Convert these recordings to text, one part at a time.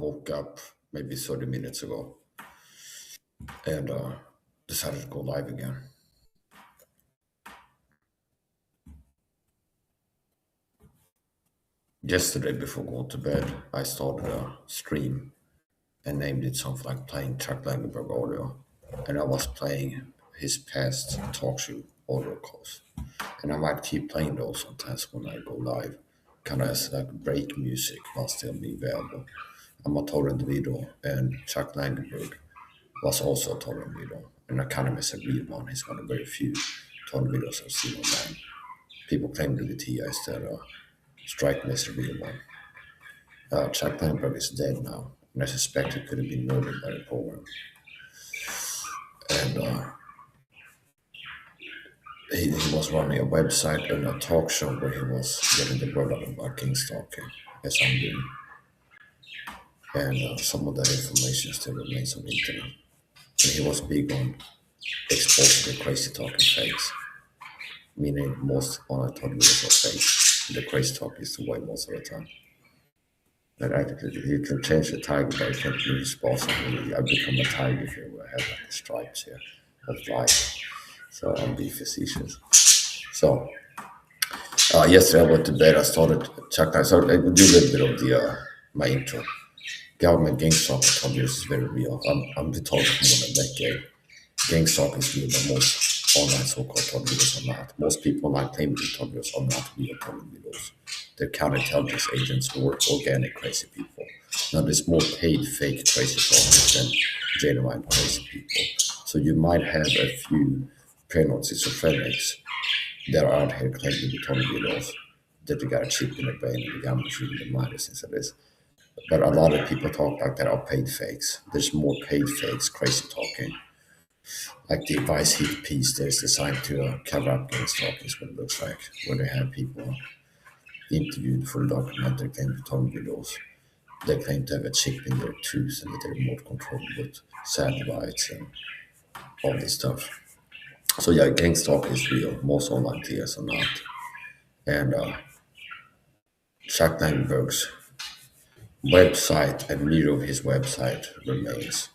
woke up maybe 30 minutes ago and decided to go live again. Yesterday, before going to bed, I started a stream and named it something like playing Chuck Langenberg audio. And I was playing his past talk show audio calls. And I might keep playing those sometimes when I go live, kind of as like break music while still being available. I'm a total individual, and Chuck Langenberg was also a total individual. And I kind of miss a real one. He's one of very few total individuals I've seen online. People claim to be TI instead. Strike me as a real one. Chuck Langenberg is dead now, and I suspect he could have been murdered by the program. And he was running a website and a talk show where he was getting the word out about king stalking, as I'm doing. And some of that information still remains on the internet. And he was big on exposing the crazy talking fakes, meaning most online talk videos are fake. The crazy talk is the way most of the time. And I think you can change the tiger, but you can't be responsible. I become a tiger if you have like the stripes here of life. So I'm being facetious. So yesterday I went to bed. I started Chuck. So I would do a little bit of the my intro. Government gang stalking talk is very real. I'm been talking for more than a decade. Gang stalking is real, but most online so-called talk videos are not. Most people online claim to be talk videos are not real talk videos. They're counterintelligence agents or organic crazy people. Now there's more paid fake crazy talkers than genuine crazy people. So you might have a few paranoid schizophrenics that are out here claiming to be talk videos that they got a chip in the brain and the government's reading the mind since it is. But a lot of people talk like that are paid fakes. There's more paid fakes, crazy talking. Like the Vice Heat piece that is designed to cover up gang stalking is what it looks like, where they have people interviewed for the documentary claim to talk videos. They claim to have a chip in their tooth and that they're remote controlled with satellites and all this stuff. So yeah, gang stalking is real. Most online TS are not. And Chuck Langenberg's website and mirror of his website remains,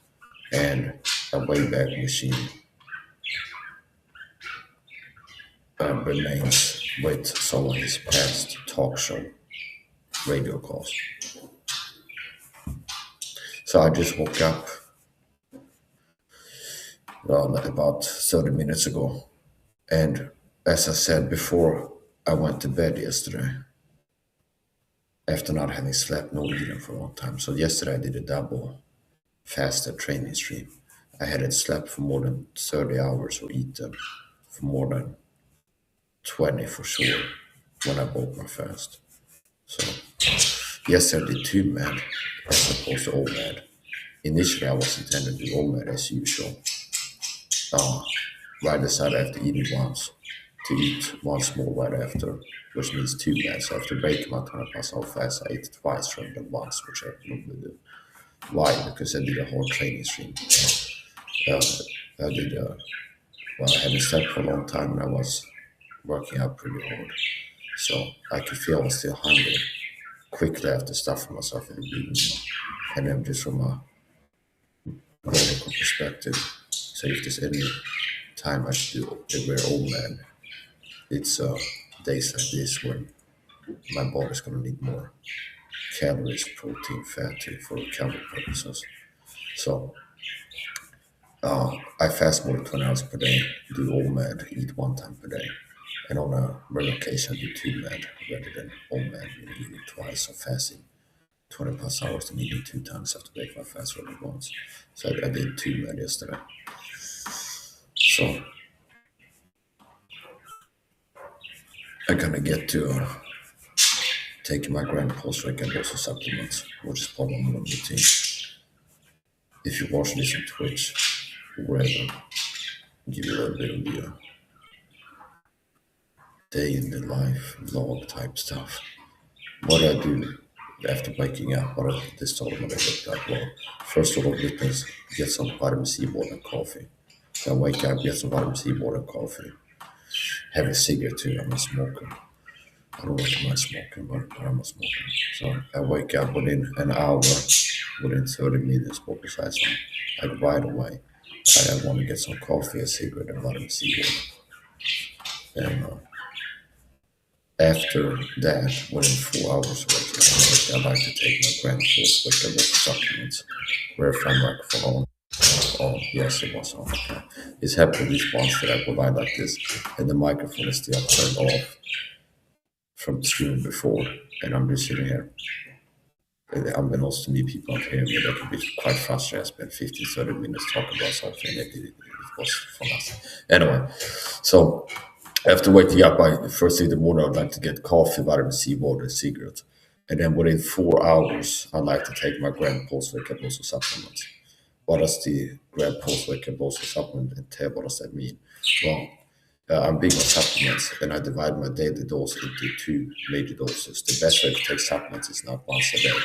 and a Wayback Machine remains with some of his past talk show radio calls. So I just woke up about 30 minutes ago, and as I said before, I went to bed yesterday after not having slept nor eaten for a long time. So yesterday I did a double fasted training stream. I hadn't slept for more than 30 hours or eaten for more than 20 for sure when I broke my fast. So yesterday I did 2 med as opposed to OMAD. Initially I was intended to do OMAD as usual. Right decided after eating once to eat once more right after, which means 2 meds. So after breaking my 20+ hour fast, I ate twice rather than once, which I normally do. Why? Because I did a whole training stream. I hadn't slept for a long time and I was working out pretty hard. So I could feel I was still hungry. Quickly after stuffing myself in the evening. And then just from a medical perspective, so if there's any time I should do a very old man, it's days like this when my body's going to need more calories, protein, fat for recovery purposes. So I fast more than 20 hours per day, do OMAD, eat 1 time per day. And on a rare occasion, I do 2 med rather than OMAD, eating twice, so fasting 20+ hours and eating 2 times after break my fast rather than once. So I did 2 med yesterday. So I'm gonna get to taking my grandpa's and also supplements, which is part of my routine. If you watch this on Twitch, wherever, give you a little bit of the day in the life vlog type stuff. What I do after waking up, what I this sort of what I look like. Well, first of all, get some vitamin C, water, and coffee. So I wake up, get some vitamin C, water, and coffee. Have a cigarette too. I'm a smoker. I don't recommend smoking, but I'm a smoker. So I wake up within an hour, within 30 minutes, because like right away. I want to get some coffee, a cigarette, and vitamin C water. And after that, within 4 hours of waking up, I like to take my grand course with the supplements. Where from microphone on. Oh, yes, it was on. Okay. It's happened this once that I provide like this, and the microphone is still turned off from the stream before, and I'm just sitting here. Unbeknownst to me, people aren't hearing me. That could be quite frustrating. I spent 15, 30 minutes talking about something that it was for nothing. Anyway, so after waking up, first thing in the morning, I'd like to get coffee, vitamin C, water, and cigarette. And then within 4 hours, I'd like to take my grand pulse wake up also supplements. What does the grand pulse wake up also supplement entail? What does that mean? Well, I'm big on supplements, and I divide my daily dose into two major doses. The best way to take supplements is not once a day.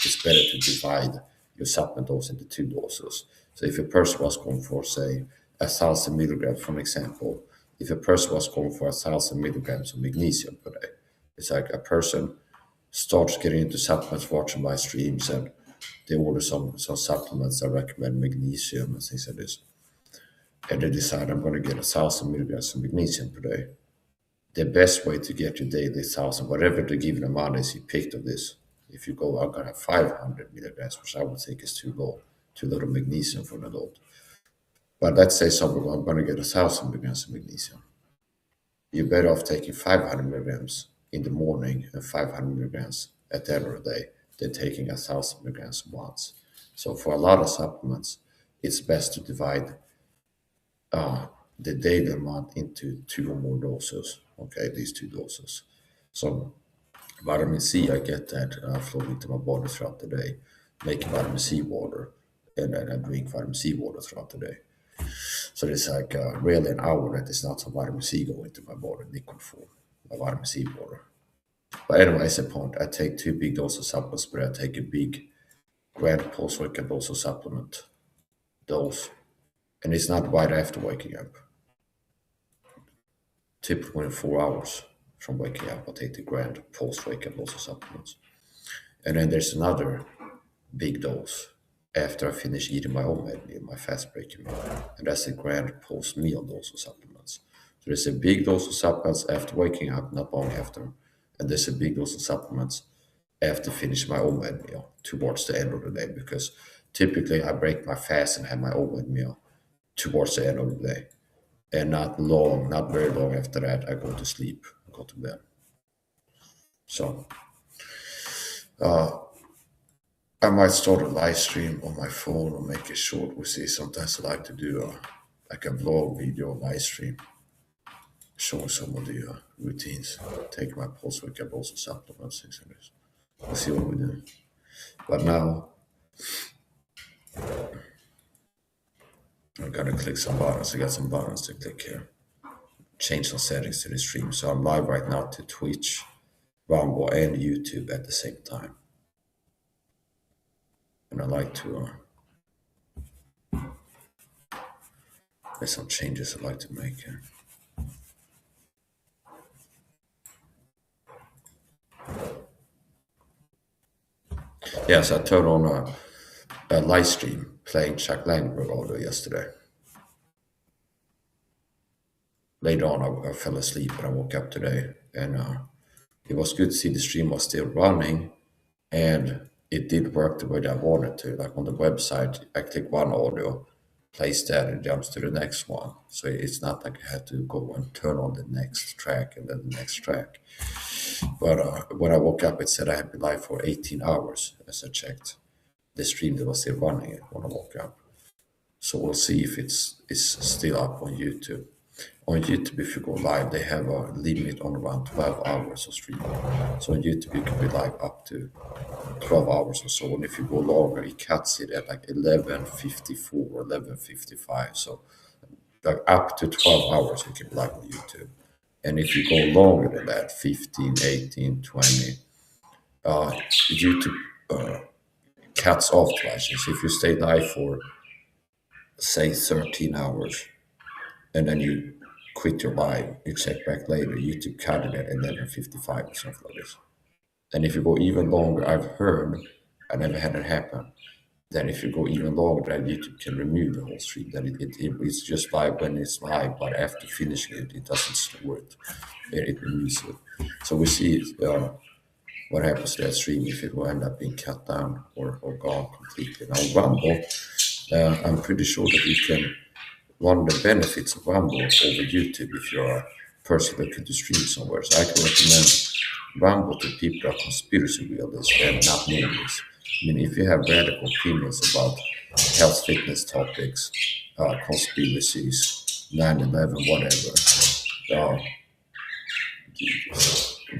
It's better to divide your supplement dose into two doses. So if a person was going for, say, 1,000 milligrams, for example, if a person was going for 1,000 milligrams of magnesium per day, it's like a person starts getting into supplements, watching my streams, and they order some supplements that recommend magnesium and things like this, and they decide I'm going to get 1,000 milligrams of magnesium per day. The best way to get your daily 1,000, whatever the given amount is you picked of this, if you go, I'm going to have 500 milligrams, which I would think is too little magnesium for an adult. But let's say someone, I'm going to get 1,000 milligrams of magnesium. You're better off taking 500 milligrams in the morning and 500 milligrams at the end of the day than taking 1,000 milligrams once. So for a lot of supplements, it's best to divide the daily amount into two or more doses. Okay, these two doses. So vitamin C, I get that flow into my body throughout the day, making vitamin C water, and then I drink vitamin C water throughout the day. So it's like really an hour that is not some vitamin C going into my body in liquid form, my vitamin C water. But anyway, as a point, I take two big doses of supplements, but I take a big grand post-workout dose of supplement dose, and it's not right after waking up. Typically in 4 hours from waking up, I take the grand post-wake-up dose of supplements. And then there's another big dose after I finish eating my own meal, my fast-breaking meal. And that's a grand post-meal dose of supplements. So there's a big dose of supplements after waking up, not long after. And there's a big dose of supplements after finishing my own meal towards the end of the day, because typically I break my fast and have my own meal towards the end of the day. And not long, not very long after that, I go to sleep, I go to bed. So I might start a live stream on my phone or make it short. We see sometimes I like to do like a vlog video live stream, showing some of the routines. Take my pulse workout, also supplements, things like this. We'll see what we do. But now I gotta click some buttons. I got some buttons to click here. Change some settings to the stream. So I'm live right now to Twitch, Rumble, and YouTube at the same time. And I like to there's some changes I like to make here. Yes, I turned on a live stream playing Chuck Langberg audio yesterday. Later on, I fell asleep and I woke up today, and it was good to see the stream was still running, and it did work the way that I wanted to. Like on the website, I click one audio, plays that, and jumps to the next one. So it's not like I had to go and turn on the next track and then the next track. But when I woke up, it said I had been live for 18 hours as I checked the stream that was still running when I woke up. So we'll see if it's still up on YouTube. On YouTube, if you go live, they have a limit on around 12 hours of streaming. So on YouTube, you can be live up to 12 hours or so. And if you go longer, it cuts it at like 11:54 or 11:55. So like up to 12 hours, you can be live on YouTube. And if you go longer than that, 15, 18, 20, YouTube cuts off twice. So if you stay live for, say, 13 hours, and then you quit your live, you check back later, YouTube counted it 11:55 or something like this. And if you go even longer, I've heard, I never had it happen, that if you go even longer, that YouTube can remove the whole stream. That it's just live when it's live, but after finishing it, it doesn't store it. It removes it. So we see what happens to that stream if it will end up being cut down or gone completely. Now, Rumble, I'm pretty sure that you can, one of the benefits of Rumble over YouTube, if you're a person that could do stream somewhere, so I can recommend Rumble to people that are conspiracy realists and not normalists. I mean, if you have radical opinions about health, fitness topics, conspiracies, 9/11, whatever, uh,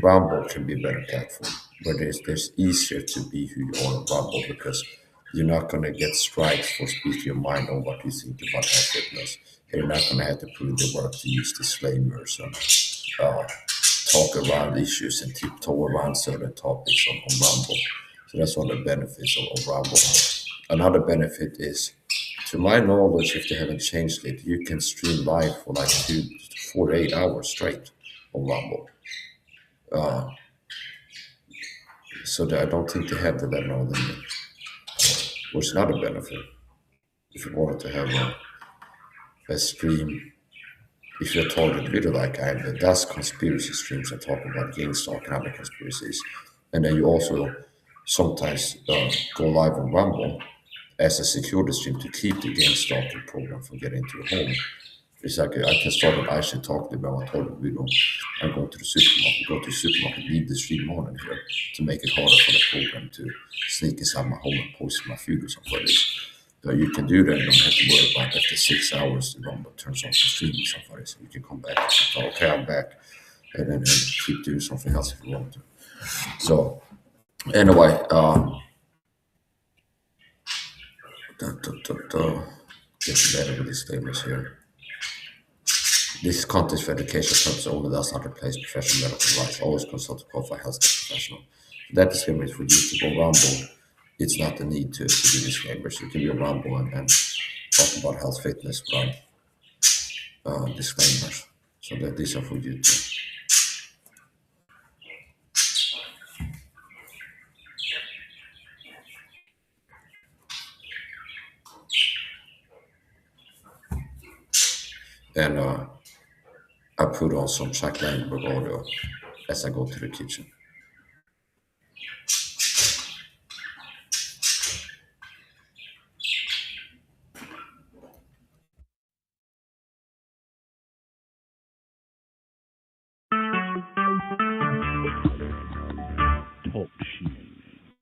Rumble can be a better platform. But there's easier to be who you are on Rumble because you're not going to get strikes for speaking your mind on what you think about health, fitness. You're not going to have to prove the work to use disclaimers and talk around issues and tiptoe around certain topics on Rumble. So that's one of the benefits of Rumble. Another benefit is, to my knowledge, if they haven't changed it, you can stream live for like 4 to 8 hours straight on Rumble. So that I don't think they have the 11-hour limit, which is not a benefit. If you wanted to have a stream, if you're a target video like I am, that does conspiracy streams and talk about GameStop and other conspiracies, and then you also sometimes go live on Rumble as a security stream to keep the GameStop program from getting into your home. It's like I can start an actually talking about my target video. I'm going to the supermarket, go to the supermarket, leave the stream on in here to make it harder for the program to sneak inside my home and post my food or something like this. You can do that. You don't have to worry about after 6 hours the Rumble turns off the stream or something like this. You can come back and say, okay, I'm back, and then keep doing something else if you want to. So anyway, get better with these statements here. This content for education purposes only, does not replace professional medical advice. Always consult a qualified healthcare professional. That disclaimer is for YouTube or Rumble. It's not the need to do disclaimers. You can be a Rumble and talk about health, fitness without disclaimers. So that these are for YouTube. And I put on some Chuck Langberg audio as I go to the kitchen.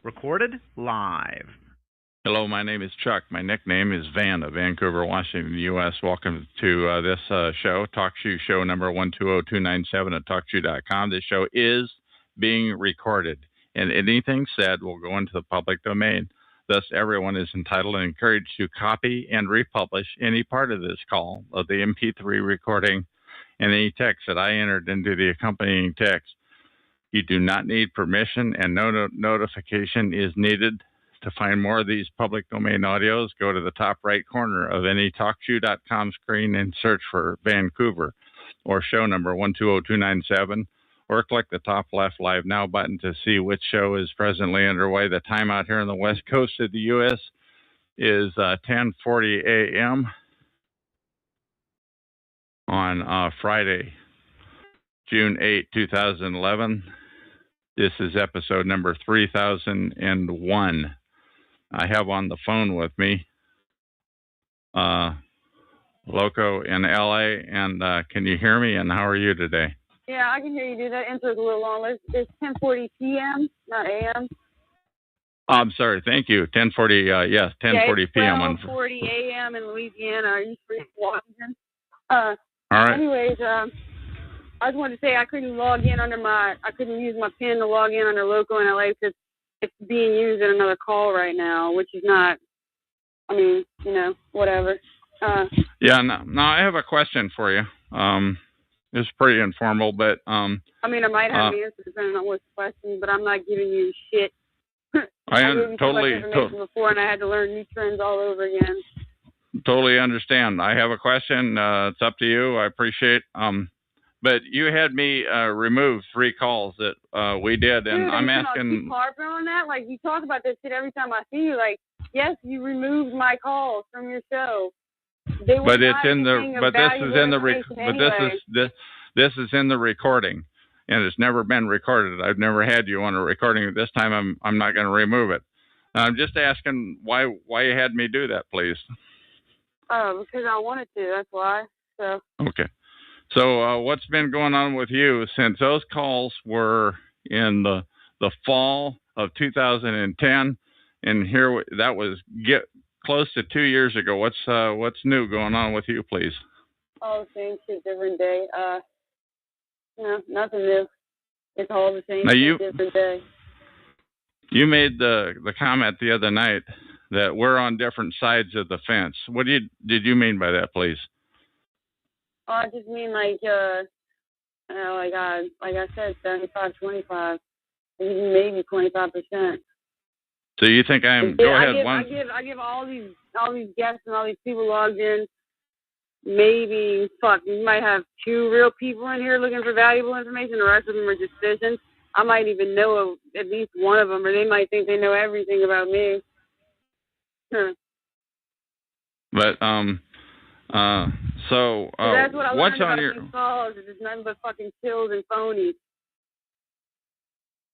Recorded live. Hello, my name is Chuck. My nickname is Van of Vancouver, Washington, U.S. Welcome to this show, TalkShoe show number 120297 at TalkShoe.com. This show is being recorded, and anything said will go into the public domain. Thus, everyone is entitled and encouraged to copy and republish any part of this call, of the MP3 recording, and any text that I entered into the accompanying text. You do not need permission, and no notification is needed. To find more of these public domain audios, go to the top right corner of any TalkShoe.com screen and search for Vancouver or show number 120297, or click the top left Live Now button to see which show is presently underway. The time out here on the west coast of the U.S. is 10:40 a.m. on Friday, June 8, 2011. This is episode number 3001. I have on the phone with me Loco in LA, and can you hear me, and how are you today? Yeah, I can hear you. Do that intro's a little long. It's 10:40 p.m., not a.m. I'm sorry. Thank you. 10:40. Yes, 10:40 p.m. on 12:40 a.m. in Louisiana. Are you free, Washington? All right. Anyways, I just wanted to say I couldn't log in I couldn't use my PIN to log in under Loco in LA because it's being used in another call right now, which is not. I mean, whatever. Yeah. No, I have a question for you. It's pretty informal, but I mean, I might have an answer depending on what's the question, but I'm not giving you shit. I gave you too much information before, and I had to learn new trends all over again. totally understand. I have a question. It's up to you. I appreciate. But you had me remove 3 calls that we did, and Dude, I'm you asking. keep harping on that. Like, you talk about this shit every time I see you. Like, yes, you removed my calls from your show. But it's in the. But this is in the. But this is in the recording, and it's never been recorded. I've never had you on a recording. This time, I'm not going to remove it. I'm just asking why you had me do that, please. Oh, because I wanted to. That's why. So. Okay. So what's been going on with you since those calls were in the fall of 2010, and here that was close to 2 years ago. What's new going on with you, please? Oh, same shit, different day. No, nothing new. It's all the same shit, different day. You made the comment the other night that we're on different sides of the fence. What did you mean by that, please? Oh, I just mean like I said, 75-25, maybe 25%. So you think I'm? Go ahead. I give all these guests and all these people logged in. Maybe you might have 2 real people in here looking for valuable information. The rest of them are just fishing. I might even know at least one of them, or they might think they know everything about me. But so that's what I what's learned on about your these calls. It's nothing but fucking chills and phonies.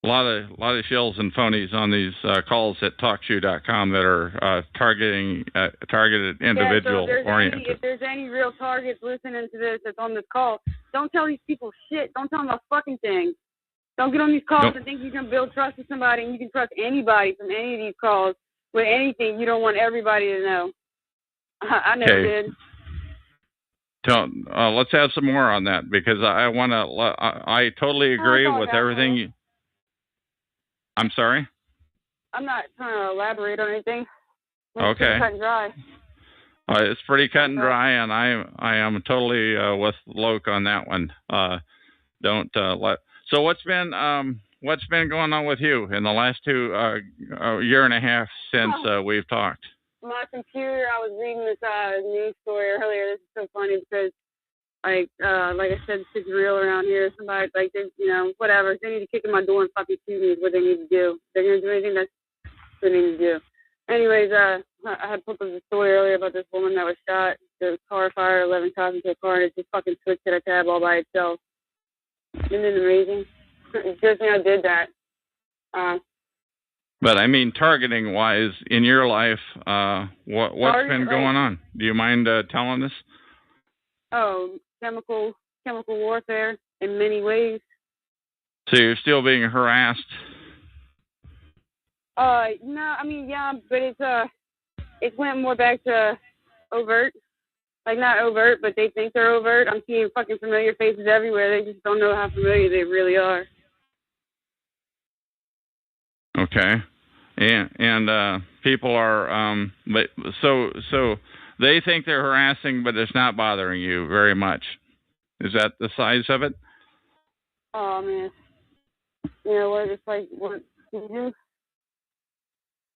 A lot of shills and phonies on these calls at TalkShoe.com that are targeted individual oriented. If there's any real targets listening to this that's on this call, don't tell these people shit. Don't tell them a fucking thing. Don't get on these calls and think you can build trust with somebody and you can trust anybody from any of these calls with anything. You don't want everybody to know. I never did. Let's have some more on that because I want to. I totally agree with everything. I'm sorry? I'm not trying to elaborate on anything. It's pretty cut and dry. It's pretty cut and dry, and I am totally with Loke on that one. So what's been going on with you in the last 2 year and a half since we've talked? My computer, I was reading this news story earlier. This is so funny because like I said, it's real around here. Somebody, whatever. If they need to kick in my door and fucking shoot me is what they need to do. If they're going to do anything, that's what they need to do. Anyways, I had put up a story earlier about this woman that was shot. There was car fire, 11 shots into a car, and it just fucking switched to a tab all by itself. Isn't it amazing? Just did that. But I mean, targeting-wise, in your life, what's been going on? Do you mind telling us? Oh, chemical warfare in many ways. So you're still being harassed? No, I mean, yeah, but it went more back to overt. Like, not overt, but they think they're overt. I'm seeing fucking familiar faces everywhere. They just don't know how familiar they really are. Okay. And people are, so they think they're harassing, but it's not bothering you very much. Is that the size of it? Oh, man. You know what? It's like, what can you do?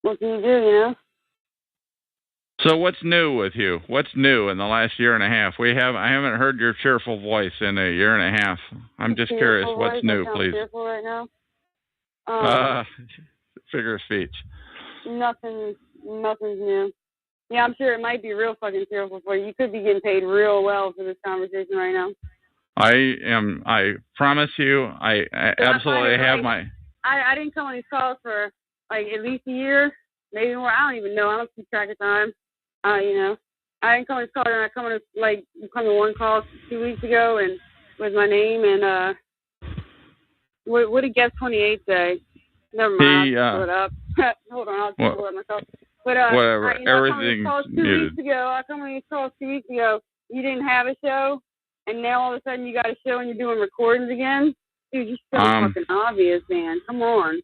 What can you do, you know? So what's new with you? What's new in the last year and a half? I haven't heard your cheerful voice in a year and a half. I'm just curious, what's new, please? Cheerful right now? Figure of speech. Nothing's new. Yeah, I'm sure it might be real fucking cheerful for you. You could be getting paid real well for this conversation right now. I promise you, I absolutely have my... I didn't come on these calls for like at least a year, maybe more. I don't even know. I don't keep track of time. You know, I didn't come on these calls, and I come to one call 2 weeks ago and with my name and what did Guest 28 say? Never mind. I'll pull it up. Hold on, I'll pull it myself. But whatever. Everything. I come on these calls 2 weeks ago. You didn't have a show, and now all of a sudden you got a show and you're doing recordings again. Dude, you're so fucking obvious, man. Come on.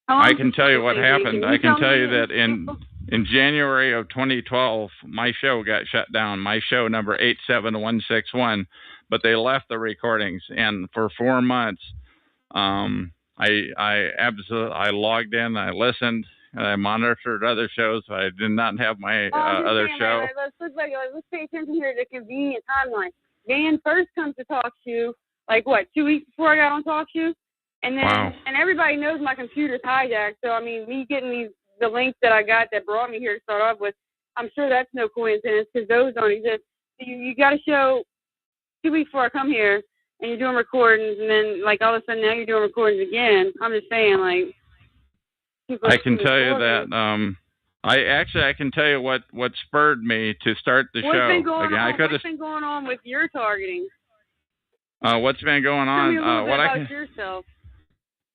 I can tell you what happened. I can tell you that in January of 2012, my show got shut down. My show number 87161, but they left the recordings, and for 4 months, I logged in, I listened, I monitored other shows. I did not have my other show. Let's pay attention here to the convenient timeline. Van first comes to Talk Shoe, 2 weeks before I got on Talk Shoe? And then, wow. And everybody knows my computer's hijacked. So, I mean, me getting the links that I got that brought me here to start off with, I'm sure that's no coincidence because those don't exist. So you got a show 2 weeks before I come here, and you're doing recordings, and then, all of a sudden now you're doing recordings again. I'm just saying, I can tell you that, I can tell you what spurred me to start the show. What's been going on with your targeting? What's been going on? Tell me a little bit about yourself.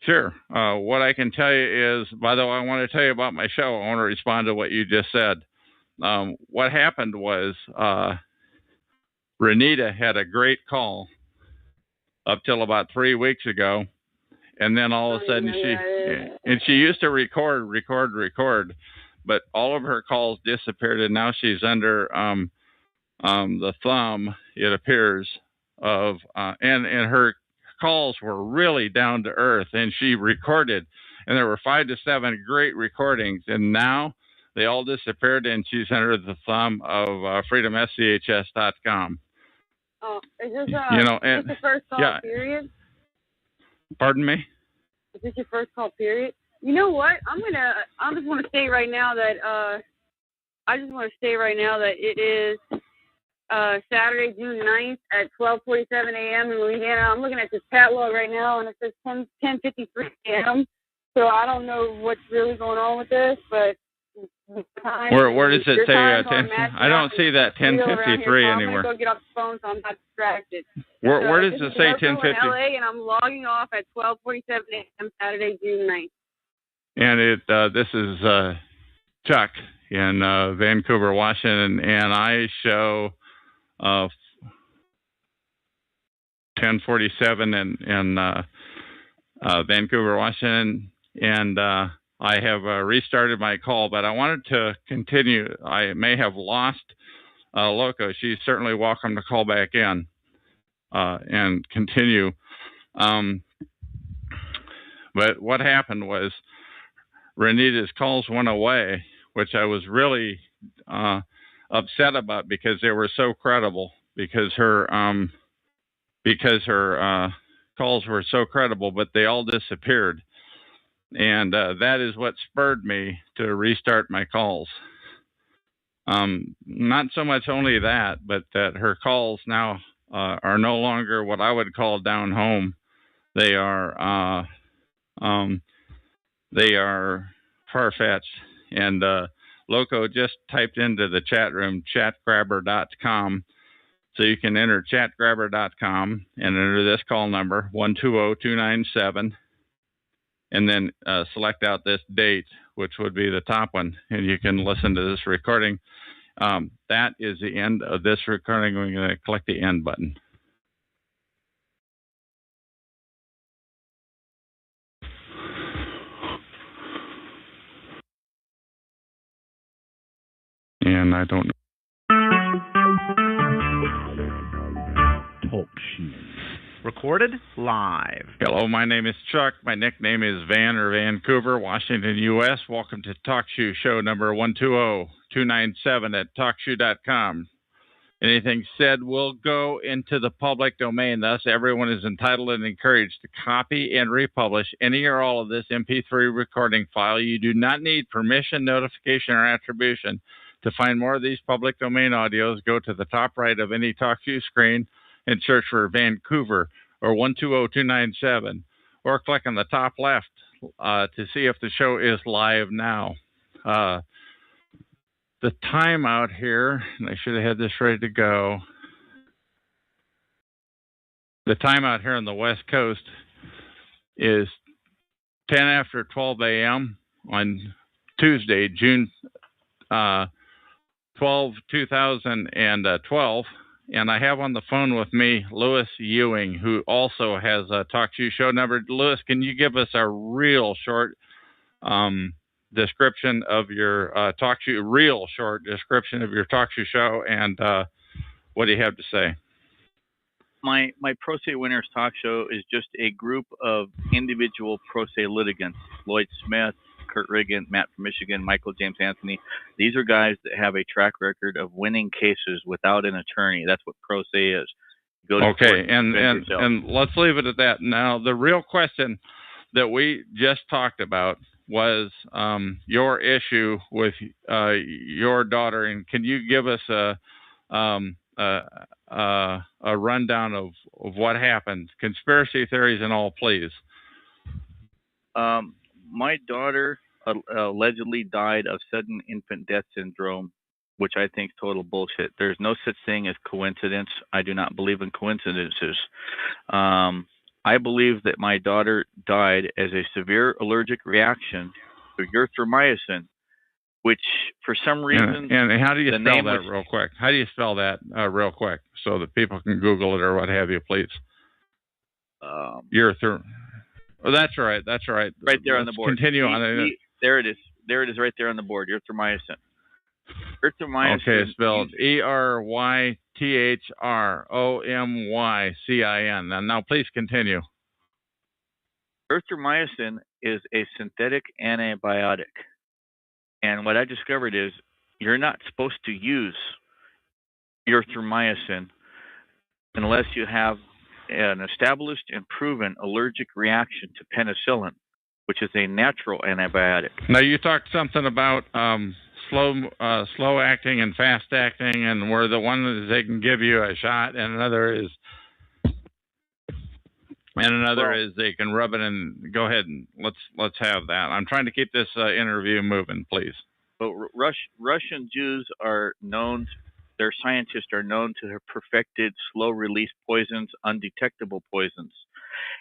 Sure. What I can tell you is, by the way, I want to tell you about my show. I want to respond to what you just said. What happened was Renita had a great call up till about 3 weeks ago, and then all of a sudden she used to record, but all of her calls disappeared, and now she's under the thumb, it appears, of and her calls were really down to earth, and she recorded, and there were 5 to 7 great recordings, and now they all disappeared, and she's under the thumb of freedomschs.com. Oh, is this the first call period? Pardon me? Is this your first call period? You know what? I just want to say right now that it is Saturday, June 9th at 12:47 a.m. in Louisiana. I'm looking at this catalog right now, and it says 10:53 a.m. So I don't know what's really going on with this, but where does it say 10? I don't see that 10:53 anywhere. I'm going to go get off the phone so I'm not distracted. Where does it say 10:50? In LA, and I'm logging off at 12:47 a.m. Saturday, June 9th. And this is Chuck in Vancouver, Washington, and I show 10:47 in Vancouver, Washington, and I have restarted my call, but I wanted to continue. I may have lost Loco. She's certainly welcome to call back in and continue. But what happened was Renita's calls went away, which I was really upset about because they were so credible, because her calls were so credible, but they all disappeared. And that is what spurred me to restart my calls. Not so much only that, but that her calls now are no longer what I would call down home. They are far-fetched. And Loco just typed into the chat room chatgrabber.com. So you can enter chatgrabber.com and enter this call number 120297. And then select out this date, which would be the top one, and you can listen to this recording. That is the end of this recording. We're going to click the end button. And I don't know. Talk Shoe. Recorded live. Hello, my name is Chuck. My nickname is Van or Vancouver, Washington, U.S. Welcome to Talk Shoe show number 120297 at TalkShoe.com. Anything said will go into the public domain. Thus, everyone is entitled and encouraged to copy and republish any or all of this MP3 recording file. You do not need permission, notification, or attribution. To find more of these public domain audios, go to the top right of any TalkShoe screen and search for Vancouver or 120297, or click on the top left to see if the show is live now. The time out here, and I should have had this ready to go. The time out here on the West Coast is 10 after 12 a.m. on Tuesday, June 12, 2012. And I have on the phone with me Louis Ewing, who also has a TalkShoe show number. Louis, can you give us a real short description of your TalkShoe show, and what do you have to say? My Pro Se Winners Talk Show is just a group of individual pro se litigants: Lloyd Smith, Kurt Riggin, Matt from Michigan, Michael James Anthony. These are guys that have a track record of winning cases without an attorney. That's what pro se is. Go to court and defend yourself. And let's leave it at that. Now, the real question that we just talked about was your issue with your daughter, and can you give us a rundown of what happened? Conspiracy theories and all, please. My daughter allegedly died of sudden infant death syndrome, which I think is total bullshit. There's no such thing as coincidence. I do not believe in coincidences. I believe that my daughter died as a severe allergic reaction to erythromycin, which for some reason... And how do you spell that real quick? How do you spell that real quick so that people can Google it or what have you, please? Oh, that's right. That's right. Right there on the board. Continue on it. There it is. There it is right there on the board, erythromycin. Erythromycin. Okay, spelled ERYTHROMYCIN. Now, please continue. Erythromycin is a synthetic antibiotic. And what I discovered is you're not supposed to use erythromycin unless you have an established and proven allergic reaction to penicillin, which is a natural antibiotic. Now, you talked something about slow acting and fast acting, and where the one is they can give you a shot, and another is they can rub it in. Go ahead and let's have that. I'm trying to keep this interview moving, please. But Russian Jews are known. Their scientists are known to have perfected slow-release poisons, undetectable poisons.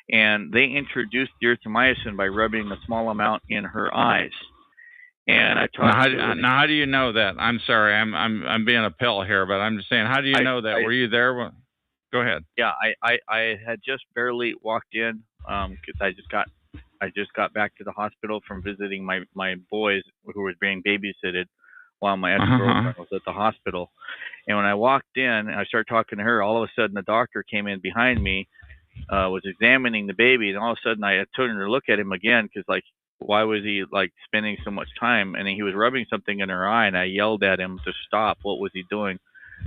And they introduced erythromycin by rubbing a small amount in her eyes. And I talked now, how do you know that? I'm sorry, I'm being a pill here, but I'm just saying, how do you know that? Were you there? Go ahead. Yeah, I had just barely walked in because I just got back to the hospital from visiting my boys who were being babysitted while my ex-girlfriend was at the hospital. And when I walked in and I started talking to her, all of a sudden the doctor came in behind me, was examining the baby, and all of a sudden I told her to look at him again because, like, why was he, like, spending so much time? And he was rubbing something in her eye, and I yelled at him to stop. What was he doing?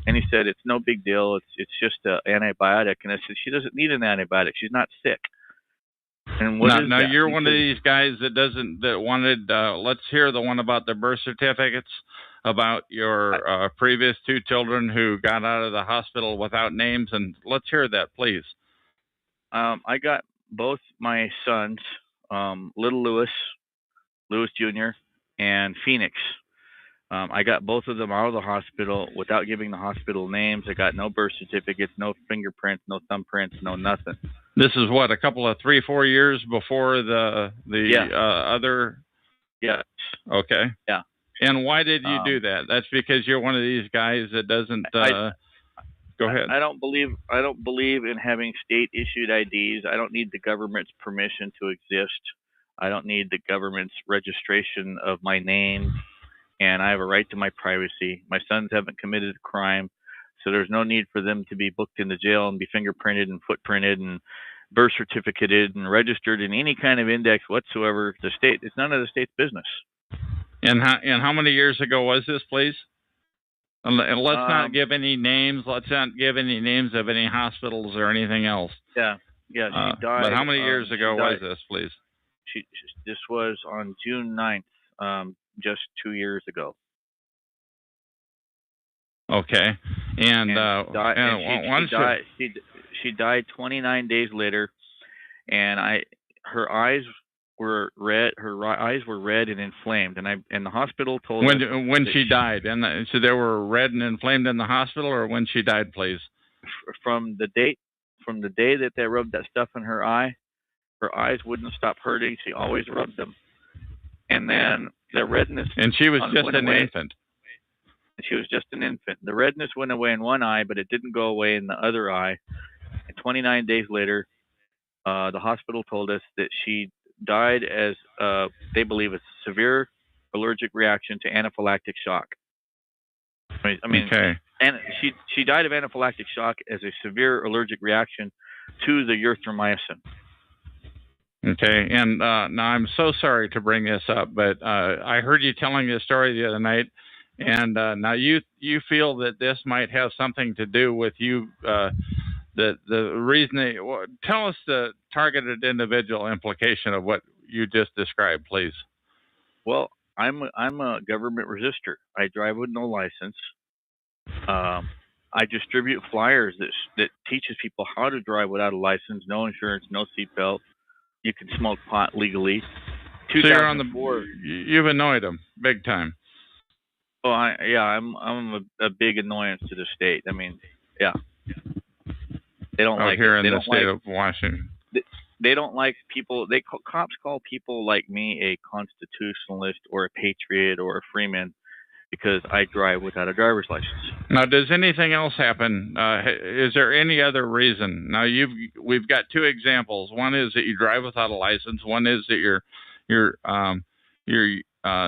And he said, it's no big deal. It's just an antibiotic. And I said, she doesn't need an antibiotic. She's not sick. And now you're one of these guys that wanted, let's hear the one about the birth certificates, about your previous two children who got out of the hospital without names. And let's hear that, please. I got both my sons, little Louis Jr., and Phoenix. I got both of them out of the hospital without giving the hospital names. I got no birth certificates, no fingerprints, no thumbprints, no nothing. This is what, a couple of 3-4 years before the other? Yeah. Okay. Yeah. And why did you do that? That's because you're one of these guys that doesn't. Go ahead. I don't believe in having state issued IDs. I don't need the government's permission to exist. I don't need the government's registration of my name. And I have a right to my privacy. My sons haven't committed a crime, so there's no need for them to be booked into jail and be fingerprinted and footprinted and birth certificated and registered in any kind of index whatsoever. It's none of the state's business. And how many years ago was this, please? And let's not give any names. Let's not give any names of any hospitals or anything else. Yeah, she died. But how many years ago was this, please? This was on June 9th, just 2 years ago. Okay, she died 29 days later, and her eyes were red. Her eyes were red and inflamed, and the hospital told us when she died, and so they were red and inflamed in the hospital, or when she died, please. From the day that they rubbed that stuff in her eye, her eyes wouldn't stop hurting. She always rubbed them, and then the redness. And she was just an infant. She was just an infant. The redness went away in one eye, but it didn't go away in the other eye. And 29 days later, the hospital told us that she died as they believe a severe allergic reaction to anaphylactic shock. I mean, okay. And she died of anaphylactic shock as a severe allergic reaction to the erythromycin. Okay, and now I'm so sorry to bring this up, but I heard you telling this story the other night, and now you feel that this might have something to do with you. The reason tell us the targeted individual implication of what you just described, please. Well, I'm a government resistor. I drive with no license. I distribute flyers that teaches people how to drive without a license, no insurance, no seatbelt. You can smoke pot legally. So you're on the. You've annoyed them big time. Oh, I'm a big annoyance to the state. I mean, yeah, they don't like here it. in the state of Washington. They don't like people. Cops call people like me a constitutionalist or a patriot or a freeman because I drive without a driver's license. Now, does anything else happen? Is there any other reason? Now, we've got two examples. One is that you drive without a license. One is that your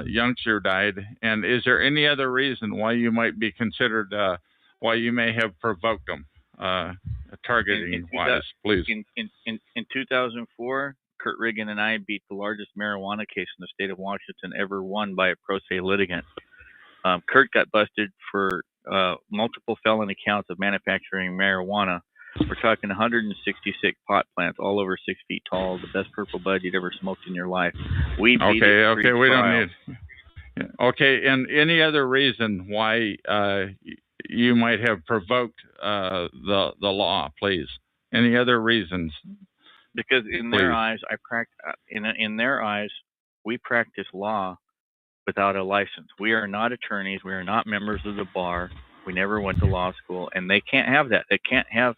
youngster died. And is there any other reason why you might be considered? Why you may have provoked them? Targeting wise, please. In 2004, Kurt Riggin and I beat the largest marijuana case in the state of Washington ever won by a pro se litigant. Kurt got busted for multiple felony counts of manufacturing marijuana. We're talking 166 pot plants, all over 6 feet tall, the best purple bud you'd ever smoked in your life. We beat it. Okay, we don't need. Okay, and any other reason why you might have provoked the law, please? Any other reasons? Because in their eyes, in their eyes, we practice law without a license. We are not attorneys. We are not members of the bar. We never went to law school, and they can't have that. They can't have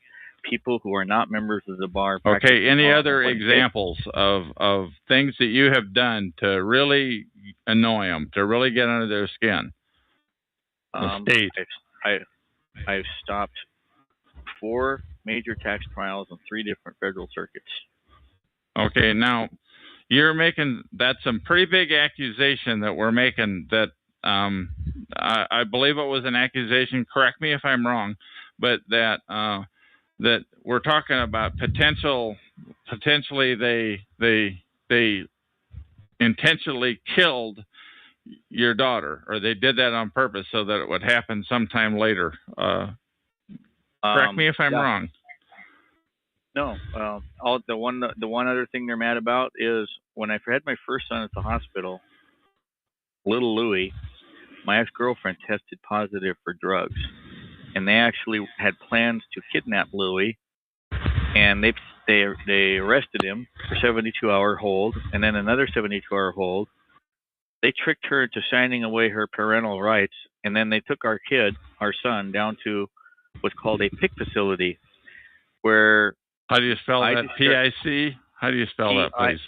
people who are not members of the bar. Okay. Any other examples of things that you have done to really annoy them, to really get under their skin? State. I've stopped 4 major tax trials on 3 different federal circuits. Okay. Now, you're making that's some pretty big accusation that we're making. That I believe it was an accusation. Correct me if I'm wrong, but that that we're talking about potentially they intentionally killed your daughter, or they did that on purpose so that it would happen sometime later. Correct me if I'm wrong. No, the one other thing they're mad about is when I had my first son at the hospital, little Louie, my ex-girlfriend tested positive for drugs, and they actually had plans to kidnap Louie, and they arrested him for 72-hour hold, and then another 72-hour hold. They tricked her into signing away her parental rights, and then they took our son, down to what's called a PIC facility, where. How do you spell that? PIC? How do you spell that, please?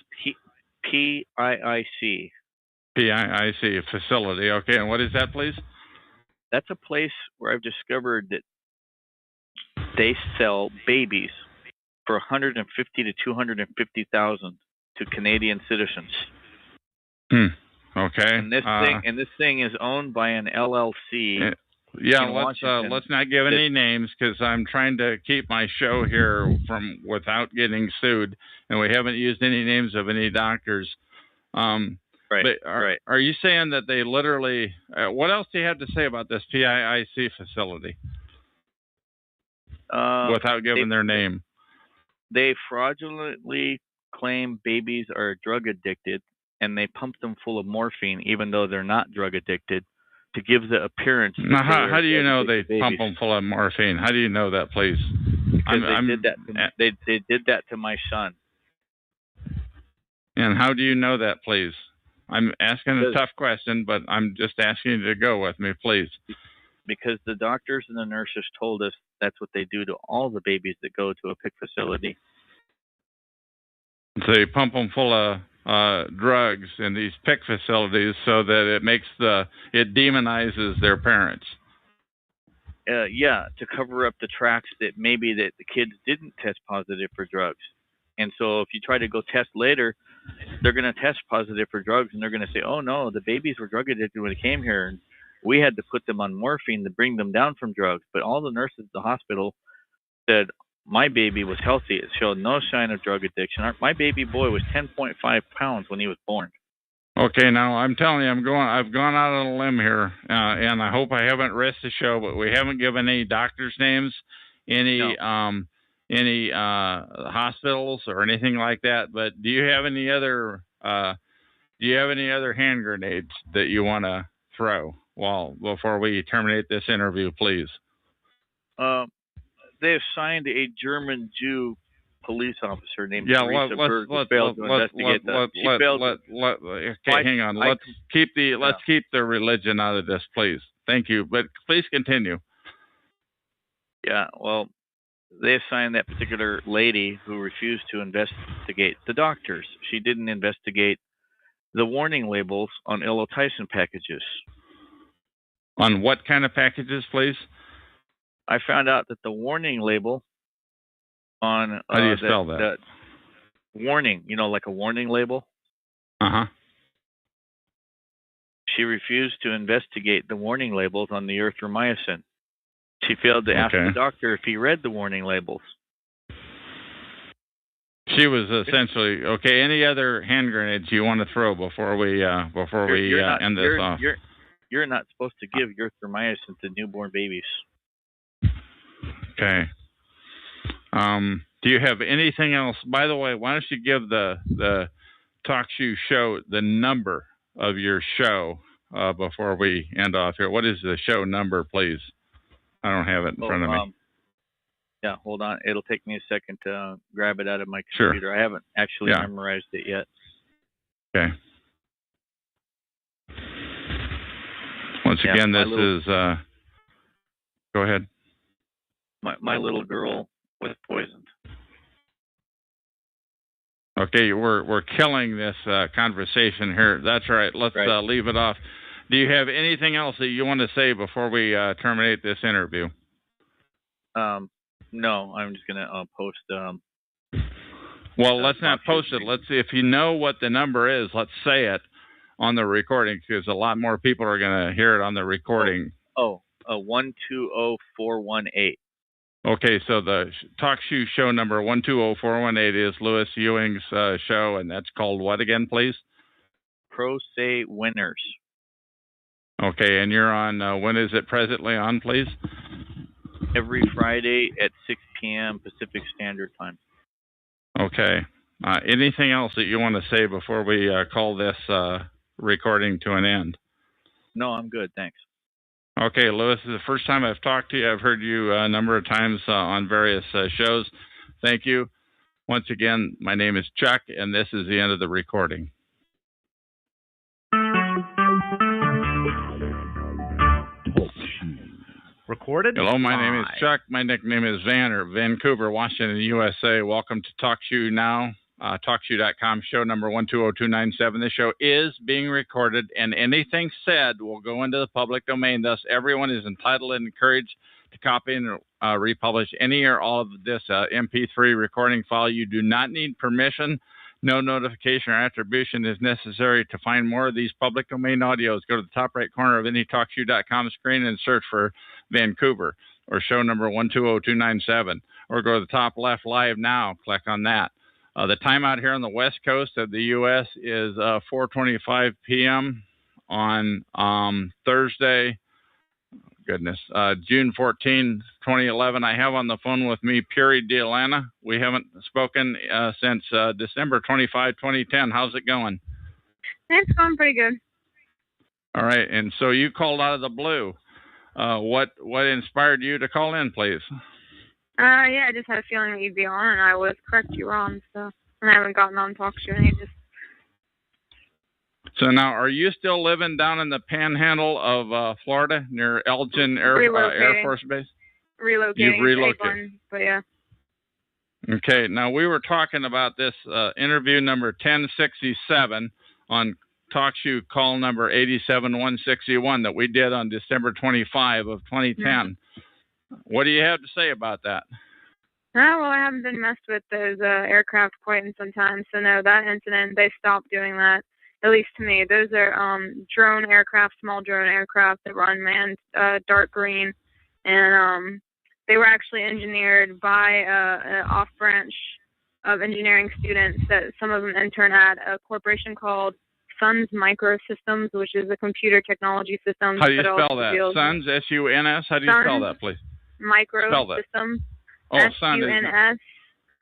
PIIC. PIIC, facility. Okay, and what is that, please? That's a place where I've discovered that they sell babies for $150,000 to $250,000 to Canadian citizens. Okay. And this thing is owned by an LLC. Yeah, let's not give any names, because I'm trying to keep my show here without getting sued, and we haven't used any names of any doctors. Right. But are you saying that they literally? What else do you have to say about this PIIC facility? Without giving their name, they fraudulently claim babies are drug addicted, and they pump them full of morphine, even though they're not drug addicted, to give the appearance. Now, how do you know they pump them full of morphine? How do you know that, please? Because they did that to my son. And how do you know that, please? I'm asking a tough question, but I'm just asking you to go with me, please. Because the doctors and the nurses told us that's what they do to all the babies that go to a PIC facility. So they pump them full of drugs in these PIC facilities so that it demonizes their parents. To cover up the tracks that maybe that the kids didn't test positive for drugs. And so if you try to go test later, they're going to test positive for drugs, and they're going to say, oh no, the babies were drug addicted when they came here, and we had to put them on morphine to bring them down from drugs. But all the nurses at the hospital said my baby was healthy. It showed no sign of drug addiction. My baby boy was 10.5 pounds when he was born. Okay, now I'm telling you, I've gone out on a limb here, and I hope I haven't risked the show, but we haven't given any doctors' names, any hospitals or anything like that. But do you have any other hand grenades that you want to throw before we terminate this interview, please? They assigned a German Jew police officer named Teresa Berg who failed to investigate that. Okay, hang on. Let's keep the religion out of this, please. Thank you, but please continue. Yeah, well, they assigned that particular lady who refused to investigate the doctors. She didn't investigate the warning labels on ilotyson packages. On what kind of packages, please? I found out that the warning label on how do you spell that? Warning, like a warning label. She refused to investigate the warning labels on the erythromycin. She failed to ask the doctor if he read the warning labels. She was essentially okay. Any other hand grenades you want to throw before we end this off? You're not supposed to give erythromycin to newborn babies. Okay. Do you have anything else? By the way, why don't you give the TalkShoe show the number of your show before we end off here? What is the show number, please? I don't have it in front of me. Yeah, hold on. It'll take me a second to grab it out of my computer. Sure. I haven't actually memorized it yet. Okay. Once again, this is... go ahead. My little girl was poisoned. Okay, we're killing this conversation here. That's right. Let's leave it off. Do you have anything else that you want to say before we terminate this interview? No, I'm just gonna post. Well, let's not post it. Let's see if you know what the number is. Let's say it on the recording because a lot more people are gonna hear it on the recording. 120418. Okay, so the TalkShoe show number 120418 is Louis Ewing's show, and that's called what again, please? Pro Se Winners. Okay, and you're on, when is it presently on, please? Every Friday at 6 p.m. Pacific Standard Time. Okay. Anything else that you want to say before we call this recording to an end? No, I'm good, thanks. Okay, Louis, this is the first time I've talked to you. I've heard you a number of times on various shows. Thank you. Once again, my name is Chuck, and this is the end of the recording. Recorded. Hello, my live. name is Chuck. My nickname is Van, or Vancouver, Washington, USA. Welcome to TalkShoe Now, TalkShoe.com, show number 120297. This show is being recorded, and anything said will go into the public domain. Thus, everyone is entitled and encouraged to copy and republish any or all of this MP3 recording file. You do not need permission. No notification or attribution is necessary. To find more of these public domain audios, go to the top right corner of any TalkShoe.com screen and search for Vancouver or show number 120297, or go to the top left, live now, click on that. The time out here on the west coast of the U.S. is 4:25 p.m. on Thursday, June 14, 2011. I have on the phone with me Puri Dealana. We haven't spoken since December 25, 2010. How's it going? It's going pretty good. All right, and so you called out of the blue. What inspired you to call in, please? Yeah, I just had a feeling that you'd be on, and I was correct you were on, so and I haven't gotten on TalkShoe in ages. So now, are you still living down in the panhandle of Florida near Elgin Air Force Base? Relocating. You've relocated. But yeah. Okay, now we were talking about this interview number 1067 on TalkShoe call number 87161 that we did on December 25 of 2010. Mm-hmm. What do you have to say about that? Well, I haven't been messed with those aircraft quite in some time. So no, that incident, they stopped doing that, at least to me. Those are drone aircraft, small drone aircraft that were unmanned, dark green. And they were actually engineered by an off branch of engineering students that some of them intern at a corporation called Suns Microsystems, which is a computer technology system. How do you spell that? Suns, S-U-N-S? How do you spell that, please? Microsystems. Oh, Sun is... S-U-N-S,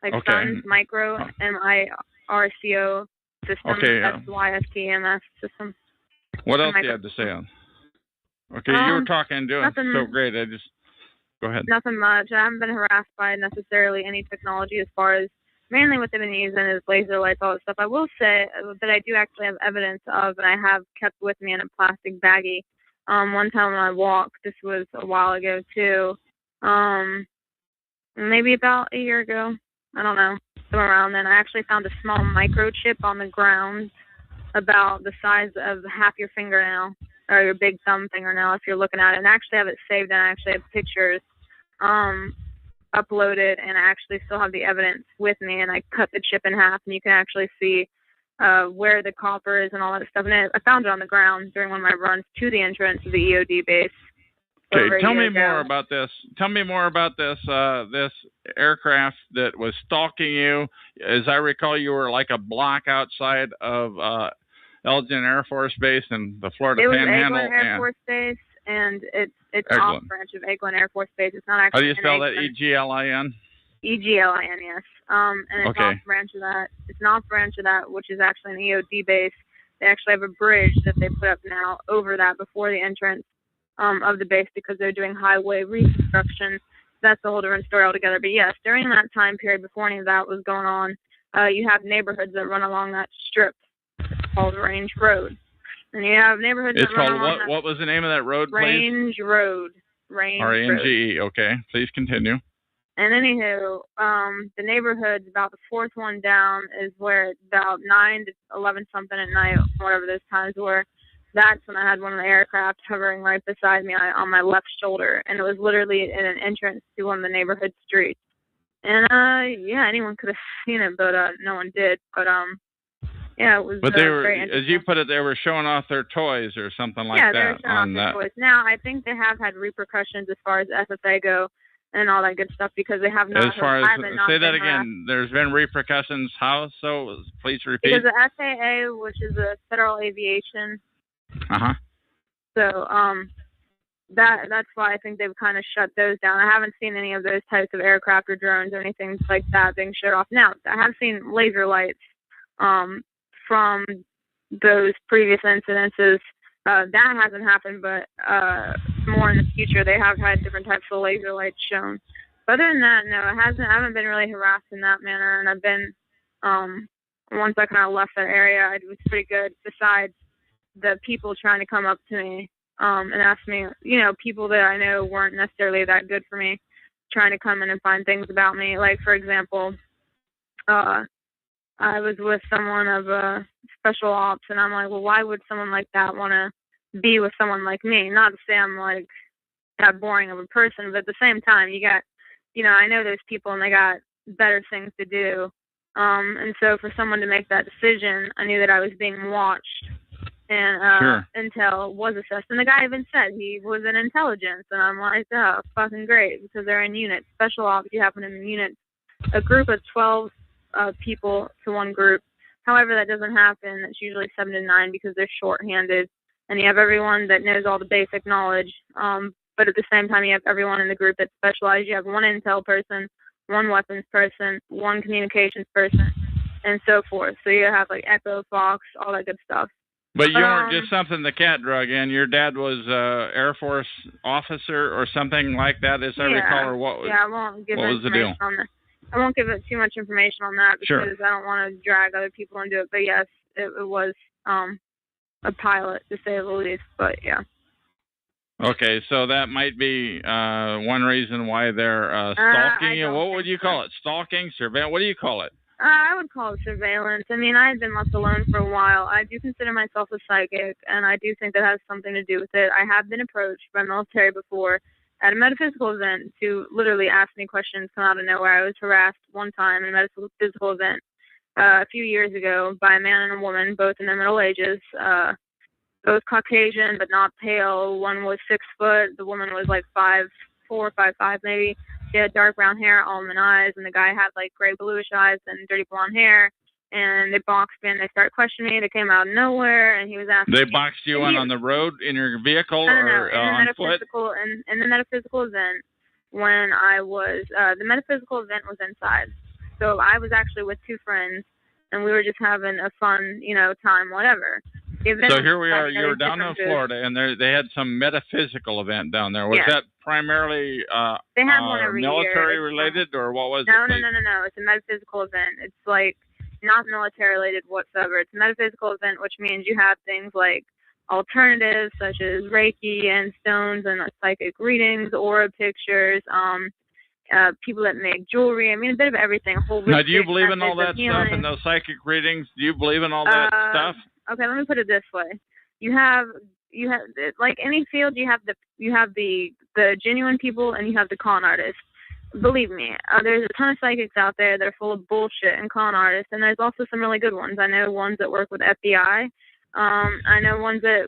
like okay. Suns Micro, M-I-R-C-O system, okay, S-Y-S-T-M-S system. What else do you have to say on? Okay, you were talking and doing so great. Go ahead. Nothing much. I haven't been harassed by necessarily any technology as far as mainly what they've been using is laser lights, all that stuff. I will say that I do actually have evidence of, and I have kept with me in a plastic baggie. One time when I walked, this was a while ago too, maybe about a year ago. I don't know, somewhere around then. I actually found a small microchip on the ground about the size of half your fingernail, or your big thumb fingernail if you're looking at it, and I actually have it saved, and I actually have pictures uploaded, and I actually still have the evidence with me, and I cut the chip in half, and you can actually see where the copper is and all that stuff. And I found it on the ground during one of my runs to the entrance of the EOD base. Okay, tell me more about this. Tell me more about this this aircraft that was stalking you. As I recall, you were like a block outside of Elgin Air Force Base in the Florida Panhandle. It was Eglin Air Force Base, and it's off branch of Eglin Air Force Base. It's not actually. How do you spell that? E-G-L-I-N? E-G-L-I-N, yes. And it's off branch of that. It's an off branch of that, which is actually an EOD base. They actually have a bridge that they put up now over that before the entrance of the base because they're doing highway reconstruction. That's a whole different story altogether. But yes, during that time period, before any of that was going on, you have neighborhoods that run along that strip. It's called Range Road. And you have neighborhoods that run along that. What was the name of that road, please? Range Road. R-A-N-G-E, okay. Please continue. And anywho, the neighborhood, about the fourth one down, is where it's about 9 to 11 something at night, whatever those times were. That's when I had one of the aircraft hovering right beside me on my left shoulder, and it was literally in an entrance to one of the neighborhood streets. And yeah, anyone could have seen it, but no one did. But yeah, it was. But they were, as you put it, they were showing off their toys or something like that. Yeah, they were showing off their toys. Now I think they have had repercussions as far as FFA go and all that good stuff because they have not. As far as say that again, there's been repercussions. How so? Please repeat. Because the SAHA, which is the Federal Aviation. So that's why I think they've kind of shut those down. I haven't seen any of those types of aircraft or drones or anything like that being shut off. Now I have seen laser lights from those previous incidences. That hasn't happened, but more in the future they have had different types of laser lights shown. But other than that, no, it hasn't. I haven't been really harassed in that manner, and I've been once I kind of left that area, it was pretty good. Besides the people trying to come up to me and ask me, people that I know weren't necessarily that good for me, trying to come in and find things about me. Like, for example, I was with someone of special ops, and I'm like, well, why would someone like that want to be with someone like me? Not to say I'm, like, that boring of a person, but at the same time, you got, I know those people, and they got better things to do. And so for someone to make that decision, I knew that I was being watched. And intel was assessed. And the guy even said he was in intelligence. And I'm like, oh, fucking great, because they're in units. Special ops, you happen in units. A group of 12 people to one group. However, that doesn't happen. It's usually 7 to 9 because they're shorthanded. And you have everyone that knows all the basic knowledge. But at the same time, you have everyone in the group that's specialized. You have one intel person, one weapons person, one communications person, and so forth. So you have, like, Echo, Fox, all that good stuff. But you weren't just something the cat drug in. Your dad was Air Force officer or something like that, as I recall, or what was, I won't give what was the deal? On that. I won't give it too much information on that because I don't want to drag other people into it. But yes, it was a pilot, to say the least. But yeah. Okay, so that might be one reason why they're stalking you. What would you call it? Stalking? Surveillance? What do you call it? I would call it surveillance. I mean, I had been left alone for a while. I do consider myself a psychic, and I do think that has something to do with it. I have been approached by military before at a metaphysical event to literally ask me questions come out of nowhere. I was harassed one time in a metaphysical event a few years ago by a man and a woman, both in their middle ages, both Caucasian but not pale. One was 6 foot. The woman was like 5'4", 5'5", maybe. She had dark brown hair, almond eyes, and the guy had like gray bluish eyes and dirty blonde hair. And they boxed me and they started questioning me. They came out of nowhere and he was asking They me. boxed you in on the road in your vehicle No, or in the on foot? in the metaphysical event when I was the metaphysical event was inside. So I was actually with two friends and we were just having a fun, time, whatever. So here we are. You're down in Florida, and they had some metaphysical event down there. Was that primarily they have one every military year. related, or what was it? No. It's a metaphysical event. It's like not military related whatsoever. It's a metaphysical event, which means you have things like alternatives such as Reiki and stones and psychic readings, aura pictures, people that make jewelry. I mean, a bit of everything. Now, do you believe in all that stuff and those psychic readings? Do you believe in all that stuff? Okay, let me put it this way: you have like any field, you have the genuine people and you have the con artists. Believe me, there's a ton of psychics out there that are full of bullshit and con artists, and there's also some really good ones. I know ones that work with FBI. I know ones that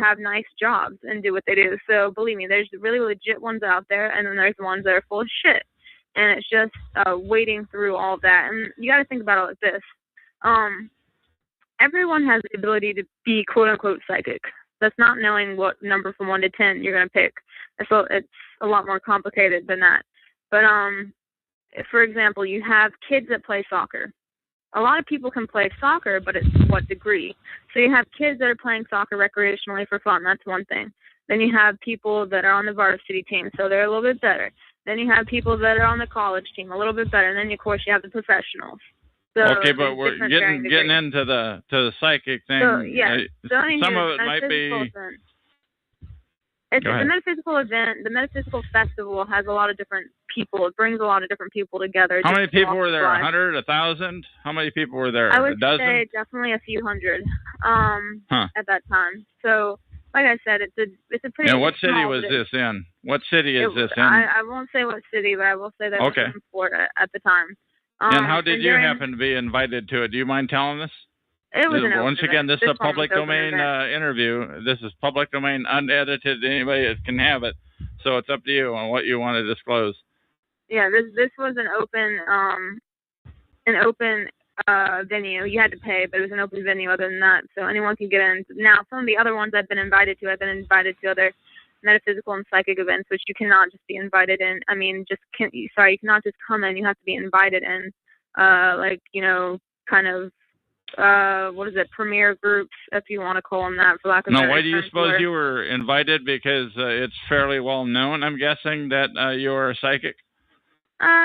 have nice jobs and do what they do. So believe me, there's really legit ones out there, and then there's ones that are full of shit. And it's just wading through all of that. And you got to think about it like this. Everyone has the ability to be quote-unquote psychic. That's not knowing what number from 1 to 10 you're going to pick. So it's a lot more complicated than that. But, for example, you have kids that play soccer. A lot of people can play soccer, but it's to what degree? So you have kids that are playing soccer recreationally for fun. That's one thing. Then you have people that are on the varsity team, so they're a little bit better. Then you have people that are on the college team, a little bit better. And then, of course, you have the professionals. So okay, but we're getting into the psychic thing. So, yeah. Some of it might be. It's the metaphysical event. The metaphysical festival has a lot of different people. It brings a lot of different people together. How many people were there? 100, 1,000? How many people were there? I would a dozen? say definitely a few hundred. At that time. So, like I said, it's a pretty. And what city was this in? What city is this in? I won't say what city, but I will say that it was in Florida at the time. And how did you happen to be invited to it? Do you mind telling us? It was once again, this is a public domain interview. This is public domain, unedited. Anybody can have it. So it's up to you on what you want to disclose. Yeah, this was an open venue. You had to pay, but it was an open venue. Other than that, so anyone can get in. Now, some of the other ones I've been invited to other metaphysical and psychic events, which you cannot just be invited in. I mean, you cannot just come in. You have to be invited in, kind of. What is it? Premier groups, if you want to call them that, for lack of. No, why do you suppose you were invited? Because it's fairly well known, I'm guessing, that you're a psychic.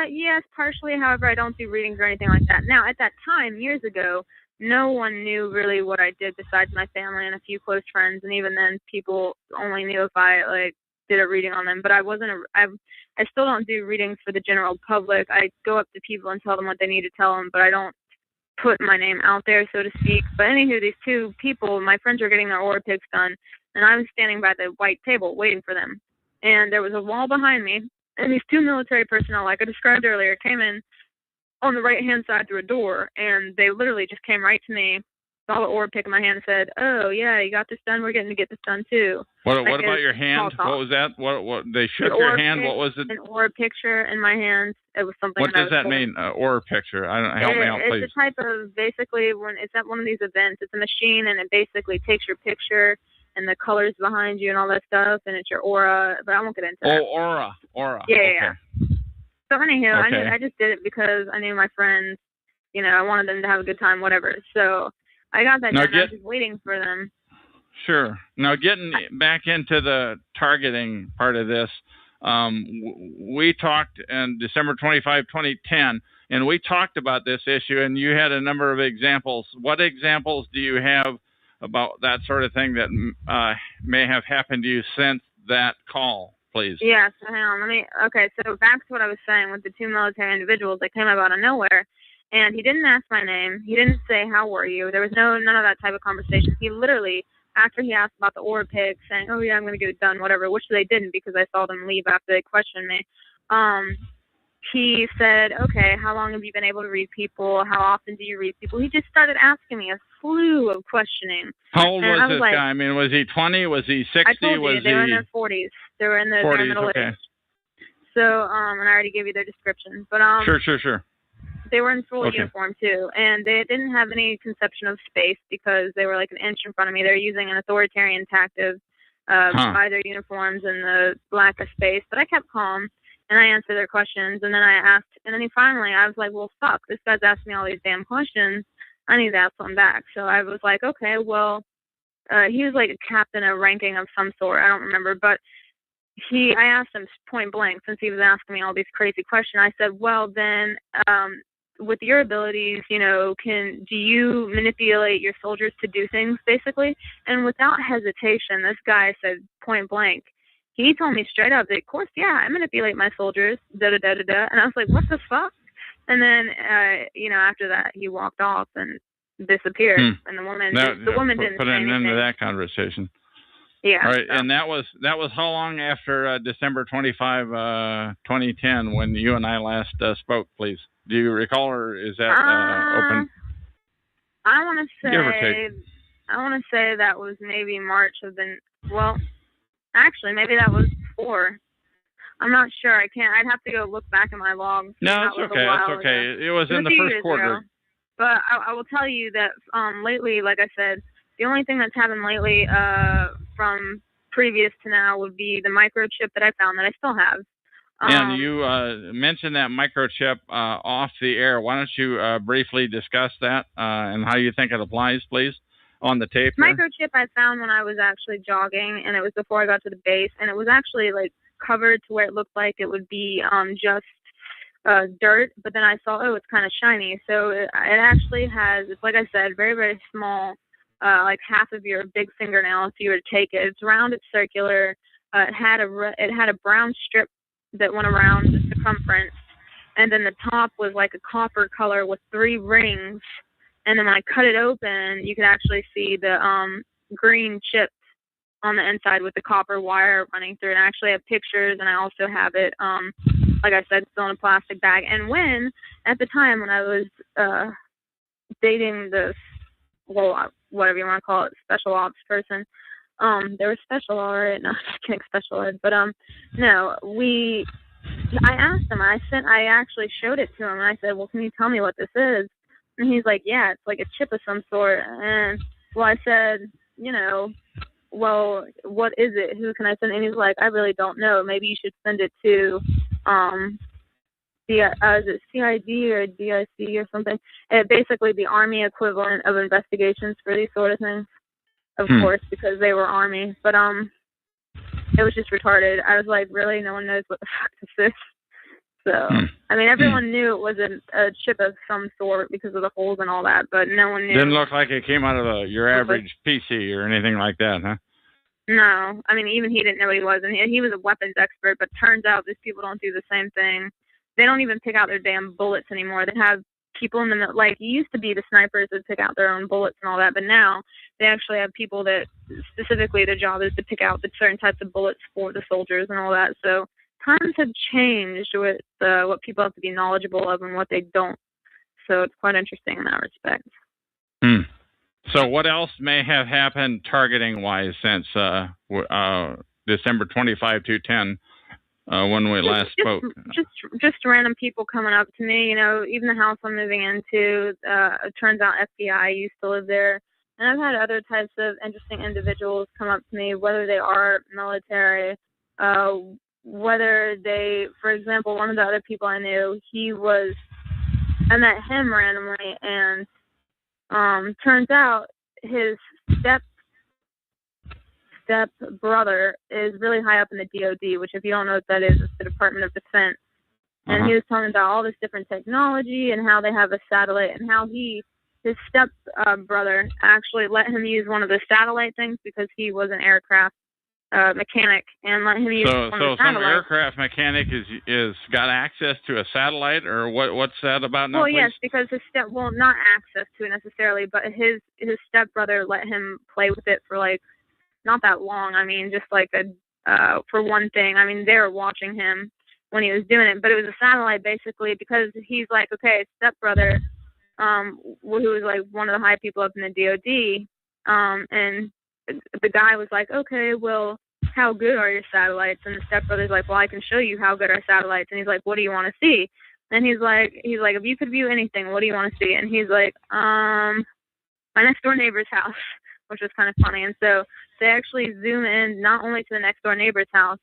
Yes, partially. However, I don't do readings or anything like that. Now, at that time, years ago, no one knew really what I did besides my family and a few close friends, and even then, people only knew if I did a reading on them. But I still don't do readings for the general public. I go up to people and tell them what they need to tell them, but I don't put my name out there, so to speak. But anywho, these two people, my friends were getting their aura picks done, and I was standing by the white table waiting for them. And there was a wall behind me, and these two military personnel, like I described earlier, came in on the right-hand side through a door, and they literally just came right to me, saw the aura pick in my hand, and said, "Oh, yeah, you got this done? We're getting to get this done, too." What about your hand? What was that? What they shook your hand? What was it? An aura picture in my hand. It was something. What does that mean? Aura picture? Help me out, please. It's a type of, basically, when it's at one of these events, it's a machine, and it basically takes your picture and the colors behind you and all that stuff, and it's your aura. But I won't get into that. Oh, aura. Yeah, okay. yeah. So anyhow, I just did it because I knew my friends. I wanted them to have a good time, whatever. So I got that done. I was just waiting for them. Sure. Now, getting back into the targeting part of this, we talked on December 25, 2010, and we talked about this issue, and you had a number of examples. What examples do you have about that sort of thing that may have happened to you since that call, please? Yeah, so hang on. Okay, so back to what I was saying with the two military individuals that came up out of nowhere. And he didn't ask my name. He didn't say, "How were you?" There was none of that type of conversation. He literally, after he asked about the aura pick, saying, "Oh, yeah, I'm going to get it done," whatever, which they didn't because I saw them leave after they questioned me. He said, "Okay, how long have you been able to read people? How often do you read people?" He just started asking me a slew of questioning. How old was this guy? I mean, was he 20? Was he 60? I told you, they were in their 40s. They were in their middle age. So, and I already gave you their description, but Sure. they were in full uniform too, and they didn't have any conception of space because they were like an inch in front of me. They're using an authoritarian tactic by their uniforms and the lack of space. But I kept calm and I answered their questions, and then I asked, and then I was like, well, fuck, this guy's asking me all these damn questions. I need to ask one back. So I was like, okay, well, he was like a captain of ranking of some sort. I don't remember, but I asked him point blank, since he was asking me all these crazy questions. I said, well, then, with your abilities, do you manipulate your soldiers to do things, basically? And without hesitation, this guy said point blank, he told me straight up that, of course, yeah, I manipulate my soldiers, da-da-da-da-da. And I was like, what the fuck? And then, after that, he walked off and disappeared. And the woman didn't put say an anything. end to that conversation. Yeah. All right, so. and that was how long after December 25, 2010, when you and I last spoke, please? Do you recall, or is that open? I want to say that was maybe March of maybe that was before. I'm not sure. I'd have to go look back at my logs. No, it's okay. It's okay. It was in the first quarter. Ago. But I will tell you that lately, like I said, the only thing that's happened lately from previous to now would be the microchip that I found that I still have. And you mentioned that microchip off the air. Why don't you briefly discuss that and how you think it applies, please, on the tape here? Microchip I found when I was actually jogging, and it was before I got to the base, and it was actually like covered to where it looked like it would be just dirt, but then I saw, it's kind of shiny. So it actually has, it's like I said, very, very small, like half of your big fingernail if you were to take it. It's round, it's circular. It had a brown strip that went around the circumference, and then the top was like a copper color with 3 rings. And then when I cut it open, you could actually see the green chips on the inside with the copper wire running through it. And I actually have pictures, and I also have it, like I said, still in a plastic bag. And at the time when I was dating this, whatever you want to call it, special ops person, they were special, all right. No, just kidding, special ed. But no, I asked him. I actually showed it to him, and I said, well, can you tell me what this is? And he's like, yeah, it's like a chip of some sort. And well, I said, well, what is it? Who can I send? And he's like, I really don't know. Maybe you should send it to is it CID or DIC or something? Basically the Army equivalent of investigations for these sort of things. Of course, because they were Army. But it was just retarded. I was like, really? No one knows what the fuck this is? So, I mean, everyone knew it was a chip of some sort because of the holes and all that, but no one knew. Didn't look like it came out of your average PC or anything like that, huh? No. I mean, even he didn't know what he was. And he was a weapons expert, but turns out these people don't do the same thing. They don't even pick out their damn bullets anymore. They have people in the, like, it used to be the snipers that pick out their own bullets and all that, but now they actually have people that specifically their job is to pick out the certain types of bullets for the soldiers and all that. So times have changed with what people have to be knowledgeable of and what they don't. So it's quite interesting in that respect. So what else may have happened targeting-wise since December 25 to 10 when we last spoke? Just random people coming up to me. Even the house I'm moving into, it turns out FBI used to live there. And I've had other types of interesting individuals come up to me, whether they are military, whether they, for example, one of the other people I knew, I met him randomly, and turns out his step brother is really high up in the DOD, which, if you don't know what that is, it's the Department of Defense. And he was talking about all this different technology and how they have a satellite, and how his step brother actually let him use one of the satellite things because he was an aircraft mechanic, and let him use one of the satellites. Some aircraft mechanic is got access to a satellite, or what's that about now? Well, yes, because not access to it necessarily, but his stepbrother let him play with it for like not that long. I mean, just like for one thing. I mean, they were watching him when he was doing it, but it was a satellite basically because he's like, okay, stepbrother, who was like one of the high people up in the DOD, and the guy was like, okay, well, how good are your satellites? And the stepbrother's like, well, I can show you how good our satellites. And he's like, what do you want to see? And he's like, if you could view anything, what do you want to see? And he's like, my next door neighbor's house, which was kind of funny. And so they actually zoom in not only to the next door neighbor's house,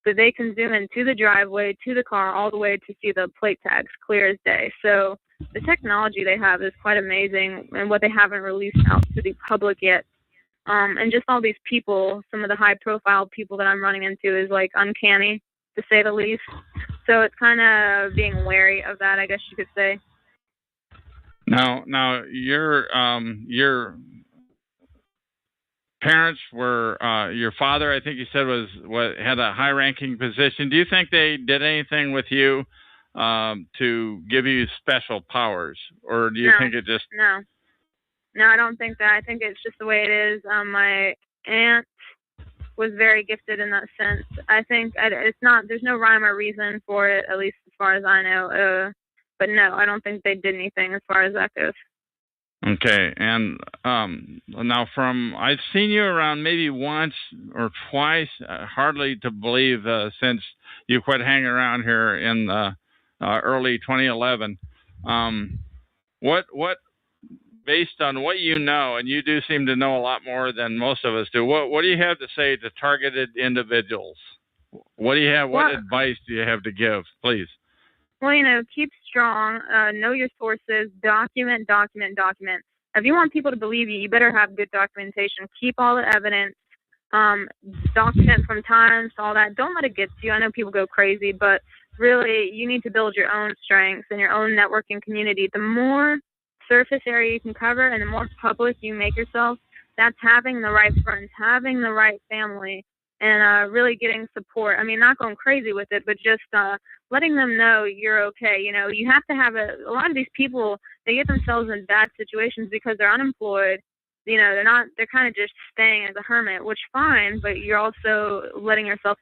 but they can zoom in to the driveway, to the car, all the way to see the plate tags clear as day. So the technology they have is quite amazing, and what they haven't released out to the public yet. And just all these people, some of the high-profile people that I'm running into is like uncanny, to say the least. So it's kind of being wary of that, I guess you could say. Now, your parents were your father, I think you said, had a high-ranking position. Do you think they did anything with you to give you special powers, or do you think it just? No, I don't think that. I think it's just the way it is. My aunt was very gifted in that sense. I think it's not. There's no rhyme or reason for it, at least as far as I know. But no, I don't think they did anything as far as that goes. Okay, and now I've seen you around maybe once or twice, hardly to believe, since you quit hanging around here in early 2011. What, based on what you know, and you do seem to know a lot more than most of us do, what do you have to say to targeted individuals? What do you have? What advice do you have to give, please? Well, keep strong, know your sources, document. If you want people to believe you, you better have good documentation. Keep all the evidence, document from times, all that. Don't let it get to you. I know people go crazy, but really you need to build your own strengths and your own networking community. The more surface area you can cover and the more public you make yourself, that's having the right friends, having the right family, and really getting support. I mean, not going crazy with it, but just letting them know you're okay. You have to have a lot of these people, they get themselves in bad situations because they're unemployed. They're kind of just staying as a hermit, which fine, but you're also letting yourself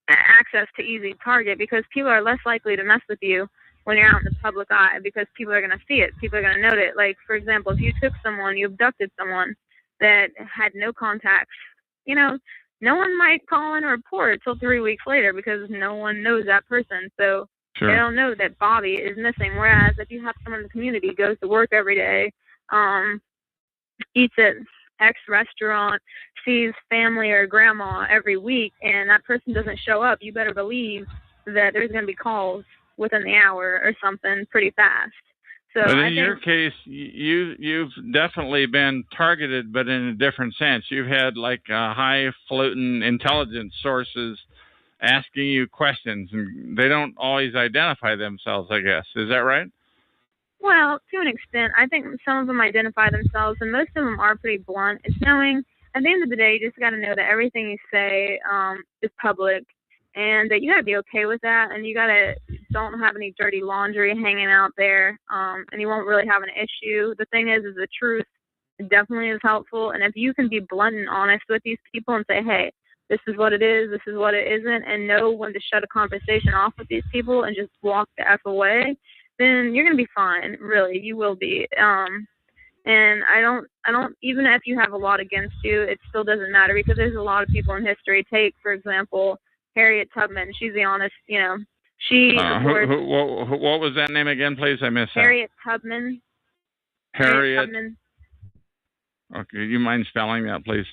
access to easy target, because people are less likely to mess with you when you're out in the public eye, because people are going to see it. People are going to note it. Like, for example, if you you abducted someone that had no contacts, no one might call in a report until 3 weeks later because no one knows that person. So Sure. They don't know that Bobby is missing. Whereas if you have someone in the community, goes to work every day, eats at X restaurant, sees family or grandma every week, and that person doesn't show up, you better believe that there's going to be calls within the hour or something pretty fast. So but in your case, you've definitely been targeted, but in a different sense. You've had like highfalutin intelligence sources asking you questions, and they don't always identify themselves, I guess. Is that right? Well, to an extent. I think some of them identify themselves, and most of them are pretty blunt. It's knowing, at the end of the day, you just got to know that everything you say is public, and that you got to be okay with that, and you got to don't have any dirty laundry hanging out there, and you won't really have an issue. The thing is the truth definitely is helpful, and if you can be blunt and honest with these people and say, hey, this is what it is, this is what it isn't, and know when to shut a conversation off with these people and just walk the F away, then you're going to be fine. Really, you will be. And I don't, even if you have a lot against you, it still doesn't matter, because there's a lot of people in history. Take, for example, Harriet Tubman. She's the honest, she. What was that name again, please? I missed that. Harriet Tubman. Harriet Tubman. Okay, you mind spelling that, please?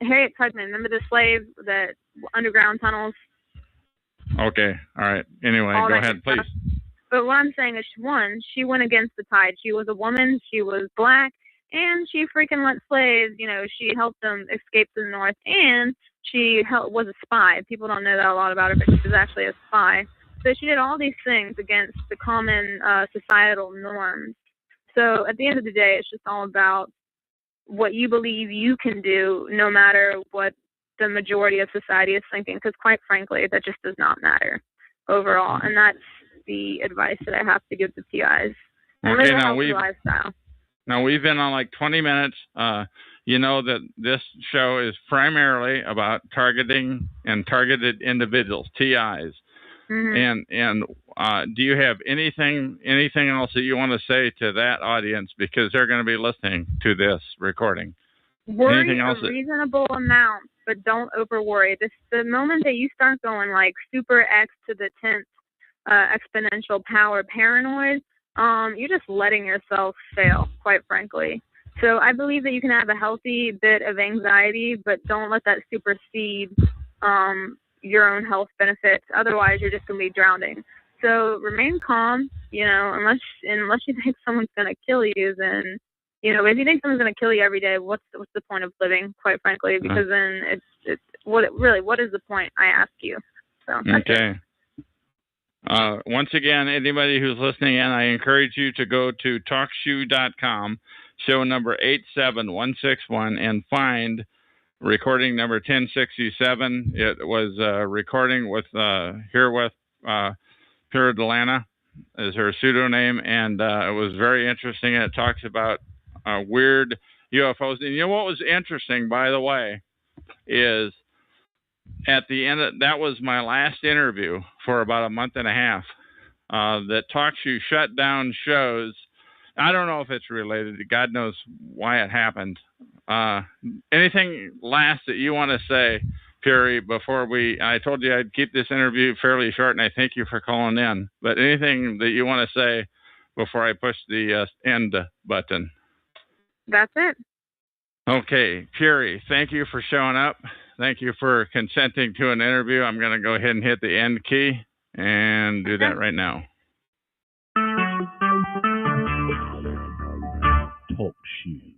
Harriet Tubman. Remember the slave, the underground tunnels? Okay, all right. Anyway, go ahead, please. But what I'm saying is, she went against the tide. She was a woman, she was black, and she freaking let slaves, she helped them escape to the north, and she was a spy. People don't know that a lot about her, but she was actually a spy. So she did all these things against the common societal norms. So at the end of the day, it's just all about what you believe you can do, no matter what the majority of society is thinking, because quite frankly, that just does not matter overall. And that's the advice that I have to give to PIs. Okay, now we've been on like 20 minutes. You know that this show is primarily about targeting and targeted individuals, TIs. Mm-hmm. And do you have anything else that you want to say to that audience, because they're going to be listening to this recording? Worry a reasonable amount but don't over worry. The moment that you start going like super X to the 10th exponential power paranoid, you're just letting yourself fail, quite frankly. So I believe that you can have a healthy bit of anxiety, but don't let that supersede your own health benefits. Otherwise, you're just going to be drowning. So remain calm, unless you think someone's going to kill you, then, if you think someone's going to kill you every day, what's the point of living, quite frankly? Because then what is the point, I ask you? So, okay. Once again, anybody who's listening in, I encourage you to go to talkshoe.com, show number 87161, and find recording number 1067. It was recording with Pura Delana is her pseudonym, and it was very interesting. And it talks about weird UFOs. And you know what was interesting, by the way, is at the end that was my last interview for about a month and a half. That TalkShoe shut down shows. I don't know if it's related. God knows why it happened. Anything last that you want to say, Puri, before I told you I'd keep this interview fairly short, and I thank you for calling in. But anything that you want to say before I push the end button? That's it. Okay, Puri, thank you for showing up. Thank you for consenting to an interview. I'm going to go ahead and hit the end key and do that right now. TalkShoe.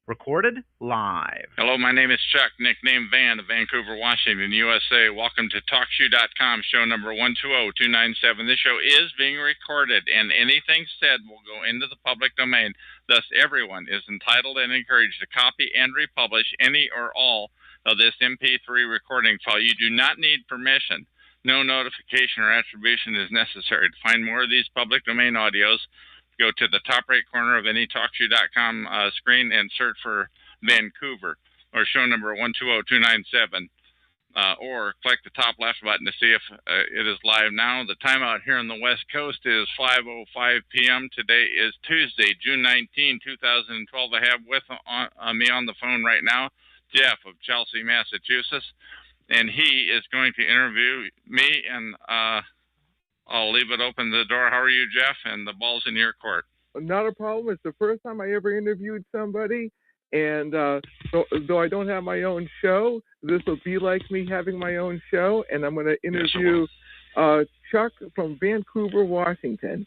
Recorded live. Hello, my name is Chuck, nickname Van of Vancouver, Washington, USA. Welcome to TalkShoe.com, show number 120297. This show is being recorded, and anything said will go into the public domain. Thus, everyone is entitled and encouraged to copy and republish any or all of this MP3 recording file. You do not need permission. No notification or attribution is necessary. To find more of these public domain audios, go to the top right corner of any TalkShoe.com screen and search for Vancouver or show number 120297, or click the top left button to see if it is live now. The time out here on the West Coast is 5:05 p.m. Today is Tuesday, June 19, 2012. I have with me on the phone right now Jeff of Chelsea, Massachusetts, and he is going to interview me, and I'll leave it open the door. How are you, Jeff? And the ball's in your court. Not a problem. It's the first time I ever interviewed somebody, and though I don't have my own show, this will be like me having my own show, and I'm going to interview Chuck from Vancouver, Washington.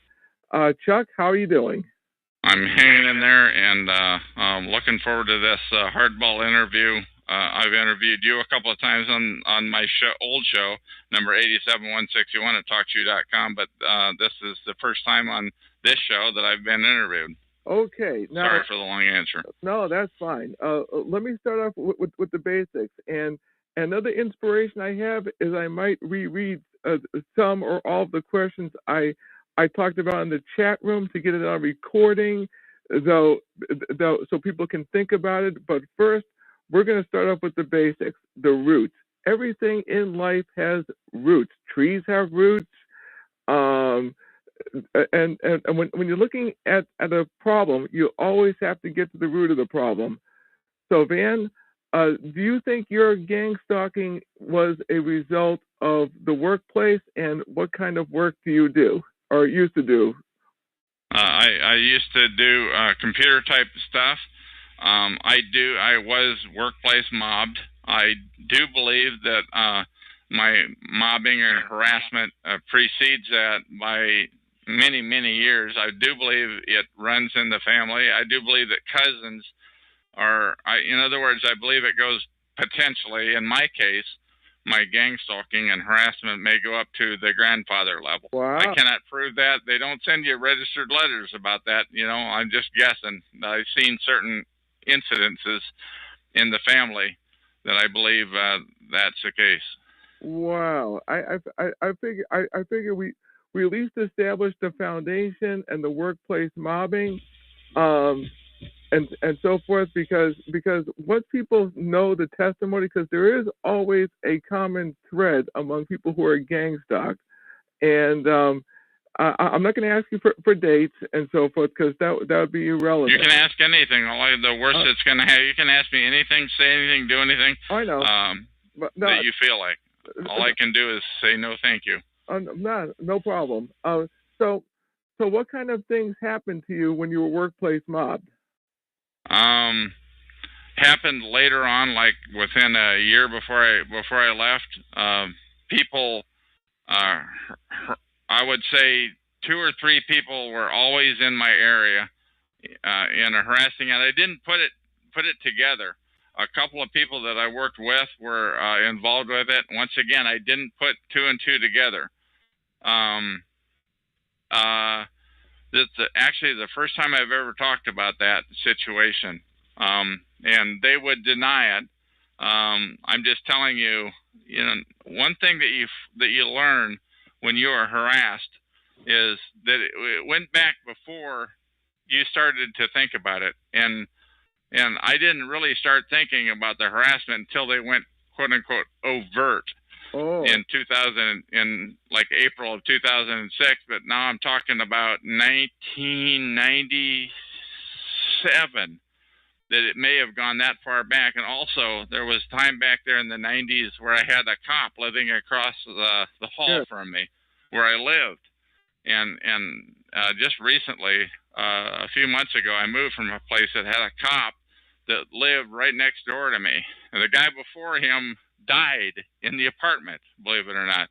Chuck, how are you doing? I'm hanging in there, and I'm looking forward to this hardball interview. I've interviewed you a couple of times on my old show, number 87161 at TalkShoe.com, but this is the first time on this show that I've been interviewed. Okay. Now, sorry for the long answer. No, that's fine. Let me start off with the basics. And another inspiration I have is I might reread some or all of the questions I talked about in the chat room to get it on recording, though, so people can think about it. But first, we're going to start off with the basics, the roots. Everything in life has roots. Trees have roots. And when you're looking at a problem, you always have to get to the root of the problem. So, Van, do you think your gang stalking was a result of the workplace, and what kind of work do you do or used to do? I used to do computer type stuff. I was workplace mobbed. I do believe that my mobbing or harassment precedes that by many, many years. I do believe it runs in the family. I do believe that cousins in other words, I believe it goes potentially, in my case, my gang stalking and harassment may go up to the grandfather level. Wow. I cannot prove that. They don't send you registered letters about that. I'm just guessing. I've seen certain incidences in the family that I believe that's the case. Wow. I figure we at least established the foundation and the workplace mobbing, and so forth, because once people know the testimony, because there is always a common thread among people who are gang stalked, and I'm not going to ask you for dates and so forth because that would be irrelevant. You can ask anything. The worst it's going to have, you can ask me anything, say anything, do anything. I know. But no, that you feel like. All I can do is say no, thank you. No problem. So what kind of things happened to you when you were workplace mobbed? Happened later on, like within a year before I left. People, I would say 2 or 3 people were always in my area, in a harassing, and I didn't put it together. A couple of people that I worked with were involved with it. Once again, I didn't put 2 and 2 together. That's actually the first time I've ever talked about that situation. And they would deny it. I'm just telling you, one thing that you learn when you are harassed is that it went back before you started to think about it. And I didn't really start thinking about the harassment until they went quote unquote overt. In like April of 2006, but now I'm talking about 1997, that it may have gone that far back. And also there was time back there in the 90s where I had a cop living across the hall from me where I lived. And just recently, a few months ago, I moved from a place that had a cop that lived right next door to me. And the guy before him died in the apartment, believe it or not.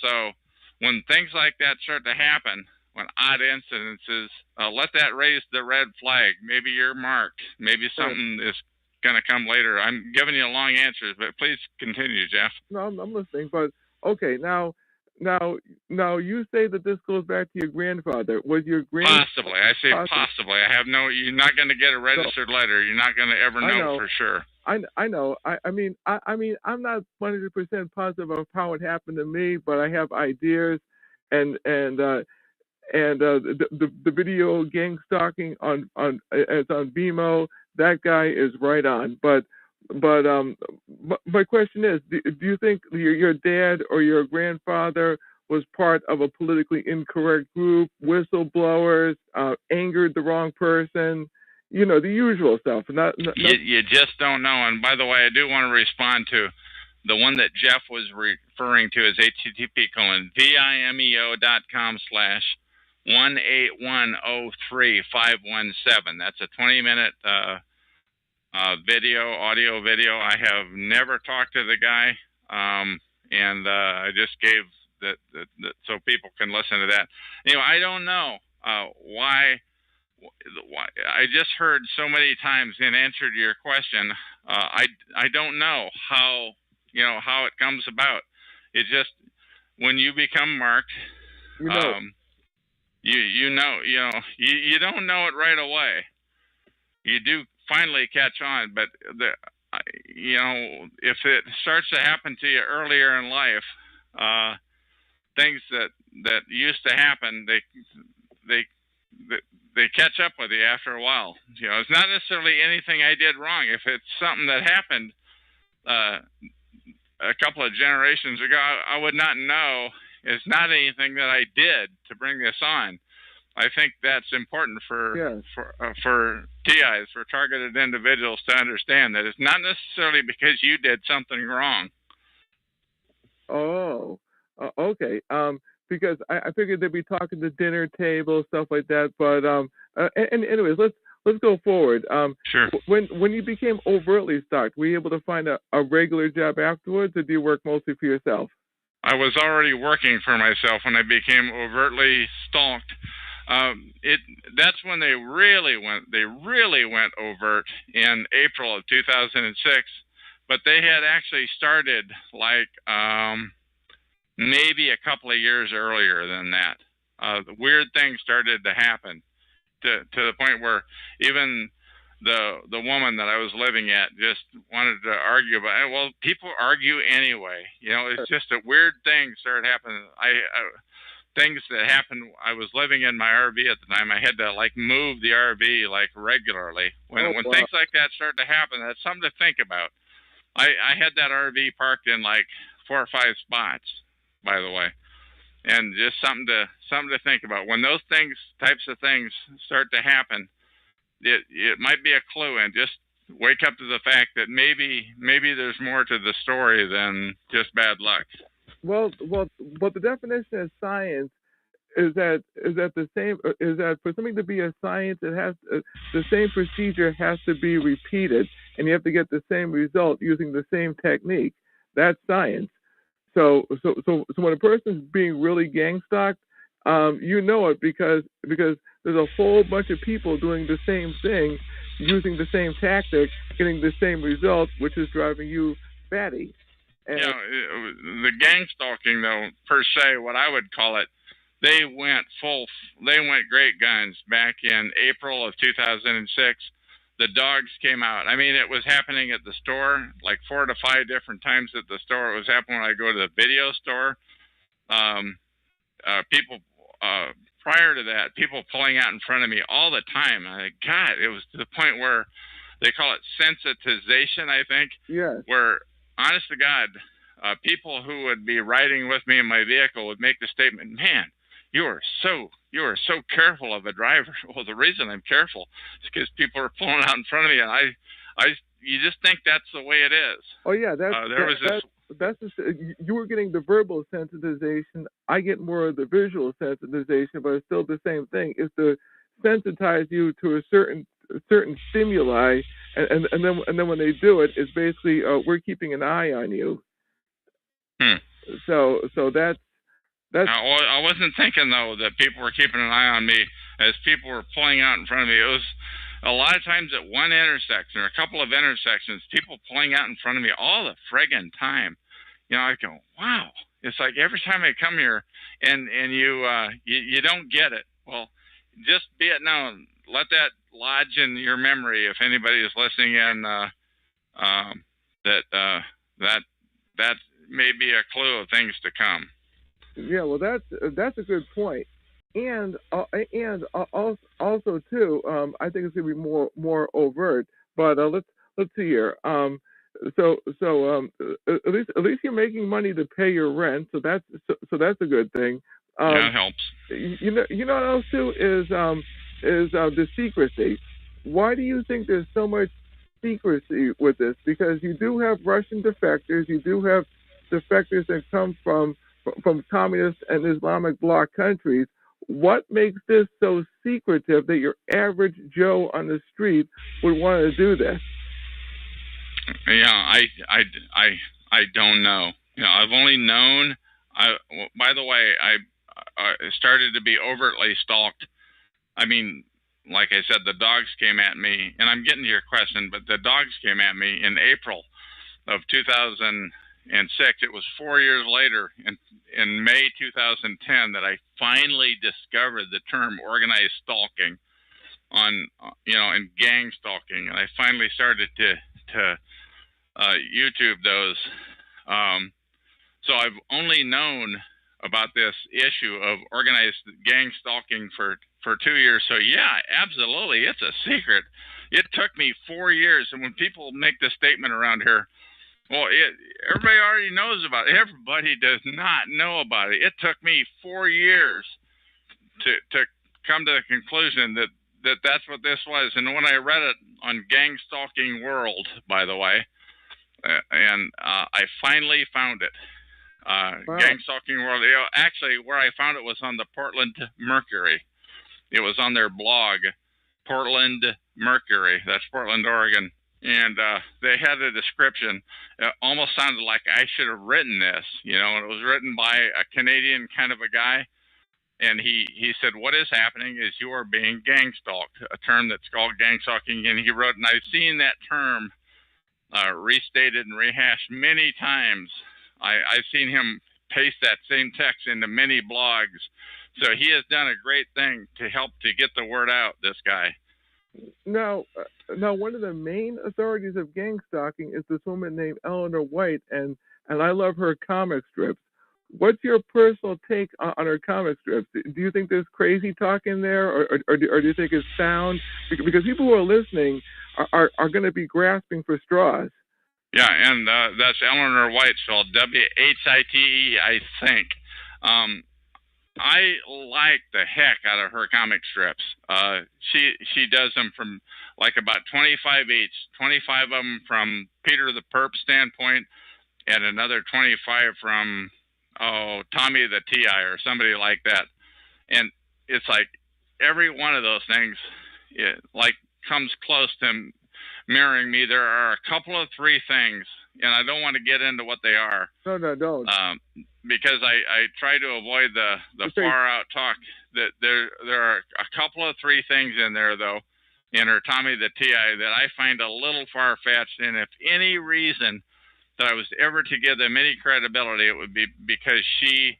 So when things like that start to happen, when odd incidences, let that raise the red flag. Maybe you're marked. Maybe something is going to come later. I'm giving you long answers, but please continue, Jeff. No, I'm listening. But okay, now you say that this goes back to your grandfather. Was your grandfather? Possibly. I say possibly. I have no. You're not going to get a registered letter. You're not going to ever know for sure. I know. I mean, I'm not 100% positive of how it happened to me, but I have ideas, and the video gang stalking on BMO. That guy is right on. But my question is, do you think your dad or your grandfather was part of a politically incorrect group, whistleblowers, angered the wrong person? The usual stuff. You just don't know. And by the way, I do want to respond to the one that Jeff was referring to as http://vimeo.com/18103-517. That's a 20-minute audio video. I have never talked to the guy, and I just gave that so people can listen to that. I don't know why. I just heard so many times in answer to your question. I don't know how it comes about. It just, when you become marked, you don't know it right away. You do finally catch on, but if it starts to happen to you earlier in life, things that used to happen, they catch up with you after a while. It's not necessarily anything I did wrong. If it's something that happened a couple of generations ago, I would not know. It's not anything that I did to bring this on. I think that's important for TIs, for targeted individuals, to understand that it's not necessarily because you did something wrong. Oh, okay. Because I figured they'd be talking to dinner table, stuff like that. But and anyways, let's go forward. Sure. When you became overtly stalked, were you able to find a regular job afterwards, or do you work mostly for yourself? I was already working for myself when I became overtly stalked. That's when they really went overt in April of 2006. But they had actually started like maybe a couple of years earlier than that. The weird things started to happen to the point where even the woman that I was living at just wanted to argue about it. Well, people argue anyway. It's just a weird thing started happening. Things that happened. I was living in my RV at the time. I had to move the RV regularly. When things like that start to happen, that's something to think about. I had that RV parked in 4 or 5 spots, by the way. and just something to think about. When those types of things start to happen, it might be a clue, and just wake up to the fact that maybe there's more to the story than just bad luck. Well, the definition of science is that for something to be a science, it has the same procedure has to be repeated, and you have to get the same result using the same technique. That's science. So when a person's being really gang stalked, you know it because there's a whole bunch of people doing the same thing, using the same tactic, getting the same result, which is driving you batty. And the gang stalking, though, per se, what I would call it, they went great guns back in April of 2006. The dogs came out. I mean, it was happening at the store like 4 to 5 different times at the store. It was happening when I go to the video store. People prior to that, people pulling out in front of me all the time. God, it was to the point where they call it sensitization, I think. Yes. Where, honest to God, people who would be riding with me in my vehicle would make the statement, "Man, you are so careful of a driver." Well, the reason I'm careful is because people are pulling out in front of me, and you just think that's the way it is. Oh yeah, that's you were getting the verbal sensitization. I get more of the visual sensitization, but it's still the same thing. It's to sensitize you to a certain stimuli, and then when they do it, it's basically we're keeping an eye on you. So that's. I wasn't thinking though that people were keeping an eye on me as people were pulling out in front of me. It was a lot of times at one intersection or a couple of intersections, people pulling out in front of me all the friggin' time. I go, wow. It's like every time I come here and you don't get it. Well, just be it known. Let that lodge in your memory if anybody is listening in that may be a clue of things to come. Yeah, well, that's a good point, and also too, I think it's gonna be more overt. But let's see here. So at least you're making money to pay your rent, so that's a good thing. That helps. You know what else too is the secrecy. Why do you think there's so much secrecy with this? Because you do have Russian defectors, you do have defectors that come from communist and Islamic bloc countries. What makes this so secretive that your average Joe on the street would want to do this? Yeah, I don't know. I've only known. By the way, I started to be overtly stalked. I mean, like I said, the dogs came at me, and I'm getting to your question, but the dogs came at me in April of 2006. It was 4 years later, in May 2010, that I finally discovered the term organized stalking and gang stalking, and I finally started to YouTube those. So I've only known about this issue of organized gang stalking for 2 years. So yeah, absolutely, it's a secret. It took me 4 years, and when people make this statement around here, well, everybody already knows about it. Everybody does not know about it. It took me 4 years to come to the conclusion that that's what this was. And when I read it on Gang Stalking World, by the way, and I finally found it. Wow. Gang Stalking World. Actually, where I found it was on the Portland Mercury. It was on their blog, Portland Mercury. That's Portland, Oregon. And they had a description. It almost sounded like I should have written this, and it was written by a Canadian kind of a guy. And he said, what is happening is you are being gang stalked, a term that's called gang stalking. And he wrote, and I've seen that term restated and rehashed many times. I've seen him paste that same text into many blogs. So he has done a great thing to help to get the word out, this guy. Now, one of the main authorities of gang stalking is this woman named Eleanor White, and I love her comic strips. What's your personal take on her comic strips? Do you think there's crazy talk in there, or do you think it's sound? Because people who are listening are going to be grasping for straws. Yeah, and that's Eleanor White, spelled W-H-I-T-E, I think. I like the heck out of her comic strips. She does them from like about 25 each, 25 of them from Peter the Perp standpoint, and another 25 from Tommy the TI or somebody like that. And it's like every one of those things, like comes close to mirroring me. There are a couple of three things, and I don't want to get into what they are. No, don't. Because I try to avoid the far out talk. That there are a couple of three things in there though, in her Tommy the TI that I find a little far fetched. And if any reason that I was ever to give them any credibility, it would be because she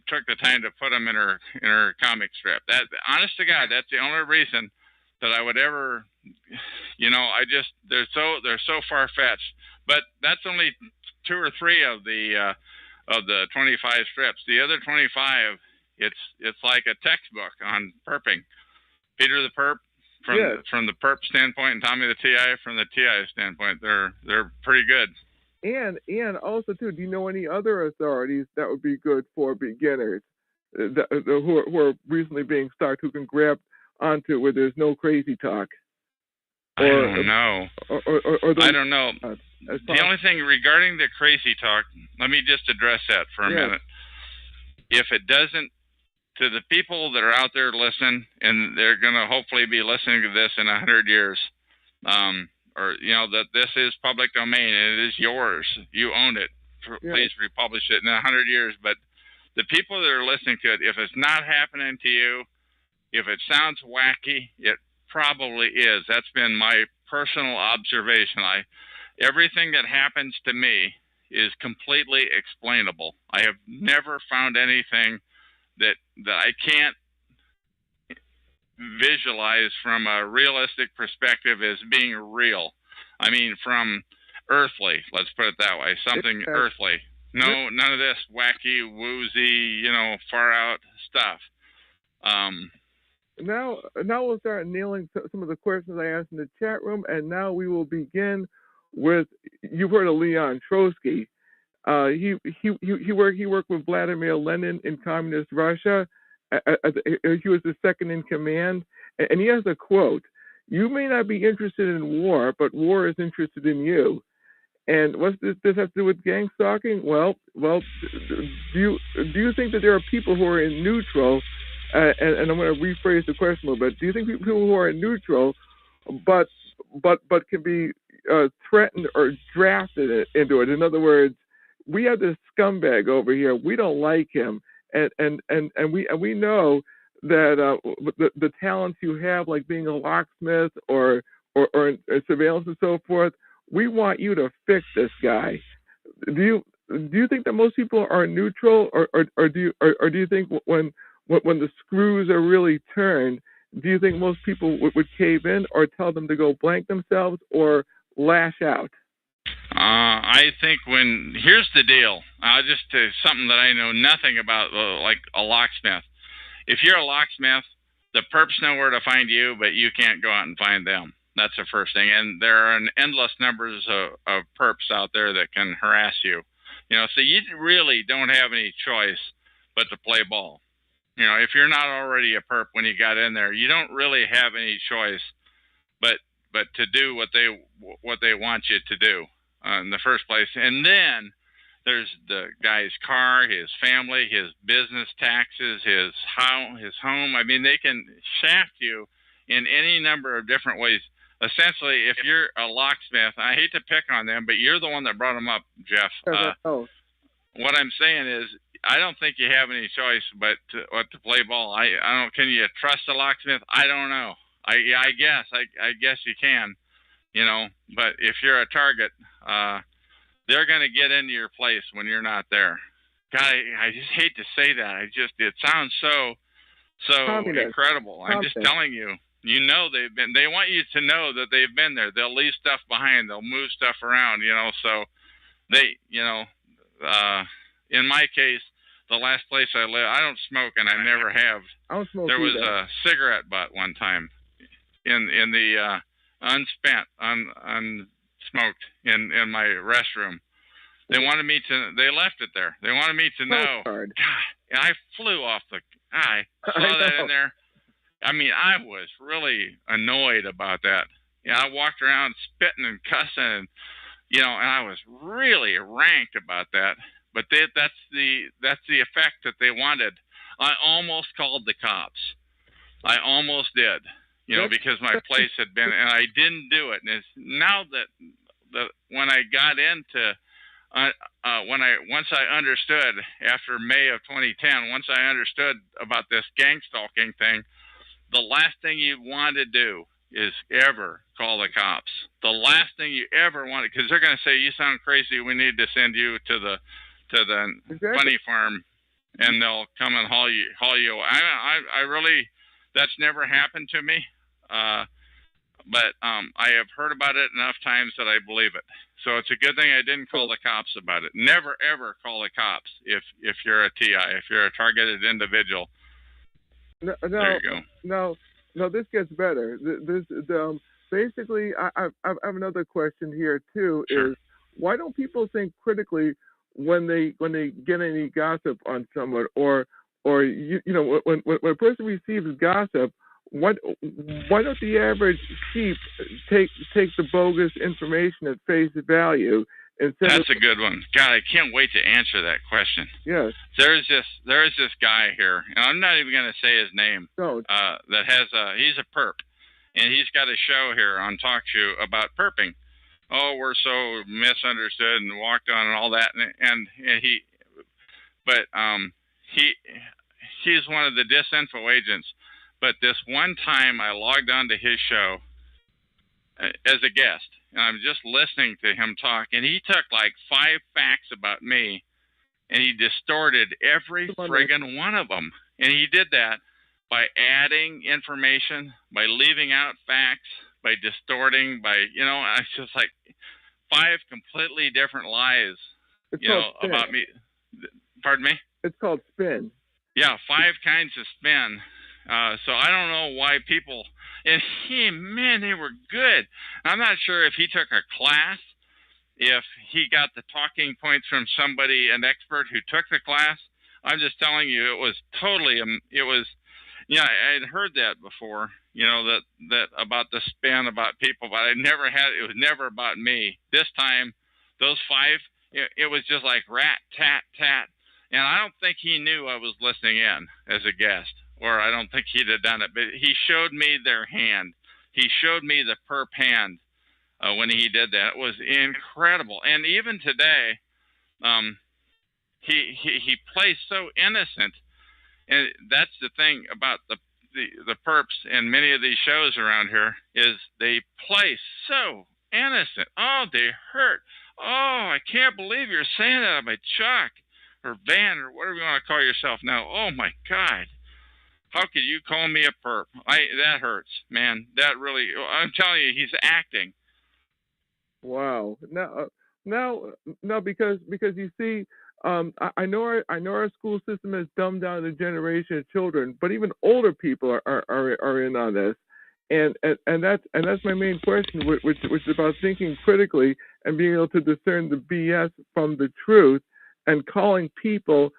took the time to put them in her comic strip. That, honest to God, that's the only reason that I would ever, they're so far fetched. But that's only two or three of the 25 strips. The other 25, it's like a textbook on perping. Peter the Perp from the Perp standpoint, and Tommy the TI from the TI standpoint. They're pretty good. And also too, do you know any other authorities that would be good for beginners who are recently being started, who can grab onto it where there's no crazy talk? I don't know. I don't know. The only thing regarding the crazy talk, let me just address that for a minute. If it doesn't, to the people that are out there listening, and they're going to hopefully be listening to this in 100 years, that this is public domain and it is yours. You own it. Please republish it in 100 years. But the people that are listening to it, if it's not happening to you, if it sounds wacky, it probably is. That's been my personal observation. Everything that happens to me is completely explainable. I have never found anything that I can't visualize from a realistic perspective as being real. I mean, from earthly, let's put it that way, something earthly. No, none of this wacky, woozy, far out stuff. Now we'll start nailing some of the questions I asked in the chat room, and now we will begin with, you've heard of Leon Trotsky. He worked with Vladimir Lenin in communist Russia. He was the second in command, and he has a quote: "You may not be interested in war, but war is interested in you." And what's this have to do with gang stalking? Well, do you think that there are people who are in neutral? And I'm going to rephrase the question a little bit. Do you think people who are in neutral, but can be threatened or drafted into it? In other words, we have this scumbag over here. We don't like him, and we know that the talents you have, like being a locksmith or surveillance and so forth, we want you to fix this guy. Do you think that most people are neutral, or do you think when the screws are really turned, do you think most people would cave in, or tell them to go blank themselves, or lash out? I think here's the deal. Just something that I know nothing about, like a locksmith. If you're a locksmith, the perps know where to find you, but you can't go out and find them. That's the first thing. And there are an endless numbers of perps out there that can harass you. So you really don't have any choice but to play ball. If you're not already a perp when you got in there, you don't really have any choice but to do what they want you to do in the first place. And then there's the guy's car, his family, his business taxes, his home. I mean, they can shaft you in any number of different ways. Essentially, if you're a locksmith, I hate to pick on them, but you're the one that brought them up, Jeff. What I'm saying is, I don't think you have any choice but to play ball. I don't. Can you trust a locksmith? I don't know. I guess you can, But if you're a target, they're going to get into your place when you're not there. God, I just hate to say that. It sounds so incredible. I'm just telling you. They want you to know that they've been there. They'll leave stuff behind. They'll move stuff around, so they, in my case, the last place I live, I don't smoke, and I never have. I don't smoke. There was a cigarette butt one time in the unsmoked in my restroom. They wanted me to. They left it there. They wanted me to know. Hard. God, and I flew off the. I saw that in there. I mean, I was really annoyed about that. I walked around spitting and cussing, and and I was really ranked about that. But that's the effect that they wanted. I almost called the cops. I almost did. Because my place had been, and I didn't do it. And it's now that when I got into once I understood after May of 2010, once I understood about this gang stalking thing, the last thing you want to do is ever call the cops. The last thing you ever want, because they're going to say, you sound crazy, we need to send you to the funny farm, and they'll come and haul you. I really, that's never happened to me, but I have heard about it enough times that I believe it. So it's a good thing I didn't call the cops about it. Never ever call the cops if you're a TI, if you're a targeted individual. No, there you go. No, this gets better. Basically, I have another question here too. Sure. Is why don't people think critically when they get any gossip on someone, or when a person receives gossip, why don't the average sheep take the bogus information at face value? That's a good one. God, I can't wait to answer that question. Yes. There's this guy here, and I'm not even going to say his name. No. That has he's a perp, and he's got a show here on TalkShoe about perping. Oh, we're so misunderstood and walked on and all that, and he's one of the disinfo agents. But this one time I logged onto his show as a guest, and I'm just listening to him talk, and he took like 5 facts about me, and he distorted every friggin' one of them. And he did that by adding information, by leaving out facts, by distorting, it's just like 5 completely different lies, about me. Pardon me? It's called spin. Yeah, 5 kinds of spin. So I don't know why people, and they were good. I'm not sure if he took a class, if he got the talking points from somebody, an expert who took the class. I'm just telling you, it was totally, I'd heard that before, that about the spin about people, but it was never about me. This time, those 5, it was just like rat, tat, tat. And I don't think he knew I was listening in as a guest, or I don't think he'd have done it, but he showed me their hand. He showed me the perp hand when he did that. It was incredible. And even today, he plays so innocent. And that's the thing about the perps and many of these shows around here is they play so innocent. Oh, they hurt. Oh, I can't believe you're saying that about Chuck or Van or whatever you want to call yourself now. Oh my God. How could you call me a perp? That hurts, man. That really, I'm telling you, he's acting. Wow. Now, because you see, I know our school system has dumbed down the generation of children, but even older people are in on this, and that's my main question, which is about thinking critically and being able to discern the BS from the truth, and calling people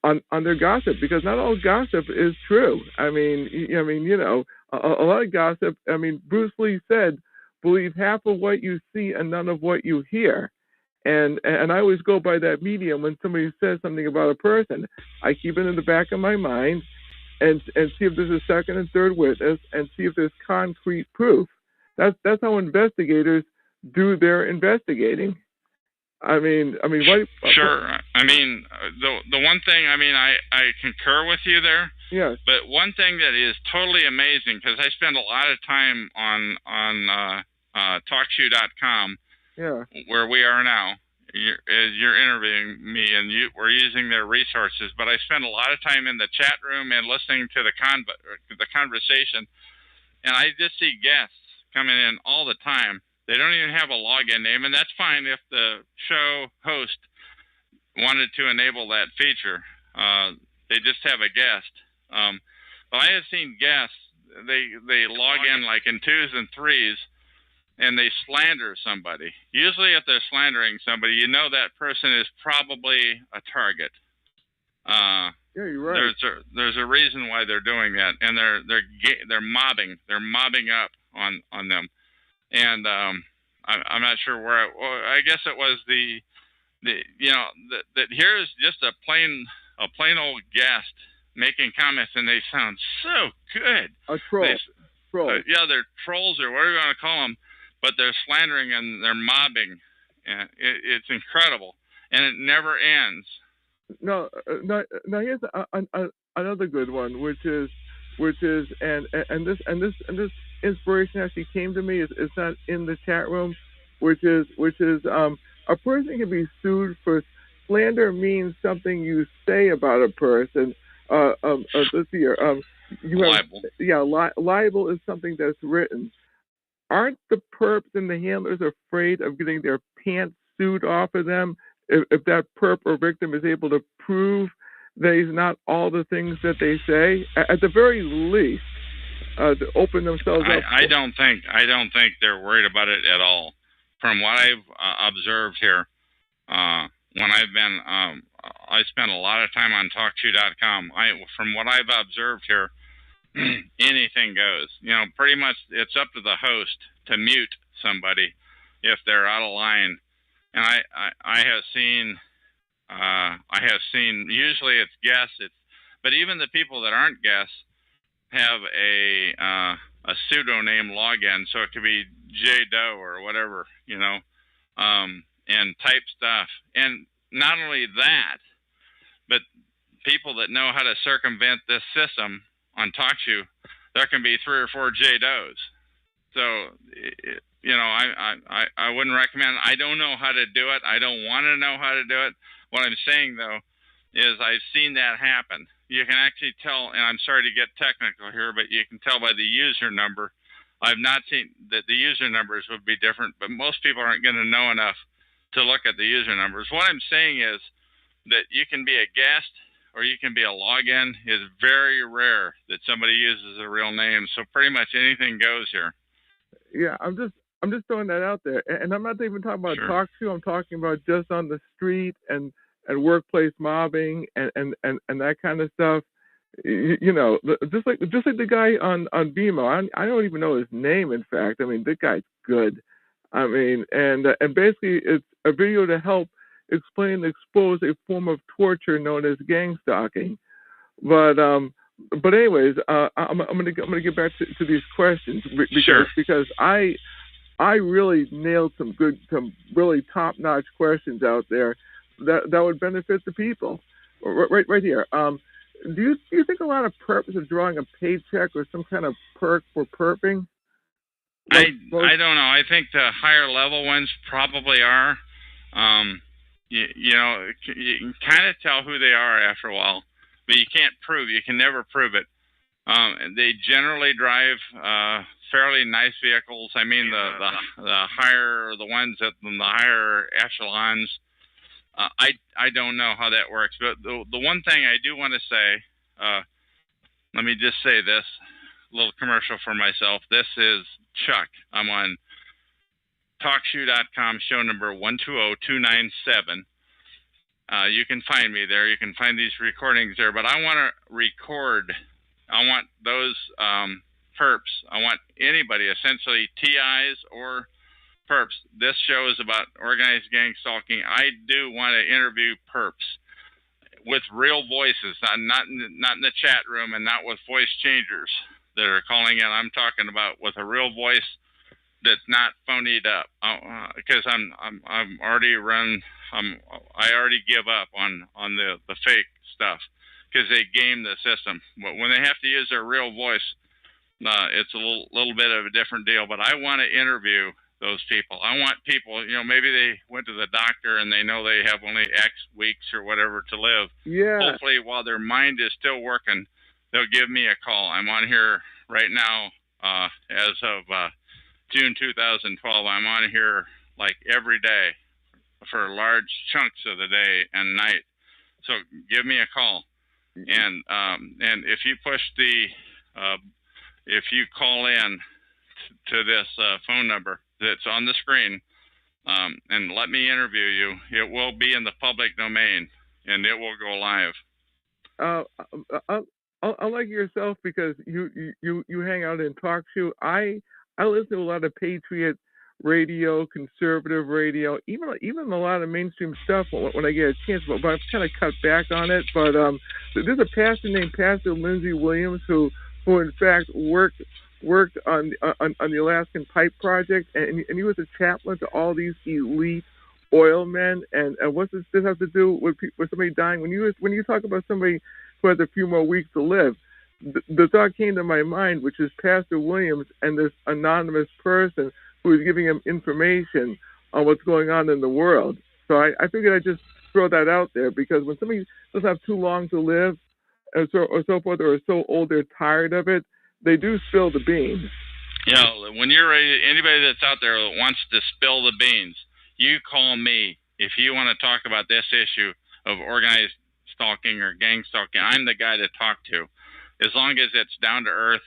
on their gossip, because not all gossip is true. I mean, a lot of gossip. I mean, Bruce Lee said, "Believe half of what you see and none of what you hear." And I always go by that medium when somebody says something about a person. I keep it in the back of my mind and see if there's a second and third witness and see if there's concrete proof. That's how investigators do their investigating. I mean, what? Sure. I mean, the one thing, I concur with you there. Yes. But one thing that is totally amazing, because I spend a lot of time on TalkShoe.com. Yeah. Where we are now, you're interviewing me, and we're using their resources. But I spend a lot of time in the chat room and listening to the conversation, and I just see guests coming in all the time. They don't even have a login name, and that's fine if the show host wanted to enable that feature. They just have a guest. But I have seen guests, they log in like in 2s and 3s, and they slander somebody. Usually, if they're slandering somebody, you know that person is probably a target. Yeah, you're right. There's a reason why they're doing that, and they're mobbing up on them, and I'm not sure where. I guess it was that here's just a plain old guest making comments, and they sound so good. A troll. Yeah, they're trolls or whatever you want to call them, but they're slandering and they're mobbing, and it's incredible, and it never ends. No, here's another good one, which is and this inspiration actually came to me. It's not in the chat room, which is a person can be sued for slander means something you say about a person. Let's see here. You have libel. Yeah, libel is something that's written. Aren't the perps and the handlers afraid of getting their pants sued off of them if that perp or victim is able to prove that he's not all the things that they say? At the very least, to open themselves up. I don't think they're worried about it at all. From what I've observed here, when I've been, I spent a lot of time on TalkShoe.com. From what I've observed here, anything goes. Pretty much it's up to the host to mute somebody if they're out of line. And I have seen usually it's guests, but even the people that aren't guests have a pseudonym login, so it could be J Doe or whatever, and type stuff. And not only that, but people that know how to circumvent this system on TalkShoe, there can be 3 or 4 J Does. So, I wouldn't recommend. I don't know how to do it. I don't want to know how to do it. What I'm saying, though, is I've seen that happen. You can actually tell, and I'm sorry to get technical here, but you can tell by the user number. I've not seen that the user numbers would be different, but most people aren't going to know enough to look at the user numbers. What I'm saying is that you can be a guest or you can be a login. It's very rare that somebody uses a real name, so pretty much anything goes here. Yeah, I'm just throwing that out there, and I'm not even talking about TalkShoe. I'm talking about just on the street and workplace mobbing and that kind of stuff. Just like the guy on BMO. I don't even know his name. In fact, I mean, the guy's good. I mean, and basically it's a video to help explain and expose a form of torture known as gang stalking. But anyways, I'm gonna get back to these questions because I really nailed some really top-notch questions out there that would benefit the people. Right here. Do you think a lot of perps are drawing a paycheck or some kind of perk for perping? I don't know. I think the higher level ones probably are. You can kind of tell who they are after a while, but you can't prove. You can never prove it. They generally drive fairly nice vehicles. I mean, the higher, the ones at the higher echelons. I don't know how that works, but the one thing I do want to say, let me just say this, little commercial for myself. This is Chuck. I'm on TalkShoe.com, show number 120297. You can find me there. You can find these recordings there. But I want to record. I want those perps. I want anybody, essentially TIs or perps. This show is about organized gang stalking. I do want to interview perps with real voices, not in the chat room and not with voice changers that are calling in. I'm talking about with a real voice that's not phonied up. Because I'm already run. I already give up on the fake stuff because they game the system. But when they have to use their real voice, it's a little bit of a different deal. But I want to interview those people. I want people, maybe they went to the doctor and they know they have only X weeks or whatever to live. Yeah. Hopefully, while their mind is still working, they'll give me a call. I'm on here right now as of June 2012. I'm on here like every day for large chunks of the day and night. So give me a call. And if you push if you call in to this phone number, that's on the screen, and let me interview you. It will be in the public domain, and it will go live. Unlike yourself, because you hang out in talk show, I listen to a lot of Patriot radio, conservative radio, even a lot of mainstream stuff when I get a chance. But I've kind of cut back on it. But there's a pastor named Pastor Lindsey Williams who in fact worked on the Alaskan Pipe Project, and he was a chaplain to all these elite oil men. And what's this have to do with somebody dying? When you talk about somebody who has a few more weeks to live, the thought came to my mind, which is Pastor Williams and this anonymous person who is giving him information on what's going on in the world. So I figured I'd just throw that out there, because when somebody doesn't have too long to live, or so forth, or are so old they're tired of it, they do spill the beans. When you're ready, anybody that's out there that wants to spill the beans, you call me if you want to talk about this issue of organized stalking or gang stalking. I'm the guy to talk to, as long as it's down to earth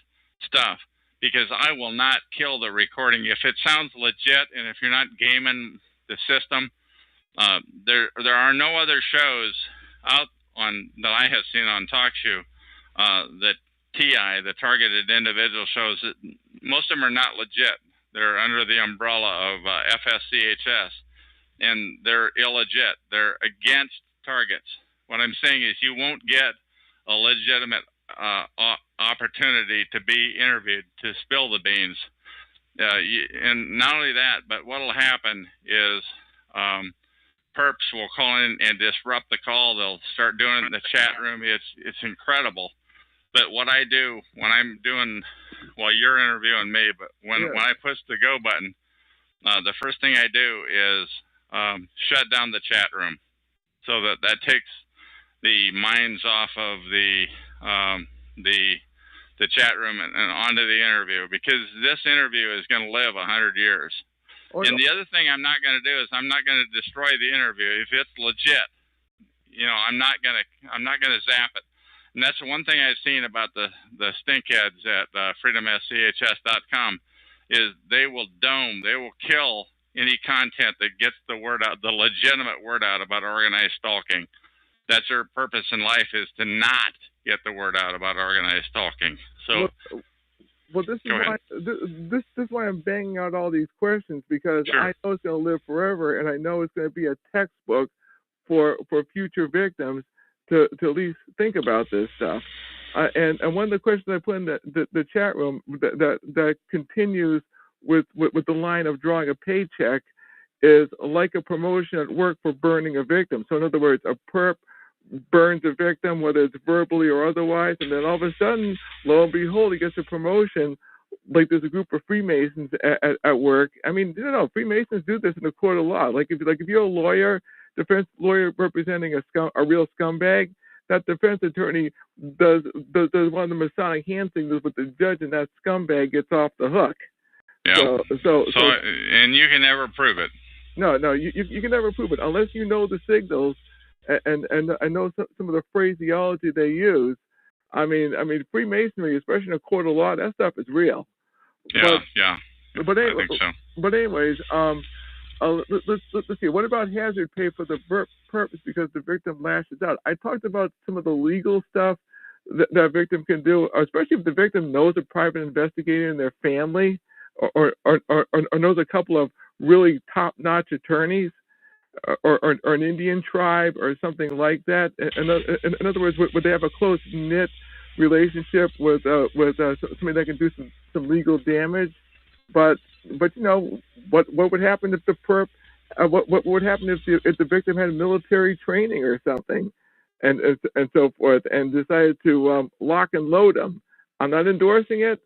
stuff, because I will not kill the recording if it sounds legit, and if you're not gaming the system. There are no other shows out on that I have seen on TalkShoe that TI, the targeted individual shows, that most of them are not legit. They're under the umbrella of FSCHS, and they're illegit. They're against targets. What I'm saying is you won't get a legitimate opportunity to be interviewed, to spill the beans. And not only that, but what will happen is perps will call in and disrupt the call. They'll start doing it in the chat room. It's incredible. But what I do when I'm doing, well, you're interviewing me, but when I push the go button, the first thing I do is shut down the chat room, so that takes the minds off of the chat room and onto the interview, because this interview is going to live 100 years. And the other thing I'm not going to do is I'm not going to destroy the interview. If it's legit, I'm not going to zap it. And that's the one thing I've seen about the stinkheads at freedomschs.com is they will kill any content that gets the word out, the legitimate word out about organized stalking. That's their purpose in life, is to not get the word out about organized stalking. So, this is why I'm banging out all these questions, because I know it's going to live forever, and I know it's going to be a textbook for future victims to at least think about this stuff. And one of the questions I put in the chat room that continues with the line of drawing a paycheck is like a promotion at work for burning a victim. So in other words, a perp burns a victim, whether it's verbally or otherwise, and then all of a sudden, lo and behold, he gets a promotion. Like there's a group of Freemasons at work. I mean, Freemasons do this in the court of law. Like if you're a lawyer, defense lawyer representing a real scumbag, that defense attorney does one of the Masonic hand signals with the judge, and that scumbag gets off the hook. Yeah. So and you can never prove it. No, you can never prove it unless you know the signals and I know some of the phraseology they use. I mean, Freemasonry, especially in a court of law, that stuff is real. Yeah. But anyway, I think so. But anyways, let's see. What about hazard pay for the purpose because the victim lashes out? I talked about some of the legal stuff that victim can do, especially if the victim knows a private investigator in their family, or knows a couple of really top-notch attorneys, or an Indian tribe or something like that. In other words, would they have a close-knit relationship with somebody that can do some legal damage? But what would happen if the perp? What would happen if the victim had military training or something, and so forth, and decided to lock and load them? I'm not endorsing it.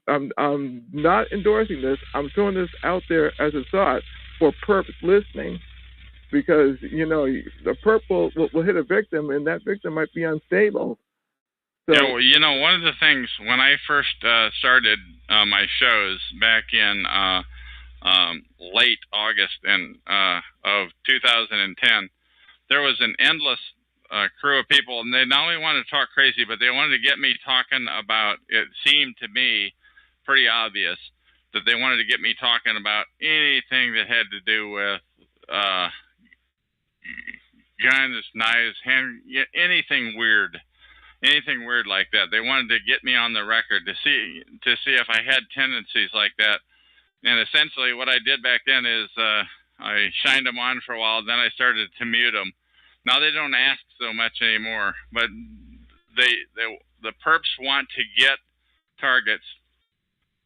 I'm not endorsing this. I'm throwing this out there as a thought for perps listening, because the perp will hit a victim, and that victim might be unstable. So, one of the things when I first started my shows back in late August of 2010, there was an endless crew of people, and they not only wanted to talk crazy, but they wanted to get me talking about, it seemed to me pretty obvious, that they wanted to get me talking about anything that had to do with guns, knives, anything weird like that. They wanted to get me on the record to see if I had tendencies like that. And essentially, what I did back then is I shined them on for a while. Then I started to mute them. Now they don't ask so much anymore, but the perps want to get targets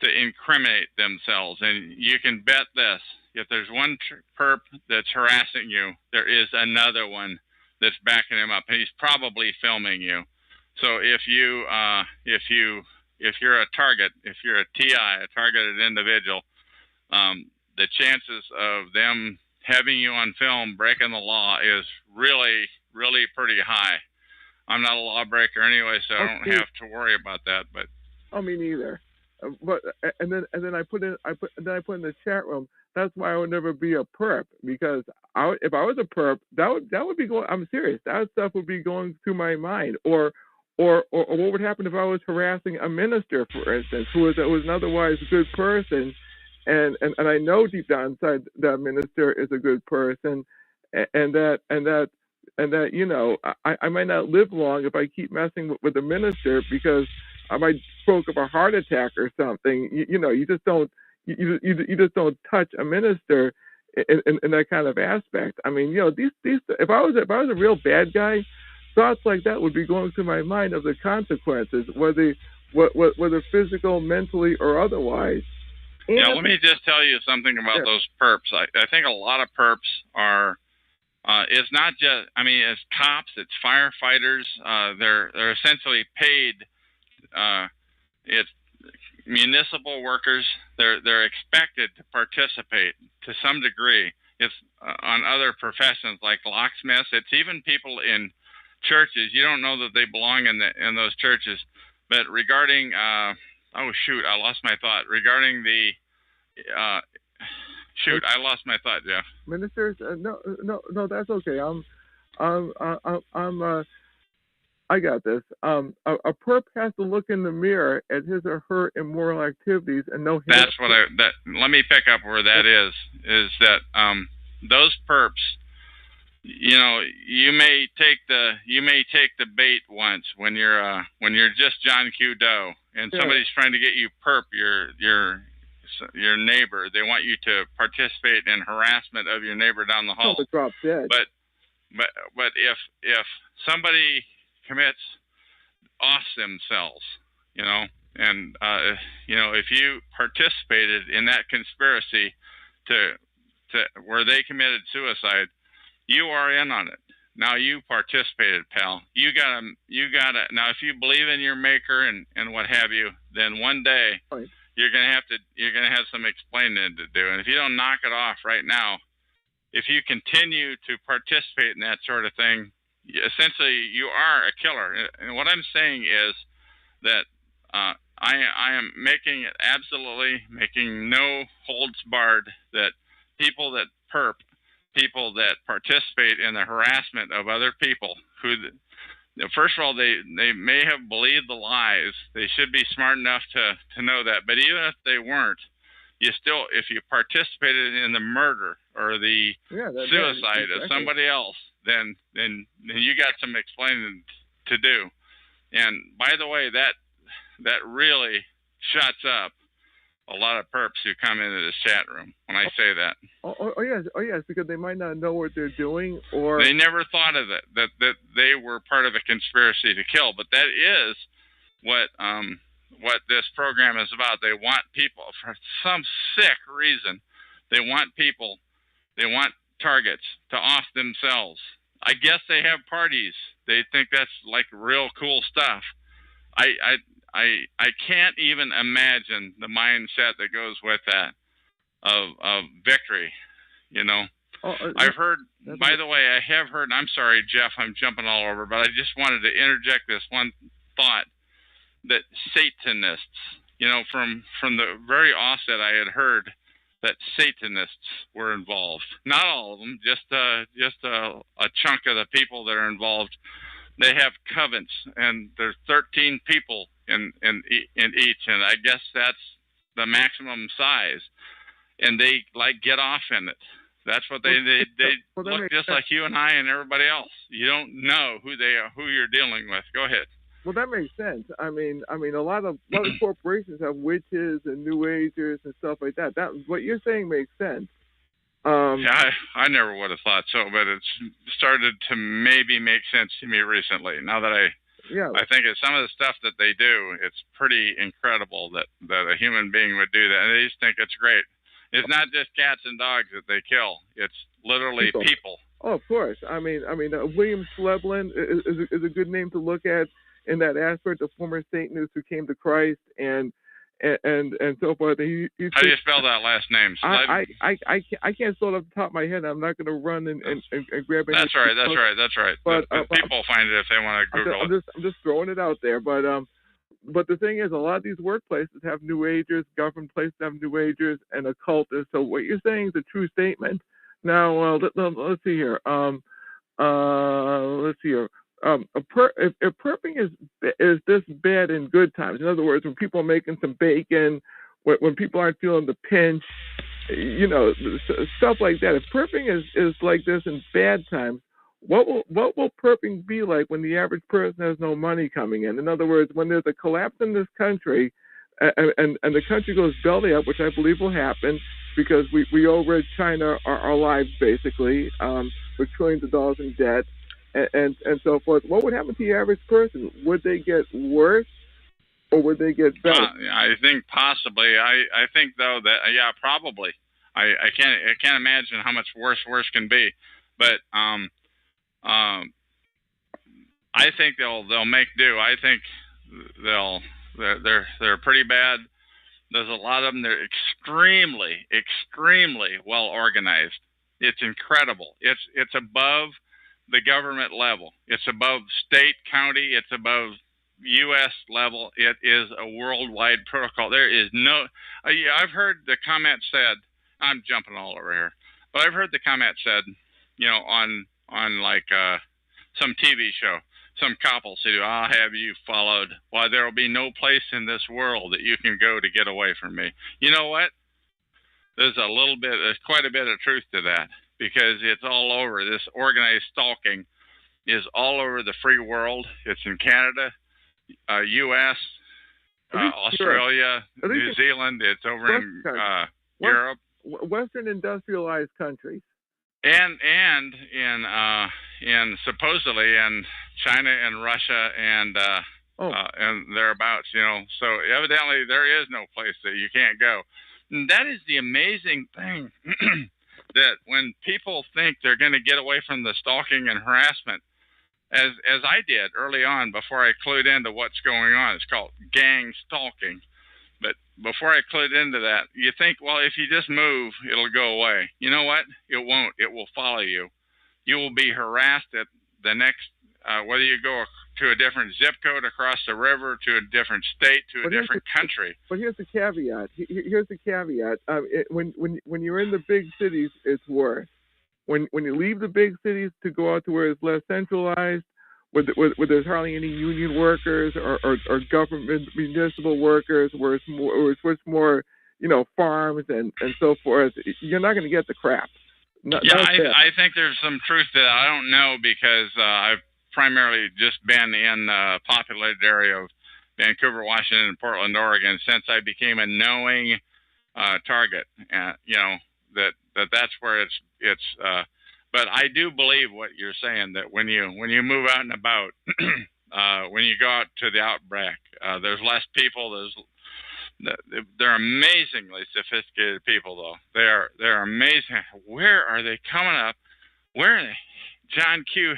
to incriminate themselves. And you can bet this: if there's one perp that's harassing you, there is another one that's backing him up, and he's probably filming you. So if you're a target, if you're a TI, a targeted individual, the chances of them having you on film breaking the law is really, really pretty high. I'm not a lawbreaker anyway, so I don't have to worry about that. But me neither. But and then I put in the chat room. That's why I would never be a perp, because if I was a perp, that would be going. I'm serious. That stuff would be going through my mind. Or what would happen if I was harassing a minister, for instance, who was an otherwise good person, and I know deep down inside that minister is a good person, and that I might not live long if I keep messing with the minister, because I might stroke of a heart attack or something. You just don't touch a minister in that kind of aspect. I mean, these if I was a real bad guy, thoughts like that would be going through my mind of the consequences, whether physical, mentally, or otherwise. And let me just tell you something about those perps. I think a lot of perps are. It's not just. I mean, it's cops, it's firefighters. They're essentially paid. It's municipal workers. They're expected to participate to some degree. It's on other professions like locksmiths. It's even people in churches. You don't know that they belong in those churches. But regarding I lost my thought. Regarding the I lost my thought, Jeff. Ministers, no, that's okay. I got this. A perp has to look in the mirror at his or her immoral activities and know. That's what let me pick up where that is that those perps, you may take the bait once when you're just John Q. Doe and somebody's trying to get you perp your neighbor. They want you to participate in harassment of your neighbor down the hall. Drop dead. But if somebody commits off themselves, and if you participated in that conspiracy to where they committed suicide, you are in on it. Now you participated, pal. You gotta. Now, if you believe in your maker and what have you, then one day you're gonna have some explaining to do. And if you don't knock it off right now, if you continue to participate in that sort of thing, essentially you are a killer. And what I'm saying is that I am making no holds barred that people that participate in the harassment of other people who, first of all, they may have believed the lies. They should be smart enough to know that. But even if they weren't, you still, if you participated in the murder or the suicide of somebody else, then you got some explaining to do. And by the way, that really shuts up a lot of perps who come into this chat room when I say that. Oh yes, because they might not know what they're doing, or they never thought of it, that they were part of a conspiracy to kill. But that is what this program is about. They want people, for some sick reason, they want targets to off themselves. I guess they have parties. They think that's like real cool stuff. I can't even imagine the mindset that goes with that of victory, I've heard, by the way, I have heard, I'm sorry, Jeff, I'm jumping all over, but I just wanted to interject this one thought, that Satanists, from the very offset, I had heard that Satanists were involved. Not all of them, just a chunk of the people that are involved. They have covens, and there's 13 people in each, and I guess the maximum size, and they like get off in it. That's what they look just like you and I and everybody else. You don't know who they are, who you're dealing with. Go ahead. Well, that makes sense. I mean, a lot of corporations have witches and New Agers and stuff like that. That what you're saying makes sense. Yeah, I never would have thought so, but it's started to maybe make sense to me recently. Now that I think it's some of the stuff that they do, it's pretty incredible that a human being would do that, and they just think it's great. It's not just cats and dogs that they kill; it's literally people. Oh, of course. I mean, William Slevlin is a good name to look at in that aspect of former Satanist who came to Christ and so forth. How do you spell that last name? I can't spell it off the top of my head. I'm not going to run and grab it. That's right. But people find it if they want to Google it. I'm just throwing it out there. But the thing is, a lot of these workplaces have New Agers, government places have New Agers, and occultists. So what you're saying is a true statement. Now, let's see here. If perping is this bad in good times, in other words, when people are making some bacon, when people aren't feeling the pinch, stuff like that. If perping is like this in bad times, what will perping be like when the average person has no money coming in? In other words, when there's a collapse in this country, and the country goes belly up, which I believe will happen because we owe Red China our lives basically, with trillions of dollars in debt. And so forth. What would happen to the average person? Would they get worse, or would they get better? I think possibly. I think though that probably. I can't imagine how much worse can be. But I think they'll make do. I think they're pretty bad. There's a lot of them. They're extremely well organized. It's incredible. It's above the government level. It's above state, county. It's above U.S. level. It is a worldwide protocol. There is no. I've heard the comment said. I'm jumping all over here, but I've heard the comment said, on like some TV show, some cop will say, "I'll have you followed. Why, there will be no place in this world that you can go to get away from me." You know what? There's quite a bit of truth to that. Because it's all over. This organized stalking is all over the free world. It's in Canada, U.S., Australia, New Zealand. It's over in Europe, Western industrialized countries, and in supposedly in China and Russia and thereabouts. So evidently there is no place that you can't go. And that is the amazing thing. That when people think they're going to get away from the stalking and harassment, as I did early on before I clued into what's going on, it's called gang stalking. But before I clued into that, you think, well, if you just move, it'll go away. You know what? It won't. It will follow you. You will be harassed at the next, whether you go to a different zip code across the river, to a different state, to a different country. But here's the caveat. When you're in the big cities, it's worse. When you leave the big cities to go out to where it's less centralized, where there's hardly any union workers or government municipal workers, where it's more farms and so forth, you're not going to get the crap. I think there's some truth to that. I don't know because I've primarily just been in the populated area of Vancouver, Washington, and Portland, Oregon since I became a knowing target. That's where it's. But I do believe what you're saying, that when you move out and about, when you go out to the outback, there's less people. They're amazingly sophisticated people, though. They're amazing. Where are they coming up? Where are they? John Q.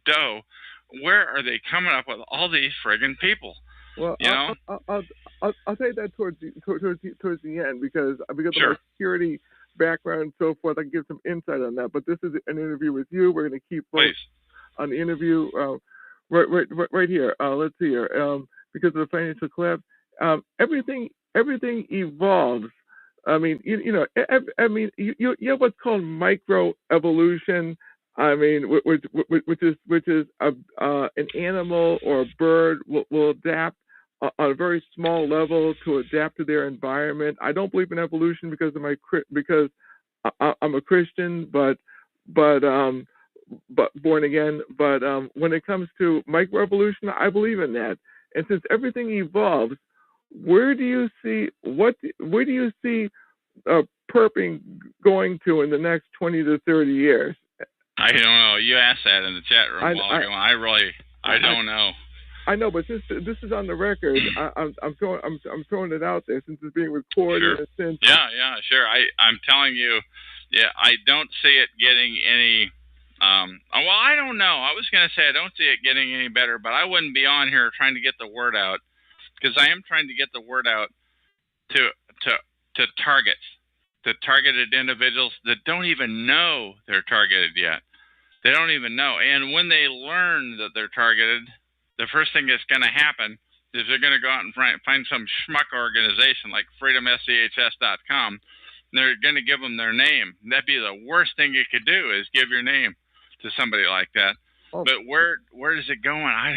Doe, where are they coming up with all these friggin' people? Well, I'll say that towards the end because of my security background and so forth. I can give some insight on that. But this is an interview with you. We're going to keep on the interview right here. Let's see here. Because of the financial collapse, everything evolves. I mean, you have what's called microevolution. I mean, which is an animal or a bird will adapt on a very small level to adapt to their environment. I don't believe in evolution because I'm a Christian, but born again. But when it comes to microevolution, I believe in that. And since everything evolves, where do you see perping going to in the next 20 to 30 years? I don't know. You asked that in the chat room a while ago. I don't know. I know, but since this is on the record, I'm throwing it out there since it's being recorded. Sure. Since Sure. I'm telling you, I don't see it getting any. Well, I don't know. I was going to say I don't see it getting any better, but I wouldn't be on here trying to get the word out, because I am trying to get the word out to targets, to targeted individuals that don't even know they're targeted yet. They don't even know. And when they learn that they're targeted, the first thing that's going to happen is they're going to go out and find some schmuck organization like freedomschs.com, and they're going to give them their name. That'd be the worst thing you could do, is give your name to somebody like that. Oh. But where is it going?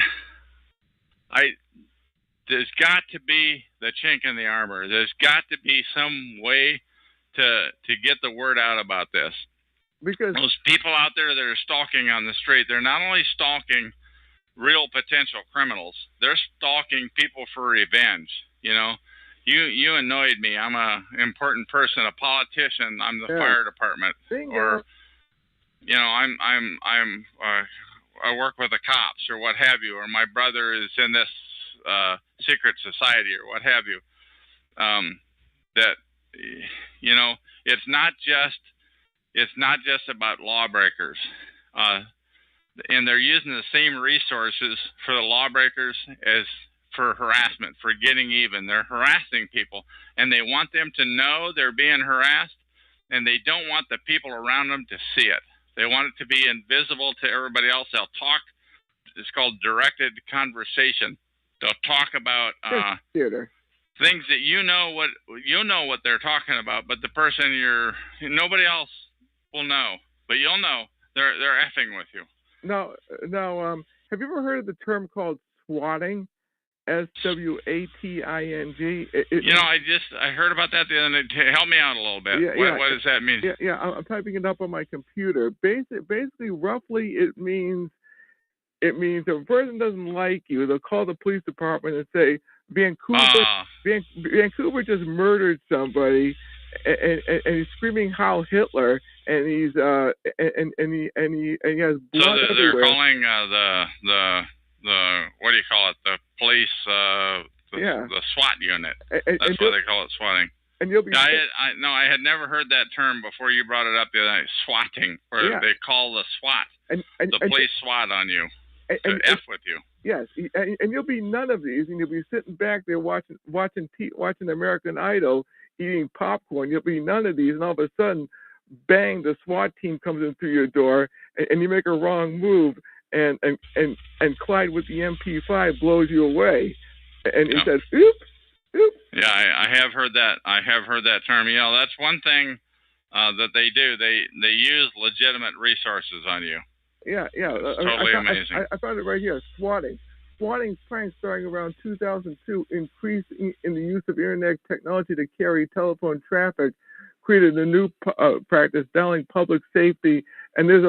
There's got to be the chink in the armor. There's got to be some way to get the word out about this. Because those people out there that are stalking on the street, they're not only stalking real potential criminals, they're stalking people for revenge. You annoyed me. I'm a important person, a politician. I'm the fire department, or I work with the cops, or what have you, or my brother is in this secret society, or what have you. It's not just about lawbreakers, and they're using the same resources for the lawbreakers as for harassment, for getting even. They're harassing people, and they want them to know they're being harassed, and they don't want the people around them to see it. They want it to be invisible to everybody else. They'll talk. It's called directed conversation. They'll talk about theater. Things that you know what they're talking about, but the person nobody else will know, but you'll know they're effing with you. Now, have you ever heard of the term called swatting? SWATING. I heard about that the other day. Help me out a little bit. What does that mean? Yeah. I'm typing it up on my computer. Basically, roughly, it means if a person doesn't like you, they'll call the police department and say, Vancouver just murdered somebody, and he's screaming Heil Hitler, and he's and he has blood everywhere. They're calling the what do you call it? The police, the SWAT unit. That's what they call it, swatting. And you'll be. I had never heard that term before you brought it up the other night. Swatting, where they call the SWAT, the police SWAT on you. F with you. Yes, and you'll be none of these, and you'll be sitting back there watching American Idol, eating popcorn. You'll be none of these, and all of a sudden, bang! The SWAT team comes in through your door, and you make a wrong move, and Clyde with the MP5 blows you away, and he says, "Oops." Yeah, I have heard that. I have heard that term. That's one thing that they do. They use legitimate resources on you. Yeah. It's totally amazing. I found it right here. Swatting pranks starting around 2002 increased in the use of internet technology to carry telephone traffic, created a new practice, battling public safety. And there's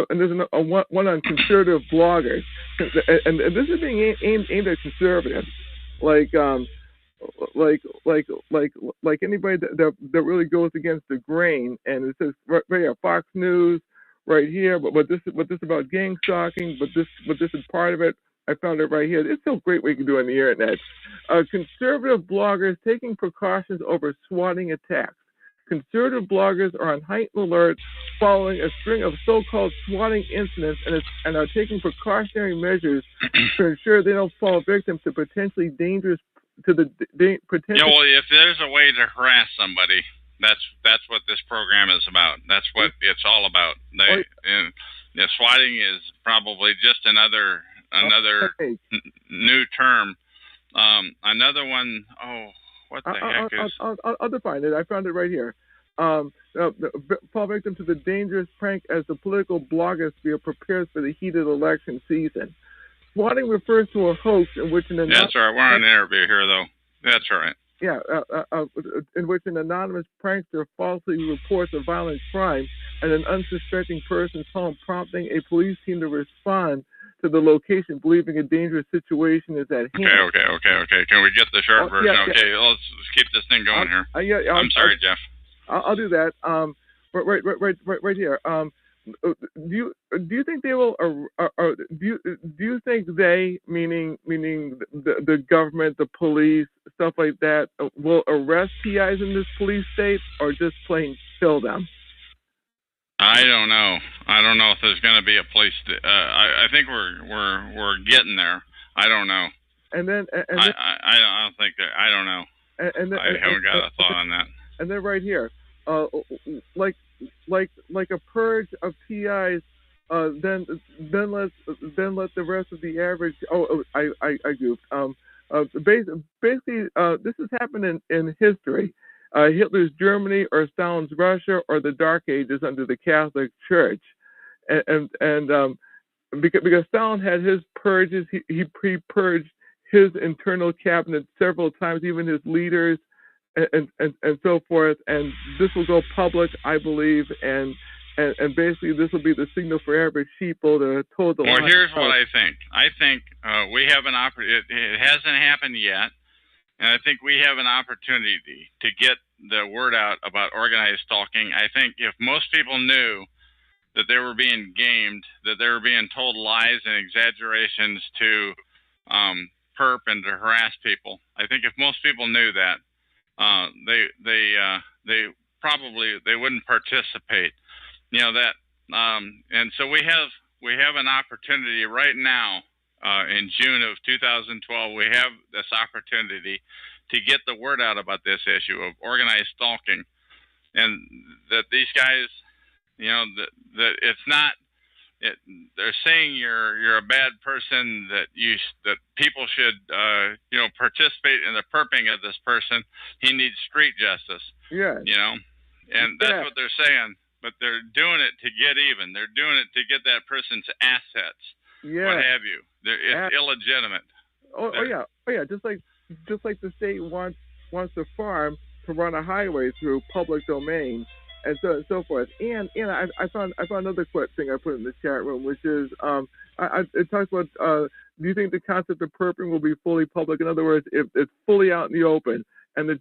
one on conservative bloggers, and this is being aimed at conservatives, like anybody that really goes against the grain. And it says right here, Fox News. Right here, but this about gang stalking, but this is part of it. I found it right here. It's so great what you can do on the internet. Conservative bloggers taking precautions over swatting attacks. Conservative bloggers are on heightened alert following a string of so-called swatting incidents and are taking precautionary measures to ensure they don't fall victim to potentially dangerous potential. Well, if there's a way to harass somebody, that's what this program is about. That's what it's all about. Swatting is probably just another new term. Another one. Oh, what the heck is? I'll define it. I found it right here. Fall victim to the dangerous prank as the political blogosphere prepares for the heated election season. swatting refers to a hoax in which an anonymous... That's all right. We're on an interview here, though. That's all right. Yeah, in which an anonymous prankster falsely reports a violent crime at an unsuspecting person's home, prompting a police team to respond to the location, believing a dangerous situation is at hand. Okay. Can we get the short version? Yeah, okay, let's keep this thing going here. I'm sorry, Jeff. I'll do that. Right here. Do you think they will? Do you think they, meaning the government, the police, stuff like that, will arrest PIs in this police state, or just plain kill them? I don't know. I don't know if there's going to be a place. I think we're getting there. I don't know. And then I don't think that. I don't know. I haven't got a thought on that. And then right here, like a purge of PIs. Then let the rest of the average. I goofed. Basically, this has happened in history. Hitler's Germany, or Stalin's Russia, or the Dark Ages under the Catholic Church, and because Stalin had his purges, he pre-purged his internal cabinet several times, even his leaders, and so forth. And this will go public, I believe, and basically this will be the signal for average people to toe the line. Well, here's what I think. I think we have an opportunity. It hasn't happened yet. And I think we have an opportunity to get the word out about organized stalking. I think if most people knew that they were being gamed, that they were being told lies and exaggerations to perp and to harass people, I think if most people knew that, they probably wouldn't participate. You know that, and so we have an opportunity right now. In June of 2012, we have this opportunity to get the word out about this issue of organized stalking, and that these guys, you know, that it's not. They're saying you're a bad person, that people should participate in the perping of this person. He needs street justice. Yeah. You know, and that's what they're saying. But they're doing it to get even. They're doing it to get that person's assets. Yeah. What have you? It's illegitimate. Oh yeah. Just like the state wants the farm to run a highway through public domain, and so forth. And I found another thing I put in the chat room, which is it talks about do you think the concept of perping will be fully public? In other words, if it's fully out in the open, and the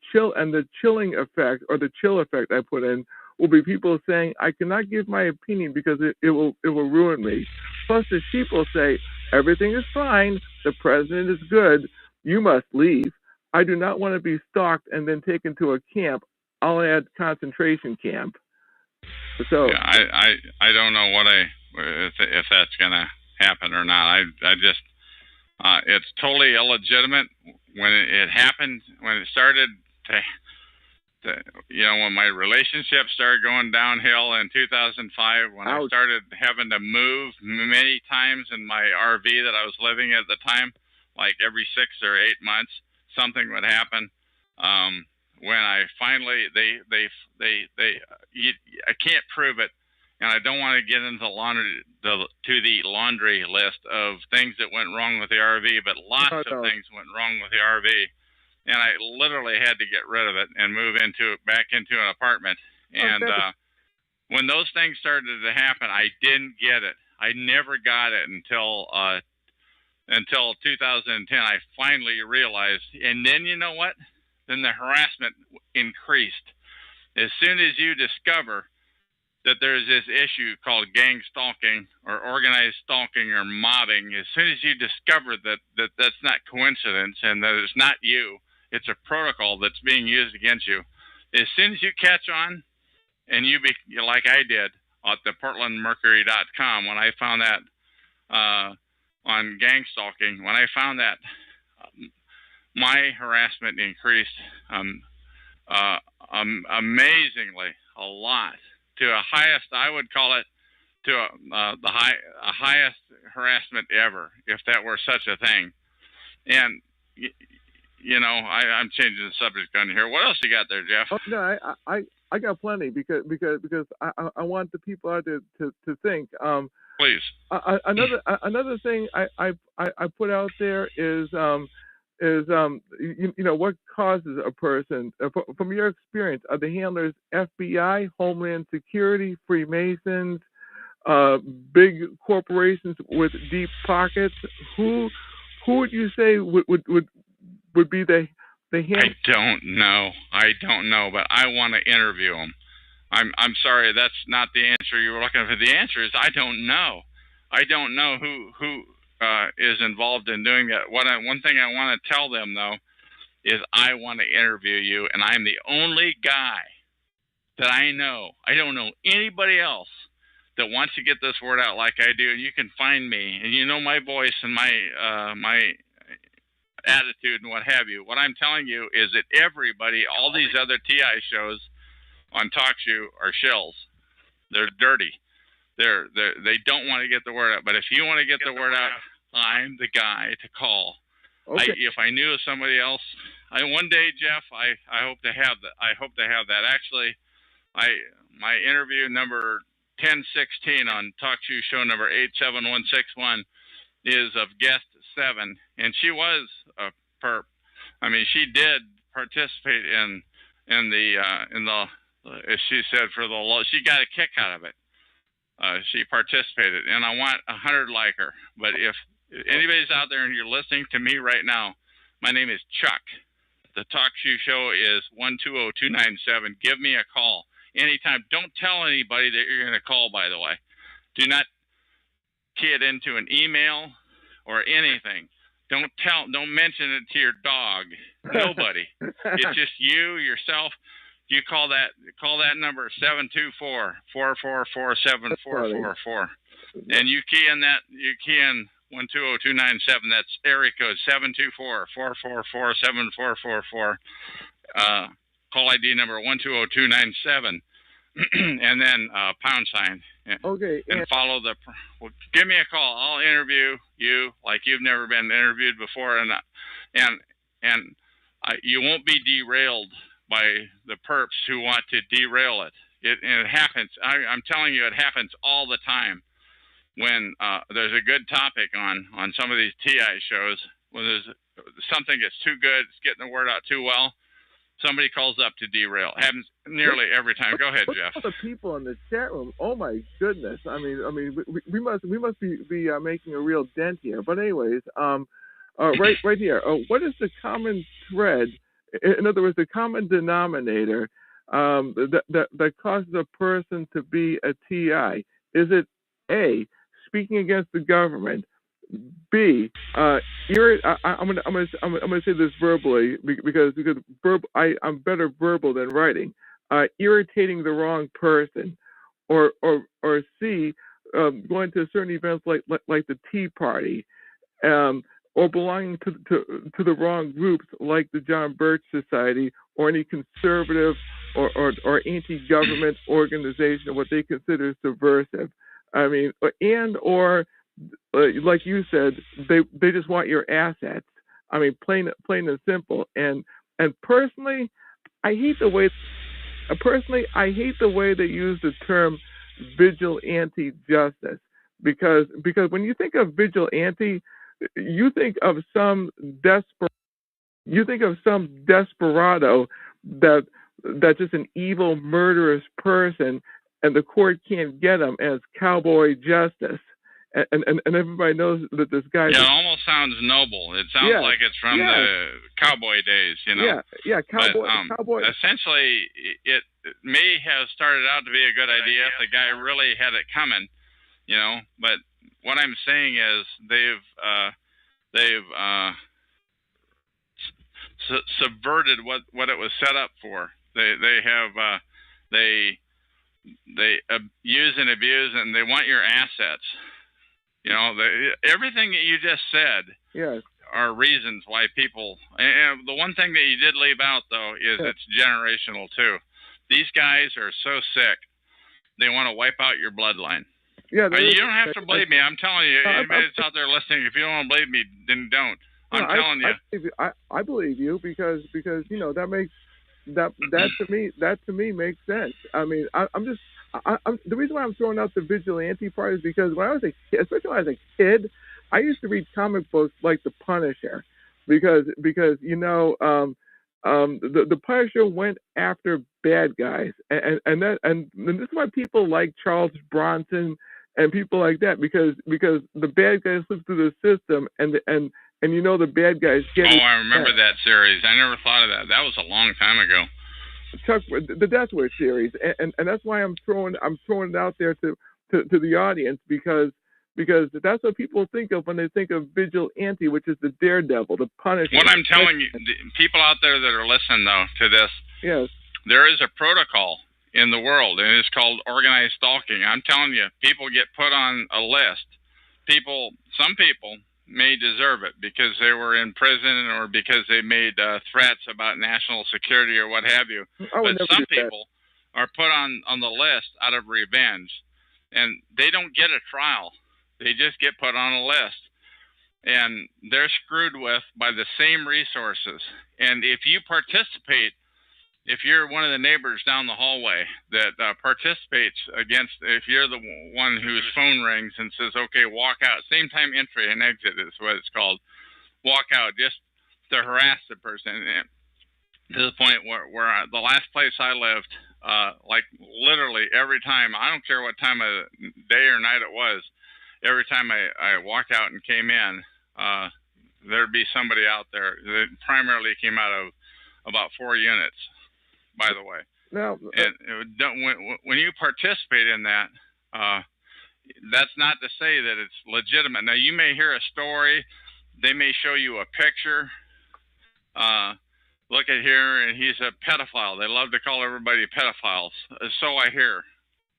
chilling effect, or the chill effect I put in, will be people saying, I cannot give my opinion because it will ruin me. Plus the sheep will say, everything is fine, the president is good, you must leave. I do not want to be stalked and then taken to a camp. I'll add concentration camp. So yeah, I don't know if that's gonna happen or not. I just it's totally illegitimate. When it happened, when it started to when my relationship started going downhill in 2005, when I started having to move many times in my RV that I was living at the time, like every 6 or 8 months, something would happen. When I finally, I can't prove it, and I don't want to get into the laundry list of things that went wrong with the RV, but lots of things went wrong with the RV. And I literally had to get rid of it and move back into an apartment. And when those things started to happen, I didn't get it. I never got it until 2010. I finally realized. And then you know what? Then the harassment increased. As soon as you discover that there's this issue called gang stalking or organized stalking or mobbing, as soon as you discover that that's not coincidence and that it's not you, it's a protocol that's being used against you. As soon as you catch on, and you like I did at the PortlandMercury.com, when I found that on gang stalking, when I found that, my harassment increased amazingly a lot, to a highest, I would call it, to the highest harassment ever, if that were such a thing. And I'm changing the subject on here. What else you got there, Jeff? Oh, no, I got plenty because I want the people out to think. please. Another thing I put out there is what causes a person from your experience, are the handlers FBI, Homeland Security, Freemasons, big corporations with deep pockets? Who would you say would be the handler? I don't know, but I want to interview them. I'm sorry, that's not the answer you were looking for. The answer is I don't know. I don't know who is involved in doing that. One thing I want to tell them though is I want to interview you, and I'm the only guy that I know. I don't know anybody else that wants to get this word out like I do. And you can find me, and you know my voice and my attitude and what have you. What I'm telling you is that everybody, all these other TI shows on TalkShoe are shills. They're dirty. They don't want to get the word out. But if you want to get the word out, I'm the guy to call. Okay. If I knew of somebody else, one day, Jeff, I hope to have that. I hope to have that. Actually, my interview number 1016 on TalkShoe show number 87161 is of guest 7, and she was a perp. I mean, she did participate in the as she said, for the law. She got a kick out of it. She participated, and I want 100 like her. But if anybody's out there and you're listening to me right now, my name is Chuck. The TalkShoe show is 120297. Give me a call anytime. Don't tell anybody that you're going to call, by the way. Do not key it into an email or anything. Don't mention it to your dog. Nobody. It's just you, yourself. You call that number 724-444-7444, and you key in 120297. That's area code 724-444-7444. Call ID number 120297, and then pound sign. Okay. And follow give me a call. I'll interview you like you've never been interviewed before, and you won't be derailed by the perps who want to derail it. It happens. I'm telling you, it happens all the time. When there's a good topic on some of these TI shows, when there's something that's too good, it's getting the word out too well, somebody calls up to derail. It happens nearly every time. Go ahead, Jeff. All the people in the chat room. Oh my goodness! I mean, we must be making a real dent here. But anyways, right here. What is the common thread? In other words, the common denominator that causes a person to be a TI? Is it A, speaking against the government? B, I'm gonna say this verbally because I'm better verbal than writing. Irritating the wrong person, or C, going to certain events like the Tea Party, or belonging to the wrong groups like the John Birch Society or any conservative or anti-government organization, what they consider subversive. I mean, or like you said, they just want your assets. I mean, plain and simple. And personally, I hate the way they use the term vigilante justice, because when you think of vigilante, you think of some desperado that's just an evil, murderous person, and the court can't get him as cowboy justice. And everybody knows that this guy. Yeah, it almost sounds noble. It sounds like it's from the cowboy days, you know. Yeah, cowboy. But, cowboy. Essentially, it may have started out to be a good idea if the guy really had it coming, you know. But what I'm saying is they've subverted what it was set up for. They use and abuse, and they want your assets. You know, everything that you just said are reasons why people. And the one thing that you did leave out, though, is it's generational too. These guys are so sick, they want to wipe out your bloodline. Yeah, you don't have to believe me. I'm telling you, anybody that's out there listening, if you don't want to believe me, then don't. I'm telling you. I believe you because you know that makes that to me makes sense. I mean, I'm the reason why I'm throwing out the vigilante part is because when I was a kid, especially when I was a kid, I used to read comic books like The Punisher, because the Punisher went after bad guys, and this is why people like Charles Bronson and people like that, because the bad guys look through the system, and the bad guys get. Oh, I remember that series. I never thought of that. That was a long time ago. Chuck, the Death Wish series, and that's why I'm throwing it out there to the audience, because that's what people think of when they think of vigilante, which is the daredevil, the Punisher. What I'm telling you, people out there that are listening though to this, yes, there is a protocol in the world, and it's called organized stalking. I'm telling you, people get put on a list. Some people may deserve it because they were in prison or because they made threats about national security or what have you. But some people are put on the list out of revenge, and they don't get a trial. They just get put on a list, and they're screwed with by the same resources. And if you participate, if you're one of the neighbors down the hallway that participates against, if you're the one whose phone rings and says, okay, walk out, same time entry and exit is what it's called, walk out, just to harass the person. And to the point where the last place I lived, like literally every time, I don't care what time of day or night it was, every time I walked out and came in, there'd be somebody out there that primarily came out of about 4 units, by the way. Now, when you participate in that, that's not to say that it's legitimate. Now, you may hear a story. They may show you a picture. Look at here, and he's a pedophile. They love to call everybody pedophiles. So I hear.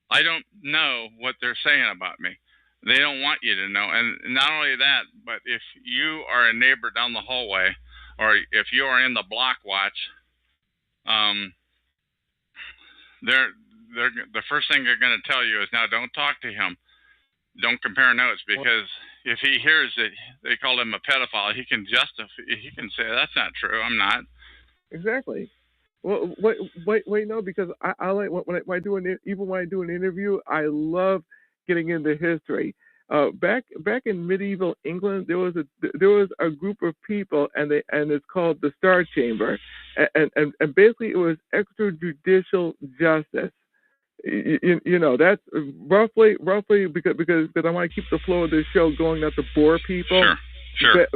I don't know what they're saying about me. They don't want you to know. And not only that, but if you are a neighbor down the hallway, or if you are in the block watch, the first thing they're going to tell you is, now don't talk to him. Don't compare notes, because if he hears that they call him a pedophile, he can say, that's not true. I'm not. Exactly. Well, wait, no, because I like when I do even when I do an interview, I love getting into history. Back in medieval England, there was a group of people, and it's called the Star Chamber, and basically it was extrajudicial justice. That's roughly because I want to keep the flow of this show going, not to bore people. Sure.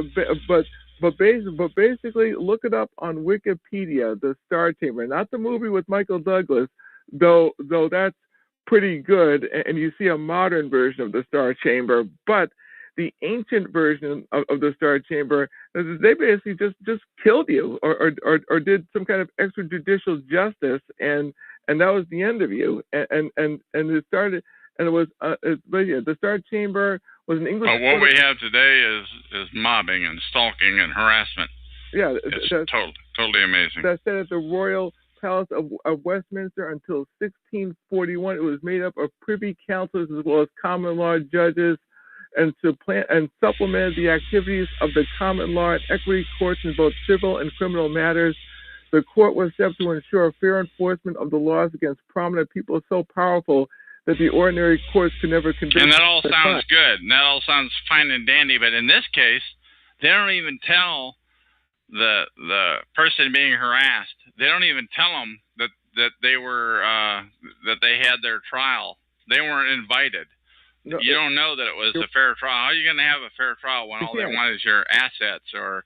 But basically, look it up on Wikipedia, the Star Chamber, not the movie with Michael Douglas, though that's pretty good, and you see a modern version of the Star Chamber, but the ancient version of the Star Chamber, they basically just killed you or did some kind of extrajudicial justice, and that was the end of you. And it started, and it was the Star Chamber was an English. But what we have today is mobbing and stalking and harassment. Yeah, it's totally amazing. That said, at the Royal Palace of Westminster until 1641, it was made up of privy councillors as well as common law judges, and supplemented the activities of the common law and equity courts in both civil and criminal matters. The court was set to ensure fair enforcement of the laws against prominent people so powerful that the ordinary courts could never convict. And that all sounds good, and that all sounds fine and dandy, but in this case, they don't even tell the person being harassed. They don't even tell them that they were that they had their trial. They weren't invited. No, you don't know that it was a fair trial. How are you going to have a fair trial when all they want is your assets, or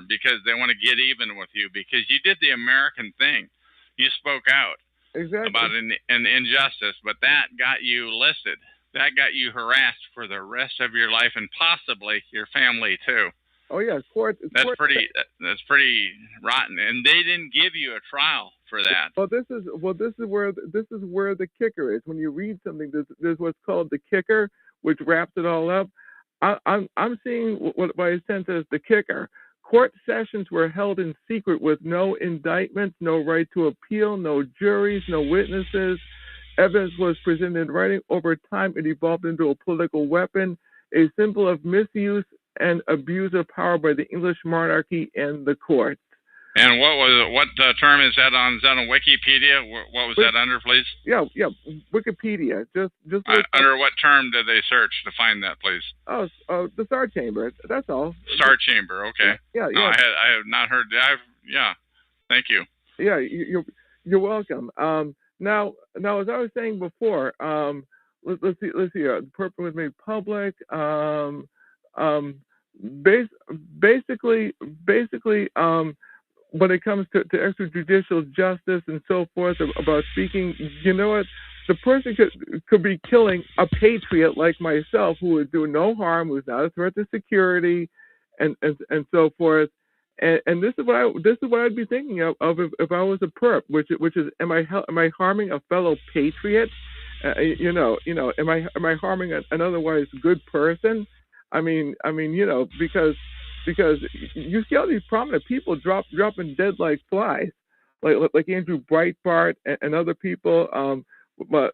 because they want to get even with you because you did the American thing? You spoke out about an injustice, but that got you listed. That got you harassed for the rest of your life, and possibly your family too. Oh yeah, That's pretty rotten, and they didn't give you a trial for that. Well, this is where the kicker is. When you read something, there's what's called the kicker, which wraps it all up. I'm seeing what I sense as the kicker. Court sessions were held in secret with no indictments, no right to appeal, no juries, no witnesses. Evidence was presented in writing. Over time, it evolved into a political weapon, a symbol of misuse and abuse of power by the English monarchy and the courts. And what term is that on? Is that on Wikipedia? What was that under, please? Yeah, Wikipedia. Just under what term did they search to find that, please? Oh, the Star Chamber. That's all. Star Chamber. Okay. Yeah. No, I have not heard. Yeah. Thank you. Yeah, you're welcome. Now, as I was saying before, let's see. The purpose was made public. Basically, when it comes to extrajudicial justice and so forth about speaking, you know what? The person could be killing a patriot like myself who would do no harm, who's not a threat to security, and so forth. And this is what I'd be thinking of if I was a perp, which is am I harming a fellow patriot? Am I harming an otherwise good person? I mean, because you see all these prominent people dropping dead like flies, like Andrew Breitbart and other people. There's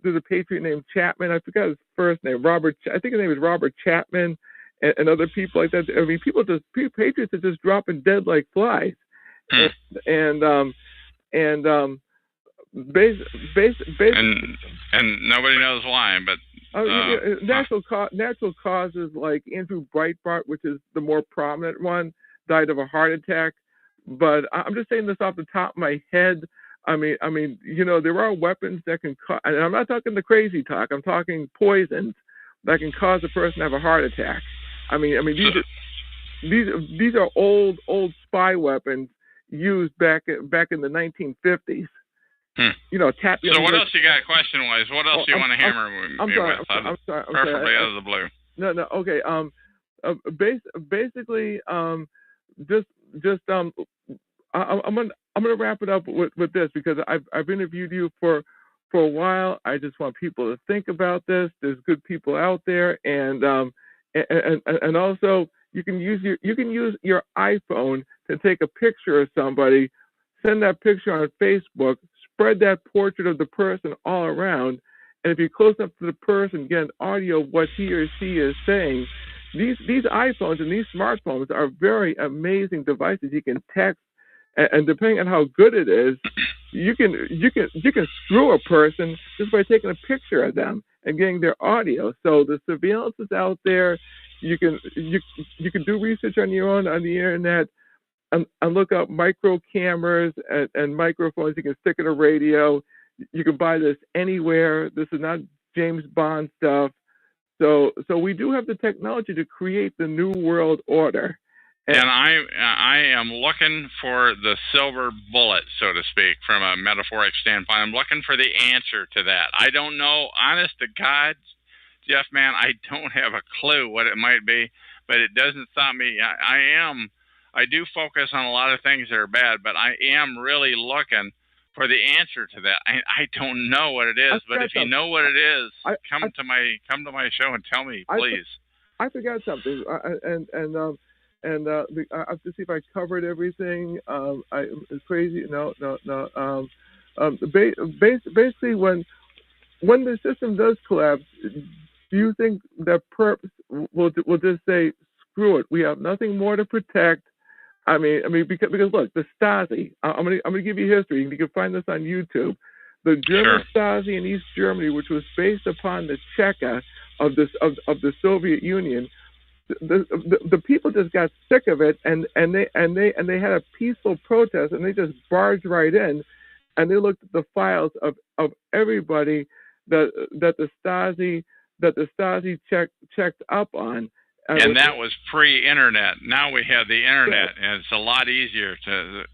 a patriot named Chapman. I forgot his first name. I think his name is Robert Chapman, and other people like that. I mean, patriots are just dropping dead like flies, and nobody knows why, but natural causes like Andrew Breitbart, which is the more prominent one, died of a heart attack. But I'm just saying this off the top of my head. I mean, there are weapons that can cause, and I'm not talking the crazy talk. I'm talking poisons that can cause a person to have a heart attack. I mean, these are old spy weapons used back in the 1950s. So what else you got question-wise? What else do you want to hammer me with? I'm sorry. Preferably out of the blue. No. Okay. Basically, I'm gonna wrap it up with this because I've interviewed you for a while. I just want people to think about this. There's good people out there, and also you can use your iPhone to take a picture of somebody, send that picture on Facebook, spread that portrait of the person all around, and if you're close enough to the person, get an audio of what he or she is saying. These iPhones and these smartphones are very amazing devices. You can text, and depending on how good it is, you can screw a person just by taking a picture of them and getting their audio. So the surveillance is out there. You can do research on your own on the internet and look up micro cameras and microphones. You can stick in a radio. You can buy this anywhere. This is not James Bond stuff. So we do have the technology to create the new world order. And I am looking for the silver bullet, so to speak, from a metaphoric standpoint. I'm looking for the answer to that. I don't know, honest to God, Jeff, man, I don't have a clue what it might be, but it doesn't stop me. I do focus on a lot of things that are bad, but I am really looking for the answer to that. I don't know what it is, but if you know what it is, come to my show and tell me, please. I forgot something, and I have to see if I covered everything. It's crazy. No. Basically, when the system does collapse, do you think that perps will just say, screw it? We have nothing more to protect. I mean, because look, the Stasi. I'm gonna give you history. You can find this on YouTube. The German Stasi in East Germany, which was based upon the Cheka of the Soviet Union. The people just got sick of it, and they had a peaceful protest, and they just barged right in, and they looked at the files of everybody that the Stasi checked up on. And that was pre-internet. Now we have the internet, and it's a lot easier to.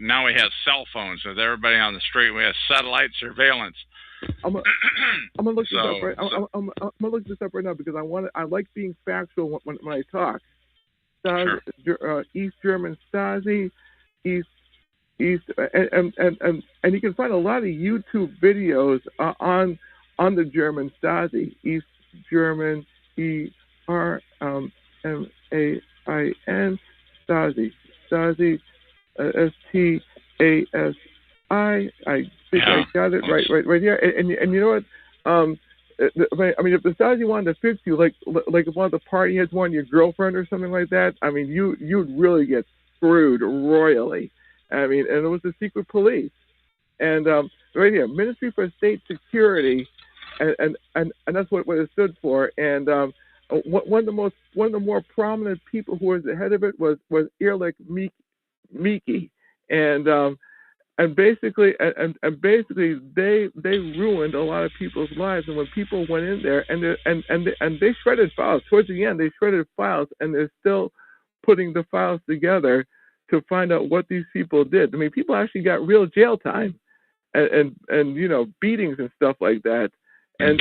Now we have cell phones with everybody on the street. We have satellite surveillance. I'm gonna look this up right. I'm gonna look this up right now because I like being factual when I talk. East German Stasi, East, and you can find a lot of YouTube videos on the German Stasi. East German, ERMAIN Stasi, STASI. I think I got it right here. And you know what? I mean, if the Stasi wanted to fix you, like if one of the party heads wanted your girlfriend or something like that, I mean, you'd really get screwed royally. I mean, and it was the secret police, and right here, Ministry for State Security, and that's what it stood for. And one of the more prominent people who was the head of it was Erlich Miki, and basically they ruined a lot of people's lives. And when people went in there and they shredded files towards the end, they shredded files, and they're still putting the files together to find out what these people did. I mean, people actually got real jail time and you know, beatings and stuff like that, and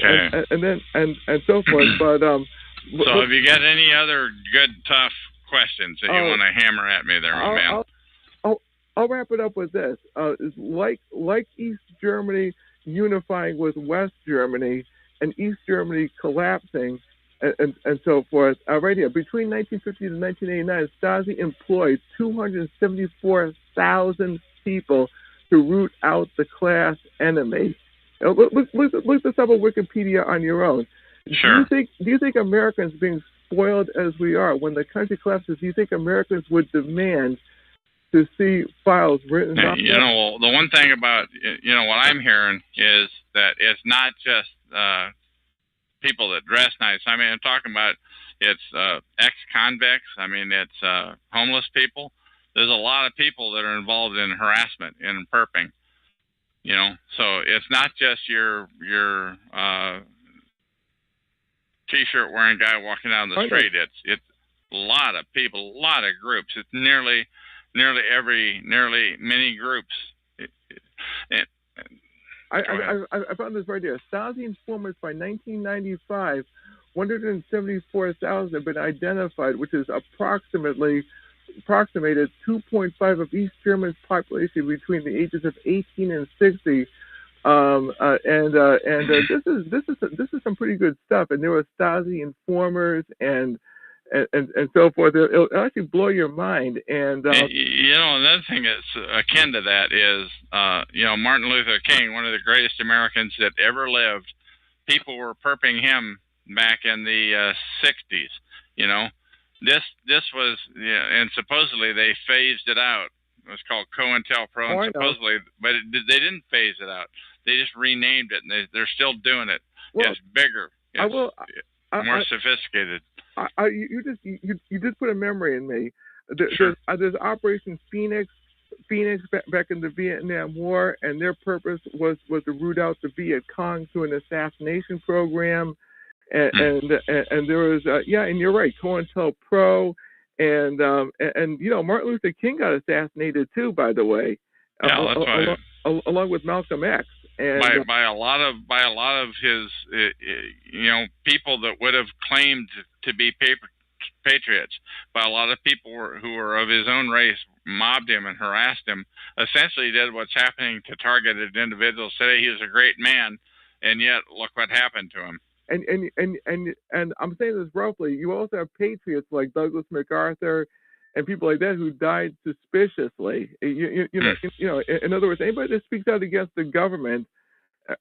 so forth. But so have you got any other good tough questions that you want to hammer at me there, my man? I'll wrap it up with this. Like East Germany unifying with West Germany and East Germany collapsing and so forth. Right here, between 1950 and 1989, Stasi employed 274,000 people to root out the class enemy. Look this up on Wikipedia on your own. Sure. Do you think Americans, being spoiled as we are, when the country collapses, do you think Americans would demand to see files written down? You know, the one thing about, you know, what I'm hearing is that it's not just people that dress nice. I mean, I'm talking about it's ex-convicts. I mean, it's homeless people. There's a lot of people that are involved in harassment and perping, you know. So it's not just your T-shirt wearing guy walking down the street. It's a lot of people, a lot of groups. It's nearly many groups. I found this right here. Stasi informants by 1995, 174,000 have been identified, which is approximated 2.5 of East Germany's population between the ages of 18 and 60. This is some pretty good stuff. And there were Stasi informers and so forth. It'll actually blow your mind. And you know, another thing that's akin to that is, you know, Martin Luther King, one of the greatest Americans that ever lived. People were perping him back in the 60s. You know, this was, you know, and supposedly they phased it out. It was called COINTELPRO, and supposedly, but they didn't phase it out. They just renamed it, and they're still doing it. Well, it's bigger. It's more sophisticated. You just put a memory in me. There's Operation Phoenix back in the Vietnam War, and their purpose was to root out the Viet Cong through an assassination program. And there was and you're right, COINTELPRO, and you know, Martin Luther King got assassinated too, by the way. Yeah, that's right. Along with Malcolm X. And by a lot of his you know, people that would have claimed to be patriots, by a lot of people who were of his own race, mobbed him and harassed him. Essentially, did what's happening to targeted individuals today. He was a great man, and yet look what happened to him. And I'm saying this roughly. You also have patriots like Douglas MacArthur and people like that who died suspiciously. You know, in other words, anybody that speaks out against the government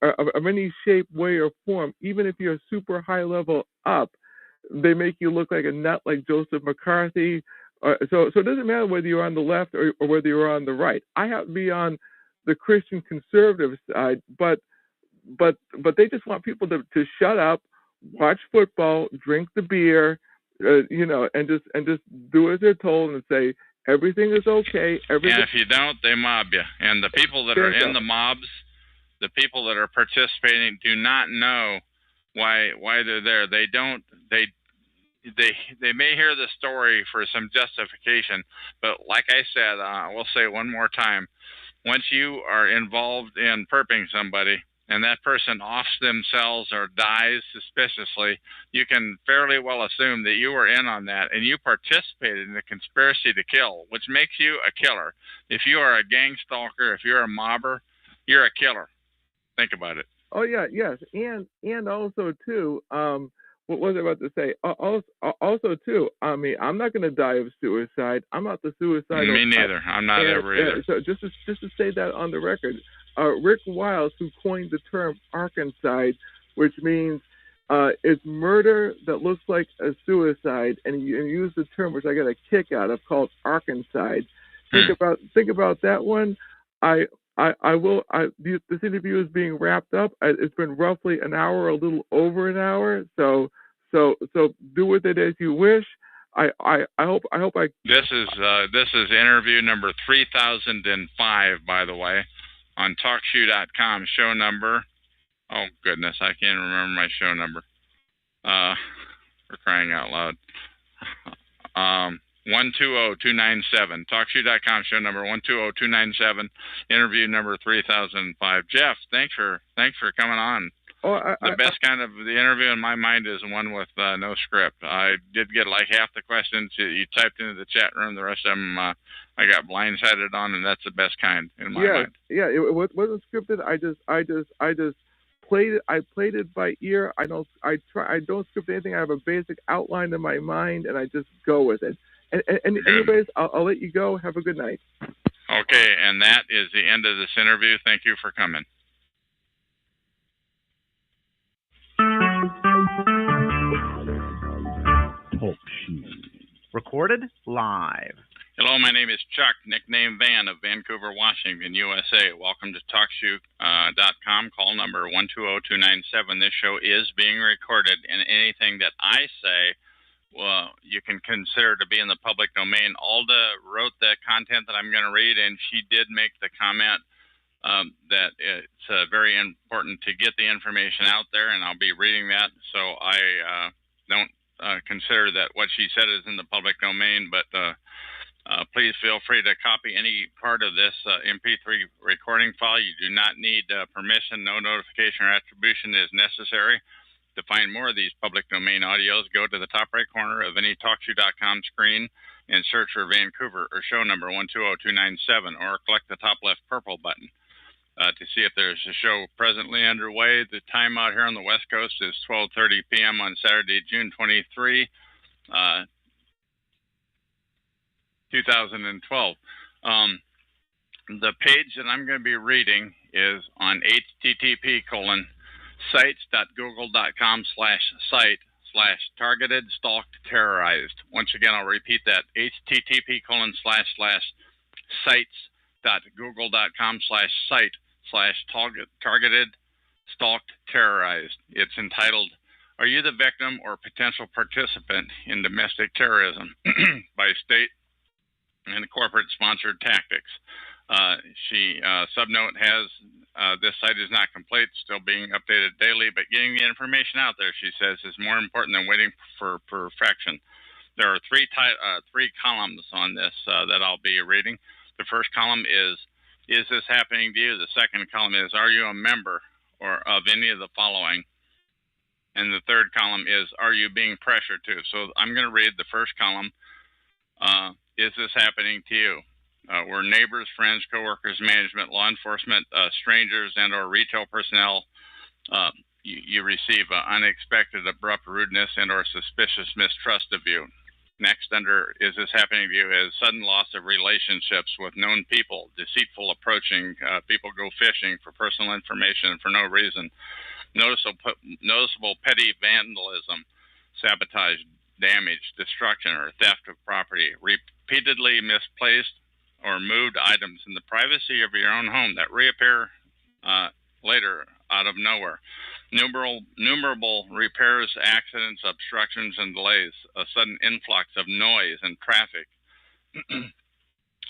of any shape, way, or form, even if you're super high level up, they make you look like a nut, like Joseph McCarthy. So it doesn't matter whether you're on the left or whether you're on the right. I happen to be on the Christian conservative side, but they just want people to shut up, watch football, drink the beer, you know, and just do as they're told and say everything is okay. And if you don't, they mob you. And the people that are in the mobs, the people that are participating, do not know why they're there. They don't. They may hear the story for some justification, but like I said, I will say one more time: once you are involved in perping somebody, and that person offs themselves or dies suspiciously, you can fairly well assume that you were in on that and you participated in the conspiracy to kill, which makes you a killer. If you are a gang stalker, if you're a mobber, you're a killer. Think about it. Oh yeah, yes, and also too, what was I about to say? Also too, I mean, I'm not going to die of suicide. I'm not the suicidal. Me neither. I'm not ever either. So just to say that on the record. Rick Wiles, who coined the term Arkancide, which means It's murder that looks like a suicide, and you use the term which I got a kick out of called arkancide. Think about that one. I will. This interview is being wrapped up. It's been roughly an hour, a little over an hour. So do with it as you wish. I hope I. This is interview number 3005, by the way, on TalkShoe.com. Show number. Oh goodness, I can't remember my show number. For crying out loud. 120297. TalkShoe.com, show number 120297. Interview number 3005. Jeff, thanks for coming on. The best kind of the interview in my mind is one with no script. I did get like half the questions you typed into the chat room. The rest of them I got blindsided on, and that's the best kind in my mind. Yeah, it wasn't scripted. I just played it. I played it by ear. I don't script anything. I have a basic outline in my mind, and I just go with it. And anyways, I'll let you go. Have a good night. Okay, and that is the end of this interview. Thank you for coming. Talk Shoe. Recorded live. Hello, my name is Chuck, nickname Van of Vancouver, Washington, USA. Welcome to TalkShoe.com, call number 120297. This show is being recorded, and anything that I say, well, you can consider to be in the public domain. Alda wrote the content that I'm going to read, and she did make the comment that it's very important to get the information out there, and I'll be reading that. So I don't consider that what she said is in the public domain, but please feel free to copy any part of this MP3 recording file. You do not need permission. No notification or attribution is necessary. To find more of these public domain audios, go to the top right corner of any TalkShoe.com screen and search for Vancouver or show number 120297, or click the top left purple button to see if there's a show presently underway. The time out here on the West Coast is 12:30 p.m. on Saturday, June 23, 2012. The page that I'm going to be reading is on http://sites.google.com/site/targeted stalked terrorized. Once again, I'll repeat that, http://sites.google.com/site/targeted stalked terrorized. It's entitled, "Are You the Victim or Potential Participant in Domestic Terrorism?" by state and corporate-sponsored tactics. Subnote has, this site is not complete, still being updated daily, but getting the information out there, she says, is more important than waiting for perfection. There are three columns on this that I'll be reading. The first column is this happening to you? The second column is, are you a member or of any of the following? And the third column is, are you being pressured to? So I'm going to read the first column. Is this happening to you? Were neighbors, friends, coworkers, management, law enforcement, strangers, and or retail personnel, you receive unexpected, abrupt rudeness and or suspicious mistrust of you. Next, under is this happening to you, is sudden loss of relationships with known people, deceitful approaching, people go fishing for personal information for no reason, noticeable petty vandalism, sabotage, damage, destruction, or theft of property, repeatedly misplaced or moved items in the privacy of your own home that reappear later out of nowhere. Numerable repairs, accidents, obstructions, and delays. A sudden influx of noise and traffic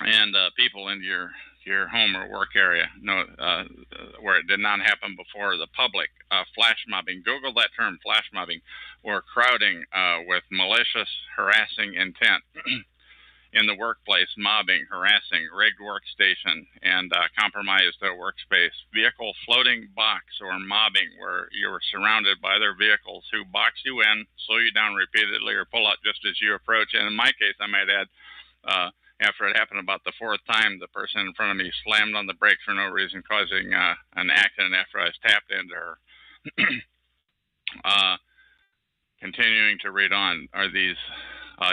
and people into your home or work area where it did not happen before. The public, flash mobbing. Google that term, flash mobbing, or crowding with malicious, harassing intent. In the workplace, mobbing, harassing, rigged workstation, and compromised workspace. Vehicle floating box or mobbing, where you were surrounded by their vehicles who box you in, slow you down repeatedly, or pull out just as you approach. And in my case, I might add, after it happened about the fourth time, the person in front of me slammed on the brakes for no reason, causing an accident after I was tapped into her. Continuing to read on, are these...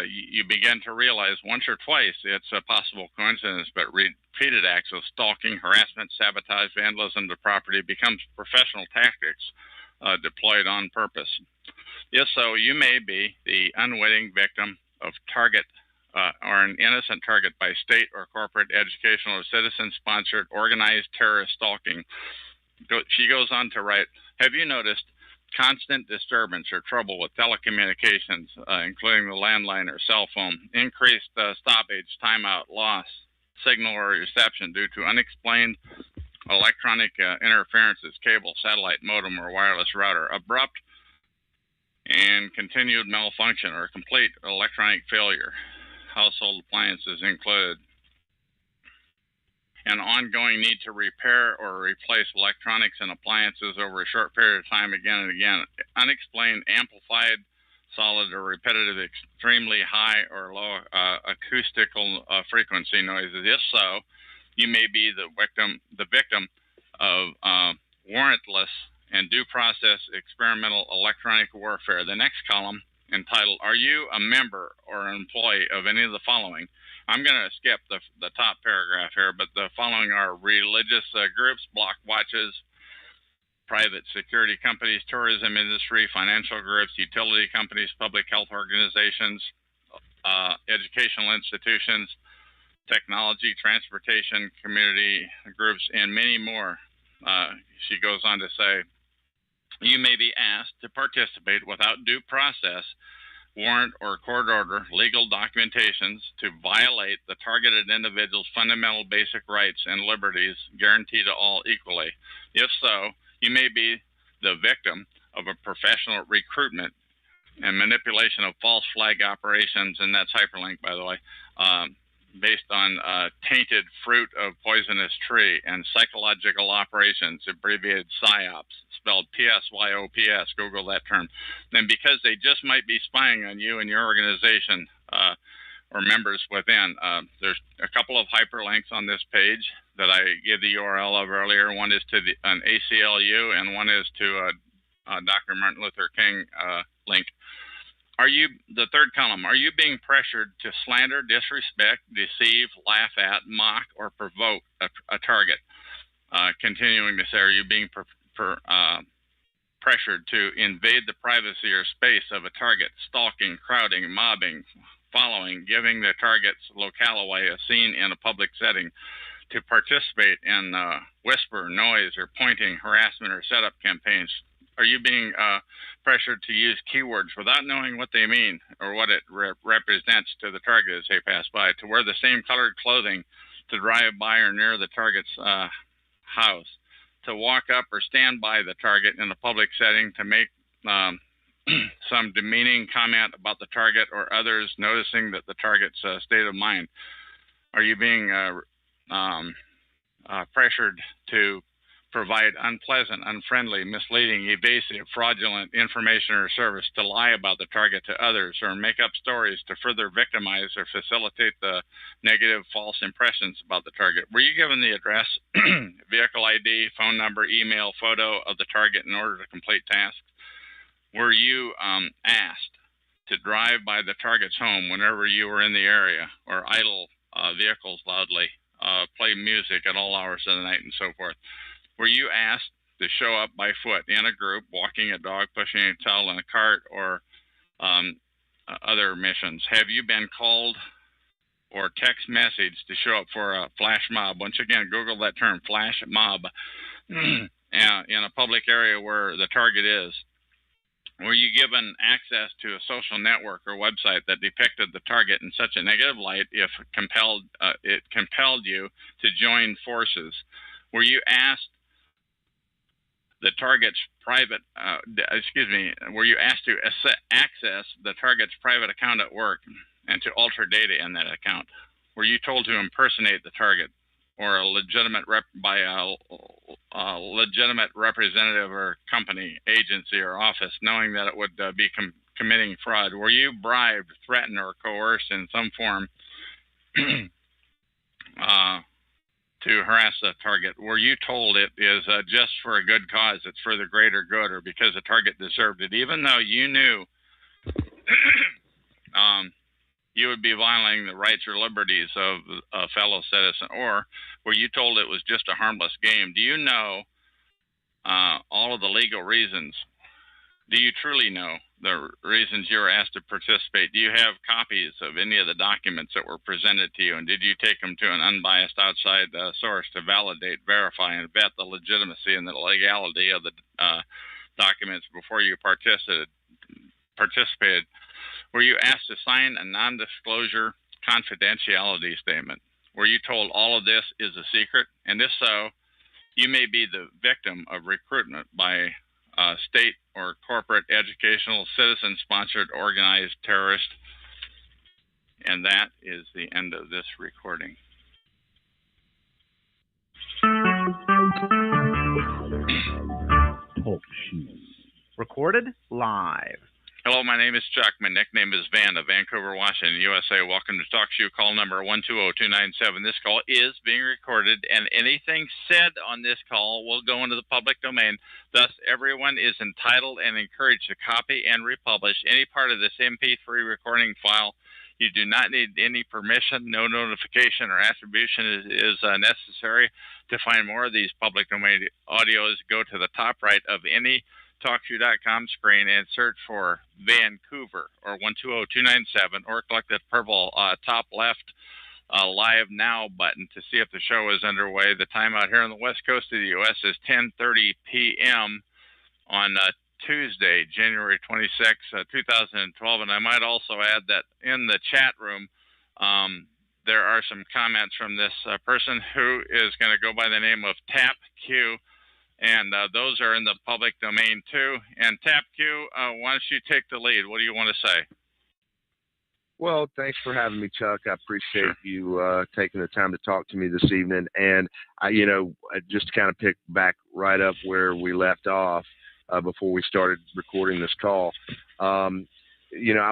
you begin to realize once or twice it's a possible coincidence, but repeated acts of stalking, harassment, sabotage, vandalism to property becomes professional tactics deployed on purpose. If so, you may be the unwitting victim of target or an innocent target by state or corporate, educational, or citizen-sponsored organized terrorist stalking. She goes on to write, have you noticed constant disturbance or trouble with telecommunications, including the landline or cell phone, increased stoppage, timeout, loss, signal or reception due to unexplained electronic interferences, cable, satellite, modem, or wireless router, abrupt and continued malfunction or complete electronic failure, household appliances included, an ongoing need to repair or replace electronics and appliances over a short period of time again and again, unexplained amplified, solid, or repetitive, extremely high or low acoustical frequency noises. If so, you may be the victim of warrantless and due process experimental electronic warfare. The next column, entitled, are you a member or an employee of any of the following? I'm going to skip the top paragraph here, but the following are religious groups, block watches, private security companies, tourism industry, financial groups, utility companies, public health organizations, educational institutions, technology, transportation, community groups, and many more. She goes on to say, you may be asked to participate without due process, warrant, or court order, legal documentations to violate the targeted individual's fundamental basic rights and liberties guaranteed to all equally. If so, you may be the victim of a professional recruitment and manipulation of false flag operations, and that's hyperlink, by the way, based on tainted fruit of poisonous tree, and psychological operations, abbreviated PSYOPs, spelled P-S-Y-O-P-S, Google that term. And because they just might be spying on you and your organization or members within, there's a couple of hyperlinks on this page that I gave the URL of earlier. One is to an ACLU, and one is to a Dr. Martin Luther King link. Are you, the third column, are you being pressured to slander, disrespect, deceive, laugh at, mock, or provoke a target? Continuing to say, are you being pressured to invade the privacy or space of a target, stalking, crowding, mobbing, following, giving the target's locale away, a scene in a public setting, to participate in whisper, noise, or pointing, harassment, or setup campaigns? Are you being pressured to use keywords without knowing what they mean or what it represents to the target as they pass by, to wear the same colored clothing, to drive by or near the target's house, to walk up or stand by the target in a public setting, to make some demeaning comment about the target or others noticing that the target's state of mind? Are you being pressured to provide unpleasant, unfriendly, misleading, evasive, fraudulent information or service, to lie about the target to others, or make up stories to further victimize or facilitate the negative, false impressions about the target? Were you given the address, vehicle ID, phone number, email, photo of the target in order to complete tasks? Were you asked to drive by the target's home whenever you were in the area, or idle vehicles loudly, play music at all hours of the night, and so forth? Were you asked to show up by foot in a group, walking a dog, pushing a child in a cart, or other missions? Have you been called or text messaged to show up for a flash mob? Once again, Google that term, flash mob, in a public area where the target is. Were you given access to a social network or website that depicted the target in such a negative light it compelled you to join forces? Were you asked the target's private, were you asked to access the target's private account at work and to alter data in that account? Were you told to impersonate the target or a legitimate legitimate representative or company, agency, or office, knowing that it would be committing fraud? Were you bribed, threatened, or coerced in some form to harass the target? Were you told it is just for a good cause, it's for the greater good, or because the target deserved it, even though you knew you would be violating the rights or liberties of a fellow citizen? Or were you told it was just a harmless game? Do you know all of the legal reasons. Do you truly know the reasons you were asked to participate? Do you have copies of any of the documents that were presented to you? And did you take them to an unbiased outside source to validate, verify, and vet the legitimacy and the legality of the documents before you participated? Were you asked to sign a non-disclosure confidentiality statement? Were you told all of this is a secret? And if so, you may be the victim of recruitment by state or corporate, educational, citizen-sponsored, organized terrorist. And that is the end of this recording. Talk shoes. Recorded live. Hello, my name is Chuck. My nickname is Van of Vancouver, Washington, USA. Welcome to Talk Shoe call number 120297. This call is being recorded, and anything said on this call will go into the public domain. Thus, everyone is entitled and encouraged to copy and republish any part of this MP3 recording file. You do not need any permission. No notification or attribution is necessary. To find more of these public domain audios, go to the top right of any TalkShoe.com screen and search for Vancouver or 120297, or click the purple top left live now button to see if the show is underway. The time out here on the west coast of the U.S. is 10:30 p.m. on Tuesday, January 26, 2012. And I might also add that in the chat room, there are some comments from this person who is going to go by the name of TapQ. And those are in the public domain, too. And TapQ, why don't you take the lead? What do you want to say? Well, thanks for having me, Chuck. I appreciate you taking the time to talk to me this evening. And, just to kind of pick back right up where we left off before we started recording this call, I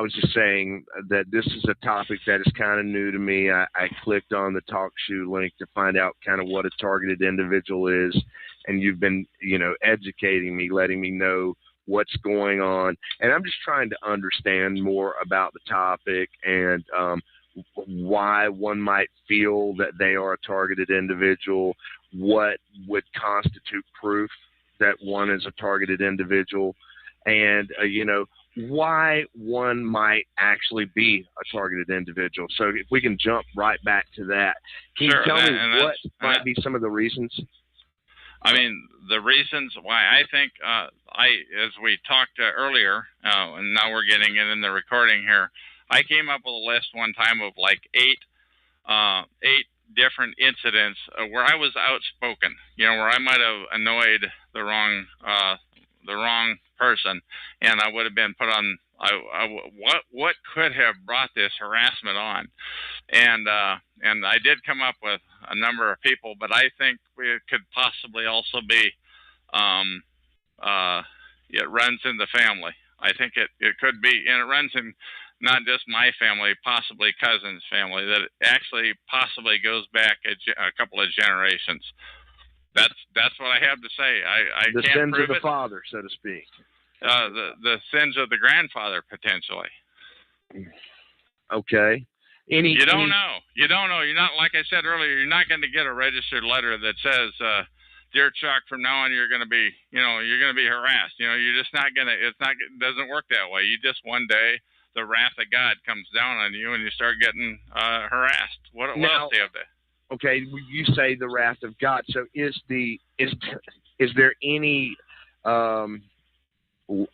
was just saying that this is a topic that is kind of new to me. I clicked on the TalkShoe link to find out kind of what a targeted individual is. And you've been, educating me, letting me know what's going on. And I'm just trying to understand more about the topic and why one might feel that they are a targeted individual, what would constitute proof that one is a targeted individual, and, why one might actually be a targeted individual. So if we can jump right back to that, can you tell me what might be some of the reasons? I mean, the reasons why I think as we talked earlier, and now we're getting it in the recording here, I came up with a list one time of like eight different incidents where I was outspoken, where I might have annoyed the wrong person, and I would have been put on. What could have brought this harassment on? And I did come up with a number of people, but I think it could possibly also be it runs in the family. I think it could be, and it runs in not just my family, possibly cousins' family, that it actually possibly goes back a couple of generations. That's what I have to say. I the can't sins prove of the it. father, so to speak. The sins of the grandfather, potentially. Okay. You don't know. You're not, like I said earlier, you're not going to get a registered letter that says, "Dear Chuck, from now on you're going to be, you're going to be harassed." You're just not going to. It doesn't work that way. You just one day the wrath of God comes down on you and you start getting harassed. What else do you have to? Okay, you say the wrath of God. So is there any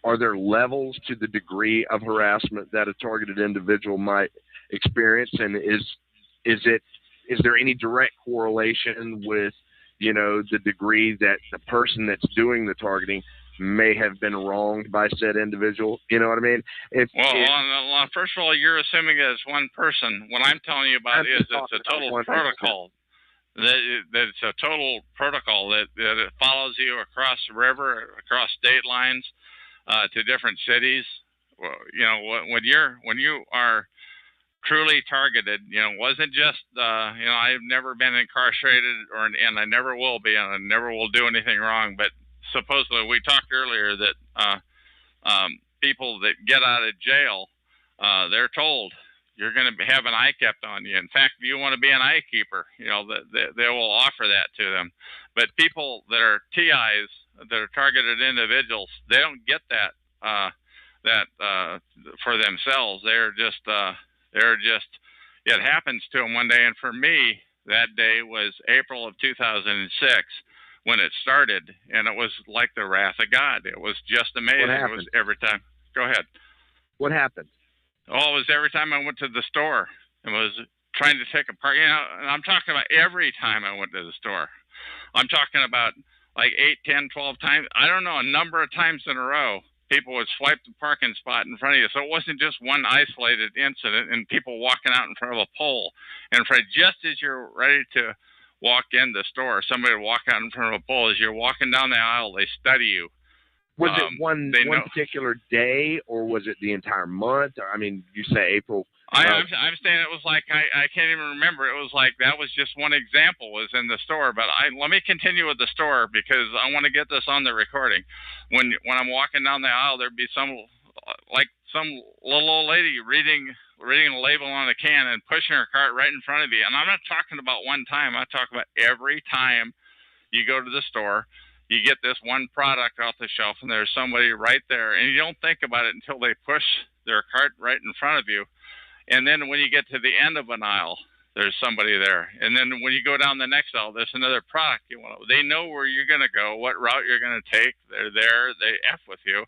are there levels to the degree of harassment that a targeted individual might experience, and is there any direct correlation with the degree that the person that's doing the targeting may have been wronged by said individual? You know what I mean? Well, first of all, you're assuming that it's one person. What I'm telling you about is it's a total protocol. That it's a total protocol that it follows you across the river, across state lines, to different cities. Well, when you are truly targeted, wasn't just I've never been incarcerated and I never will be, and I never will do anything wrong. But supposedly, we talked earlier that people that get out of jail, they're told you're going to have an eye kept on you. In fact, if you want to be an eye keeper, they will offer that to them. But people that are TIs, that are targeted individuals, they don't get that for themselves. They're just it happens to them one day. And for me, that day was April of 2006 when it started, and it was like the wrath of God. It was just amazing. What happened? It was every time. Go ahead. What happened? Oh, it was every time I went to the store. It was trying to take apart. You know, and I'm talking about every time I went to the store. I'm talking about like 8, 10, 12 times. I don't know, a number of times in a row. People would swipe the parking spot in front of you. So it wasn't just one isolated incident and people walking out in front of a pole. And for just as you're ready to walk in the store, somebody would walk out in front of a pole. As you're walking down the aisle, they study you. Was it one particular day, or was it the entire month? Or, I mean, you say April. I'm saying it was like I can't even remember. It was like that was just one example was in the store. But let me continue with the store because I want to get this on the recording. When I'm walking down the aisle, there'd be some little old lady reading a label on a can and pushing her cart right in front of you. And I'm not talking about one time. I talk about every time you go to the store. You get this one product off the shelf, and there's somebody right there, and you don't think about it until they push their cart right in front of you. And then when you get to the end of an aisle, there's somebody there. And then when you go down the next aisle, there's another product you want. They know where you're going to go, what route you're going to take. They're there. They F with you.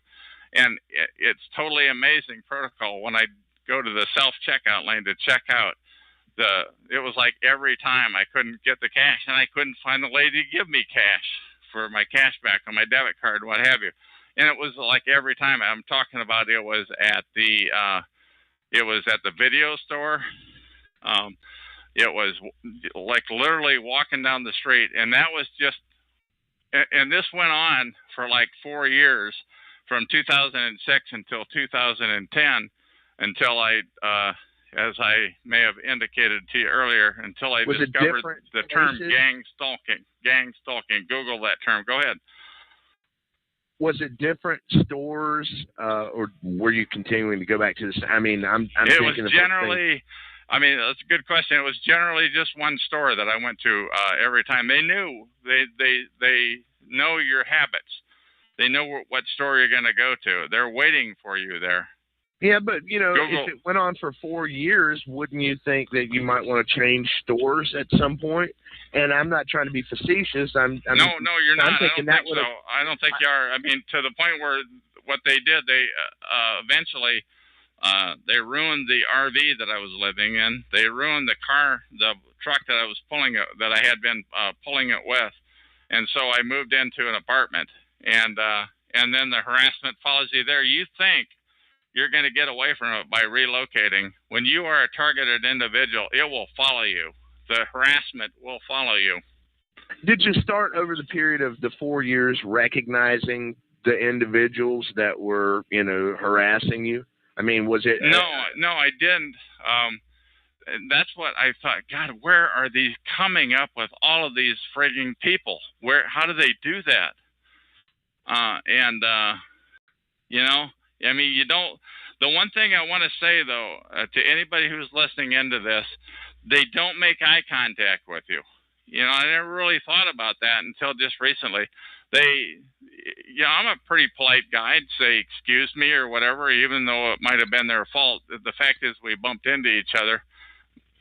And it's totally amazing protocol. When I go to the self-checkout lane to check out, it was like every time I couldn't get the cash, and I couldn't find the lady to give me cash for my cash back on my debit card, what have you. And it was like every time I'm talking about it was at the video store. It was like literally walking down the street, and that was just, and this went on for like 4 years, from 2006 until 2010, until I, as I may have indicated to you earlier, until I discovered the term gang stalking. Gang stalking. Google that term. Go ahead. Was it different stores, or were you continuing to go back to this? I mean, I'm it thinking was generally. I mean, that's a good question. It was generally just one store that I went to every time. They knew they know your habits. They know what store you're going to go to. They're waiting for you there. Yeah, but, you know, if it went on for 4 years, wouldn't you think that you might want to change stores at some point? And I'm not trying to be facetious. No, you're not. I don't think so. I don't think you are. I mean, to the point where what they did, they eventually they ruined the RV that I was living in. They ruined the truck that I was that I had been pulling it with. And so I moved into an apartment. And then the harassment follows you there. You think you're going to get away from it by relocating. When you are a targeted individual, it will follow you. The harassment will follow you. Did you start over the period of the 4 years recognizing the individuals that were, you know, harassing you? I mean, was it? No, I didn't. And that's what I thought. God, where are these coming up with all of these frigging people? How do they do that? You know, I mean, you don't. The one thing I want to say, though, to anybody who's listening into this, they don't make eye contact with you. You know, I never really thought about that until just recently. I'm a pretty polite guy. I'd say, excuse me or whatever, even though it might have been their fault. The fact is we bumped into each other,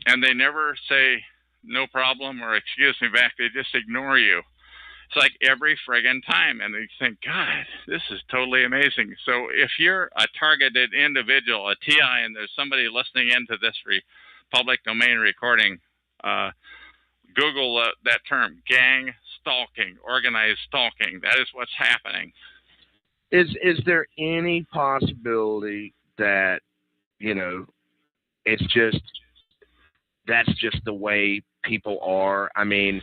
and they never say no problem or excuse me back. They just ignore you. It's like every friggin' time, and you think, God, this is totally amazing. So if you're a targeted individual, a TI, and there's somebody listening into this public domain recording, Google that term, gang stalking, organized stalking. That is what's happening. Is there any possibility that, you know, that's just the way people are? I mean,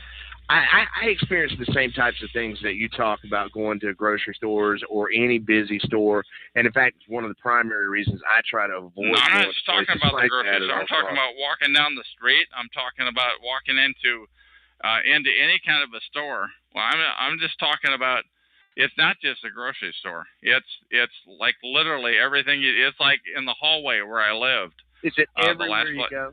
I experience the same types of things that you talk about going to grocery stores or any busy store. And in fact, it's one of the primary reasons I try to avoid. No, I'm not talking about the grocery store. I'm talking about walking down the street. I'm talking about walking into any kind of a store. Well, I'm just talking about. It's not just a grocery store. It's like literally everything. It's like in the hallway where I lived. Is it everywhere you go?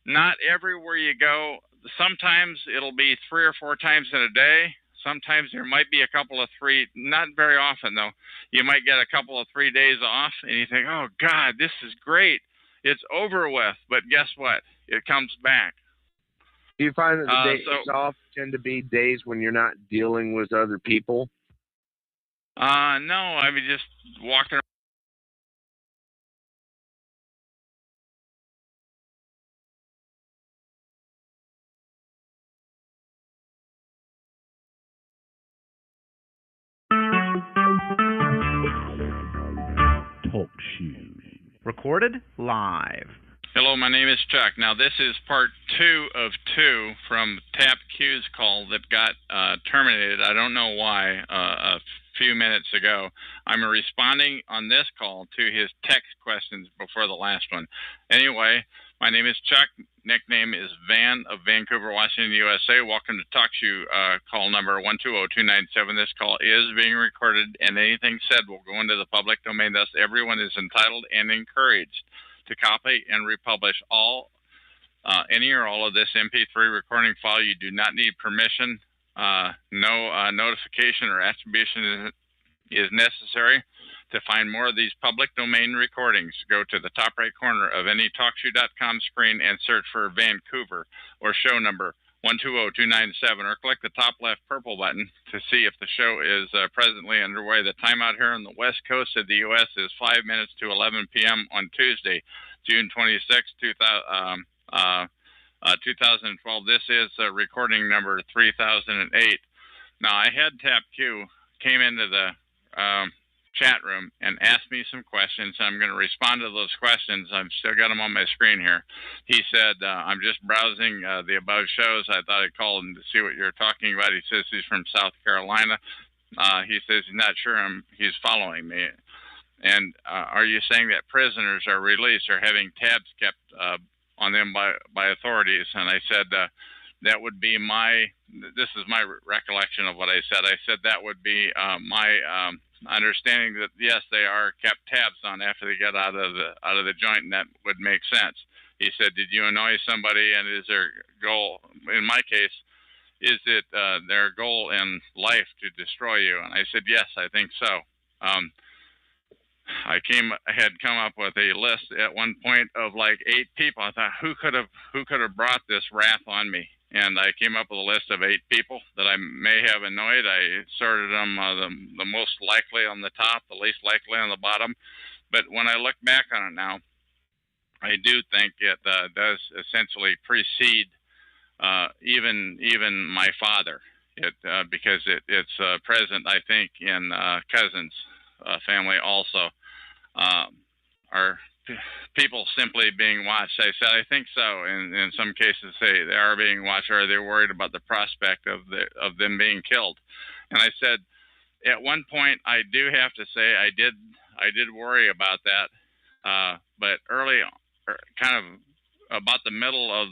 Not everywhere you go. Sometimes it'll be 3 or 4 times in a day. sometimes there might be a couple of three, not very often though, you might get a couple of 3 days off and you think, oh God, this is great. It's over with. But guess what? It comes back. Do you find that the days off tend to be days when you're not dealing with other people? No, I mean, just walking around. Talk show. Recorded live. Hello, my name is Chuck. Now, this is part 2 of 2 from Tap Q's call that got terminated. I don't know why a few minutes ago. I'm responding on this call to his text questions before the last one. Anyway, my name is Chuck. Nickname is Van of Vancouver, Washington, USA. Welcome to TalkShoe call number 120297. This call is being recorded, and anything said will go into the public domain. Thus, everyone is entitled and encouraged to copy and republish any or all of this MP3 recording file. You do not need permission. No notification or attribution is necessary. To find more of these public domain recordings, go to the top right corner of any TalkShoe.com screen and search for Vancouver or show number 120297, or click the top left purple button to see if the show is presently underway. The time out here on the west coast of the U.S. is 5 minutes to 11 p.m. on Tuesday, June 26, 2012. This is recording number 3008. Now, I had Tap Q came into the chat room and asked me some questions. I'm going to respond to those questions. I've still got them on my screen here. He said, I'm just browsing the above shows. I thought I'd call him to see what you're talking about. He says he's from South Carolina. He says he's not sure he's following me. And are you saying that prisoners are released or having tabs kept on them by authorities? And I said, that would be this is my recollection of what I said. I said that would be my understanding that yes, they are kept tabs on after they get out of the joint, and that would make sense. He said, did you annoy somebody, and is their goal, in my case, is it their goal in life to destroy you? And I said, yes, I think so. I had come up with a list at one point of like 8 people. I thought, who could have brought this wrath on me? And I came up with a list of 8 people that I may have annoyed. I sorted them the most likely on the top, the least likely on the bottom. But when I look back on it now, I do think it does essentially precede even my father. Because it's present, I think, in cousins' family also. Are people simply being watched? I said, I think so. In some cases, they are being watched, or are they worried about the prospect of them being killed? And I said, at one point, I do have to say I did worry about that. But early, kind of about the middle of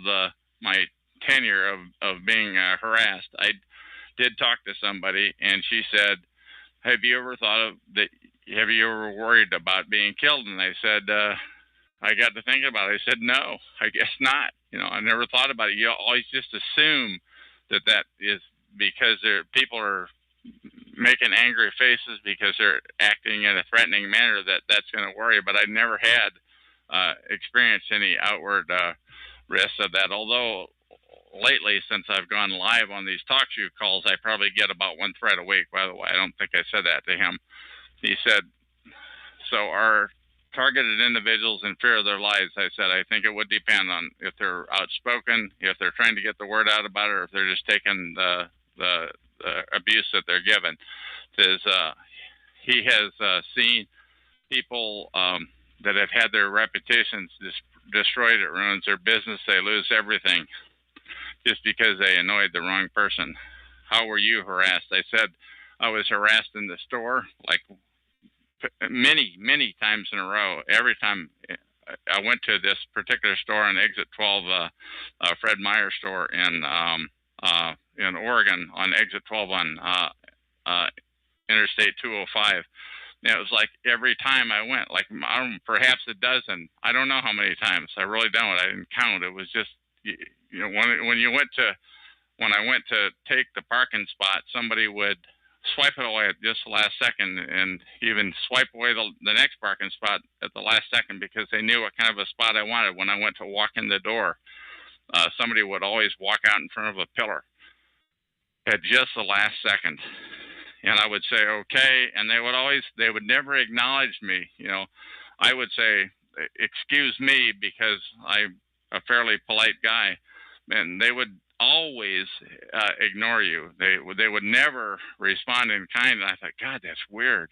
my tenure of being harassed, I did talk to somebody, and she said, have you ever thought of that? Have you ever worried about being killed? And I said, I got to thinking about it. I said, no, I guess not. I never thought about it. You always just assume that is because people are making angry faces because they're acting in a threatening manner, that's going to worry you. But I never had experienced any outward risks of that. Although lately, since I've gone live on these talk show calls, I probably get about 1 threat a week. By the way, I don't think I said that to him. He said, so are targeted individuals in fear of their lives? I said, I think it would depend on if they're outspoken, if they're trying to get the word out about it, or if they're just taking the abuse that they're given. Because he has seen people that have had their reputations destroyed. It ruins their business. They lose everything just because they annoyed the wrong person. How were you harassed? I said, I was harassed in the store, like many times in a row. Every time I went to this particular store on exit 12, Fred Meyer store in Oregon, on exit 12 on Interstate 205. And it was like every time I went, like perhaps a dozen. I don't know how many times. I really don't. I didn't count. It was just, when you went to when I went to take the parking spot, somebody would swipe it away at just the last second, and even swipe away the next parking spot at the last second because they knew what kind of a spot I wanted. When I went to walk in the door, somebody would always walk out in front of a pillar at just the last second, and I would say okay, and they would never acknowledge me. I would say excuse me because I'm a fairly polite guy, and they would always ignore you. They would never respond in kind. And I thought, God, that's weird.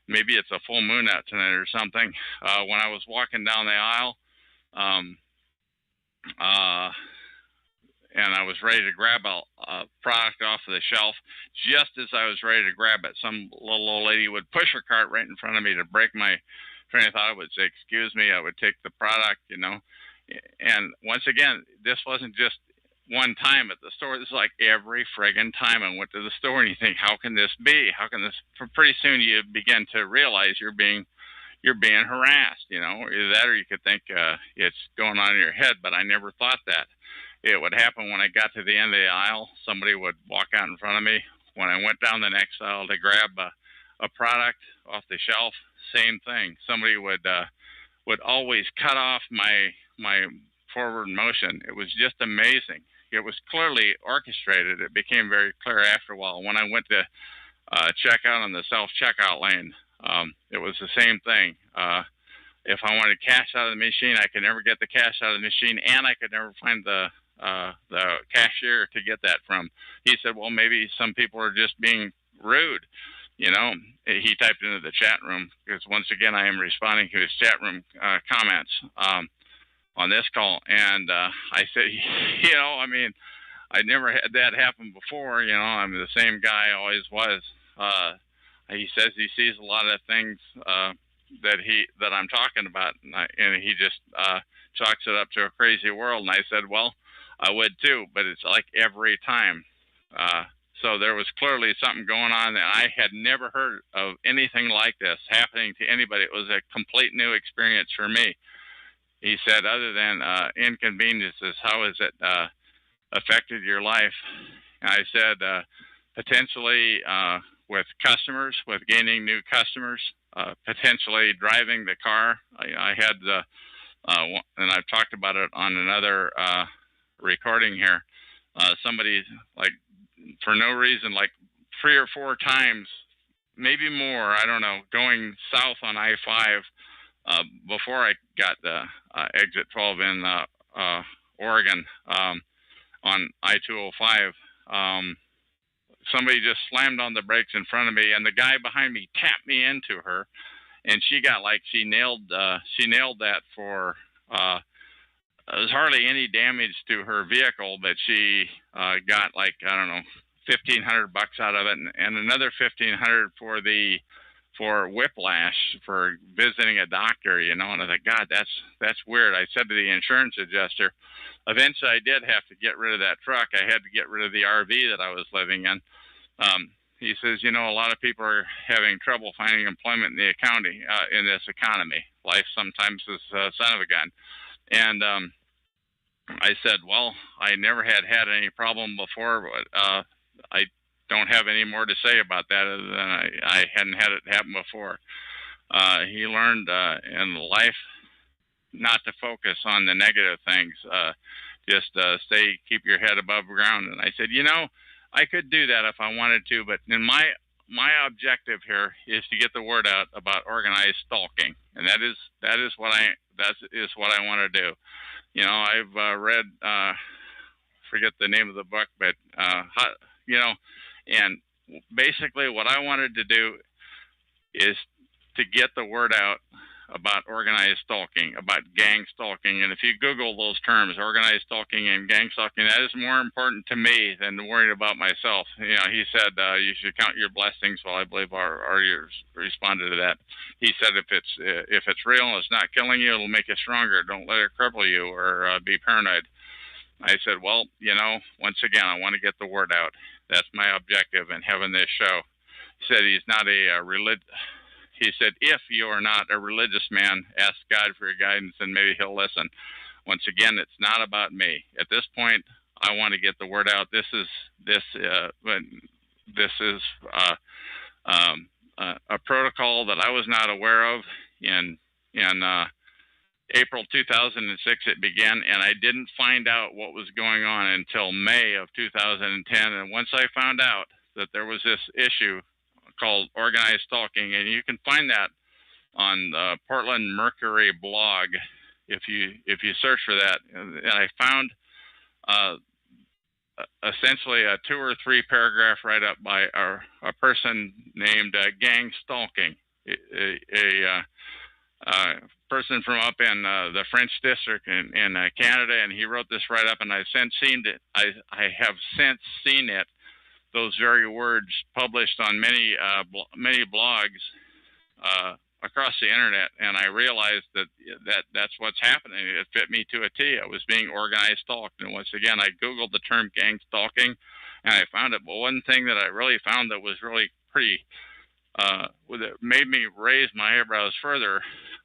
Maybe it's a full moon out tonight or something. When I was walking down the aisle, and I was ready to grab a product off of the shelf, just as I was ready to grab it, some little old lady would push her cart right in front of me to break my train of thought. I would say, excuse me, I would take the product, And once again, this wasn't just one time at the store. This is like every friggin' time I went to the store, and you think, how can this be? How can this? Pretty soon you begin to realize you're being harassed. Either that, or you could think it's going on in your head. But I never thought that it would happen. When I got to the end of the aisle, somebody would walk out in front of me. When I went down the next aisle to grab a product off the shelf, same thing. Somebody would always cut off my forward motion. It was just amazing. It was clearly orchestrated. It became very clear after a while. When I went to check out on the self-checkout lane, it was the same thing. If I wanted cash out of the machine, I could never get the cash out of the machine, and I could never find the cashier to get that from. He said, well, maybe some people are just being rude. He typed into the chat room, because once again, I am responding to his chat room comments on this call. And I said, I never had that happen before. I'm the same guy I always was. He says he sees a lot of things that I'm talking about, and he just chalks it up to a crazy world. And I said, well, I would too, but it's like every time. So there was clearly something going on that I had never heard of anything like this happening to anybody. It was a complete new experience for me. He said, other than inconveniences, how has it affected your life? And I said, potentially with customers, with gaining new customers, potentially driving the car. I had and I've talked about it on another recording here. Somebody, like, for no reason, like 3 or 4 times, maybe more, I don't know, going south on I-5 before I got the exit 12 in Oregon on I-205. Somebody just slammed on the brakes in front of me, and the guy behind me tapped me into her, and she got like she nailed that for. There was hardly any damage to her vehicle, but she got like, I don't know, $1,500 out of it, and another $1,500 for whiplash for visiting a doctor. And I thought, God, that's weird. I said to the insurance adjuster, eventually I did have to get rid of that truck. I had to get rid of the RV that I was living in. He says, a lot of people are having trouble finding employment in the economy, in this economy. Life sometimes is a son of a gun. And I said, well, I never had any problem before, but I don't have any more to say about that other than I hadn't had it happen before. He learned in life not to focus on the negative things. Just keep your head above ground. And I said, I could do that if I wanted to, but in my objective here is to get the word out about organized stalking, and that is what I want to do. I've read, forget the name of the book, but and basically what I wanted to do is to get the word out about organized stalking, about gang stalking. And if you Google those terms, organized stalking and gang stalking, that is more important to me than worrying about myself. He said you should count your blessings. Well, I believe our ears responded to that. He said if it's real and it's not killing you, it'll make you stronger. Don't let it cripple you or be paranoid. I said, well, once again, I want to get the word out. That's my objective in having this show. He said he's not He said, if you are not a religious man, ask God for your guidance and maybe he'll listen. Once again, it's not about me. At this point, I want to get the word out. This is uh, a protocol that I was not aware of in April 2006 it began, and I didn't find out what was going on until May of 2010. And once I found out that there was this issue called organized stalking, and you can find that on the Portland Mercury blog if you search for that. And I found essentially a 2 or 3 paragraph write up by a person named Gang Stalking, a person from up in the French district in Canada, and he wrote this write up, and I've since seen it. I have since seen it, those very words published on many blogs across the internet, and I realized that's what's happening. It fit me to a T. I was being organized stalked, and once again, I googled the term gang stalking, and I found it. But one thing that I really found that was really pretty, that made me raise my eyebrows further,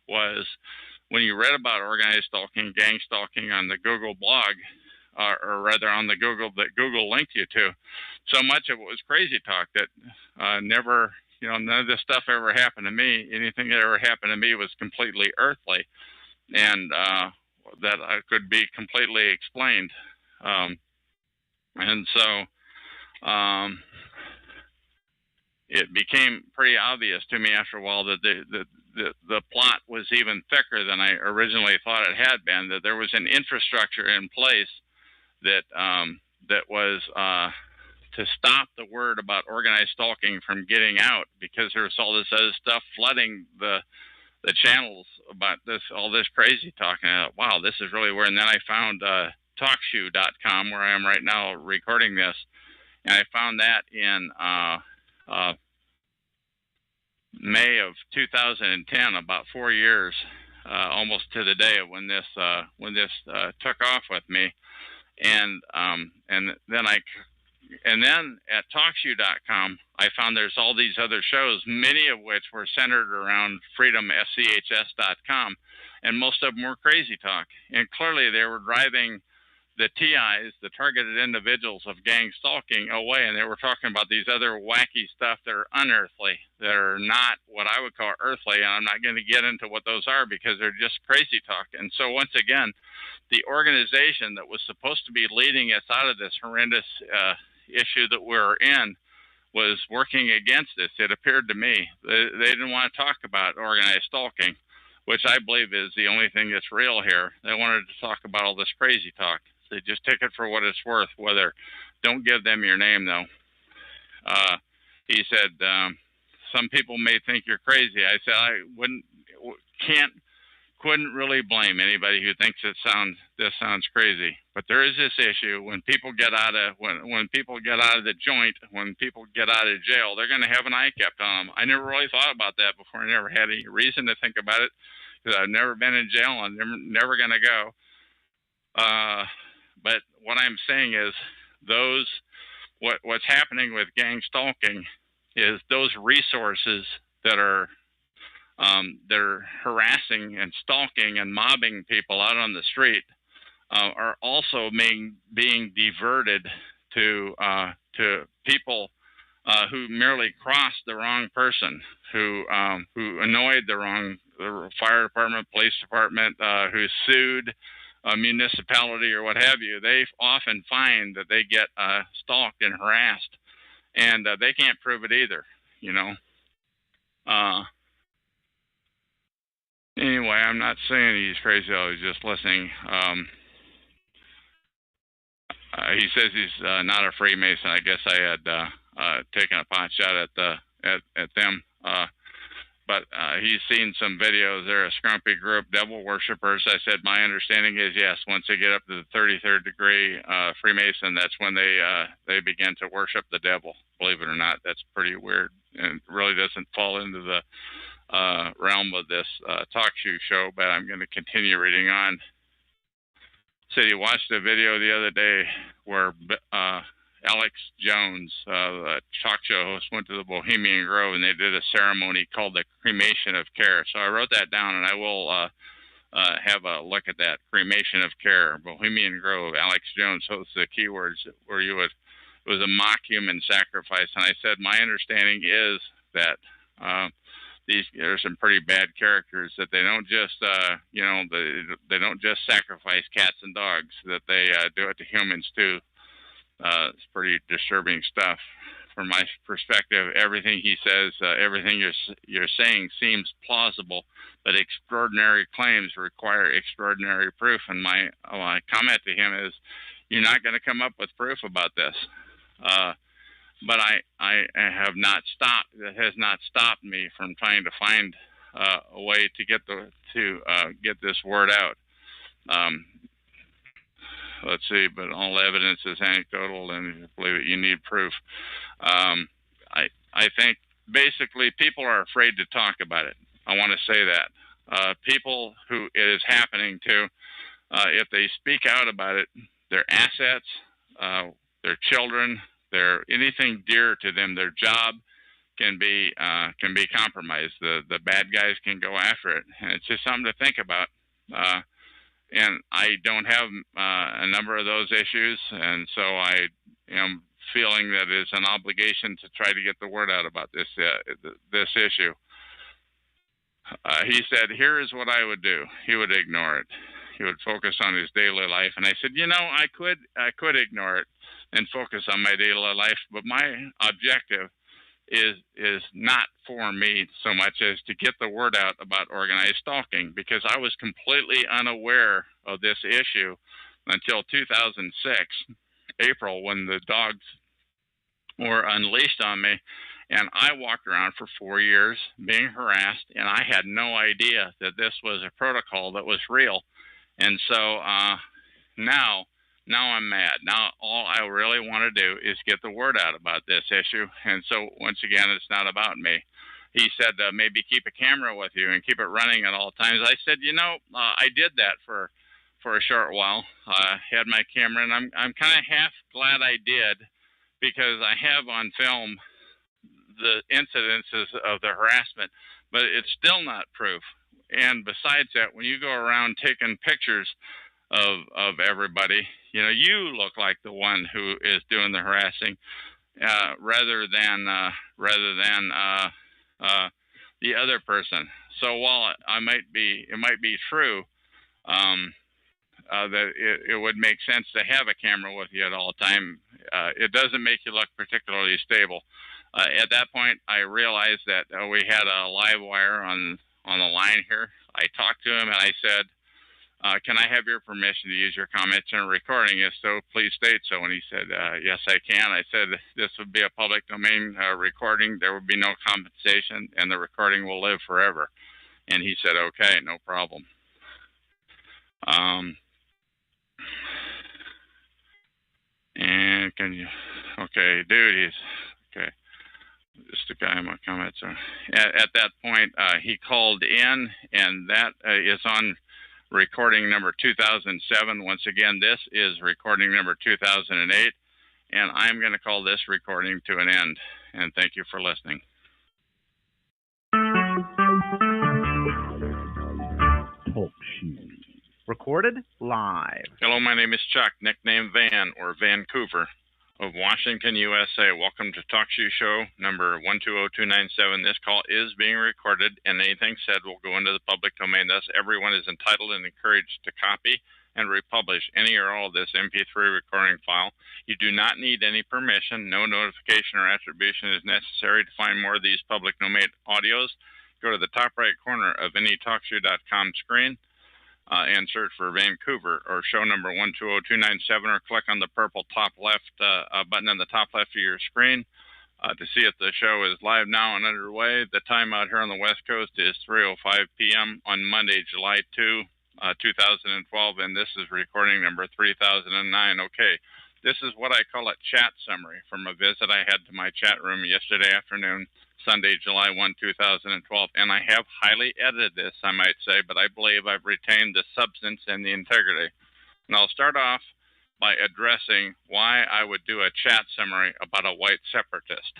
was when you read about organized stalking, gang stalking on the Google blog, or rather on the Google that Google linked you to, so much of it was crazy talk that never. None of this stuff ever happened to me. Anything that ever happened to me was completely earthly, and that could be completely explained. And so it became pretty obvious to me after a while that the plot was even thicker than I originally thought it had been. That there was an infrastructure in place that was to stop the word about organized stalking from getting out, because there was all this other stuff flooding the channels about all this crazy talking. Wow, this is really weird. And then I found TalkShoe.com, where I am right now recording this, and I found that in May of 2010, about 4 years, almost to the day of when this took off with me, and then at TalkShoe.com, I found there's all these other shows, many of which were centered around freedomschs.com, and most of them were crazy talk. And clearly they were driving the TIs, the targeted individuals of gang stalking, away, and they were talking about these other wacky stuff that are unearthly, that are not what I would call earthly, and I'm not going to get into what those are because they're just crazy talk. And so once again, the organization that was supposed to be leading us out of this horrendous issue that we're in was working against us. It appeared to me they didn't want to talk about organized stalking, which I believe is the only thing that's real here. They wanted to talk about all this crazy talk. They just take it for what it's worth. Don't give them your name though. He said, some people may think you're crazy. I said I couldn't really blame anybody who thinks this sounds crazy. But there is this issue when people get out of when people get out of the joint, when people get out of jail, they're going to have an eye kept on them. I never really thought about that before. I never had any reason to think about it because I've never been in jail and I'm never going to go. But what I'm saying is what's happening with gang stalking is those resources that are they're harassing and stalking and mobbing people out on the street are also being diverted to people who merely crossed the wrong person, who annoyed the fire department, police department, who sued a municipality or what have you. They often find that they get stalked and harassed, and they can't prove it either. Anyway, I'm not saying he's crazy. I was just listening. He says he's not a Freemason. I guess I had taken a pot shot at them. But he's seen some videos. They're a scrumpy group, devil worshippers. I said my understanding is yes. Once they get up to the 33rd degree Freemason, that's when they begin to worship the devil. Believe it or not, that's pretty weird, and really doesn't fall into the realm of this talk show, but I'm going to continue reading on. Said he watched a video the other day where Alex Jones, the talk show host, went to the Bohemian Grove and they did a ceremony called the cremation of care. So I wrote that down, and I will have a look at that. Cremation of Care, Bohemian Grove, Alex Jones hosts the keywords where you would, it was a mock human sacrifice. And I said, my understanding is that there's some pretty bad characters, that they don't just, they don't just sacrifice cats and dogs, that they do it to humans too. It's pretty disturbing stuff. From my perspective, everything he says, everything you're saying seems plausible, but extraordinary claims require extraordinary proof. And my comment to him is, you're not going to come up with proof about this. But I have not stopped. It has not stopped me from trying to find a way to get this word out. Let's see, but all evidence is anecdotal, and if you believe it, you need proof. I think basically people are afraid to talk about it. I want to say that. People who it is happening to, if they speak out about it, their assets, their children, their anything dear to them, their job can be compromised. The bad guys can go after it, and it's just something to think about. And I don't have a number of those issues, and so I am feeling that it's an obligation to try to get the word out about this issue. He said, here is what I would do. He would ignore it. He would focus on his daily life. And I said, I could ignore it and focus on my daily life, but my objective is not for me so much as to get the word out about organized stalking, because I was completely unaware of this issue until 2006, April, when the dogs were unleashed on me. And I walked around for 4 years being harassed, and I had no idea that this was a protocol that was real. And so now I'm mad. Now all I really want to do is get the word out about this issue. And so once again, it's not about me. He said, maybe keep a camera with you and keep it running at all times. I said, I did that for a short while. Had my camera, and I'm kind of half glad I did, because I have on film the incidences of the harassment, but it's still not proof. And besides that, when you go around taking pictures of everybody, you look like the one who is doing the harassing, rather than the other person. So while it might be true that it would make sense to have a camera with you at all time, it doesn't make you look particularly stable. At that point, I realized that we had a live wire on the line here. I talked to him and I said, can I have your permission to use your comments in a recording? If so, please state so. And he said, yes, I can. I said, this would be a public domain recording. There would be no compensation, and the recording will live forever. And he said, okay, no problem. And can you, okay, dude, he's, okay. Just a guy in my comments. At that point, he called in, and that is on recording number 2007. Once again, this is recording number 2008, and I'm going to call this recording to an end. And thank you for listening. Talk shoes. Recorded live. Hello, my name is Chuck, nickname Van, or Vancouver, of Washington, USA. Welcome to Talk Show number 120297. This call is being recorded, and anything said will go into the public domain. Thus, everyone is entitled and encouraged to copy and republish any or all of this MP3 recording file. You do not need any permission. No notification or attribution is necessary. To find more of these public domain audios, go to the top right corner of any TalkShoe.com screen and search for Vancouver or show number 120297, or click on the purple top left button on the top left of your screen to see if the show is live now and underway. The time out here on the West Coast is 3:05 p.m. on Monday, July 2, 2012, and this is recording number 3009. Okay, this is what I call a chat summary from a visit I had to my chat room yesterday afternoon, Sunday, July 1, 2012, and I have highly edited this, I might say, but I believe I've retained the substance and the integrity. And I'll start off by addressing why I would do a chat summary about a white separatist.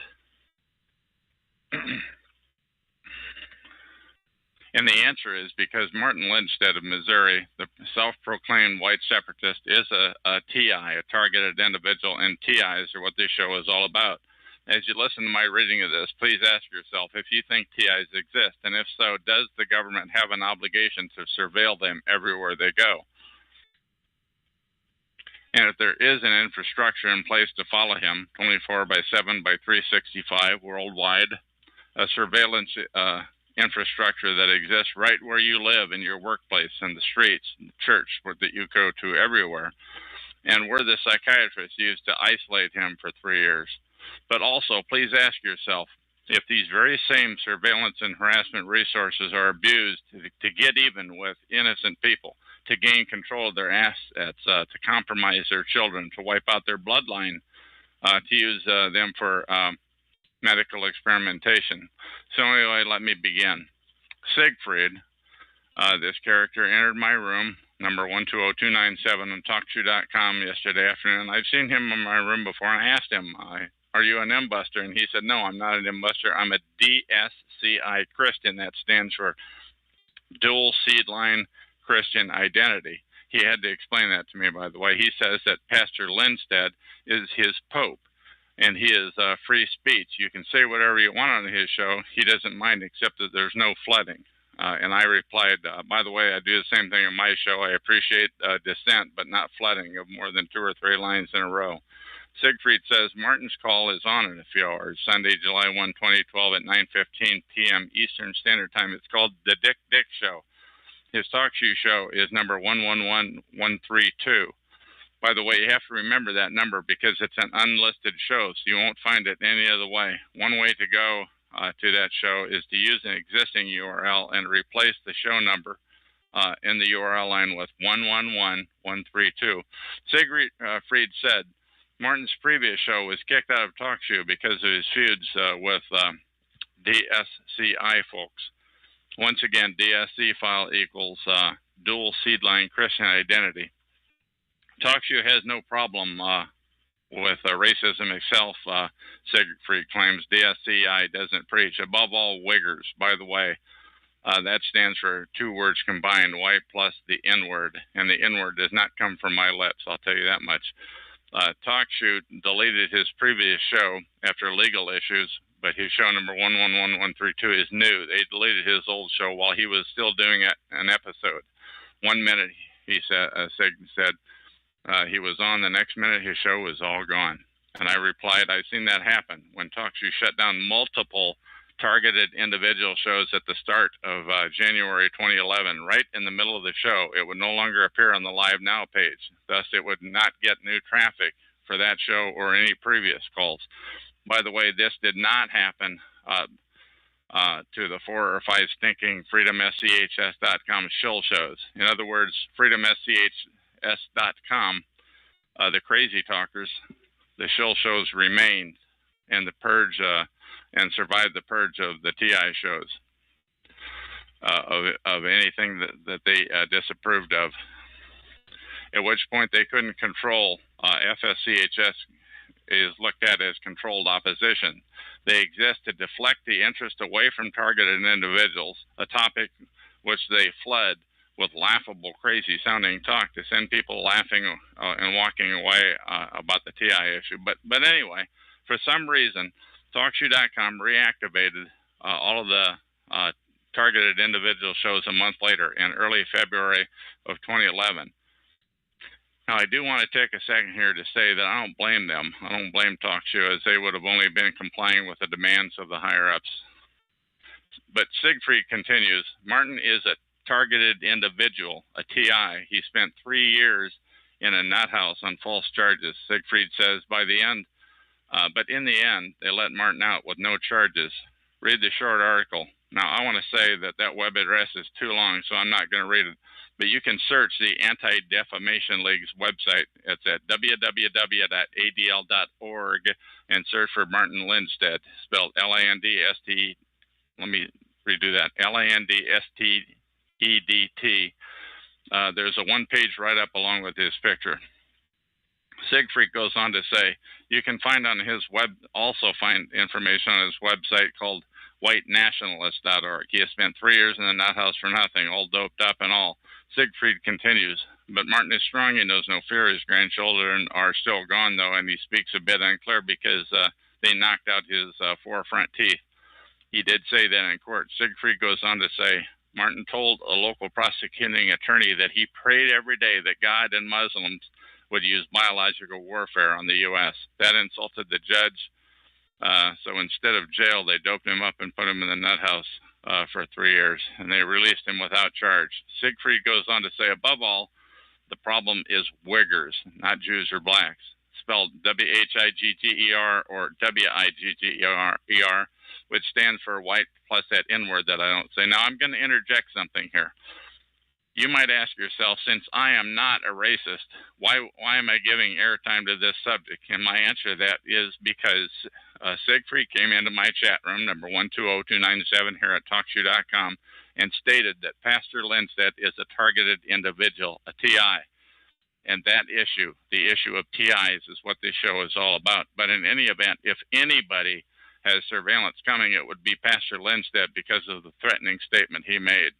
And the answer is because Martin Lindstedt of Missouri, the self-proclaimed white separatist, is a TI, a targeted individual, and TIs are what this show is all about. As you listen to my reading of this, please ask yourself if you think TIs exist, and if so, does the government have an obligation to surveil them everywhere they go? And if there is an infrastructure in place to follow him 24/7 by 365 worldwide, a surveillance infrastructure that exists right where you live, in your workplace, in the streets, in the church that you go to, everywhere, and where the psychiatrist used to isolate him for 3 years. But also, please ask yourself if these very same surveillance and harassment resources are abused to get even with innocent people, to gain control of their assets, to compromise their children, to wipe out their bloodline, to use them for medical experimentation. So anyway, let me begin. Siegfried, this character, entered my room, number 120297 on TalkShoe.com yesterday afternoon. I've seen him in my room before, and I asked him, are you an imbuster? And he said, no, I'm not an imbuster. I'm a DSCI Christian. That stands for Dual Seed Line Christian Identity. He had to explain that to me, by the way. He says that Pastor Lindstedt is his pope, and he is free speech. You can say whatever you want on his show. He doesn't mind, except that there's no flooding. And I replied, by the way, I do the same thing on my show. I appreciate dissent, but not flooding of more than 2 or 3 lines in a row. Siegfried says, Martin's call is on in a few hours, Sunday, July 1, 2012 at 9:15 p.m. Eastern Standard Time. It's called The Dick Show. His talk show is number 111132. By the way, you have to remember that number because it's an unlisted show, so you won't find it any other way. One way to go to that show is to use an existing URL and replace the show number in the URL line with 111132. Siegfried said Martin's previous show was kicked out of TalkShoe because of his feuds with DSCI folks. Once again, DSC file equals dual seed line Christian identity. TalkShoe has no problem with racism itself, Siegfried claims. DSCI doesn't preach. Above all, Wiggers, by the way. That stands for 2 words combined, white plus the N-word. And the N-word does not come from my lips, I'll tell you that much. TalkShoe deleted his previous show after legal issues, but his show number 111132 is new. They deleted his old show while he was still doing an episode. 1 minute, he said, he was on. The next minute, his show was all gone. And I replied, I've seen that happen when TalkShoe shut down multiple targeted individual shows at the start of January 2011. Right in the middle of the show, it would no longer appear on the Live Now page. Thus, it would not get new traffic for that show or any previous calls. By the way, this did not happen to the 4 or 5 stinking FreedomSCHS.com shill shows. In other words, FreedomSCHS.com, the crazy talkers, the shill shows remained, and the purge and survived the purge of the TI shows of anything that they disapproved of. At which point they couldn't control. FSCHS is looked at as controlled opposition. They exist to deflect the interest away from targeted individuals, a topic which they fled with laughable, crazy-sounding talk to send people laughing and walking away about the TI issue. But anyway, for some reason, TalkShoe.com reactivated all of the targeted individual shows a month later in early February of 2011. Now, I do want to take a second here to say that I don't blame them. I don't blame TalkShoe, as they would have only been complying with the demands of the higher-ups. But Siegfried continues, Martin is a targeted individual, a TI. He spent 3 years in a nut house on false charges. Siegfried says, but in the end, they let Martin out with no charges. Read the short article. Now, I want to say that web address is too long, so I'm not going to read it. But you can search the Anti-Defamation League's website. It's at www.adl.org and search for Martin Lindstedt, spelled L-A-N-D-S-T. Let me redo that. L-A-N-D-S-T-E-D-T. There's a one-page write-up along with his picture. Siegfried goes on to say, you can find information on his website called whitenationalist.org. He has spent 3 years in the nut house for nothing, all doped up and all. Siegfried continues, but Martin is strong. He knows no fear. His grandchildren are still gone, though, and he speaks a bit unclear because they knocked out his 4 front teeth. He did say that in court. Siegfried goes on to say, Martin told a local prosecuting attorney that he prayed every day that God and Muslims would use biological warfare on the U.S. That insulted the judge. So instead of jail, they doped him up and put him in the nut house for 3 years, and they released him without charge. Siegfried goes on to say, above all, the problem is Uyghurs, not Jews or blacks, spelled W-H-I-G-G-E-R or W-I-G-G-E-R, which stands for white plus that N-word that I don't say. Now, I'm going to interject something here. You might ask yourself, since I am not a racist, why am I giving airtime to this subject? And my answer to that is because Siegfried came into my chat room, number 120297 here at TalkShoe.com, and stated that Pastor Lindstedt is a targeted individual, a TI. And that issue, the issue of TIs, is what this show is all about. But in any event, if anybody has surveillance coming, it would be Pastor Lindstedt because of the threatening statement he made.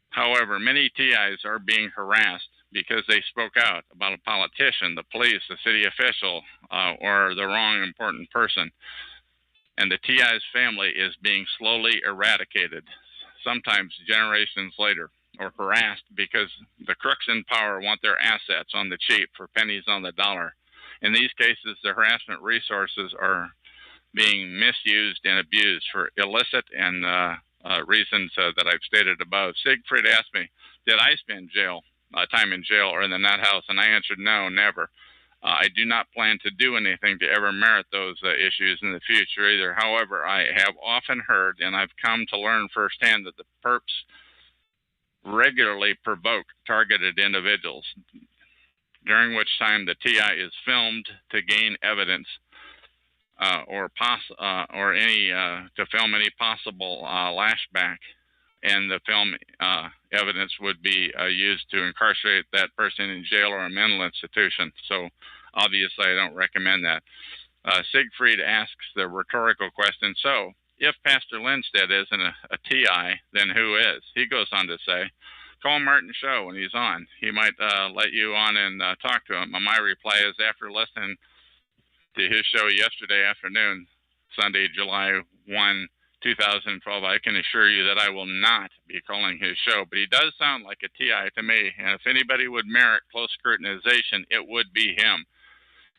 However, many TIs are being harassed because they spoke out about a politician, the police, the city official, or the wrong important person. And the TI's family is being slowly eradicated, sometimes generations later, or harassed because the crooks in power want their assets on the cheap for pennies on the dollar. In these cases, the harassment resources are being misused and abused for illicit and reasons that I've stated above. Siegfried asked me, did I spend time in jail or in the nut house? And I answered, no, never. I do not plan to do anything to ever merit those issues in the future either. However, I have often heard, and I've come to learn firsthand, that the perps regularly provoke targeted individuals, during which time the TI is filmed to gain evidence to film any possible lashback, and the film evidence would be used to incarcerate that person in jail or a mental institution. So obviously I don't recommend that. Siegfried asks the rhetorical question, so if Pastor Lindstedt isn't a TI, then who is? He goes on to say, call Martin Show when he's on. He might let you on and talk to him. My reply is, after listening to his show yesterday afternoon, Sunday, July 1, 2012, I can assure you that I will not be calling his show. But he does sound like a TI to me, and if anybody would merit close scrutinization, it would be him.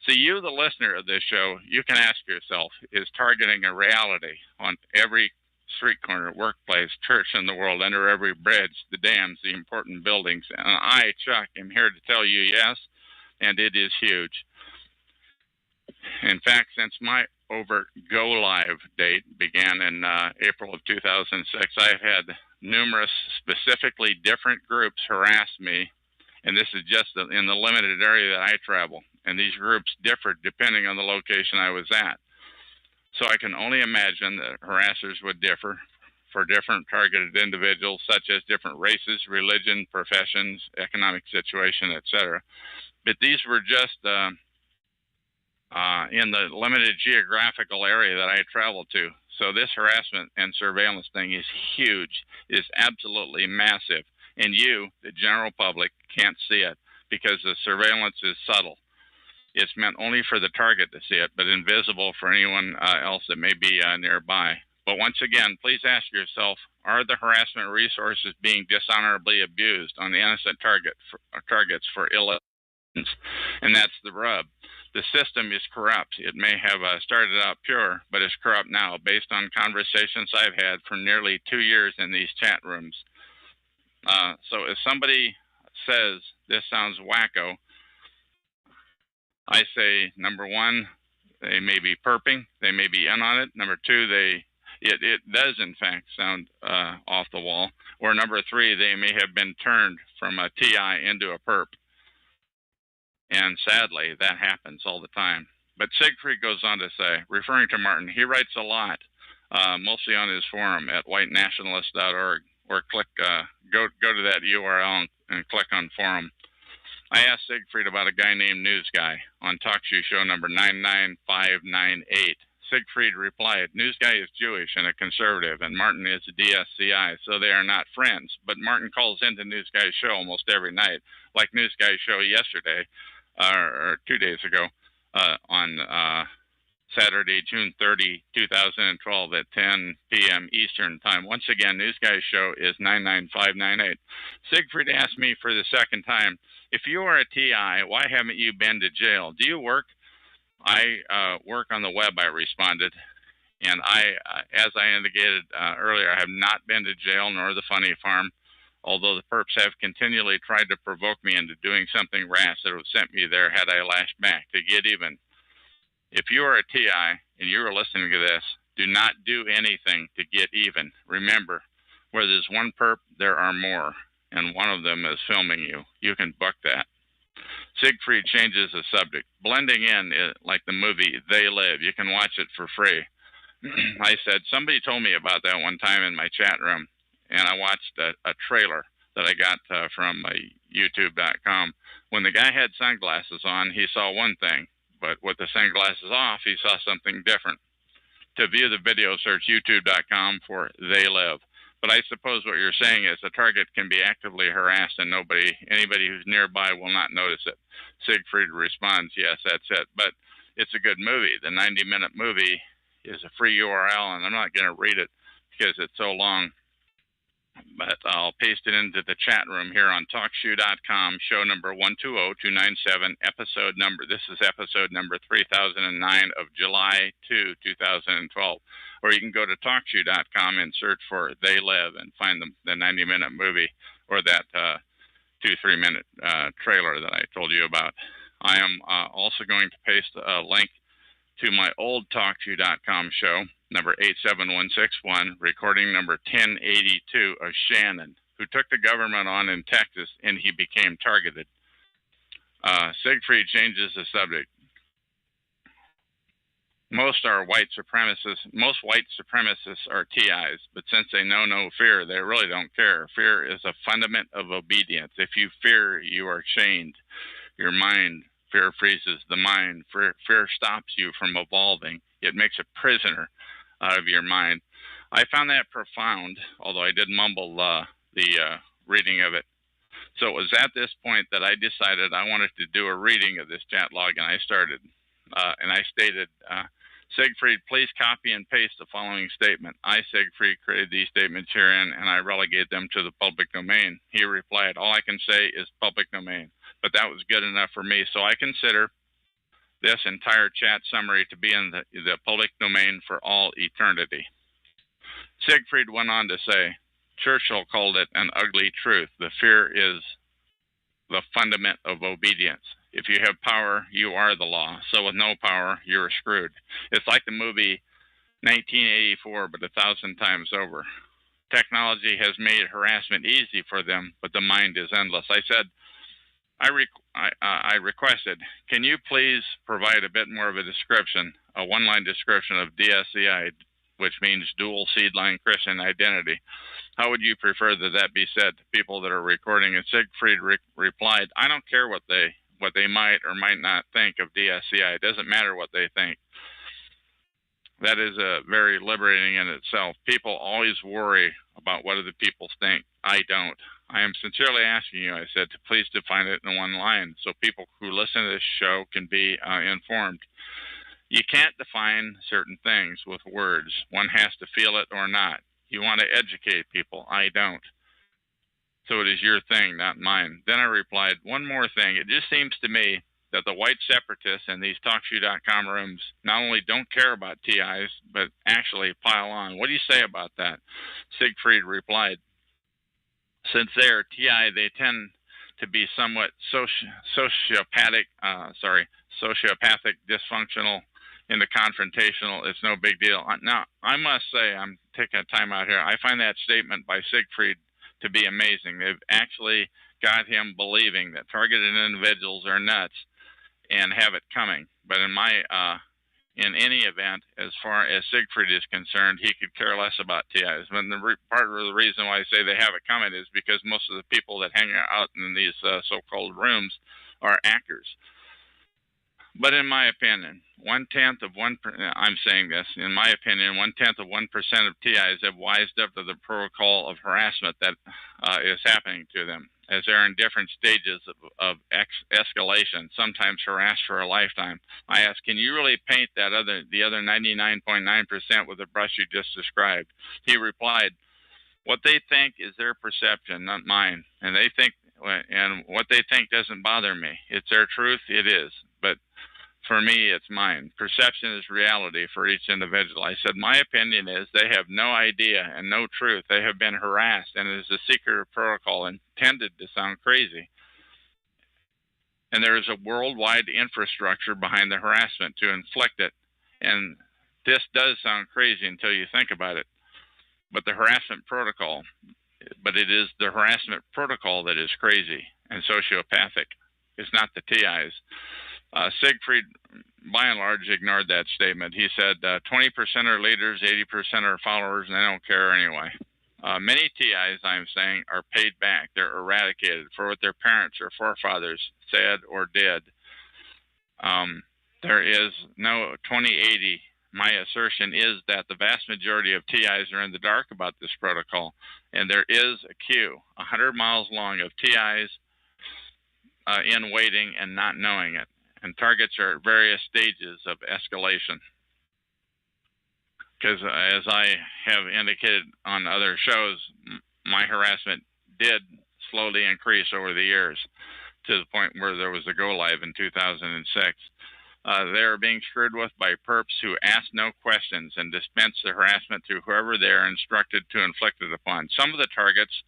So you, the listener of this show, you can ask yourself, is targeting a reality on every street corner, workplace, church in the world, under every bridge, the dams, the important buildings? And I, Chuck, am here to tell you yes, and it is huge. In fact, since my overt Go Live date began in April of 2006, I've had numerous specifically different groups harass me, and this is just in the limited area that I travel. And these groups differed depending on the location I was at. So I can only imagine that harassers would differ for different targeted individuals, such as different races, religion, professions, economic situation, etc. But these were just in the limited geographical area that I traveled to. So this harassment and surveillance thing is huge, is absolutely massive. And you, the general public, can't see it because the surveillance is subtle. It's meant only for the target to see it, but invisible for anyone else that may be nearby. But once again, please ask yourself, are the harassment resources being dishonorably abused on the innocent targets for ill ends? And that's the rub. The system is corrupt. It may have started out pure, but it's corrupt now based on conversations I've had for nearly 2 years in these chat rooms. So if somebody says this sounds wacko, I say, number one, they may be perping, they may be in on it. Number two, it does in fact sound off the wall. Or number three, they may have been turned from a TI into a perp. And sadly, that happens all the time. But Siegfried goes on to say, referring to Martin, he writes a lot, mostly on his forum at whitenationalist.org, or go to that URL and click on forum. I asked Siegfried about a guy named News Guy on TalkShoe show number 99598. Siegfried replied, News Guy is Jewish and a conservative, and Martin is a DSCI, so they are not friends. But Martin calls into News Guy's show almost every night, like News Guy's show yesterday, or 2 days ago, on Saturday, June 30, 2012 at 10 p.m. Eastern Time. Once again, News Guy's show is 99598. Siegfried asked me for the second time, if you are a TI, why haven't you been to jail? Do you work? I work on the web, I responded. And as I indicated earlier, I have not been to jail nor the funny farm, although the perps have continually tried to provoke me into doing something rash that would have sent me there had I lashed back to get even. If you are a TI and you are listening to this, do not do anything to get even. Remember, where there's one perp, there are more, and one of them is filming you. You can book that. Siegfried changes the subject. Blending in is like the movie They Live. You can watch it for free. I said, somebody told me about that one time in my chat room, and I watched a trailer that I got from YouTube.com. When the guy had sunglasses on, he saw one thing, but with the sunglasses off, he saw something different. To view the video, search YouTube.com for They Live. But I suppose what you're saying is the target can be actively harassed and anybody who's nearby will not notice it. Siegfried responds, yes, that's it. But it's a good movie. The 90-minute movie is a free URL, and I'm not going to read it because it's so long. But I'll paste it into the chat room here on TalkShoe.com, show number 120297, episode number. This is episode number 3009 of July 2, 2012. Or you can go to TalkShoe.com and search for They Live and find the 90-minute movie or that 2-3 minute trailer that I told you about. I am also going to paste a link to my old TalkShoe.com show, number 87161, recording number 1082 of Shannon, who took the government on in Texas and he became targeted. Siegfried changes the subject. Most white supremacists are TIs, but since they know no fear, they really don't care. Fear is a fundament of obedience. If you fear, you are chained. Your mind, fear freezes the mind. Fear stops you from evolving. It makes a prisoner out of your mind. I found that profound, although I did mumble the reading of it. So it was at this point that I decided I wanted to do a reading of this chat log, and I started. And I stated, Siegfried, please copy and paste the following statement. I, Siegfried, created these statements herein, and I relegate them to the public domain. He replied, all I can say is public domain. But that was good enough for me. So I consider this entire chat summary to be in the public domain for all eternity. Siegfried went on to say, Churchill called it an ugly truth. The fear is the fundament of obedience. If you have power, you are the law. So with no power, you're screwed. It's like the movie 1984, but 1,000 times over. Technology has made harassment easy for them, but the mind is endless. I said, I requested, can you please provide a bit more of a description, a one-line description of DSCI, which means dual seed-line Christian identity? How would you prefer that be said to people that are recording? And Siegfried replied, I don't care what they might or might not think of DSCI. It doesn't matter what they think. That is very liberating in itself. People always worry about what other people think. I don't. I am sincerely asking you, I said, to please define it in one line so people who listen to this show can be informed. You can't define certain things with words. One has to feel it or not. You want to educate people. I don't. So it is your thing, not mine. Then I replied, one more thing. It just seems to me that the white separatists in these TalkShoe.com rooms not only don't care about TIs, but actually pile on. What do you say about that? Siegfried replied, since they are TI, they tend to be somewhat sociopathic, dysfunctional, into confrontational. It's no big deal. Now, I must say, I'm taking a time out here. I find that statement by Siegfried to be amazing. They've actually got him believing that targeted individuals are nuts and have it coming. But in any event, as far as Siegfried is concerned, he could care less about TIs. But part of the reason why I say they have it coming is because most of the people that hang out in these so-called rooms are actors. But in my opinion, 1/10 of 1%, I'm saying this, in my opinion, 1/10 of 1% of TIs have wised up to the protocol of harassment that is happening to them, as they're in different stages of escalation, sometimes harassed for a lifetime. I asked, can you really paint the other 99.9% with the brush you just described? He replied, what they think is their perception, not mine. And what they think doesn't bother me. It's their truth, it is. But for me, it's mine. Perception is reality for each individual. I said, my opinion is they have no idea and no truth. They have been harassed, and it is a secret protocol intended to sound crazy. And there is a worldwide infrastructure behind the harassment to inflict it. And this does sound crazy until you think about it. But it is the harassment protocol that is crazy and sociopathic. It's not the TIs. Siegfried, by and large, ignored that statement. He said 20% are leaders, 80% are followers, and they don't care anyway. Many TIs, I'm saying, are paid back. They're eradicated for what their parents or forefathers said or did. There is no 2080. My assertion is that the vast majority of TIs are in the dark about this protocol, and there is a queue 100 miles long of TIs in waiting and not knowing it. And targets are at various stages of escalation. Because as I have indicated on other shows, my harassment did slowly increase over the years to the point where there was a go live in 2006. They are being screwed with by perps who ask no questions and dispense the harassment to whoever they are instructed to inflict it upon. Some of the targets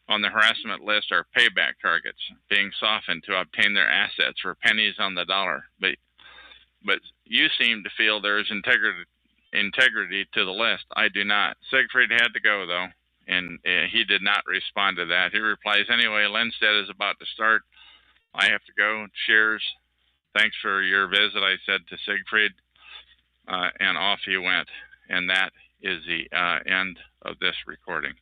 on the harassment list are payback targets, being softened to obtain their assets for pennies on the dollar. But you seem to feel there is integrity to the list. I do not. Siegfried had to go, though, and he did not respond to that. He replies, anyway, Lindstedt is about to start. I have to go. Cheers. Thanks for your visit, I said to Siegfried, and off he went. And that is the end of this recording.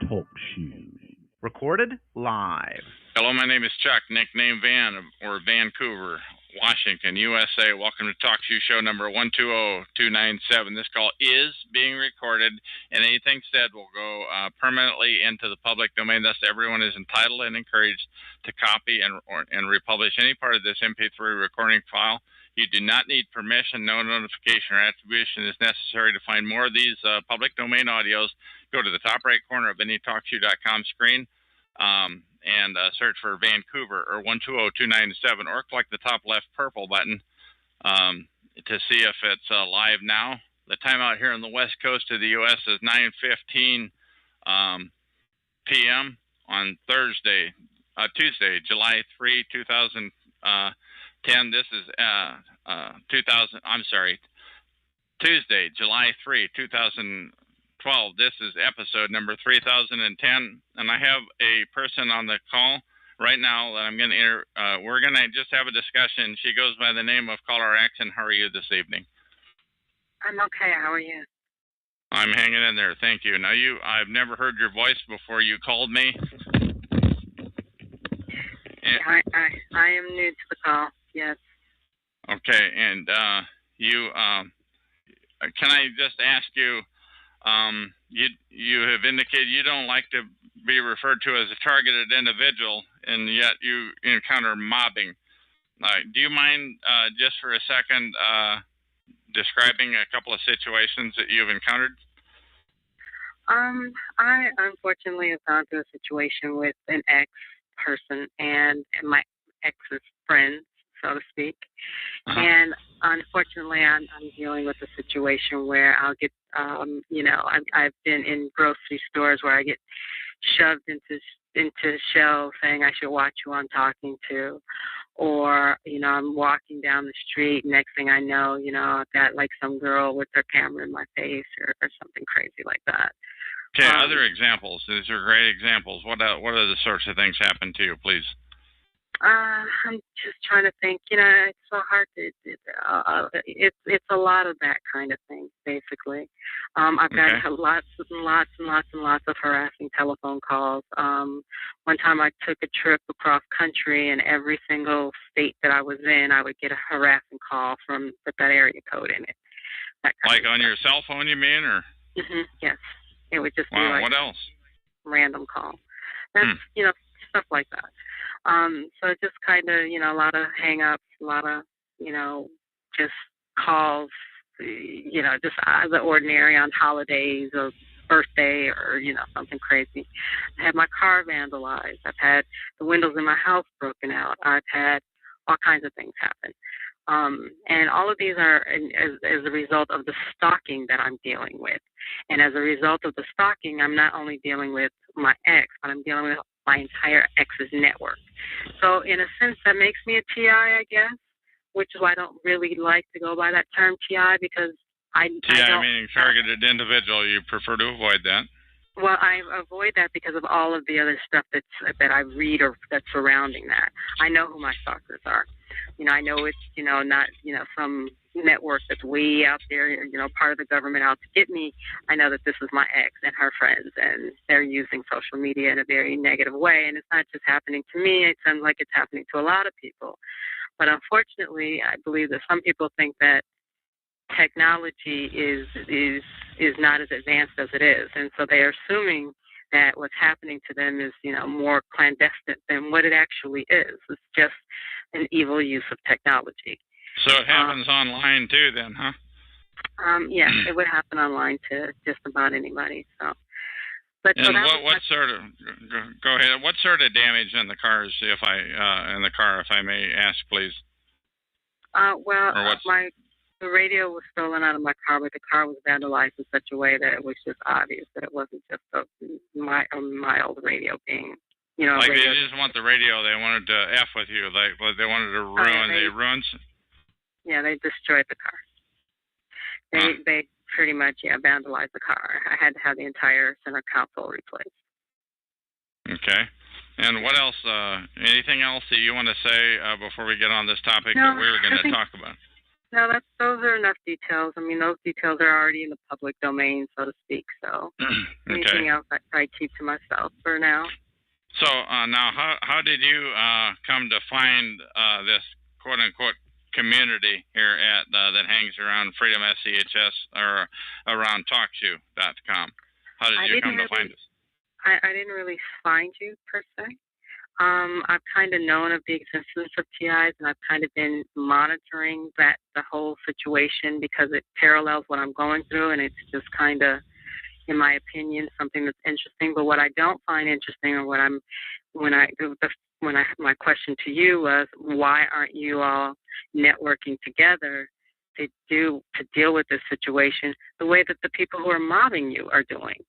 Talk shoes. Recorded live. Hello, my name is Chuck, nickname Van, or Vancouver, Washington, USA. Welcome to Talk Shoe Show number 120297. This call is being recorded, and anything said will go permanently into the public domain. Thus, everyone is entitled and encouraged to copy and republish any part of this MP3 recording file. You do not need permission. No notification or attribution is necessary. To find more of these public domain audios, go to the top right corner of any TalkShoe.com screen and search for Vancouver or 120297, or click the top left purple button to see if it's live now. The time out here on the west coast of the U.S. is 9:15 p.m. on Tuesday, July 3, 2010. This is Tuesday, July 3, 2012. This is episode number 3010, and I have a person on the call right now that I'm going to we're going to just have a discussion. She goes by the name of Caller X. And how are you this evening? I'm okay. How are you? I'm hanging in there. Thank you. Now, I've never heard your voice before you called me. I am new to the call. Yes. Okay, and you can I just ask you? You have indicated you don't like to be referred to as a targeted individual, and yet you encounter mobbing. Do you mind just for a second describing a couple of situations that you've encountered? I unfortunately have gone through a situation with an ex-person and my ex's friends, so to speak. Uh-huh. And unfortunately, I'm dealing with a situation where I'll get, I've been in grocery stores where I get shoved into shelves saying I should watch who I'm talking to, or I'm walking down the street. Next thing I know, I've got like some girl with her camera in my face or something crazy like that. Okay, other examples. These are great examples. What other sorts of things happen to you, please? I'm just trying to think. It's so hard to. It's a lot of that kind of thing, basically. I've got lots and lots and lots and lots of harassing telephone calls. One time I took a trip across country, and every single state that I was in, I would get a harassing call with that area code in it. Like on your cell phone, you mean, or? Yes, it would just be Wow. like What else? random call. That's stuff like that. So just kind of, a lot of hang-ups, a lot of, just calls, just out of the ordinary on holidays or birthday or, something crazy. I had my car vandalized. I've had the windows in my house broken out. I've had all kinds of things happen. And all of these are as a result of the stalking that I'm dealing with. And as a result of the stalking, I'm not only dealing with my ex, but I'm dealing with my entire ex's network. So in a sense, that makes me a TI, I guess, which is why I don't really like to go by that term TI, because TI meaning targeted individual. You prefer to avoid that. Well, I avoid that because of all of the other stuff that I read or that's surrounding that. I know who my stalkers are. I know it's, not, some network that's way out there, part of the government out to get me. I know that this is my ex and her friends, and they're using social media in a very negative way. And it's not just happening to me. It sounds like it's happening to a lot of people. But unfortunately, I believe that some people think that technology is not as advanced as it is, and so they are assuming that what's happening to them is more clandestine than what it actually is. It's just an evil use of technology. So it happens online too, then, huh? Yes, it would happen online to just about anybody. So, but and what sort of go ahead? What sort of damage in the cars, if I may ask, please? The radio was stolen out of my car, but the car was vandalized in such a way that it was just obvious that it wasn't just a mild radio being, Like radio. they just want the radio. They wanted to F with you. Like they wanted to ruin. They ruined. Yeah, they destroyed the car. They pretty much vandalized the car. I had to have the entire center console replaced. Okay. And what else? Anything else that you want to say before we get on this topic that we were going to talk about? No, those are enough details. I mean, those details are already in the public domain, so to speak. So anything else I keep to myself for now. So now, how did you come to find this quote unquote community here at that hangs around Freedom SCHS or around TalkShoe.com? How did you come to find us? I didn't really find you per se. I've kind of known of the existence of TIs, and I've kind of been monitoring the whole situation because it parallels what I'm going through, and it's just kind of, in my opinion, something that's interesting. But what I don't find interesting, or my question to you was, why aren't you all networking together to deal with this situation the way that the people who are mobbing you are doing?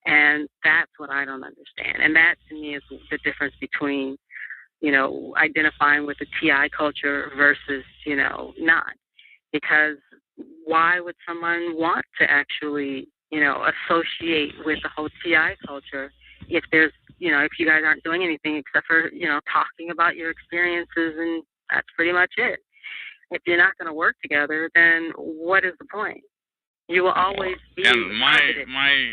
And that's what I don't understand. And that, to me, is the difference between, identifying with the TI culture versus, not. Because why would someone want to actually, associate with the whole TI culture if there's, if you guys aren't doing anything except for, talking about your experiences, and that's pretty much it. If you're not going to work together, then what is the point? You will always be targeted.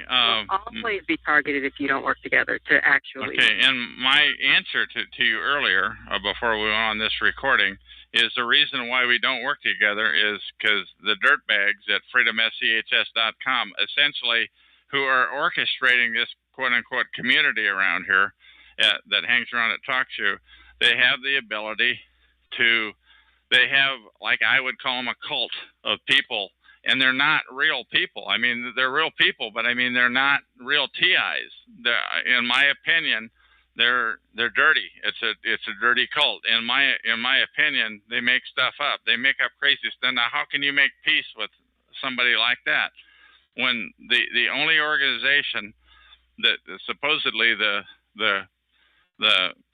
Always be targeted if you don't work together to actually. Okay, and my answer to you earlier, before we went on this recording, is the reason why we don't work together is because the dirtbags at freedomschs.com, essentially, who are orchestrating this quote-unquote community around here that hangs around at TalkShoe, they have the ability to, they have, like I would call them, a cult of people. And they're not real people. I mean, they're real people, but I mean, they're not real TIs. In my opinion, they're dirty. It's a dirty cult. In my opinion, they make stuff up. They make up crazy stuff. Now, how can you make peace with somebody like that when the only organization that supposedly the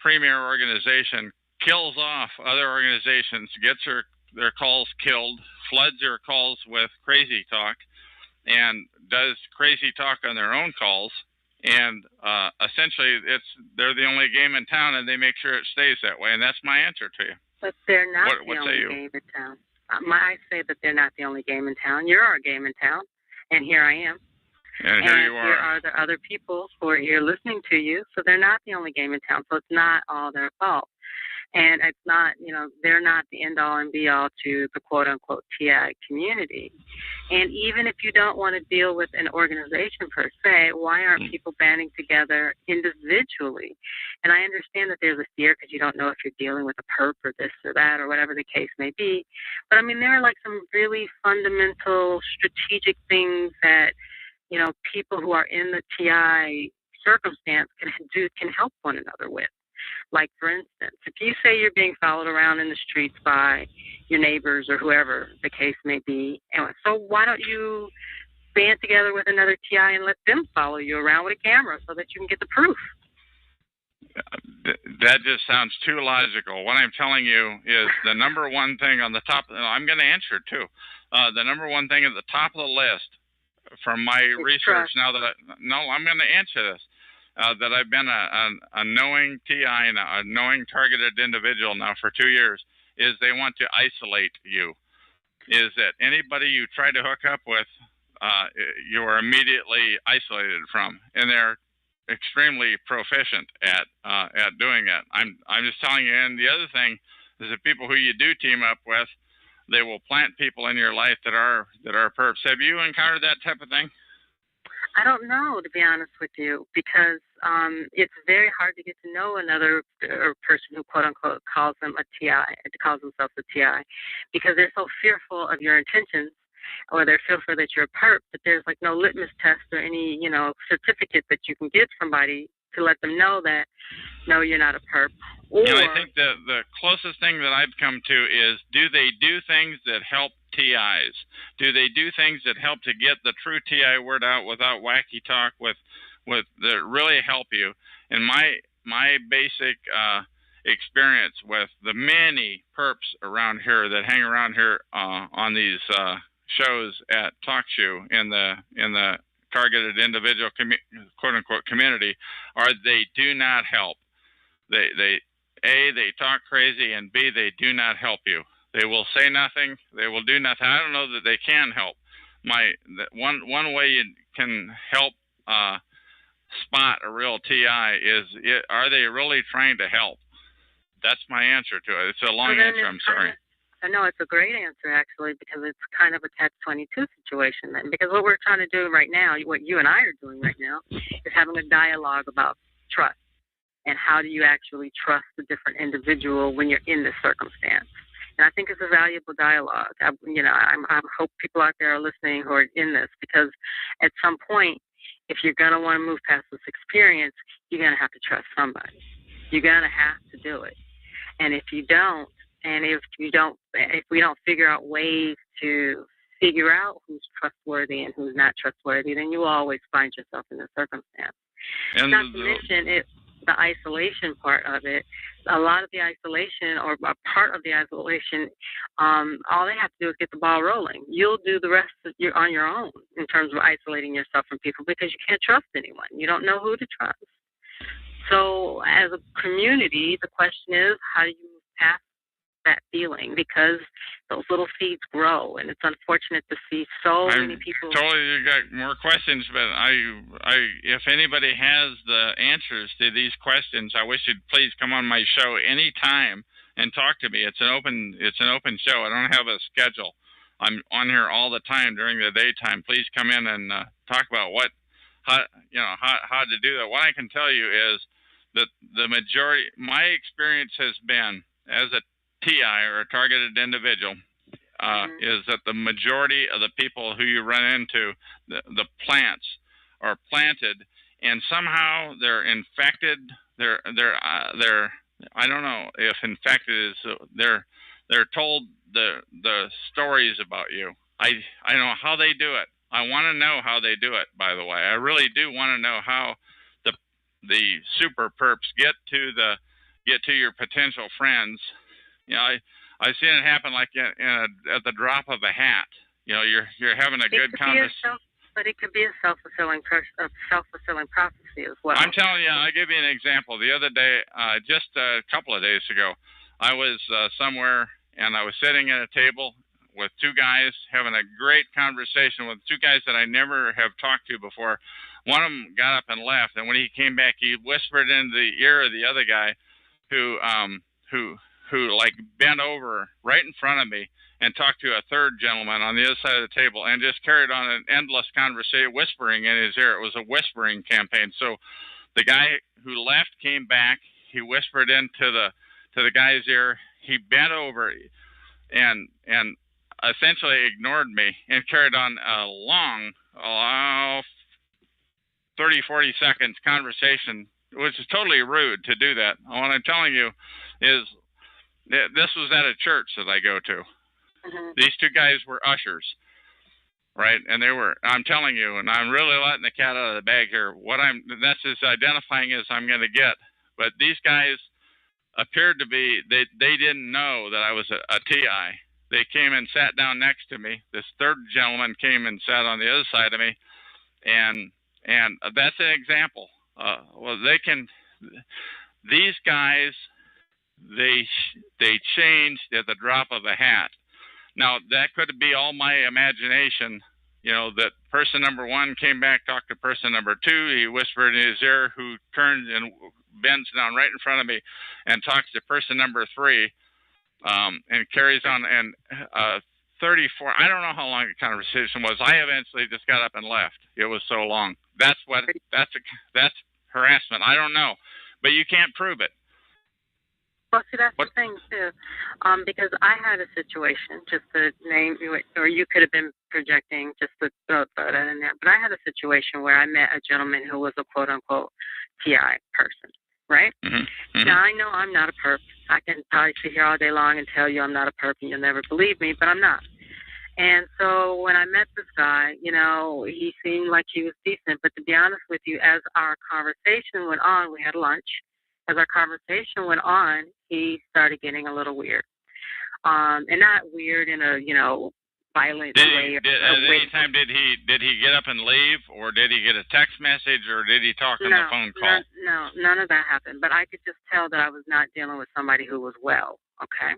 premier organization kills off other organizations, gets their calls killed, floods their calls with crazy talk, and does crazy talk on their own calls, And essentially, they're the only game in town, and they make sure it stays that way. And that's my answer to you. But they're not What the say only you? game in town. I say that they're not the only game in town. You're our game in town, and here I am. And here you Here are. are the other people who are here listening to you, so they're not the only game in town. So it's not all their fault. And it's not, they're not the end all and be all to the quote unquote TI community. And even if you don't want to deal with an organization per se, why aren't people banding together individually? And I understand that there's a fear because you don't know if you're dealing with a perp or this or that or whatever the case may be. But I mean, there are like some really fundamental strategic things that, people who are in the TI circumstance can help one another with. Like, for instance, if you say you're being followed around in the streets by your neighbors or whoever the case may be, and so why don't you band together with another TI and let them follow you around with a camera so that you can get the proof? That just sounds too logical. What I'm telling you is the number one thing on the top, I'm going to answer too. The number one thing at the top of the list from my research now that I'm going to answer this. That I've been a knowing TI and a knowing targeted individual now for 2 years, is they want to isolate you. Is that anybody you try to hook up with, you are immediately isolated from, and they're extremely proficient at doing that. I'm just telling you. And the other thing is that people who you do team up with, they will plant people in your life that are perps. Have you encountered that type of thing? I don't know, to be honest with you, because it's very hard to get to know another person who, quote unquote, calls themselves a TI, because they're so fearful of your intentions, or they're fearful that you're a perp, but there's like no litmus test or any, certificate that you can give somebody to let them know that, no, you're not a perp. Or, and I think the closest thing that I've come to is, do they do things that help TIs? Do they do things that help to get the true TI word out without wacky talk, with that really help you? And my basic experience with the many perps around here that hang around here on these shows at TalkShoe in the targeted individual quote unquote community are they do not help. They talk crazy, and B, they do not help you. They will say nothing. They will do nothing. I don't know that they can help. One way you can help spot a real TI is, are they really trying to help? That's my answer to it. It's a long answer. I'm sorry. I know it's a great answer, actually, because it's kind of a catch-22 situation then. Because what we're trying to do right now, what you and I are doing right now, is having a dialogue about trust. And how do you actually trust a different individual when you're in this circumstance? And I think it's a valuable dialogue. I hope people out there are listening who are in this, because at some point, if you're going to want to move past this experience, you're going to have to trust somebody. You're going to have to do it. And if you don't, if we don't figure out ways to figure out who's trustworthy and who's not trustworthy, then you will always find yourself in this circumstance. And not to mention the isolation part of it. A lot of the isolation, or a part of the isolation, all they have to do is get the ball rolling. You'll do the rest on your own in terms of isolating yourself from people, because you can't trust anyone. You don't know who to trust. So as a community, the question is, how do you move past that feeling? Because those little seeds grow, and it's unfortunate to see many people. You got more questions, but if anybody has the answers to these questions, I wish you'd please come on my show anytime and talk to me. It's an open show. I don't have a schedule. I'm on here all the time during the daytime. Please come in and talk about how to do that. What I can tell you is that the majority, my experience has been as a TI, or a targeted individual, is that the majority of the people who you run into, the plants are planted, and somehow they're infected. They're I don't know if infected is they're told the stories about you. I know how they do it. I want to know how they do it. By the way, I really do want to know how the super perps get to your potential friends. I've seen it happen like at the drop of a hat. You're having a good conversation. but it could be a self-fulfilling prophecy as well. I'm telling you, I'll give you an example. The other day, just a couple of days ago, I was somewhere and I was sitting at a table with two guys having a great conversation with two guys that I never have talked to before. One of them got up and left, and when he came back, he whispered into the ear of the other guy, who like bent over right in front of me and talked to a third gentleman on the other side of the table, and just carried on an endless conversation, whispering in his ear. It was a whispering campaign. So the guy who left came back. He whispered into the guy's ear. He bent over and essentially ignored me and carried on a long 30, 40 seconds conversation, which is totally rude to do that. What I'm telling you is this was at a church that I go to. Mm-hmm. These two guys were ushers, right? And I'm telling you, and I'm really letting the cat out of the bag here. That's as identifying as I'm going to get. But these guys appeared to be, they didn't know that I was a TI. They came and sat down next to me. This third gentleman came and sat on the other side of me. And that's an example. These guys, they changed at the drop of a hat. Now, that could be all my imagination, that person number one came back, talked to person number two. He whispered in his ear, who turns and bends down right in front of me and talks to person number three, and carries on. And 34, I don't know how long the conversation was. I eventually just got up and left. It was so long. That's harassment. I don't know, but you can't prove it. Well, see, that's the thing, too, because I had a situation, just to name you, or you could have been projecting just to throw that in there, but I had a situation where I met a gentleman who was a quote-unquote TI person, right? Mm-hmm. Mm-hmm. Now, I know I'm not a perp. I can probably sit here all day long and tell you I'm not a perp and you'll never believe me, but I'm not. And so when I met this guy, he seemed like he was decent, but to be honest with you, as our conversation went on, we had lunch. As our conversation went on, he started getting a little weird, and not weird in a violent way. At any time did he get up and leave, or did he get a text message, or did he talk on the phone call? No, none of that happened. But I could just tell that I was not dealing with somebody who was well. Okay.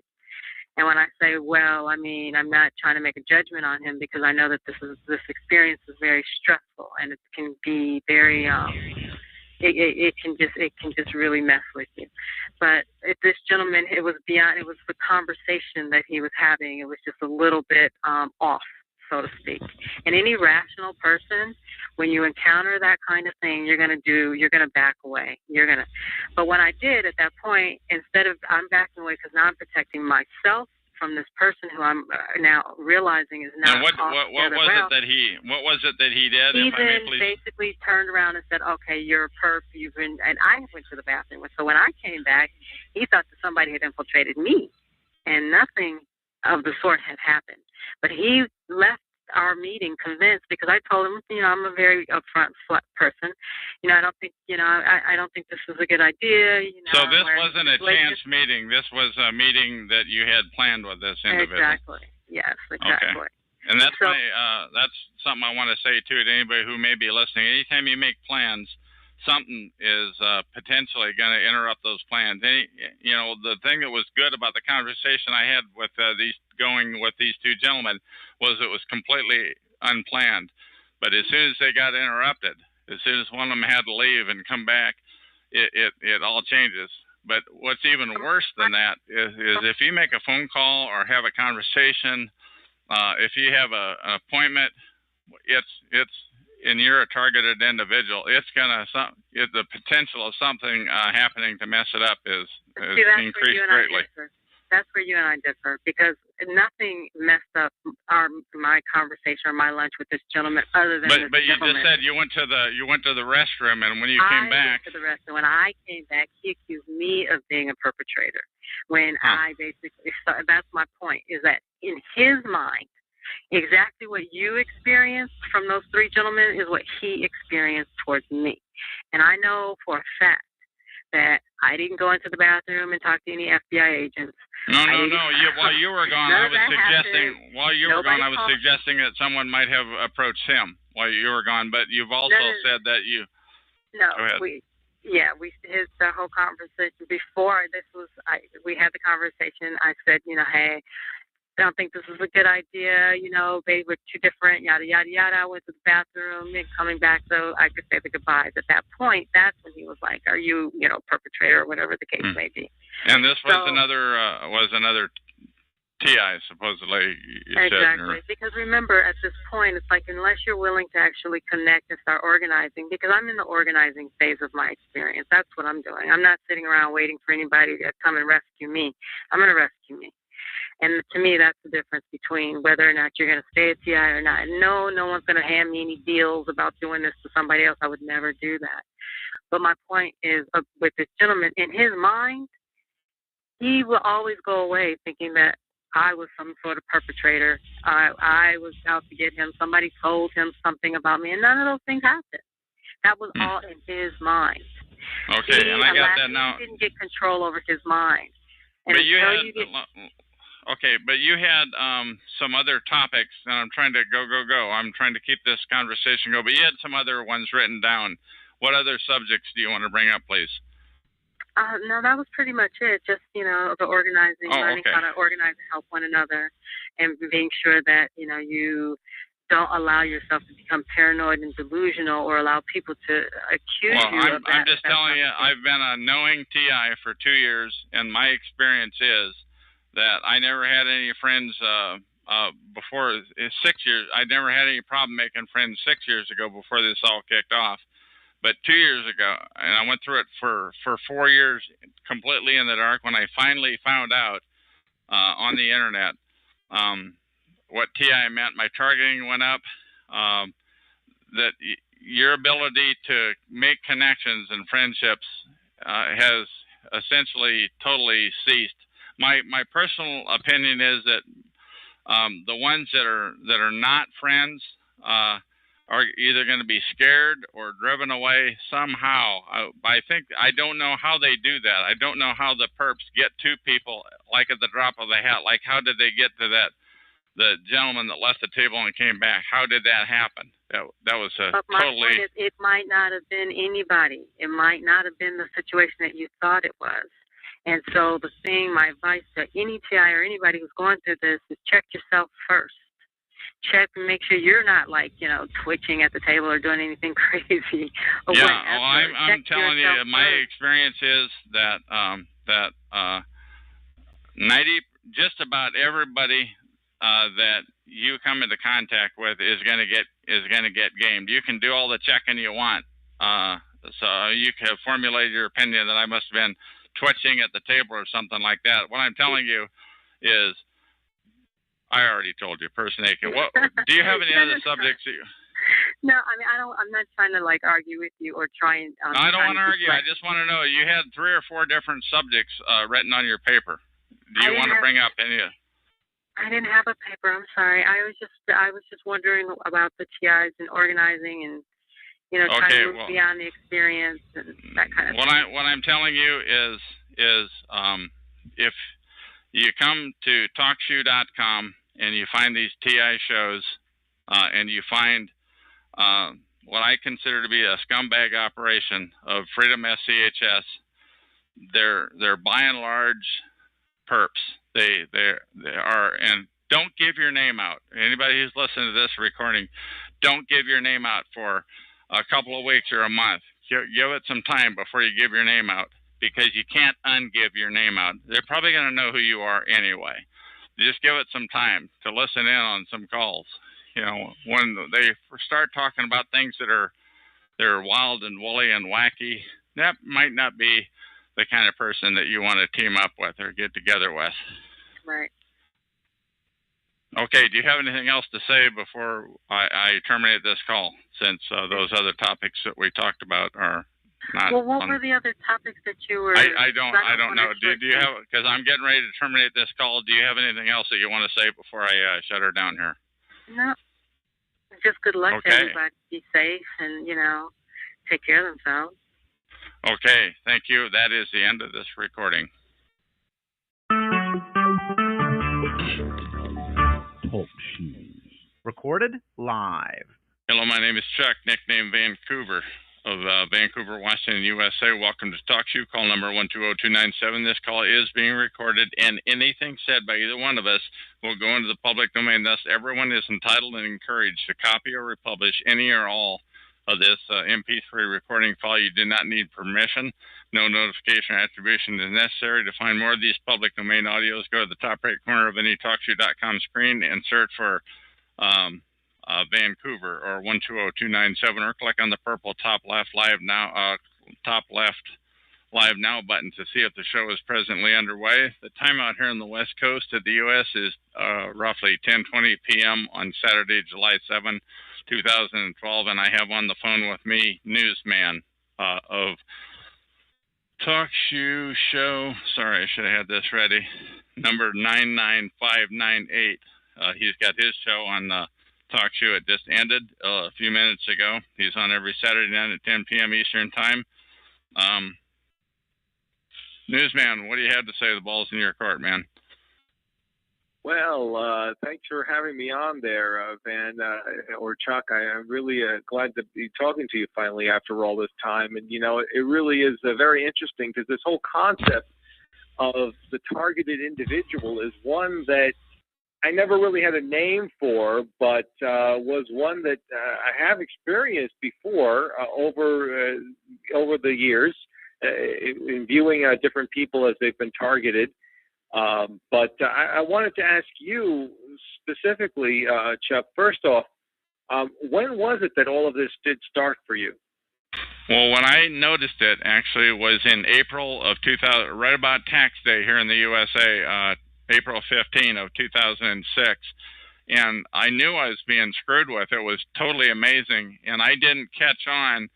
And when I say well, I mean I'm not trying to make a judgment on him, because I know that this experience is very stressful, and it can be very It can just really mess with you. But this gentleman, it was the conversation that he was having. It was just a little bit off, so to speak. And any rational person, when you encounter that kind of thing, you're gonna back away. But when I did at that point, instead of I'm backing away because now I'm protecting myself from this person who I'm now realizing is not. And what was it that he did? He then basically turned around and said, "Okay, you're a perp. And I went to the bathroom. So when I came back, he thought that somebody had infiltrated me, and nothing of the sort had happened. But he left our meeting convinced, because I told him, I'm a very upfront person. I don't think, I don't think this is a good idea. So this wasn't a chance meeting. This was a meeting that you had planned with this individual. Exactly. Yes, exactly. Okay. And that's that's something I want to say too to anybody who may be listening. Anytime you make plans, something is potentially going to interrupt those plans. The thing that was good about the conversation I had with these two gentlemen was it was completely unplanned. But as soon as they got interrupted, as soon as one of them had to leave and come back, it all changes. But what's even worse than that is if you make a phone call or have a conversation, if you have an appointment, and you're a targeted individual, the potential of something happening to mess it up is increased greatly. That's where you and I differ, because nothing messed up my conversation or my lunch with this gentleman other than this But you gentleman. just said you went to the restroom, and when you came back, I went to the restroom. When I came back, he accused me of being a perpetrator. When I basically, that's my point, is that in his mind, exactly what you experienced from those three gentlemen is what he experienced towards me. And I know for a fact that I didn't go into the bathroom and talk to any FBI agents. No. While you were gone, I was suggesting. While you were gone, I was suggesting that someone might have approached him while you were gone. But you've also said that you. No, the whole conversation before this was. We had the conversation. I said, hey, I don't think this is a good idea. They were too different. Yada yada yada. I went to the bathroom and coming back so I could say the goodbyes. At that point, that's when he was like, "Are you, perpetrator or whatever the case may be?" And this was another TI supposedly. Exactly. Because remember, at this point, it's like unless you're willing to actually connect and start organizing, because I'm in the organizing phase of my experience. That's what I'm doing. I'm not sitting around waiting for anybody to come and rescue me. I'm going to rescue me. And to me, that's the difference between whether or not you're going to stay at TI or not. No one's going to hand me any deals about doing this to somebody else. I would never do that. But my point is, with this gentleman, in his mind, he will always go away thinking that I was some sort of perpetrator. I was out to get him. Somebody told him something about me, and none of those things happened. That was all in his mind. Okay, and I got that now. He didn't get control over his mind. And but you had some other topics, and I'm trying to go. I'm trying to keep this conversation going. But you had some other ones written down. What other subjects do you want to bring up, please? No, that was pretty much it. Just, the organizing, learning how to organize and help one another, and being sure that, you don't allow yourself to become paranoid and delusional or allow people to accuse you of that. I'm just telling you, I've been a knowing TI for 2 years, and my experience is that I never had any friends before 6 years. I never had any problem making friends 6 years ago before this all kicked off. But 2 years ago, and I went through it for 4 years completely in the dark, when I finally found out on the internet what TI meant, my targeting went up, that your ability to make connections and friendships has essentially totally ceased. My personal opinion is that the ones that are not friends are either going to be scared or driven away somehow. I don't know how they do that. I don't know how the perps get to people like at the drop of a hat. Like, how did they get to the gentleman that left the table and came back? How did that happen? That was but my point is, it might not have been anybody. It might not have been the situation that you thought it was. And so my advice to any TI or anybody who's going through this is check yourself first. Check and make sure you're not twitching at the table or doing anything crazy. Or yeah, I'm telling you, my experience is that just about everybody that you come into contact with is going to get gamed. You can do all the checking you want, so you can formulate your opinion that I must have been twitching at the table or something like that. What I'm telling you is, I already told you, personation. What do you have any other subjects? No, I mean, I'm not trying to argue with you or try and. I don't want to argue. I just want to know. You had 3 or 4 different subjects written on your paper. Do you want to bring up any? I didn't have a paper. I'm sorry. I was just wondering about the TIs and organizing and trying to move beyond the experience and that kind of thing. What I'm telling you is if you come to TalkShoe.com and you find these TI shows and you find what I consider to be a scumbag operation of Freedom SCHS, they're by and large perps. They are, and don't give your name out. Anybody who's listening to this recording, don't give your name out for a couple of weeks or a month. Give it some time before you give your name out, because you can't ungive your name out. They're probably going to know who you are anyway. Just give it some time to listen in on some calls. When they start talking about things they're wild and woolly and wacky, that might not be the kind of person that you want to team up with or get together with. Right. Okay, do you have anything else to say before I terminate this call, since those other topics that we talked about are not... Well, what were the other topics that you were... I don't know. Do you have... Because I'm getting ready to terminate this call. Do you have anything else that you want to say before I shut her down here? No. Just good luck to everybody. Be safe and, take care of themselves. Okay, thank you. That is the end of this recording. Talk shoes. Recorded live. Hello, my name is Chuck, nickname Vancouver of Vancouver, Washington, USA. Welcome to Talk Shoe, call number 120297. This call is being recorded, and anything said by either one of us will go into the public domain. Thus, everyone is entitled and encouraged to copy or republish any or all of this MP3 recording file. You do not need permission. No notification or attribution is necessary. To find more of these public domain audios, go to the top right corner of any TalkShoe.com screen and search for Vancouver or 120297, or click on the purple top left live now button to see if the show is presently underway. The time out here on the west coast of the U.S. is roughly 10:20 p.m. on Saturday, July 7, 2012, and I have on the phone with me Newsman of Talk Shoe Show. Sorry, I should have had this ready. Number 99598. He's got his show on Talk Show. It just ended a few minutes ago. He's on every Saturday night at 10 p.m. Eastern Time. Newsman, what do you have to say? The ball's in your court, man. Well, thanks for having me on there, Van, or Chuck. I'm really glad to be talking to you finally after all this time. And, you know, it really is very interesting because this whole concept of the targeted individual is one that I never really had a name for, but was one that I have experienced before over the years in viewing different people as they've been targeted. But I wanted to ask you specifically, Chuck, first off, when was it that all of this did start for you? Well, when I noticed it, actually, was in April of 2000, right about tax day here in the USA, April 15 of 2006. And I knew I was being screwed with. It was totally amazing. And I didn't catch on.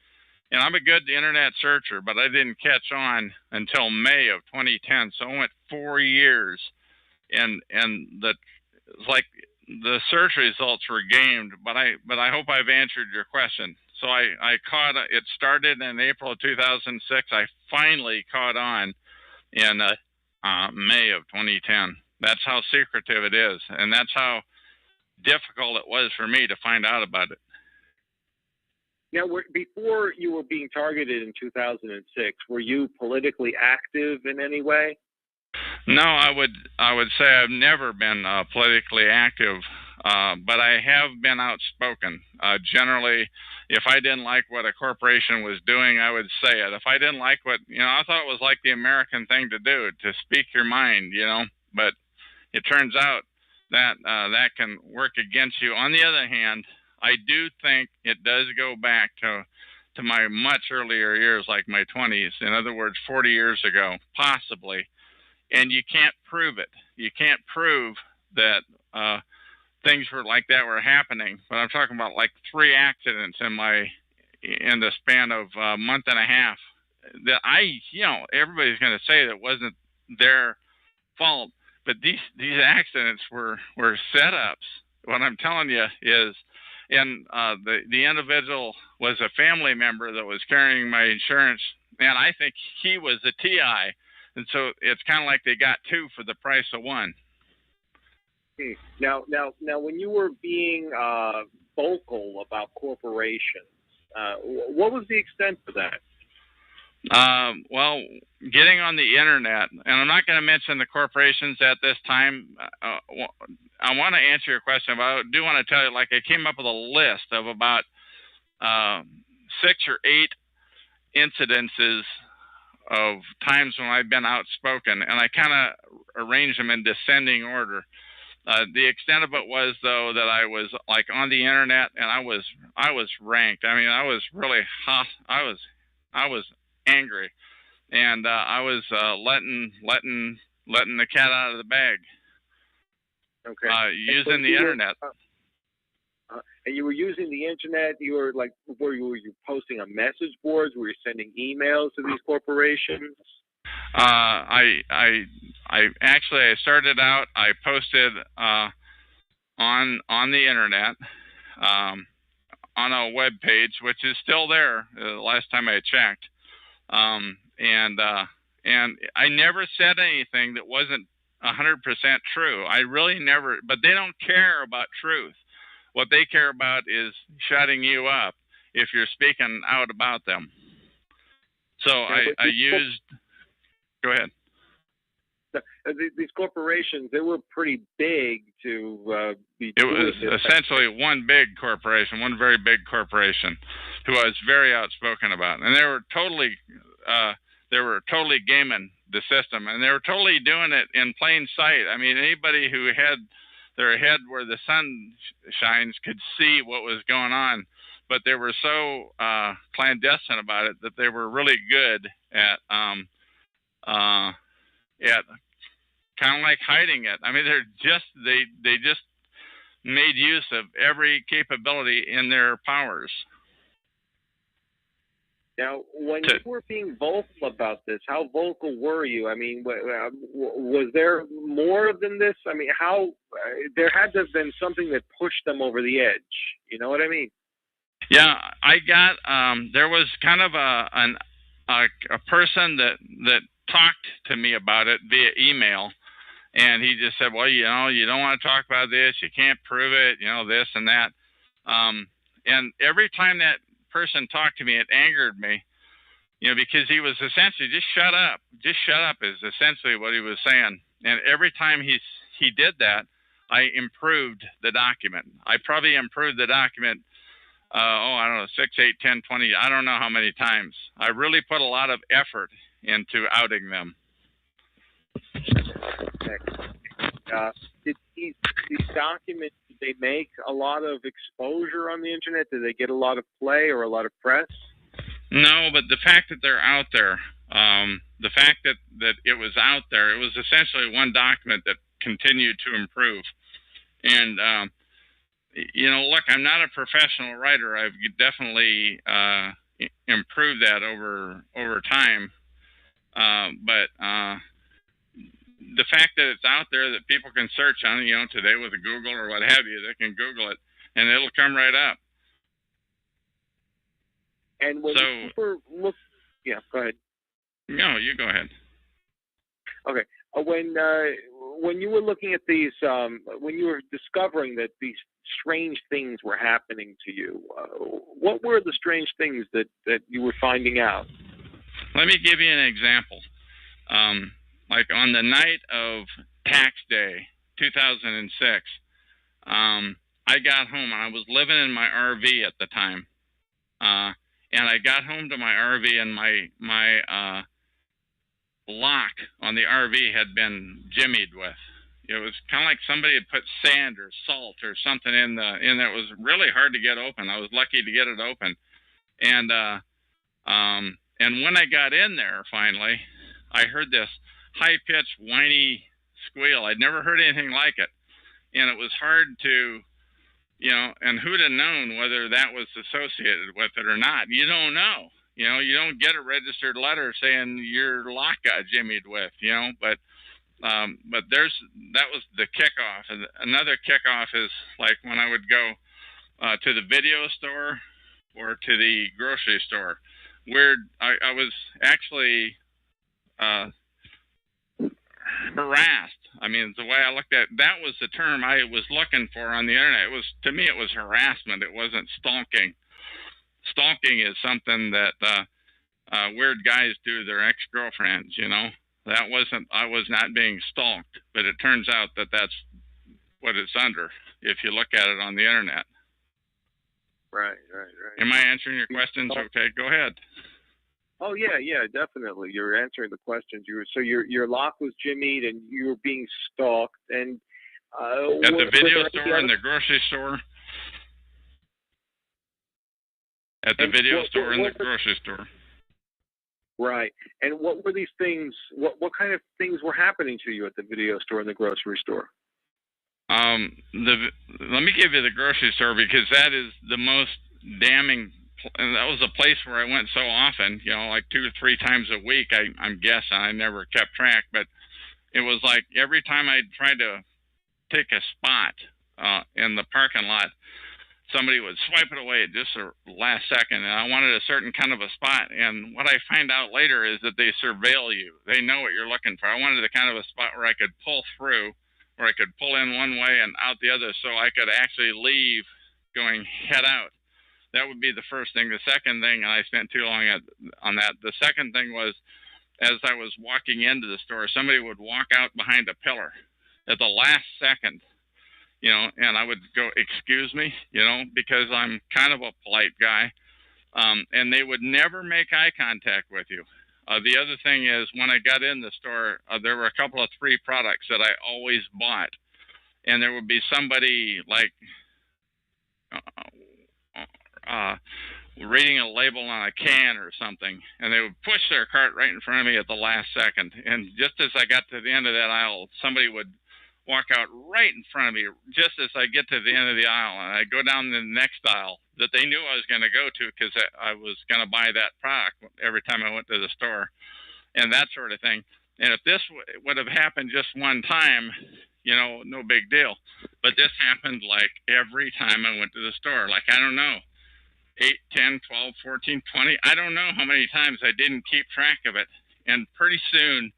And I'm a good internet searcher, but I didn't catch on until May of 2010. So I went 4 years, and like the search results were gamed. But I hope I've answered your question. So I caught it. Started in April of 2006. I finally caught on in May of 2010. That's how secretive it is, and that's how difficult it was for me to find out about it. Now, before you were being targeted in 2006, were you politically active in any way? No, I would say I've never been politically active, but I have been outspoken. Generally, if I didn't like what a corporation was doing, I would say it. If I didn't like what, I thought it was like the American thing to do, to speak your mind, but it turns out that that can work against you. On the other hand, I do think it does go back to my much earlier years, like my 20s. In other words, 40 years ago, possibly. And you can't prove it. You can't prove that things were like that were happening. But I'm talking about like 3 accidents in the span of a month and a half. That everybody's going to say that wasn't their fault. But these accidents were setups. What I'm telling you is, and the individual was a family member that was carrying my insurance, and I think he was a TI, and so it's kind of like they got 2 for the price of 1. Now, when you were being vocal about corporations, what was the extent for that? Well, getting on the internet, and I'm not going to mention the corporations at this time. I want to answer your question, but I do want to tell you, like, I came up with a list of about 6 or 8 incidences of times when I've been outspoken, and I kind of arranged them in descending order. The extent of it was, though, that I was like on the internet, and I was ranked. I mean, I was really hot. I was angry, and I was letting the cat out of the bag. Okay. Using the internet. And you were using the internet. You were like, were you posting on message boards? Were you sending emails to these corporations? I started out. I posted on the internet on a web page, which is still there. The last time I checked, And I never said anything that wasn't 100% true. I really never. But they don't care about truth. What they care about is shutting you up if you're speaking out about them. So I used. Go ahead. These corporations, they were pretty big to be. It was essentially one big corporation, one very big corporation, who I was very outspoken about, and they were totally gaming the system, and they were totally doing it in plain sight. I mean, anybody who had their head where the sun shines could see what was going on, but they were so clandestine about it that they were really good at kind of like hiding it. I mean, they just made use of every capability in their powers. Now, when you were being vocal about this, how vocal were you? I mean, was there more than this? I mean, there had to have been something that pushed them over the edge. You know what I mean? Yeah, I got. There was kind of a person that talked to me about it via email. And he just said, well, you don't want to talk about this. You can't prove it, this and that. And every time that person talked to me, it angered me, because he was essentially just shut up. Just shut up is essentially what he was saying. And every time he did that, I improved the document. I probably improved the document, I don't know, 6, 8, 10, 20, I don't know how many times. I really put a lot of effort into outing them. Did these documents, did they make a lot of exposure on the internet? Did they get a lot of play or a lot of press? No, but the fact that they're out there, the fact that it was out there, it was essentially one document that continued to improve. And, look, I'm not a professional writer. I've definitely improved that over time. But the fact that it's out there, that people can search on it, today with a Google or what have you, they can Google it and it'll come right up. And when people look, yeah, go ahead. No, you go ahead. Okay. When you were looking at these, when you were discovering that these strange things were happening to you, what were the strange things that you were finding out? Let me give you an example. Like on the night of tax day, 2006, I got home. I was living in my RV at the time, and I got home to my RV, and my lock on the RV had been jimmied with. It was kind of like somebody had put sand or salt or something in there. It was really hard to get open. I was lucky to get it open, and when I got in there finally, I heard this high-pitched, whiny squeal. I'd never heard anything like it. And it was hard to, and who'd have known whether that was associated with it or not? You don't know. You don't get a registered letter saying your lock got jimmied with, but that was the kickoff. And another kickoff is like when I would go to the video store or to the grocery store, where I was actually harassed. I mean, the way I looked at it, that was the term I was looking for on the internet. To me, it was harassment. It wasn't stalking. Stalking is something that weird guys do to their ex-girlfriends, I was not being stalked, but it turns out that that's what it's under if you look at it on the internet. Right. Am I answering your questions? Okay, go ahead. Oh yeah, definitely. You're answering the questions. Your lock was jimmied and you were being stalked. And at the video store and the grocery store. At the video store and the grocery store. Right. And what were these things? What kind of things were happening to you at the video store and the grocery store? Let me give you the grocery store, because that is the most damning. And that was a place where I went so often, like 2 or 3 times a week. I'm guessing. I never kept track, but it was like every time I tried to take a spot in the parking lot, somebody would swipe it away at just the last second, and I wanted a certain kind of a spot. And what I find out later is that they surveil you. They know what you're looking for. I wanted the kind of a spot where I could pull through, where I could pull in one way and out the other, so I could actually leave going head out. That would be the first thing. The second thing, and I spent too long on that, the second thing was, as I was walking into the store, somebody would walk out behind a pillar at the last second, and I would go, excuse me, because I'm kind of a polite guy, and they would never make eye contact with you. The other thing is, when I got in the store, there were a couple of free products that I always bought, and there would be somebody like reading a label on a can or something, and they would push their cart right in front of me at the last second. And just as I got to the end of that aisle, somebody would walk out right in front of me just as I get to the end of the aisle, and I go down the next aisle that they knew I was going to go to because I was going to buy that product every time I went to the store, and that sort of thing. And if this would have happened just one time, no big deal. But this happened like every time I went to the store. Like, I don't know, 8, 10, 12, 14, 20. I don't know how many times I didn't keep track of it. And pretty soon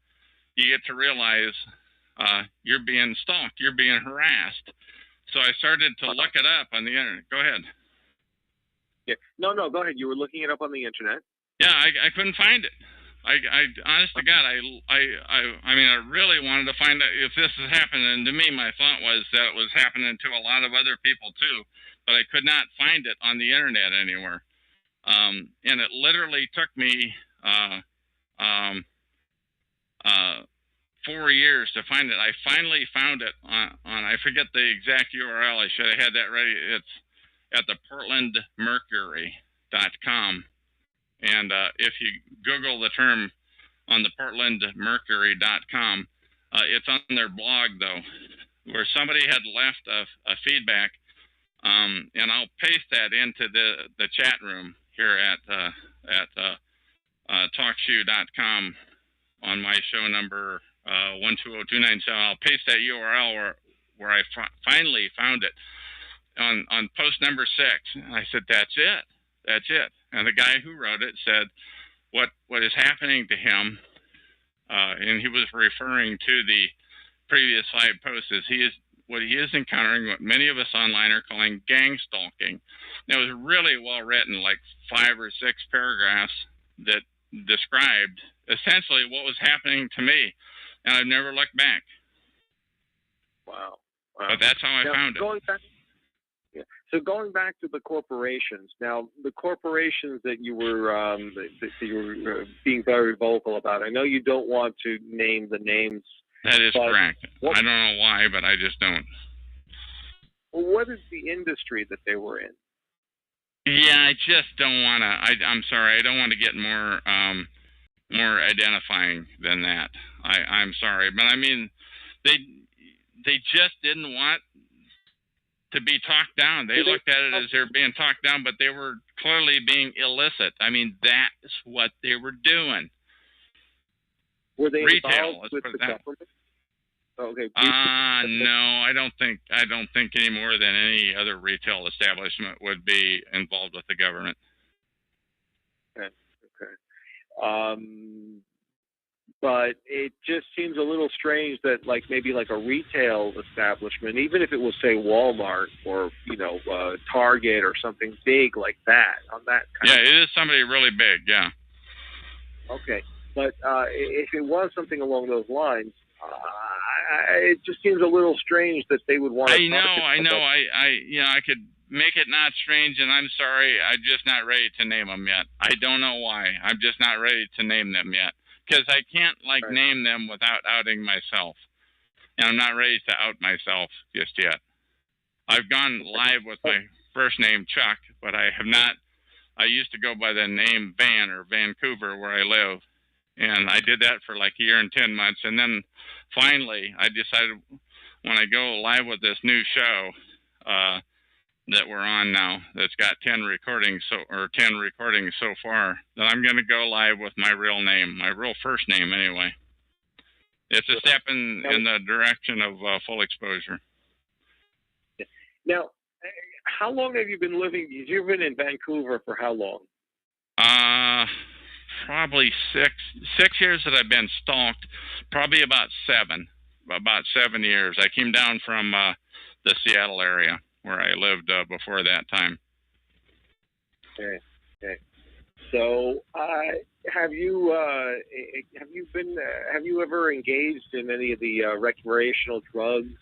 you get to realize you're being stalked, you're being harassed. So I started to look it up on the internet. Go ahead. Yeah. No, go ahead. You were looking it up on the internet. Yeah, I couldn't find it. I honest to God, I mean, I really wanted to find out if this is happening. And to me, my thought was that it was happening to a lot of other people too, but I could not find it on the internet anywhere. And it literally took me 4 years to find it. I finally found it on I forget the exact URL. I should have had that ready. It's at the portlandmercury.com. And if you Google the term on the portlandmercury.com, it's on their blog, though, where somebody had left a feedback, and I'll paste that into the chat room here at talkshoe.com on my show number 120297. I'll paste that URL where I finally found it on post number 6. And I said, that's it. And the guy who wrote it said what is happening to him, and he was referring to the previous 5 posts, is what he is encountering what many of us online are calling gang stalking. And it was really well written, like 5 or 6 paragraphs that described essentially what was happening to me, and I've never looked back. Wow. But that's how I found it. So going back to the corporations, now the corporations that you were being very vocal about, I know you don't want to name the names. That is correct. I don't know why, but I just don't. What is the industry that they were in? Yeah, I just don't want to. I'm sorry, I don't want to get more identifying than that. I'm sorry, but I mean, they just didn't want to be talked down. They looked at it as they're being talked down, but they were clearly being illicit. I mean, that's what they were doing. Were they retail? Involved with the government? Okay. No, I don't think any more than any other retail establishment would be involved with the government. Okay. But it just seems a little strange that maybe a retail establishment, even if it was, say, Walmart or, Target or something big like that, on that kind of... it is somebody really big, yeah. Okay. But if it was something along those lines, it just seems a little strange that they would want to... I know. I could make it not strange, and I'm sorry, I'm just not ready to name them yet. I don't know why. I'm just not ready to name them yet. Because I can't name them without outing myself, and I'm not ready to out myself just yet. I've gone live with my first name Chuck, but I have not. I used to go by the name Van or Vancouver where I live, and I did that for like a year and 10 months, and then finally I decided when I go live with this new show that we're on now, that's got 10 recordings so far, that I'm going to go live with my real name, my real first name anyway. It's a step in the direction of full exposure. Now, how long have you been living? You've been in Vancouver for how long? Probably 6 years that I've been stalked. Probably about 7 years. I came down from the Seattle area where I lived before that time. Okay. So, have you ever engaged in any of the recreational drugs?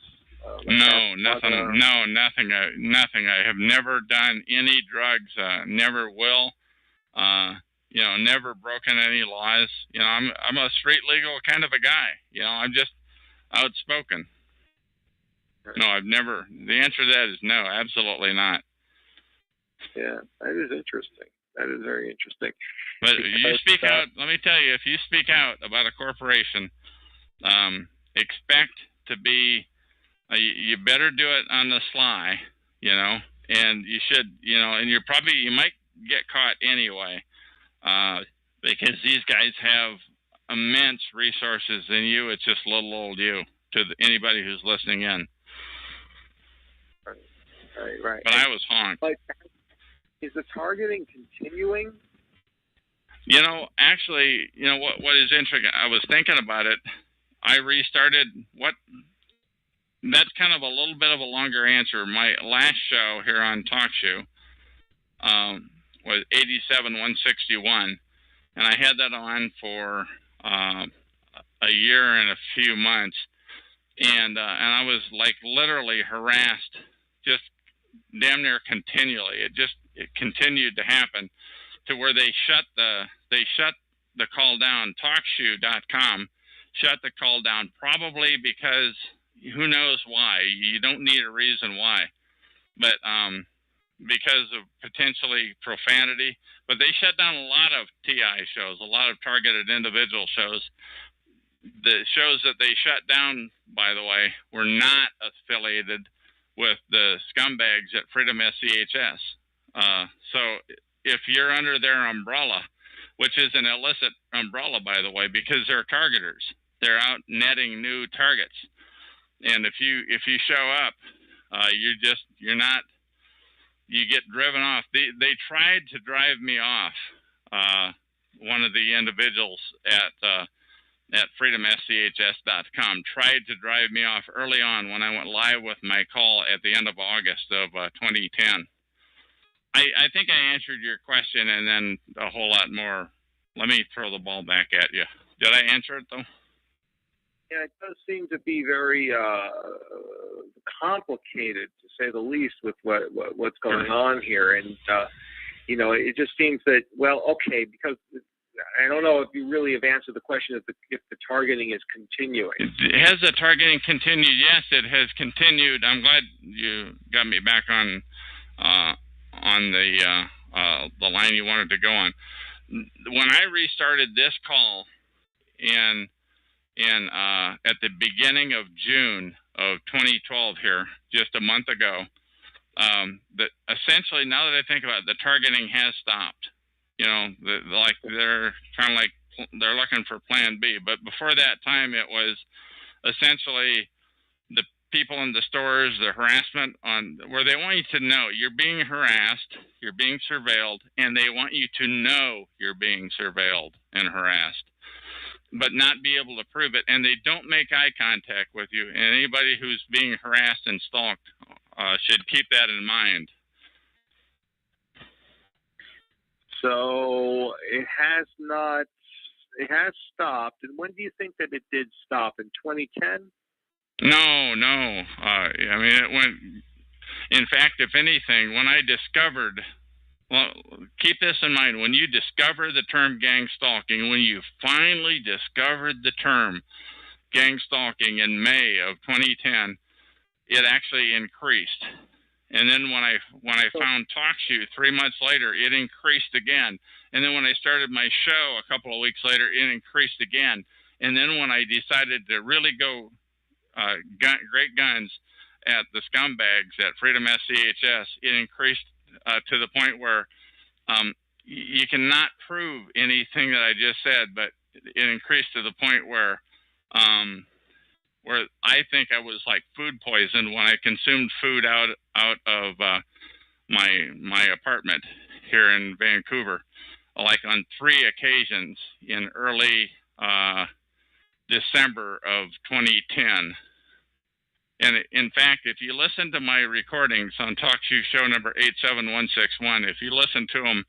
No, nothing. No, nothing. Nothing. I have never done any drugs. Never will. Never broken any laws. I'm a street legal kind of a guy. I'm just outspoken. No, I've never. The answer to that is no, absolutely not. Yeah, that is interesting. That is very interesting. But you speak out. Let me tell you, if you speak out about a corporation, expect to be. You better do it on the sly, and you should, and you might get caught anyway, because these guys have immense resources, and it's just little old you to anybody who's listening in. Right. But I was honked. Like, is the targeting continuing? Actually, what is interesting, I was thinking about it. I restarted that's kind of a little bit of a longer answer. My last show here on TalkShoe was 87-161, and I had that on for a year and a few months, and I was like literally harassed, just damn near continually. It continued to happen to where they shut the call down. TalkShoe.com shut the call down, probably because who knows why. You don't need a reason why, but because of potentially profanity. But they shut down a lot of TI shows, a lot of targeted individual shows. The shows that they shut down, by the way, were not affiliated with the scumbags at Freedom SCHS. So if you're under their umbrella, which is an illicit umbrella, by the way, because they're targeters, they're out netting new targets. And if you show up, you get driven off. They tried to drive me off. One of the individuals at freedomschs.com tried to drive me off early on when I went live with my call at the end of August of 2010. I think I answered your question and then a whole lot more. Let me throw the ball back at you. Did I answer it, though? Yeah, it does seem to be very complicated, to say the least, with what's going on here. And, it just seems that, well, okay, because I don't know if you really have answered the question if the targeting is continuing. Has the targeting continued? Yes, it has continued. I'm glad you got me back on the line you wanted to go on. When I restarted this call at the beginning of June of 2012 here, just a month ago, that essentially, now that I think about it, the targeting has stopped. They're kind of like they're looking for Plan B. But before that time, it was essentially the people in the stores, the harassment where they want you to know you're being harassed, you're being surveilled, and they want you to know you're being surveilled and harassed, but not be able to prove it. And they don't make eye contact with you. And anybody who's being harassed and stalked should keep that in mind. So it has stopped. And when do you think that it did stop? In 2010? No. I mean, it went. In fact, if anything, when I discovered, well, keep this in mind, when you discover the term gang stalking, when you finally discovered the term gang stalking in May of 2010, it actually increased. And then when I found TalkShoe 3 months later, it increased again. And then when I started my show a couple of weeks later, it increased again. And then when I decided to really go great guns at the scumbags at Freedom SCHS, it increased to the point where you cannot prove anything that I just said, but it increased to the point where I think I was like food poisoned when I consumed food out of my apartment here in Vancouver, like on 3 occasions in early December of 2010. And in fact, if you listen to my recordings on TalkShoe show number 87161, if you listen to them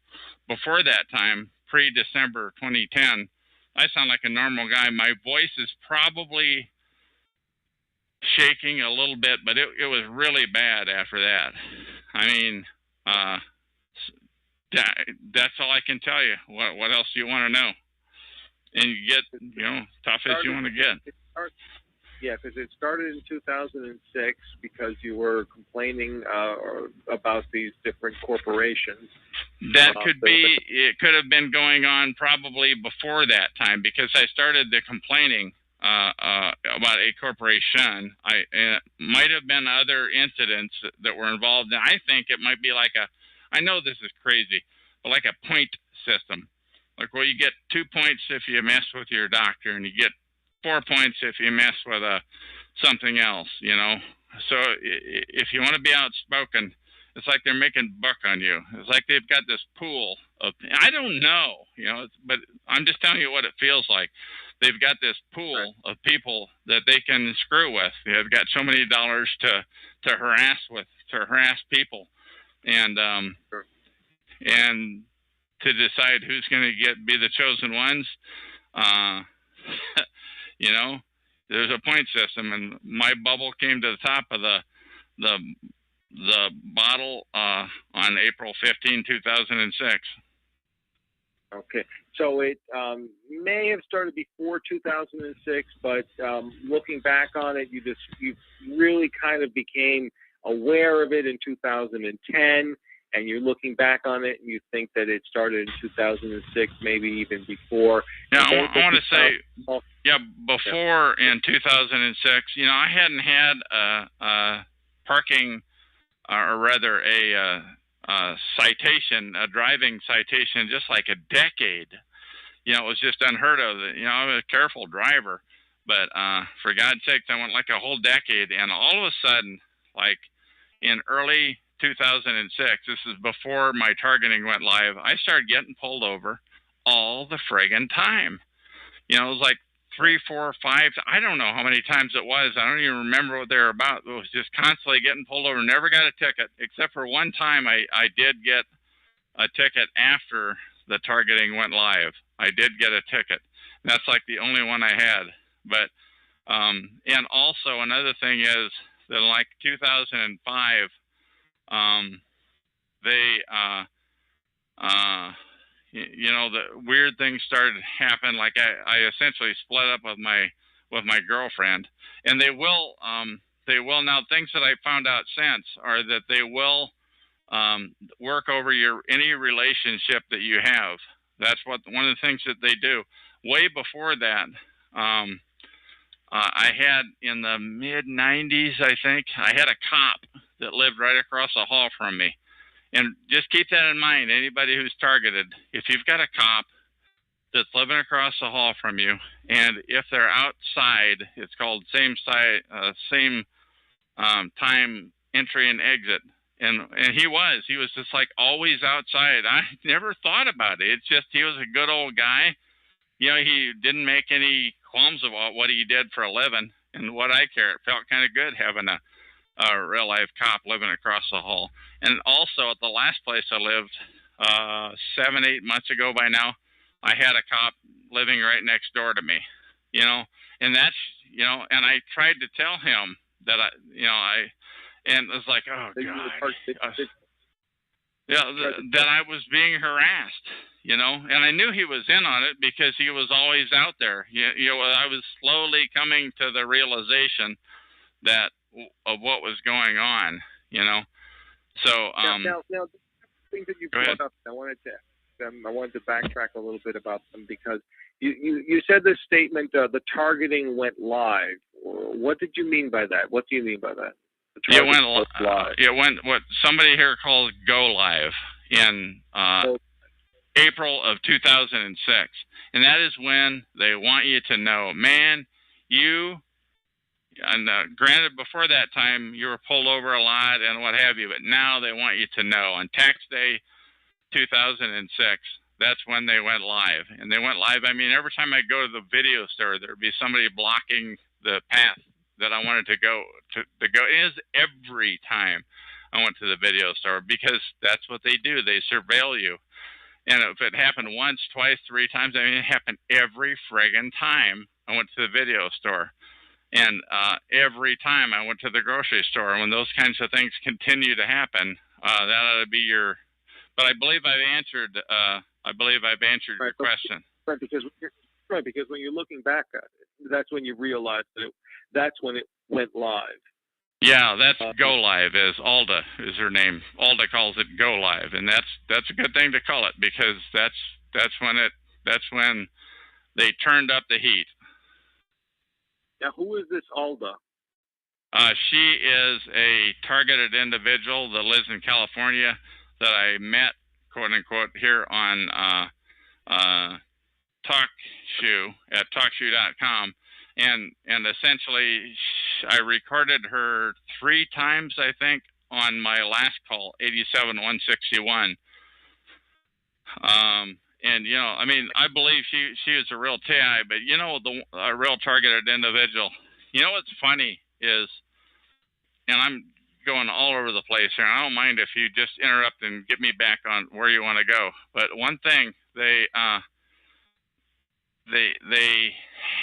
before that time, pre-December 2010, I sound like a normal guy. My voice is probably shaking a little bit, but it was really bad after that. I mean, that's all I can tell you. What else do you want to know? And you get, tough as you want to get. Yeah, because it started in 2006 because you were complaining about these different corporations. That could be. It could have been going on probably before that time because I started the complaining about a corporation. It might have been other incidents that were involved. And I think it might be like I know this is crazy, but like a point system. Like, well, you get 2 points if you mess with your doctor, and you get 4 points if you mess with something else, So if you want to be outspoken, it's like they're making buck on you. It's like they've got this pool of, I don't know, but I'm just telling you what it feels like. They've got this pool of people that they can screw with. They've got so many dollars to harass people, and to decide who's going to be the chosen ones. There's a point system, and my bubble came to the top of the bottle on April 15, 2006. Okay, so it may have started before 2006, but looking back on it, you really kind of became aware of it in 2010. And you're looking back on it, and you think that it started in 2006, maybe even before. Yeah, I want to say, before in 2006, I hadn't had a parking, or rather a citation, a driving citation, just like a decade. It was just unheard of. I was a careful driver, but for God's sakes, I went like a whole decade, and all of a sudden, like in early 2006, this is before my targeting went live, I started getting pulled over all the friggin' time. It was like 3, 4, 5, I don't know how many times it was. I don't even remember what they were about. It was just constantly getting pulled over. Never got a ticket, except for one time I did get a ticket after the targeting went live. I did get a ticket. That's like the only one I had. But, and also another thing is that in like 2005, the weird things started to happen. Like I essentially split up with my girlfriend, and they will now. Things that I found out since are that they will work over any relationship that you have. That's one of the things that they do. Way before that, I had in the mid 90s, I think, I had a cop that lived right across the hall from me. And just keep that in mind, anybody who's targeted, if you've got a cop that's living across the hall from you, and if they're outside, it's called same time entry and exit. And he was just like always outside. I never thought about it. It's just he was a good old guy. He didn't make any qualms about what he did for a living and what I care. It felt kind of good having a real life cop living across the hall. And also at the last place I lived 7, 8 months ago by now, I had a cop living right next door to me, and that's, and I tried to tell him that and it was like, oh God, that I was being harassed, and I knew he was in on it because he was always out there. I was slowly coming to the realization of what was going on, So now things that you brought up, I wanted to backtrack a little bit about them because you said this statement, the targeting went live. What did you mean by that? What do you mean by that? It went live. It went what somebody here calls go live in April of 2006, and that is when they want you to know, man, you granted, before that time, you were pulled over a lot and what have you, but now they want you to know. On tax day 2006, that's when they went live. And they went live, I mean, every time I go to the video store, there'd be somebody blocking the path that I wanted to go. It is every time I went to the video store, because that's what they do. They surveil you. And if it happened once, twice, 3 times, I mean, it happened every friggin' time I went to the video store. And every time I went to the grocery store. When those kinds of things continue to happen, that ought to be your. But I believe I've answered. Your question. Right, because when you're looking back at it, that's when you realize that's when it went live. Yeah, that's Go Live, as Alda is her name. Alda calls it Go Live, and that's a good thing to call it, because that's when they turned up the heat. Now, who is this Alda? She is a targeted individual that lives in California that I met, quote unquote, here on TalkShoe at TalkShoe.com. And essentially, I recorded her 3 times, I think, on my last call, 87-161. And, you know, I mean, I believe she is a real TI, but, you know, a real targeted individual. You know what's funny is, and I'm going all over the place here, and I don't mind if you just interrupt and get me back on where you want to go. But one thing, they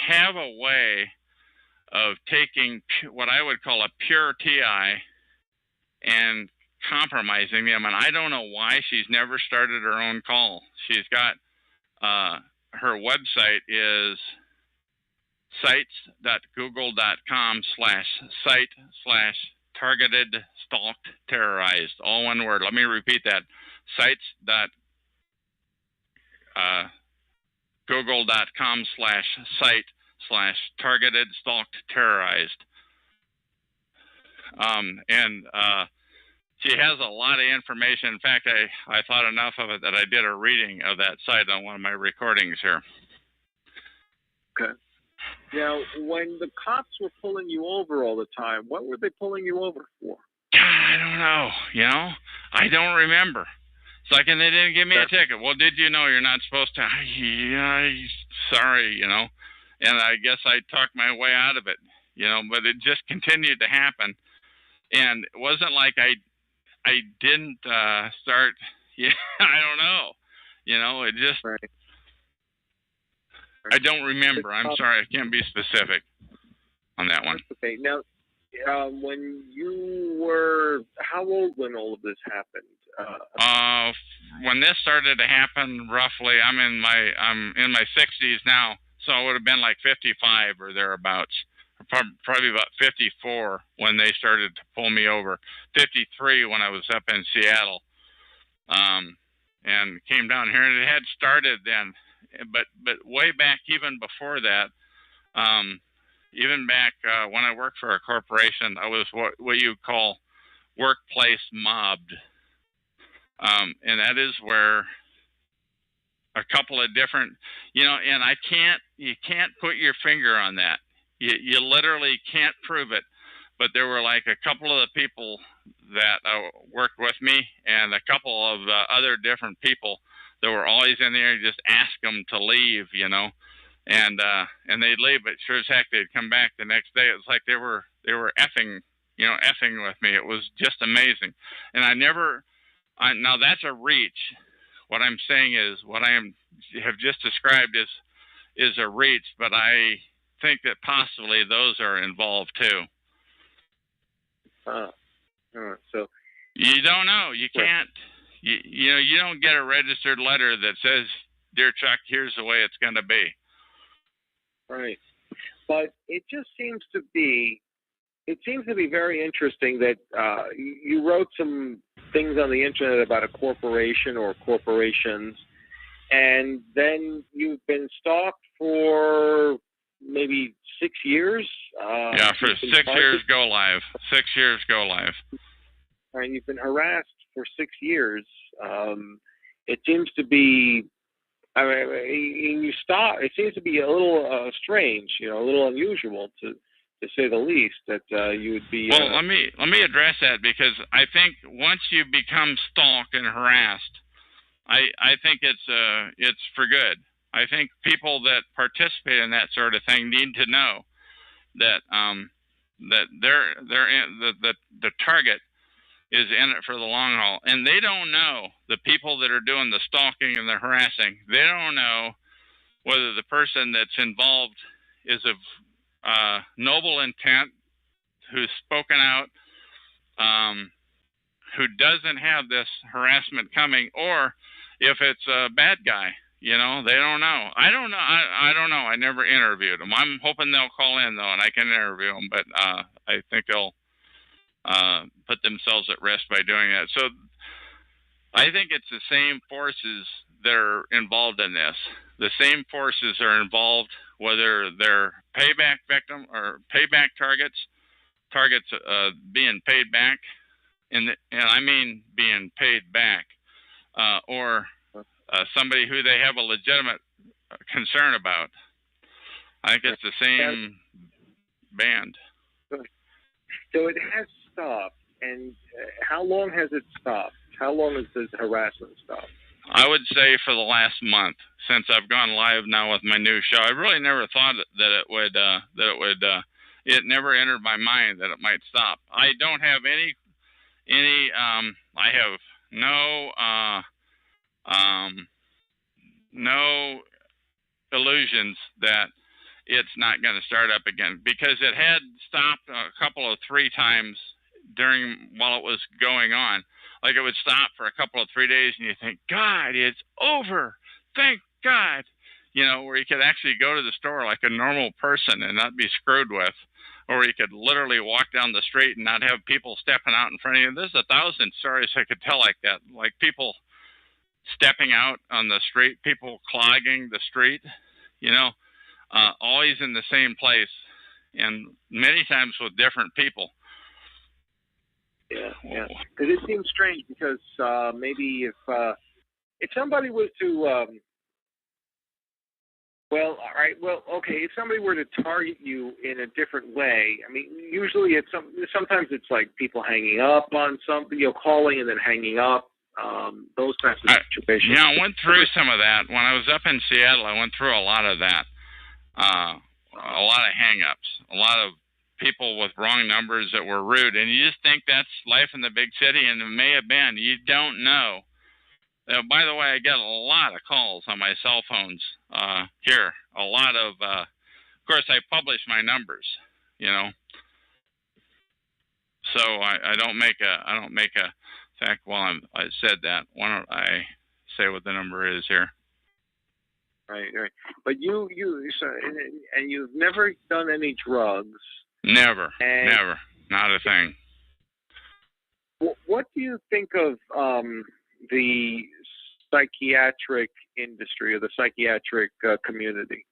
have a way of taking what I would call a pure TI and compromising them, and I don't know why she's never started her own call. She's got her website is sites.google.com/site/targeted stalked terrorized, all one word. Let me repeat that: sites.google.com/site/targeted stalked terrorized. She has a lot of information. In fact, I thought enough of it that I did a reading of that site on one of my recordings here. Okay. Now, when the cops were pulling you over all the time, what were they pulling you over for? God, I don't know. You know, I don't remember. It's like, and they didn't give me a ticket. Well, did you know you're not supposed to? Yeah, sorry, you know. And I guess I talked my way out of it, you know, but it just continued to happen. And it wasn't like I didn't start, yeah, I don't know. You know, it just, right. I don't remember. I'm sorry, I can't be specific on that one. Okay, now, when you were, how old when all of this happened? When this started to happen, roughly, I'm in my 60s now, so I would have been like 55 or thereabouts. Probably about 54 when they started to pull me over. 53 when I was up in Seattle, and came down here. And it had started then, but way back, even before that, even back when I worked for a corporation, I was what you call workplace mobbed, and that is where a couple of different, you know, and you can't put your finger on that. You literally can't prove it, but there were like a couple of the people that worked with me and a couple of other different people that were always in there. Just ask them to leave, you know, and they'd leave, but sure as heck they'd come back the next day. It was like they were effing with me. It was just amazing, and now that's a reach. What I'm saying is what I have just described is a reach, but I think that possibly those are involved too. So you don't know. You can't. You know, you don't get a registered letter that says, "Dear Chuck, here's the way it's going to be." Right, but it just seems to be. It seems to be very interesting that you wrote some things on the internet about a corporation or corporations, and then you've been stalked for maybe 6 years. Yeah, for 6 years go live. 6 years go live. And you've been harassed for 6 years. It seems to be. I mean, it seems to be a little strange, you know, a little unusual to to say the least, that you would be. Well, let me address that, because I think once you become stalked and harassed, I think it's for good. I think people that participate in that sort of thing need to know that that the target is in it for the long haul, and they don't know, the people that are doing the stalking and the harassing. They don't know whether the person that's involved is of noble intent, who's spoken out, who doesn't have this harassment coming, or if it's a bad guy. You know, they don't know. I don't know. I don't know. I never interviewed them. I'm hoping they'll call in, though, and I can interview them, but I think they'll put themselves at risk by doing that. So I think it's the same forces that are involved in this. The same forces are involved, whether they're payback victim or payback targets being paid back, and I mean being paid back, or somebody who they have a legitimate concern about. I think it's the same band. So it has stopped, and how long has it stopped? How long has this harassment stopped? I would say for the last month, since I've gone live now with my new show. I really never thought that it would. It never entered my mind that it might stop. I don't have any. I have no illusions that it's not going to start up again, because it had stopped three times while it was going on. Like, it would stop for a couple of 3 days, and you think, God, it's over. Thank God. You know, where you could actually go to the store like a normal person and not be screwed with, or you could literally walk down the street and not have people stepping out in front of you. There's 1,000 stories I could tell like that, like people stepping out on the street, people clogging the street, you know, always in the same place, and many times with different people. Yeah. Because it seems strange, because maybe if somebody was to if somebody were to target you in a different way, I mean, usually sometimes it's like people hanging up on something, calling and then hanging up, those types of situations. Yeah, I went through some of that. When I was up in Seattle, I went through a lot of that. A lot of hang-ups, a lot of people with wrong numbers that were rude, and you just think that's life in the big city, and it may have been. You don't know. By the way, I get a lot of calls on my cell phones here. A lot of course, I publish my numbers, you know. So I don't make a. In fact, while I said that, why don't I say what the number is here? Right. But you've never done any drugs. Never, not a thing. What do you think of the psychiatric industry or the psychiatric community?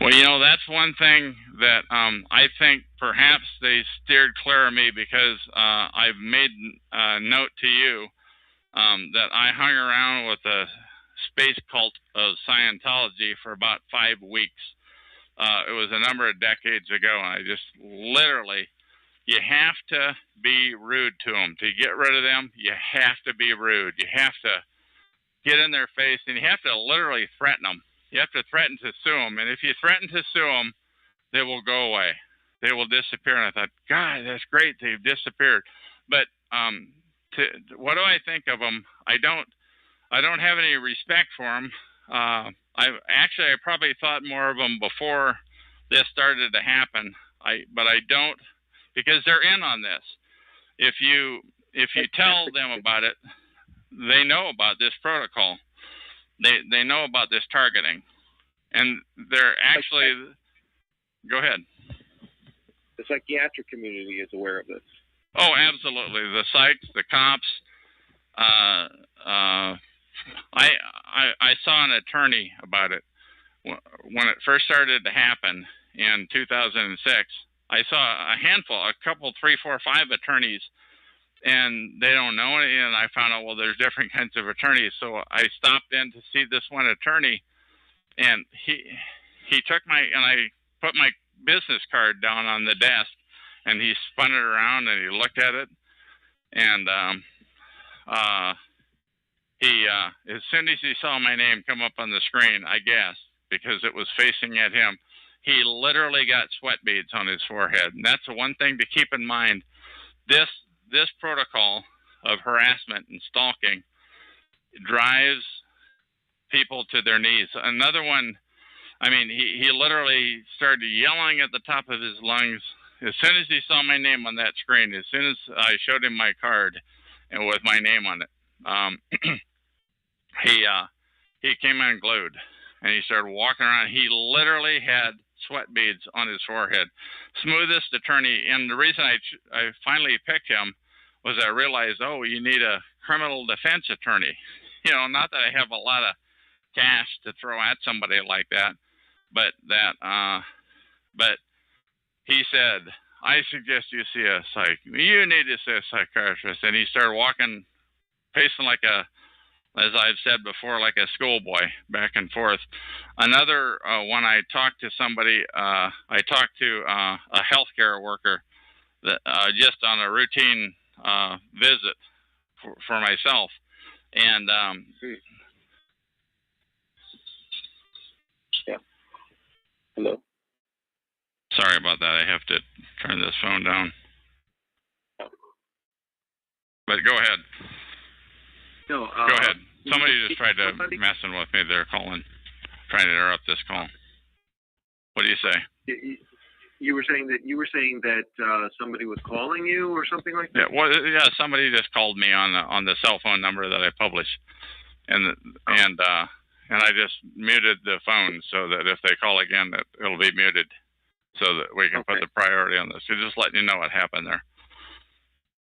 Well, you know, that's one thing that I think perhaps they steered clear of me, because I've made a note to you that I hung around with a space cult of Scientology for about 5 weeks. It was a number of decades ago, and I just literally, you have to be rude to them. To get rid of them, you have to be rude. You have to get in their face, and you have to literally threaten them. You have to threaten to sue them, and if you threaten to sue them, they will go away. They will disappear. And I thought, God, that's great. They've disappeared. But what do I think of them? I don't have any respect for them. I probably thought more of them before this started to happen. But I don't, because they're in on this. If you tell them about it, they know about this protocol. They know about this targeting, and they're actually. Go ahead. The psychiatric community is aware of this. Oh, absolutely. The psychs, the cops. I saw an attorney about it when it first started to happen in 2006. I saw a couple, 3, 4, 5 attorneys, and they don't know it. And I found out, well, there's different kinds of attorneys. So I stopped in to see this one attorney, and he took and I put my business card down on the desk, and he spun it around and he looked at it, and he as soon as he saw my name come up on the screen, I guessed because it was facing at him. He literally got sweat beads on his forehead, and that's the one thing to keep in mind. This protocol of harassment and stalking drives people to their knees. Another one, I mean, he literally started yelling at the top of his lungs as soon as he saw my name on that screen. As soon as I showed him my card and with my name on it, he came unglued and he started walking around. He literally had sweat beads on his forehead. Smoothest attorney, and the reason I finally picked him was I realized, oh, you need a criminal defense attorney. You know, not that I have a lot of cash to throw at somebody like that, but he said, I suggest you see a you need to see a psychiatrist. And he started walking, pacing like as I've said before, like a schoolboy, back and forth. Another one, I talked to somebody, I talked to a healthcare worker that just on a routine visit for myself. And yeah. Hello. Sorry about that. I have to turn this phone down. But go ahead. No. Go ahead. Somebody just tried to messing with me. They're calling, trying to interrupt this call. What do you say? You were saying that somebody was calling you or something like that. Yeah. Well, yeah. Somebody just called me on the cell phone number that I published, and I just muted the phone so that if they call again, that it'll be muted, so that we can put the priority on this. So just letting you know what happened there.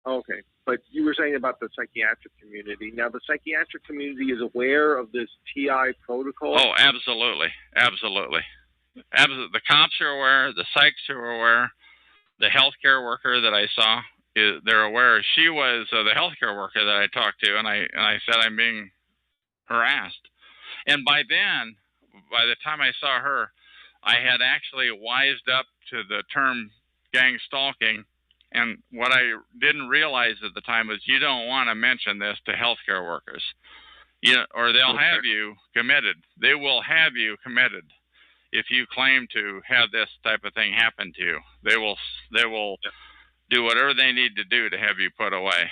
Okay. But you were saying about the psychiatric community. Now, the psychiatric community is aware of this TI protocol? Oh, absolutely. Absolutely. The cops are aware. The psychs are aware. The healthcare worker that I saw, they're aware. She was the healthcare worker that I talked to, and I said, I'm being harassed. And by the time I saw her, I had actually wised up to the term gang stalking. And what I didn't realize at the time was you don't want to mention this to healthcare workers, or they'll have you committed. They will have you committed if you claim to have this type of thing happen to you. They will do whatever they need to do to have you put away.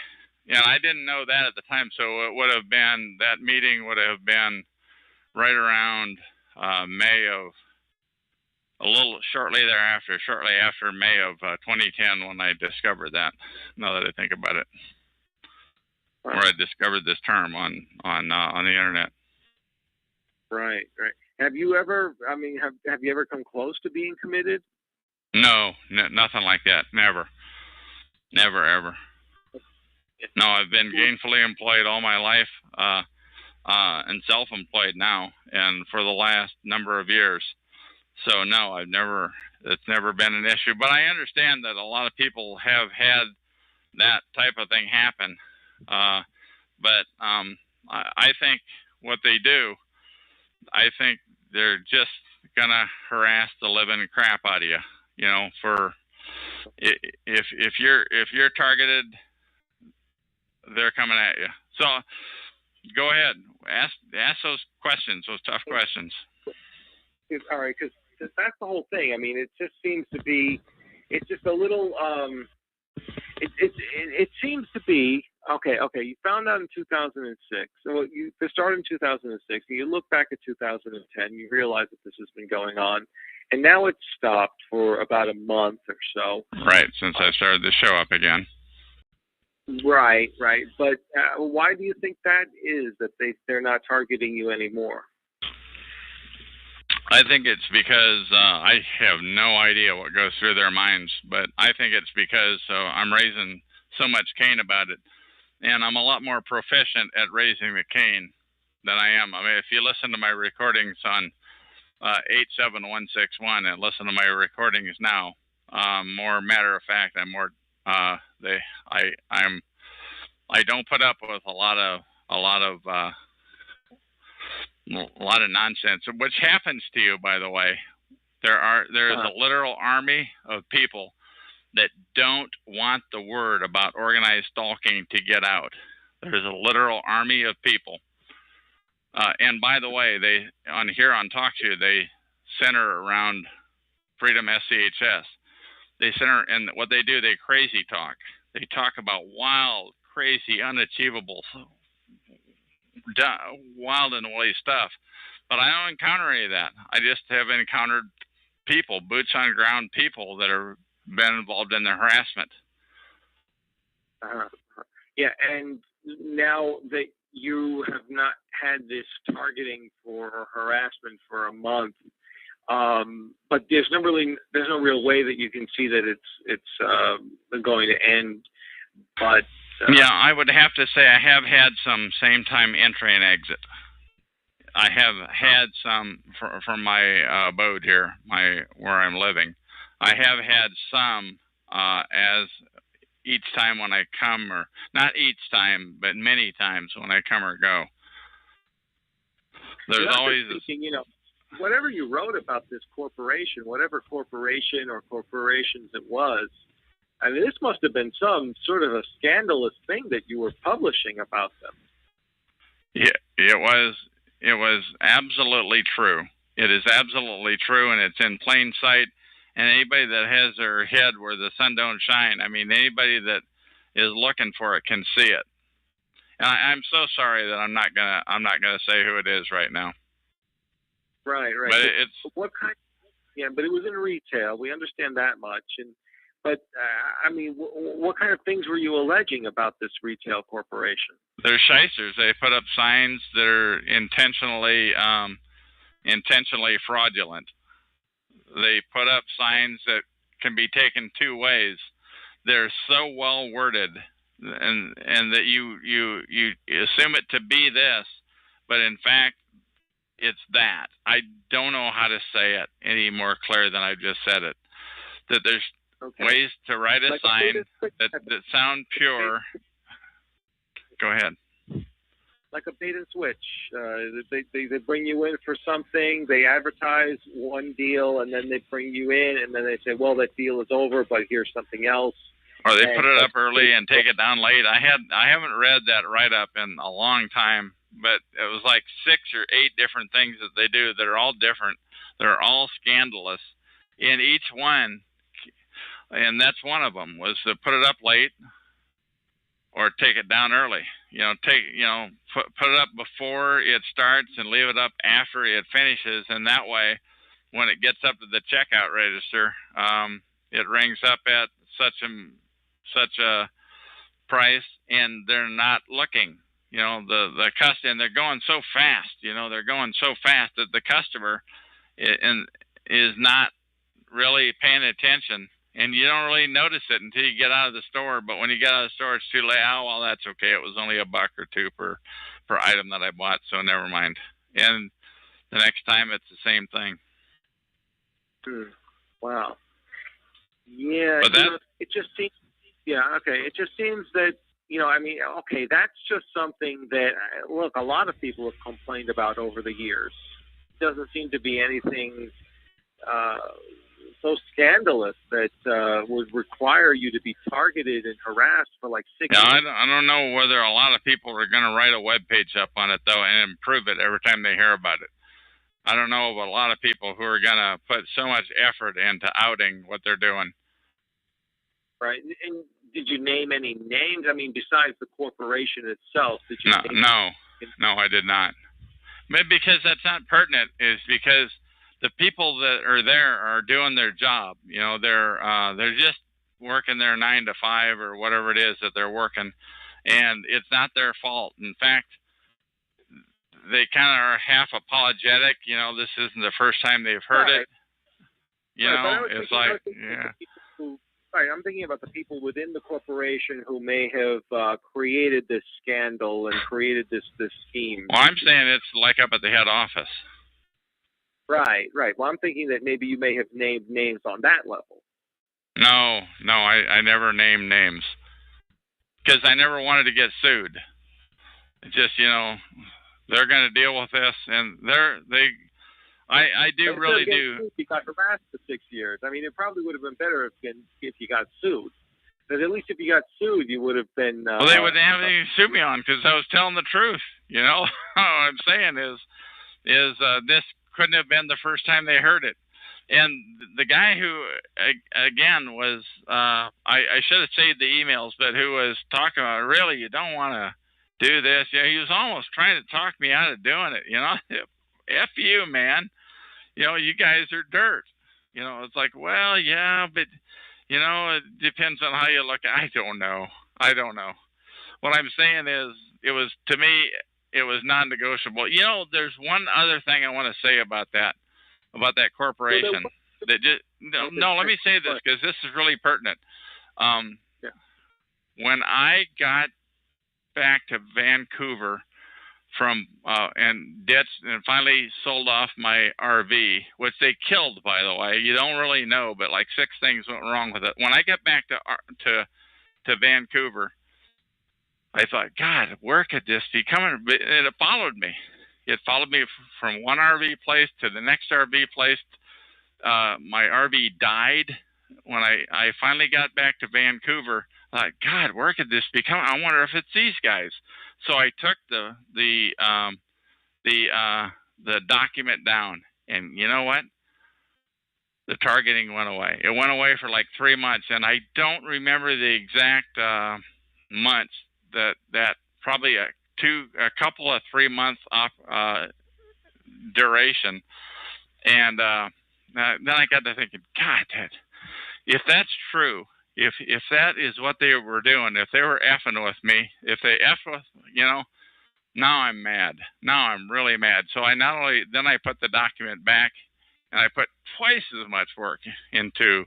And I didn't know that at the time, so that meeting would have been right around May of. A little shortly after May of 2010, when I discovered that. Now that I think about it, where I discovered this term on the internet. Right. Have you ever? I mean, have you ever come close to being committed? No, nothing like that. Never, ever. No, I've been gainfully employed all my life, and self-employed now, and for the last number of years. So no, it's never been an issue. But I understand that a lot of people have had that type of thing happen. But I think what they do, I think they're just gonna harass the living crap out of you. You know, for if you're targeted, they're coming at you. So go ahead, ask those questions, those tough questions. All right, because that's the whole thing. I mean, it just seems to be, it's just a little, it seems to be, okay, you found out in 2006. So you started in 2006, and you look back at 2010, you realize that this has been going on, and now it's stopped for about a month or so. Right, since I started the show up again. Right. But why do you think that is, that they're not targeting you anymore? I think it's because I have no idea what goes through their minds, but I think it's because I'm raising so much cane about it, and I'm a lot more proficient at raising the cane than I am. I mean, if you listen to my recordings on 87161 and listen to my recordings now, more matter of fact, I'm more I don't put up with a lot of nonsense, which happens to you, by the way. There is a literal army of people that don't want the word about organized stalking to get out. There's a literal army of people. And by the way, here on TalkShoe, they center around Freedom SCHS. They center, and what they do, they crazy talk. They talk about wild, crazy, unachievable, wild and woolly stuff. But I don't encounter any of that. I just have encountered people, boots on ground people that have been involved in the harassment. Yeah, and now that you have not had this targeting for harassment for a month, but there's no real way that you can see that it's going to end. But yeah, I would have to say I have had some same time entry and exit. I have had some from my abode here, where I'm living. I have had some as each time when I come, or not each time, but many times when I come or go. There's always thinking, whatever you wrote about this corporation, whatever corporation or corporations it was, I mean, this must have been some sort of a scandalous thing that you were publishing about them. Yeah, it was absolutely true. It is absolutely true, and it's in plain sight. And anybody that has their head where the sun don't shine, I mean, anybody that is looking for it can see it. And I'm so sorry that I'm not gonna say who it is right now. Right. But what kind? Yeah, but it was in retail. We understand that much. But I mean, what kind of things were you alleging about this retail corporation? They're shysters. They put up signs that are intentionally fraudulent. They put up signs that can be taken two ways. They're so well worded, and that you assume it to be this, but in fact, it's that. I don't know how to say it any more clear than I just said it. That there's ways to write a sign that sound pure. Go ahead. Like a bait and switch. They bring you in for something, they advertise one deal, and then they bring you in, and then they say, well, that deal is over, but here's something else. Or they put it up early and take it down late. I haven't read that write-up in a long time, but it was like 6 or 8 different things that they do that are all different. They're all scandalous. In each one, and that's one of them, was to put it up late or take it down early. Put it up before it starts and leave it up after it finishes, and that way, when it gets up to the checkout register, it rings up at such a price, and they're not looking. The customer, and they're going so fast. They're going so fast that the customer is not really paying attention. And you don't really notice it until you get out of the store. But when you get out of the store, it's too late. Oh, well, that's okay. It was only $1 or $2 per item that I bought, so never mind. And the next time, it's the same thing. Wow. Yeah. But it just seems. Yeah. Okay. It just seems that that's just something that a lot of people have complained about over the years. It doesn't seem to be anything so scandalous that would require you to be targeted and harassed for like 6 years. Yeah, I don't know whether a lot of people are going to write a web page up on it, though, and improve it every time they hear about it. I don't know of a lot of people who are going to put so much effort into outing what they're doing. Right. And did you name any names? I mean, besides the corporation itself, did you? No, I did not. Maybe because that's not pertinent, is because the people that are there are doing their job. They're just working their 9 to 5 or whatever it is that they're working, and it's not their fault. In fact, they kind of are half apologetic. This isn't the first time they've heard it. It's like, yeah. Right, I'm thinking about the people within the corporation who may have created this scandal and created this scheme. Well, I'm saying it's like up at the head office. Right. Well, I'm thinking that maybe you may have named names on that level. No, I never named names because I never wanted to get sued. It's just, they're going to deal with this, and I do really do. Sued, you got harassed for 6 years. I mean, it probably would have been better if you got sued. Because at least if you got sued, you would have been. Well, they wouldn't have anything to sue me on because I was telling the truth. You know, what I'm saying is this couldn't have been the first time they heard it. And the guy who, again, was I should have saved the emails, but who was talking about, really, you don't want to do this. Yeah, he was almost trying to talk me out of doing it. You know, F you, man. You know, you guys are dirt. You know, it's like, well, yeah, but, you know, it depends on how you look at it. I don't know. What I'm saying is, to me, it was non-negotiable. You know, there's one other thing I want to say about that corporation. Let me say this because this is really pertinent. When I got back to Vancouver from and finally sold off my RV, which they killed, by the way. You don't really know, but like 6 things went wrong with it. When I got back to Vancouver, I thought, God, where could this be coming? And it followed me. It followed me from one RV place to the next RV place. My RV died when I finally got back to Vancouver. I thought, God, where could this be coming? I wonder if it's these guys. So I took the document down, and you know what? The targeting went away. It went away for like 3 months, and I don't remember the exact months. That probably a couple of 3 months duration, and then I got to thinking, God, if that's true. If that is what they were doing, if they were effing with me, if they effed with, you know, now I'm mad. Now I'm really mad. So I put the document back, and I put twice as much work into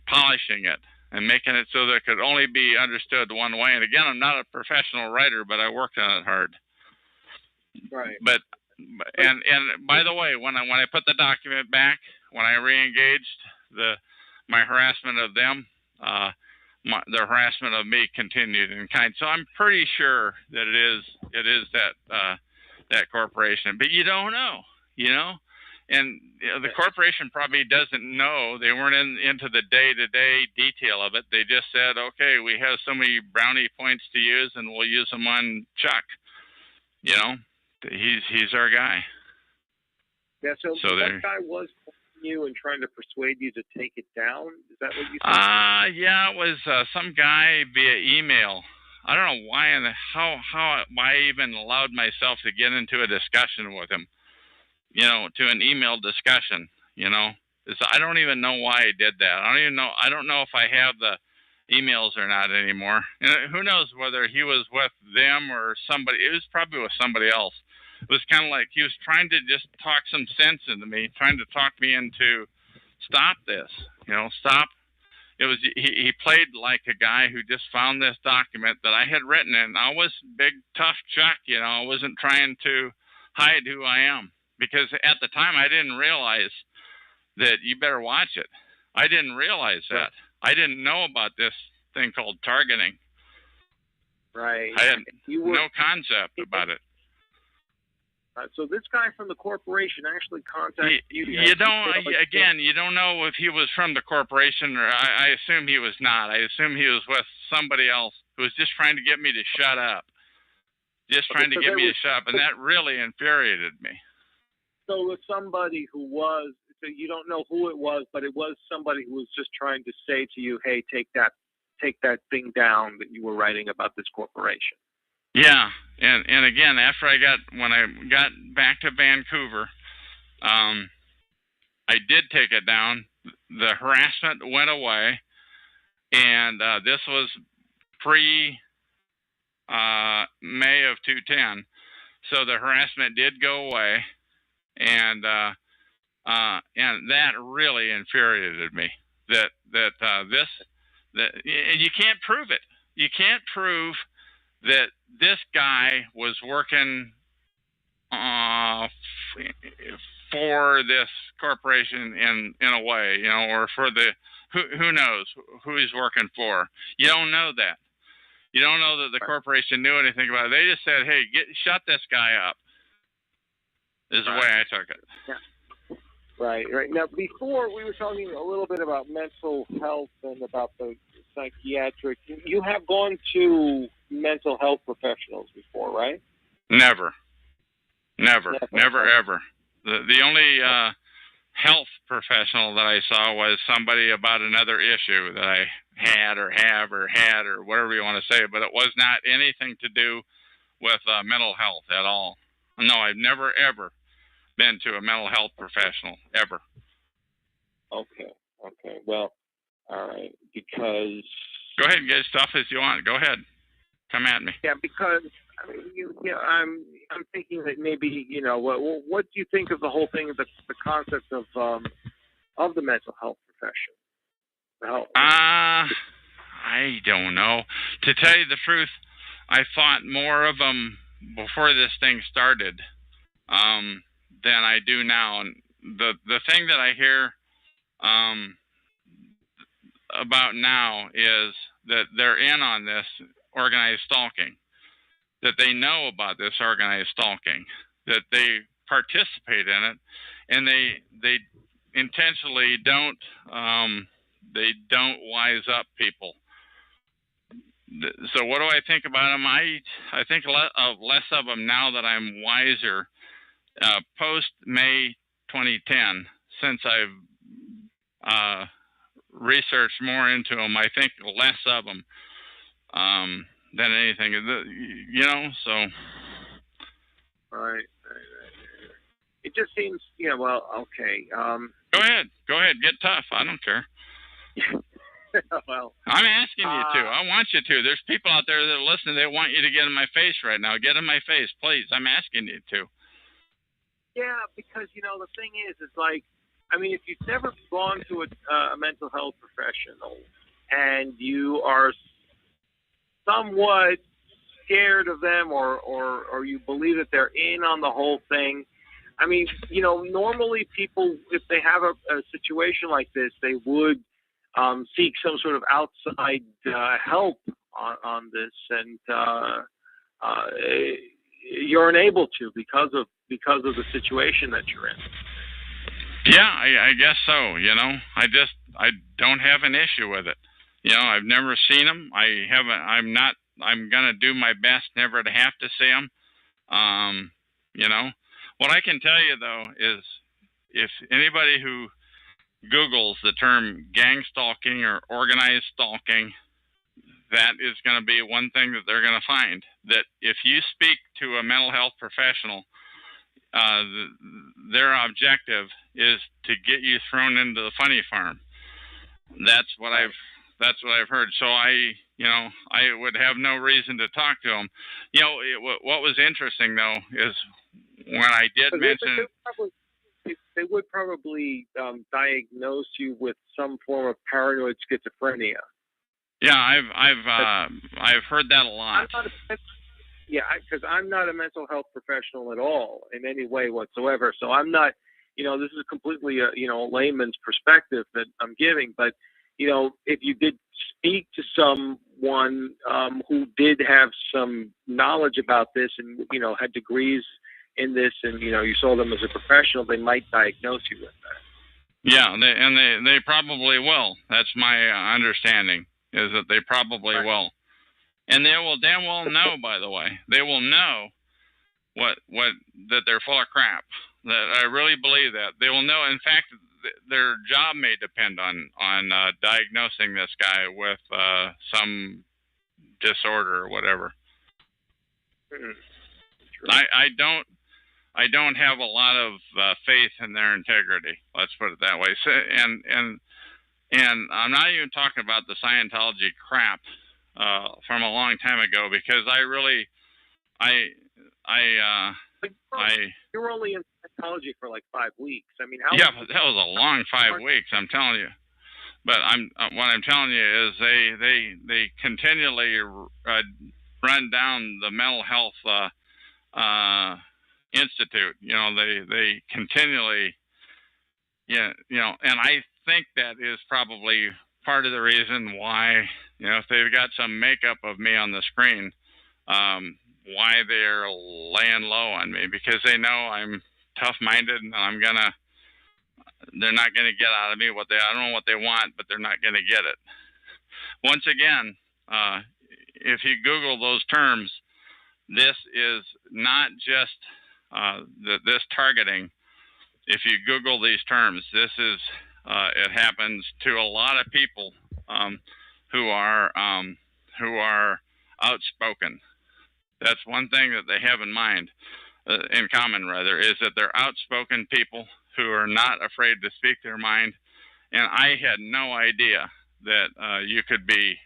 polishing it and making it so that it could only be understood one way. And again, I'm not a professional writer, but I worked on it hard. Right. But by the way, when I put the document back, when I reengaged my harassment of them, the harassment of me continued in kind. So I'm pretty sure that it is that corporation, but you don't know, you know. And the corporation probably doesn't know. They weren't into the day-to-day detail of it. They just said, okay, we have so many brownie points to use, and we'll use them on Chuck. You know, he's our guy. Yeah, so that guy was you and trying to persuade you to take it down? Is that what you said? Yeah, it was some guy via email. I don't know why and how I even allowed myself to get into a discussion with him. You know, to an email discussion. You know, I don't even know why I did that. I don't know if I have the emails or not anymore. And who knows whether he was with them or somebody. It was probably with somebody else. It was kind of like he was trying to just talk some sense into me, trying to talk me into stop this, you know, stop. It was he played like a guy who just found this document that I had written, and I was big tough Chuck, you know. I wasn't trying to hide who I am because at the time I didn't realize that you better watch it. I didn't realize that. I didn't know about this thing called targeting. Right. I had no concept about it. So this guy from the corporation actually contacted you. You don't know if he was from the corporation, or I assume he was not. I assume he was with somebody else who was just trying to get me to shut up. Trying to get me to shut up, and that really infuriated me. So it was somebody who was, so you don't know who it was, but it was somebody who was just trying to say to you, hey, take that thing down that you were writing about this corporation. Yeah, and again, when I got back to Vancouver, I did take it down. The harassment went away, and this was pre May of 2010, so the harassment did go away, and that really infuriated me. And you can't prove it. You can't prove that this guy was working for this corporation in a way, you know, or for who knows who he's working for. You don't know that. You don't know that the corporation knew anything about it. They just said, hey, shut this guy up. is the way I took it. Yeah. Right. Now, before we were talking a little bit about mental health and about the psychiatric. You have gone to mental health professionals before, right? Never, ever. The only health professional that I saw was somebody about another issue that I had or whatever you want to say, but it was not anything to do with mental health at all. No, I've never ever been to a mental health professional ever. Okay. Well, all right. Because go ahead and get as tough as you want. Go ahead, come at me. Yeah, because I mean, I'm thinking that maybe what do you think of the whole thing, the concept of the mental health profession? I don't know. To tell you the truth, I thought more of them before this thing started than I do now. And the thing that I hear about now is that they're in on this organized stalking, that they know about this organized stalking, that they participate in it, and they intentionally don't wise up people. So what do I think about them? I think less of them now that I'm wiser. Post May 2010, since I've researched more into them, I think less of them than anything. So. Right. It just seems, well, okay. Go ahead, get tough. I don't care. Well, I'm asking you to. I want you to. There's people out there that are listening. They want you to get in my face right now. Get in my face, please. I'm asking you to. Yeah, because the thing is, it's like, I mean, if you've never gone to a mental health professional and you are somewhat scared of them, or you believe that they're in on the whole thing. I mean, normally people, if they have a situation like this, they would seek some sort of outside help on this, and you're unable to because of the situation that you're in. Yeah, I guess so. I don't have an issue with it. I've never seen them. I'm gonna do my best never to have to see them. What I can tell you though is, if anybody who Googles the term gang stalking or organized stalking, that is going to be one thing that they're going to find. That if you speak to a mental health professional, their objective is to get you thrown into the funny farm. That's what I've heard. So I would have no reason to talk to them. What was interesting though is when I did mention. They would probably diagnose you with some form of paranoid schizophrenia. Yeah, I've heard that a lot. Because I'm not a mental health professional at all in any way whatsoever. So I'm not, this is completely a layman's perspective that I'm giving. But if you did speak to someone who did have some knowledge about this and had degrees in this, and you saw them as a professional, they might diagnose you with that. Yeah, they probably will. That's my understanding, is that they probably will, and they will damn well know. By the way, they will know what that they're full of crap. That I really believe that they will know. In fact, their job may depend on diagnosing this guy with some disorder or whatever. I don't have a lot of faith in their integrity. Let's put it that way. So, and I'm not even talking about the Scientology crap from a long time ago, because you were only in Scientology for like 5 weeks. I mean, but that was a long 5 weeks. I'm telling you. But what I'm telling you is they continually run down the mental health institute. They continually, and I think that is probably part of the reason why, if they've got some makeup of me on the screen, why they're laying low on me, because they know I'm tough-minded, and they're not gonna get out of me I don't know what they want, but they're not gonna get it. Once again, if you Google those terms, this is not just this targeting. If you Google these terms, this is it happens to a lot of people who are outspoken. That's one thing that they have in mind, in common rather, is that they're outspoken people who are not afraid to speak their mind. And I had no idea that you could be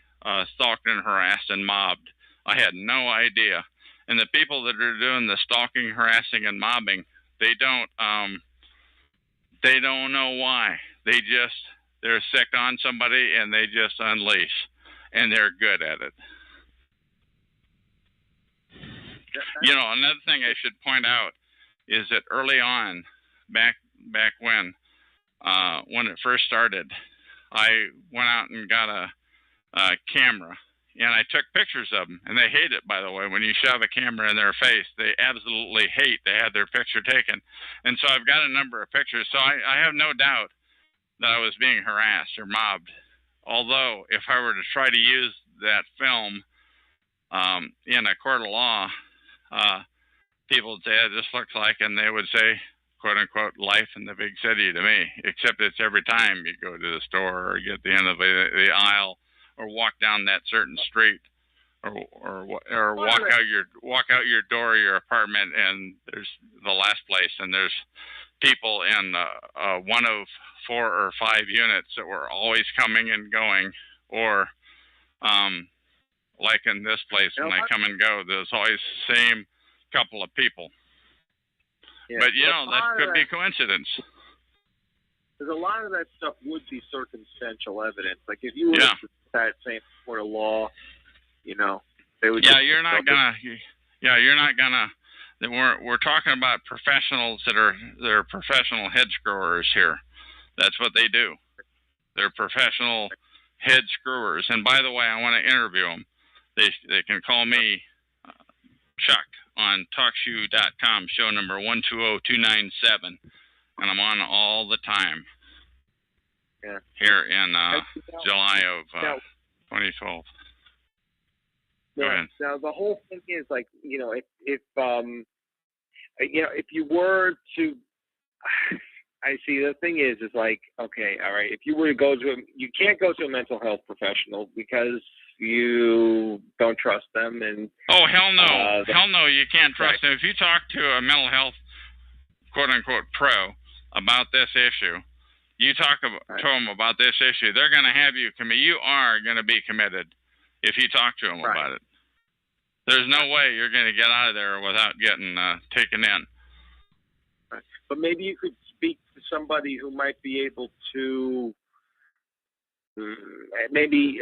stalked and harassed and mobbed. I had no idea. And the people that are doing the stalking, harassing, and mobbing, they don't know why. They're sick on somebody and they just unleash, and they're good at it. You know, another thing I should point out is that early on, back when it first started, I went out and got a camera, and I took pictures of them. And they hate it, by the way. When you shove a camera in their face, they absolutely hate they had their picture taken. And so I've got a number of pictures. So I have no doubt that I was being harassed or mobbed. Although, if I were to try to use that film in a court of law, people would say, it just looks like, and they would say, quote unquote, life in the big city to me, except it's every time you go to the store or get to the end of the aisle or walk down that certain street or walk out your door of your apartment, and there's the last place, and there's people in one of 4 or 5 units that were always coming and going, or like in this place, when I come and go, there's always the same couple of people. Yeah, but you know, that could be coincidence. Because a lot of that stuff would be circumstantial evidence. Like if you were to that same court of law, you know, they would. Yeah, you're not gonna. We're talking about professionals they're professional hedge growers here. That's what they do. They're professional hedge growers. And by the way, I want to interview them. They can call me Chuck on TalkShoe.com, show number 120297, and I'm on all the time. Yeah. Here in July of 2012. Go ahead. Now the whole thing is like, you know, if you were to, I see the thing is like, okay, all right, if you were to you can't go to a mental health professional because you don't trust them, and oh hell no, you can't trust them. If you talk to a mental health quote unquote pro about this issue, you talk to them about this issue, they're going to have you commit. You are going to be committed if you talk to them about it. There's no way you're going to get out of there without getting taken in. Right. But maybe you could speak to somebody who might be able to. Maybe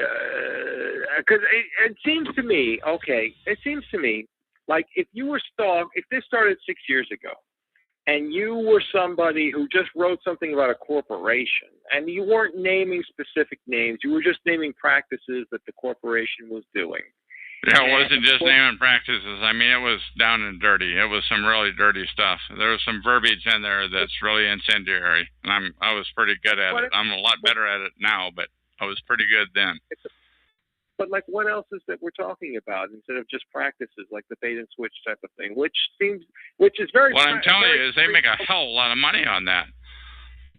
because it seems to me like if you were stalked, if this started 6 years ago, and you were somebody who just wrote something about a corporation, and you weren't naming specific names, you were just naming practices that the corporation was doing. Yeah, it wasn't just naming practices. I mean, it was down and dirty. It was some really dirty stuff. There was some verbiage in there that's really incendiary, and I was pretty good at it. I'm a lot better at it now, but I was pretty good then. But like, what else is that we're talking about instead of just practices like the bait and switch type of thing, which is very. What I'm telling you is they make a hell of a lot of money on that.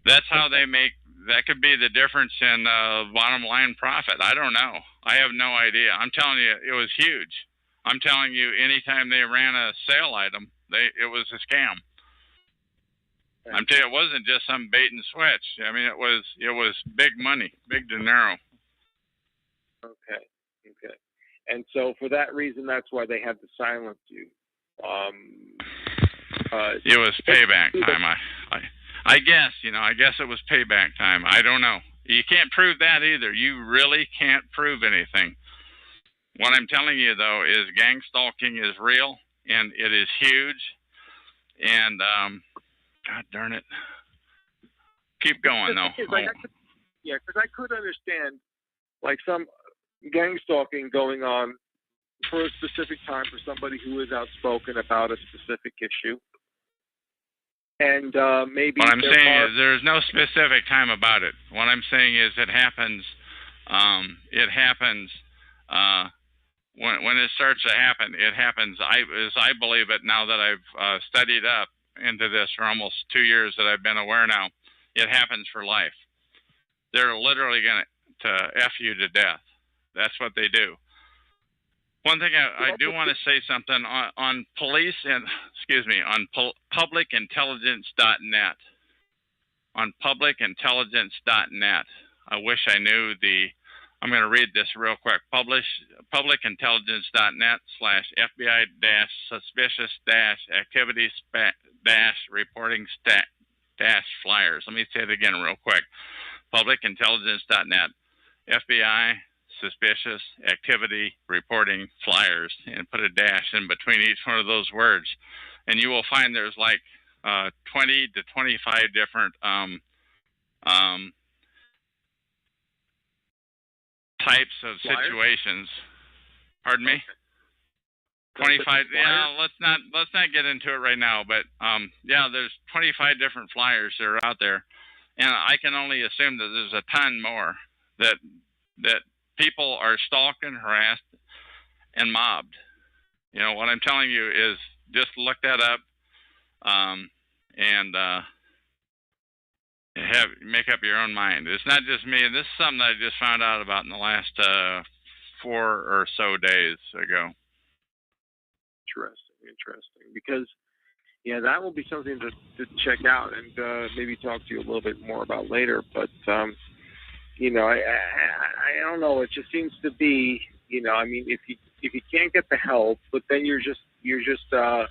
That's how they make. That could be the difference in bottom line profit. I don't know. I have no idea. I'm telling you, it was huge. I'm telling you, anytime they ran a sale item, it was a scam. I'm telling you, it wasn't just some bait and switch. I mean, it was big money, big dinero. Okay. And so for that reason, that's why they had to silence you. It was payback time. I guess, I guess it was payback time. I don't know. You can't prove that either. You really can't prove anything. What I'm telling you, though, is gang stalking is real, and it is huge. And, God darn it. Keep going, though. Because I could understand, like, some gang stalking going on for a specific time for somebody who is outspoken about a specific issue. And maybe what I'm saying is there's no specific time about it. What I'm saying is it happens. It happens when it starts to happen. It happens. As I believe it now that I've studied up into this for almost 2 years that I've been aware now. It happens for life. They're literally going to F you to death. That's what they do. One thing I do want to say something on police and, on publicintelligence.net. On publicintelligence.net. I wish I knew I'm going to read this real quick. publicintelligence.net/FBI-suspicious-activities-reporting-flyers. Let me say it again real quick. publicintelligence.net. FBI suspicious activity reporting flyers, and put a dash in between each one of those words, and you will find there's like 20 to 25 different types of flyers? Situations. Pardon me? Okay. 25. Yeah, let's not get into it right now. But yeah, there's 25 different flyers that are out there, and I can only assume that there's a ton more that people are stalked and harassed and mobbed. You know, what I'm telling you is just look that up and make up your own mind. It's not just me. This is something that I just found out about in the last 4 or so days ago. Interesting. Because, yeah, that will be something to check out and maybe talk to you a little bit more about later. But, you know, I don't know. It just seems to be, you know, I mean, if you can't get the help, but then you're just. I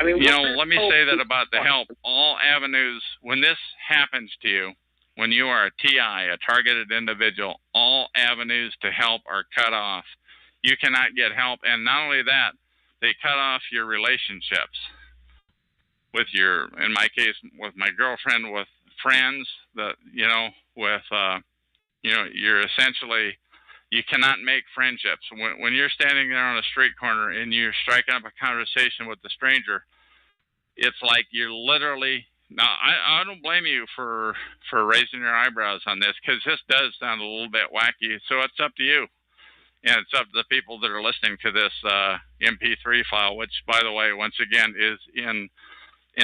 mean, you know, let me say that about the help. All avenues, when this happens to you, when you are a TI, a targeted individual, all avenues to help are cut off. You cannot get help, and not only that, they cut off your relationships with in my case, with my girlfriend, with friends, you're essentially, you cannot make friendships. When you're standing there on a street corner and you're striking up a conversation with a stranger, it's like you're literally, now I don't blame you for raising your eyebrows on this, because this does sound a little bit wacky, so it's up to you. And it's up to the people that are listening to this MP3 file, which, by the way, once again, is in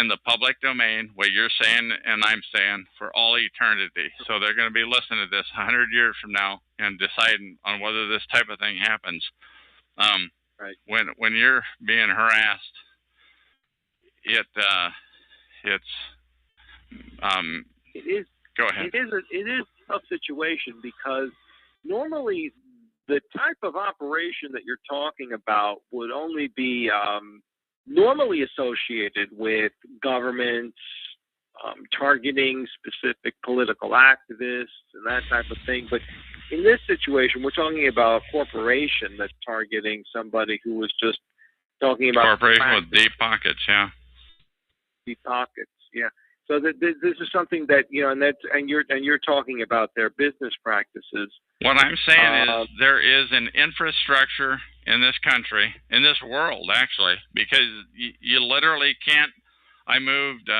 the public domain, what you're saying and I'm saying, for all eternity. So they're going to be listening to this 100 years from now and deciding on whether this type of thing happens. Right. When you're being harassed, it's it is. Go ahead. It is a tough situation, because normally the type of operation that you're talking about would only be normally associated with governments targeting specific political activists and that type of thing. But in this situation, we're talking about a corporation that's targeting somebody who was just talking about corporation with deep pockets, yeah. Deep pockets, yeah. So this is something that, you know, and you're talking about their business practices. What I'm saying is there is an infrastructure in this country, in this world, actually, because you literally can't. I moved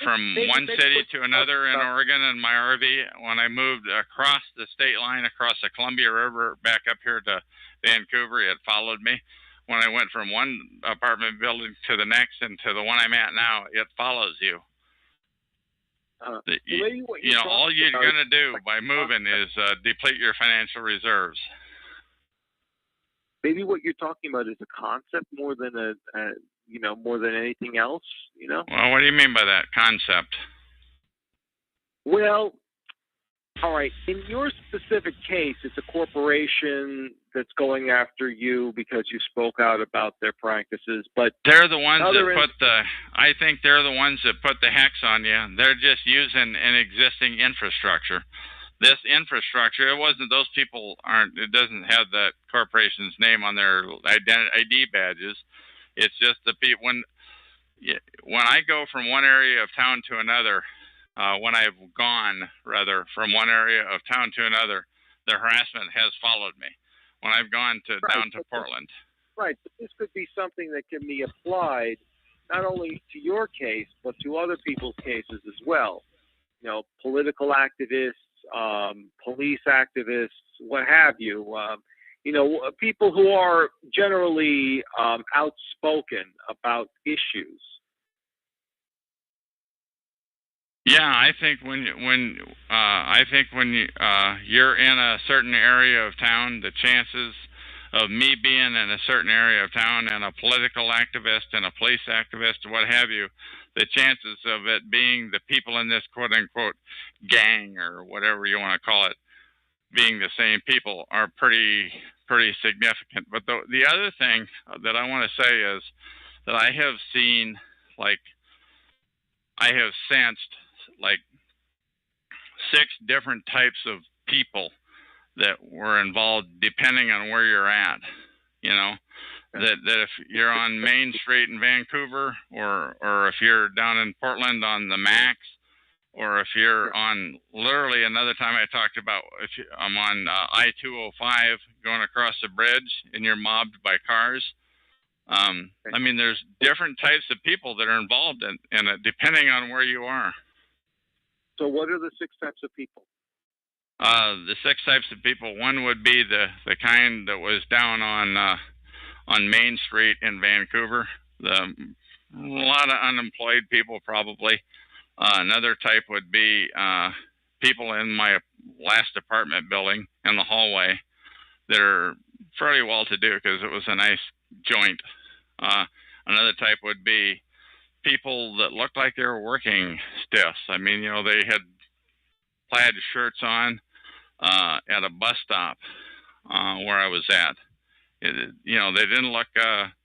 from one city to another in Oregon in my RV. When I moved across the state line, across the Columbia River, back up here to Vancouver, it followed me. When I went from one apartment building to the next and to the one I'm at now, it follows you. All you're going to do by moving is deplete your financial reserves. Maybe what you're talking about is a concept more than more than anything else, you know? Well, what do you mean by that concept? Well, all right. In your specific case, it's a corporation that's going after you because you spoke out about their practices. But they're the ones I think they're the ones that put the hex on you. They're just using an existing infrastructure. This infrastructure, those people it doesn't have that corporation's name on their ID badges. It's just the people. When I go from one area of town to another, when I've gone, rather, from one area of town to another, the harassment has followed me. When I've gone down to Portland. Right, but this could be something that can be applied not only to your case, but to other people's cases as well. Political activists, police activists, what have you. People who are generally outspoken about issues. Yeah, I think when you're in a certain area of town, the chances of me being in a certain area of town and a political activist and a police activist, what have you, the chances of it being the people in this quote unquote gang or whatever you want to call it being the same people are pretty significant. But the other thing that I want to say is that I have seen, like, I have sensed like 6 different types of people that were involved depending on where you're at. That if you're on Main Street in Vancouver, or if you're down in Portland on the Max, or if you're on, literally another time I talked about, if I'm on I-205 going across the bridge and you're mobbed by cars. I mean, there's different types of people that are involved in it, depending on where you are. So what are the 6 types of people? The 6 types of people. One would be the kind that was down on Main Street in Vancouver. A lot of unemployed people, probably. Another type would be people in my last apartment building in the hallway that are fairly well-to-do because it was a nice joint. Another type would be people that looked like they were working stiffs. I mean, they had plaid shirts on at a bus stop where I was at. They didn't look,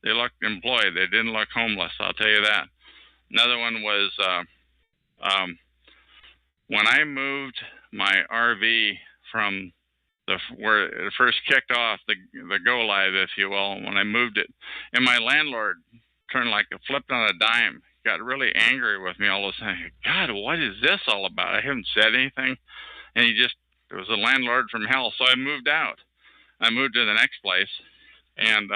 they looked employed. They didn't look homeless, I'll tell you that. Another one was when I moved my RV from where it first kicked off, the go live, if you will, when I moved it, and my landlord flipped on a dime, got really angry with me all of a sudden. God, what is this all about? I haven't said anything. And it was a landlord from hell. So I moved out. I moved to the next place. And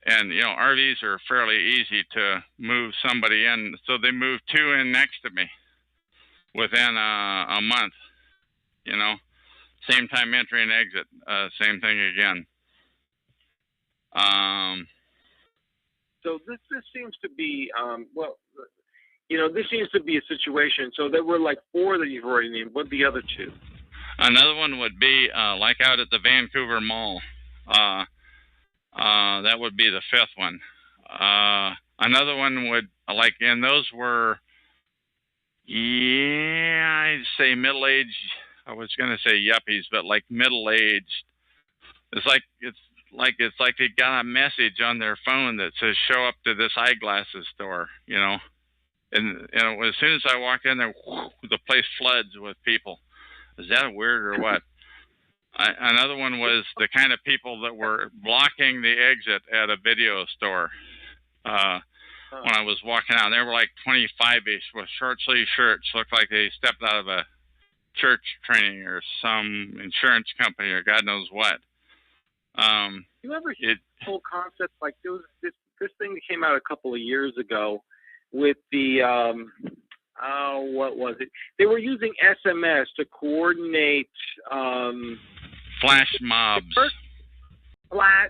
RVs are fairly easy to move somebody in. So they moved 2 in next to me within a month, Same time entry and exit, same thing again. So this seems to be, this seems to be a situation. So there were like 4 that you've already named. What are the other 2? Another one would be like out at the Vancouver Mall. That would be the 5th one. Another one would, and those were, I'd say middle-aged. I was going to say yuppies, but like middle-aged. It's like they got a message on their phone that says "Show up to this eyeglasses store," And as soon as I walked in there, the place floods with people. Is that weird or what? Another one was the kind of people that were blocking the exit at a video store. When I was walking out, they were like 25-ish with short sleeve shirts, looked like they stepped out of a church training or some insurance company or God knows what. You ever hear the whole concept? Like there was this thing that came out a couple of years ago with the what was it? They were using SMS to coordinate flash mobs.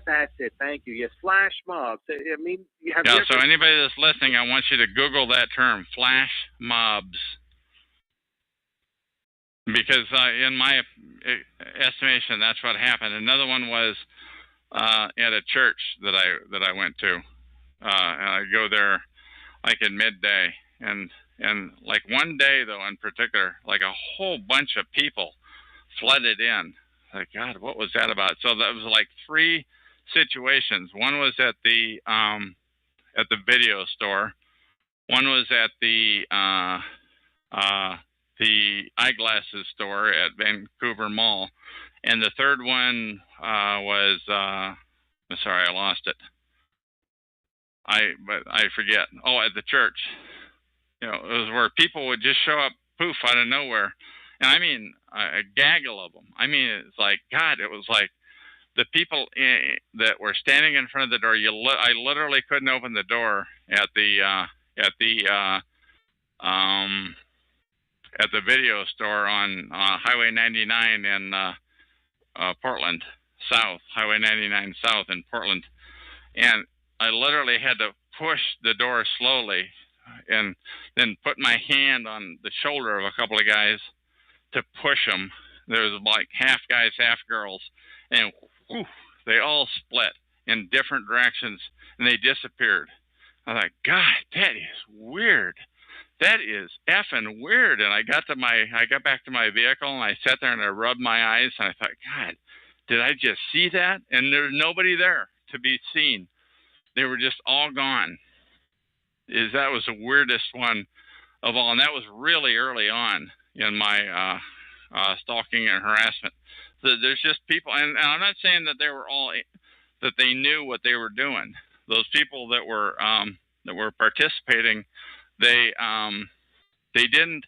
That's it. Thank you. Yes, flash mobs. I mean, so anybody that's listening, I want you to Google that term, flash mobs, because in my estimation, that's what happened. Another one was at a church that I went to, and I go there like at midday, and like one day though in particular, like a whole bunch of people flooded in. Like, God, what was that about? So that was like 3 situations. One was at the video store. One was at the eyeglasses store at Vancouver Mall, and the third one was sorry, I lost it. But I forget. Oh, at the church. It was where people would just show up, poof, out of nowhere. And I mean, a gaggle of them. I mean, it's like, God, it was like the people that were standing in front of the door. I literally couldn't open the door at the video store on Highway 99 in Portland South, Highway 99 South in Portland, and I literally had to push the door slowly, and then put my hand on the shoulder of a couple of guys to push them. There was like half guys, half girls, and whew, they all split in different directions, and they disappeared. I was like, God, that is weird. That is effing weird. And I got back to my vehicle, and I sat there and I rubbed my eyes, and I thought, God, did I just see that? And there's nobody there to be seen. They were just all gone. That was the weirdest one of all, and that was really early on in my stalking and harassment. So there's just people, and I'm not saying that that they knew what they were doing. Those people that were participating, they didn't.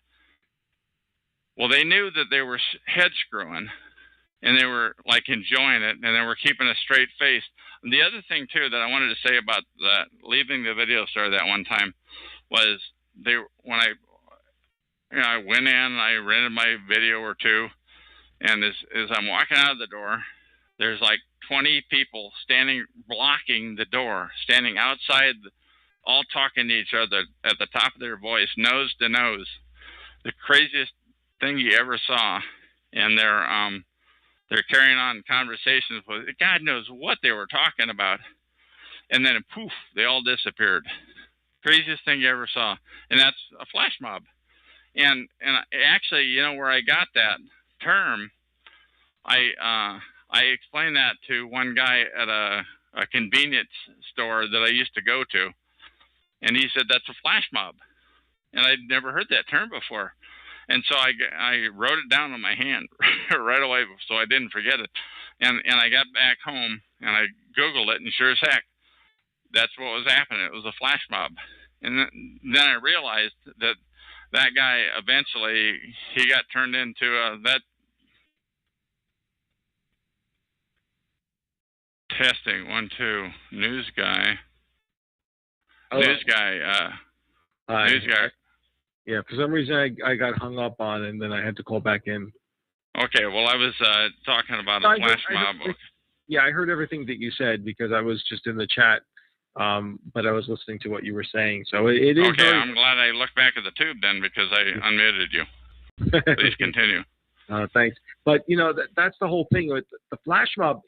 Well, they knew that they were head screwing, and they were like enjoying it, and they were keeping a straight face. And the other thing too that I wanted to say about that, leaving the video store that one time, was when I went in, I rented my video or two, and as I'm walking out of the door, there's like 20 people blocking the door, standing outside, all talking to each other at the top of their voice, nose to nose. The craziest thing you ever saw, and they're carrying on conversations with God knows what they were talking about, and then poof, they all disappeared. Craziest thing you ever saw, and that's a flash mob. And actually, you know where I got that term? I explained that to one guy at a convenience store that I used to go to, and he said that's a flash mob, and I'd never heard that term before. And so I wrote it down on my hand right away so I didn't forget it. And I got back home and I Googled it, and sure as heck, that's what was happening. It was a flash mob. And then I realized that guy eventually, he got turned into that testing 1 2 news guy. Hello. News guy. News guy. Yeah, for some reason I got hung up on, and then I had to call back in. Okay, well, I was talking about a flash mob. Yeah, I heard everything that you said because I was just in the chat, but I was listening to what you were saying. So it is. Okay, I'm glad I looked back at the tube then because I unmuted you. Please continue. Thanks. But, you know, that's the whole thing with the flash mob.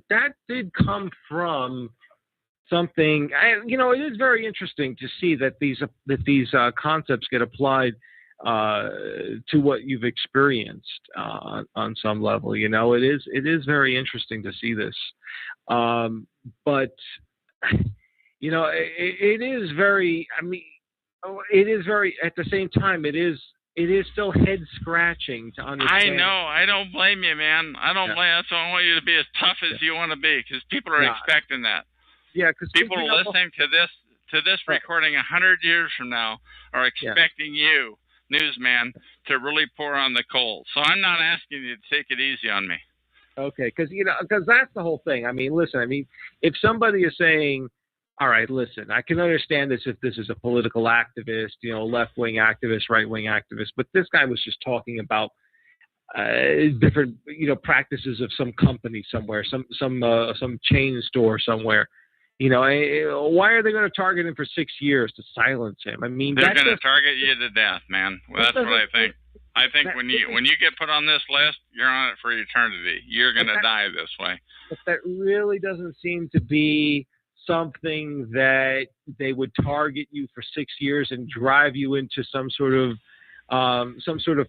That did come from something. You know, it is very interesting to see that these concepts get applied to what you've experienced on some level. You know, it is very interesting to see this. But you know, it is very. I mean, it is very. At the same time, it is still head scratching to understand. I know. I don't blame you, man. I don't blame. That's why I want you to be as tough as you want to be, because people are expecting that. Yeah, because people are listening to this recording 100 years from now are expecting you, newsman, to really pour on the coal. So I'm not asking you to take it easy on me. Okay, because that's the whole thing. I mean, listen. I mean, if somebody is saying, all right, listen, I can understand this if this is a political activist, you know, left-wing activist, right-wing activist, but this guy was just talking about different, you know, practices of some company somewhere, some chain store somewhere. You know, why are they going to target him for 6 years to silence him? I mean, they're going to target you to death, man. Well, that's what I think. I think when you get put on this list, you're on it for eternity. You're going to die this way. But that really doesn't seem to be something that they would target you for 6 years and drive you into some sort of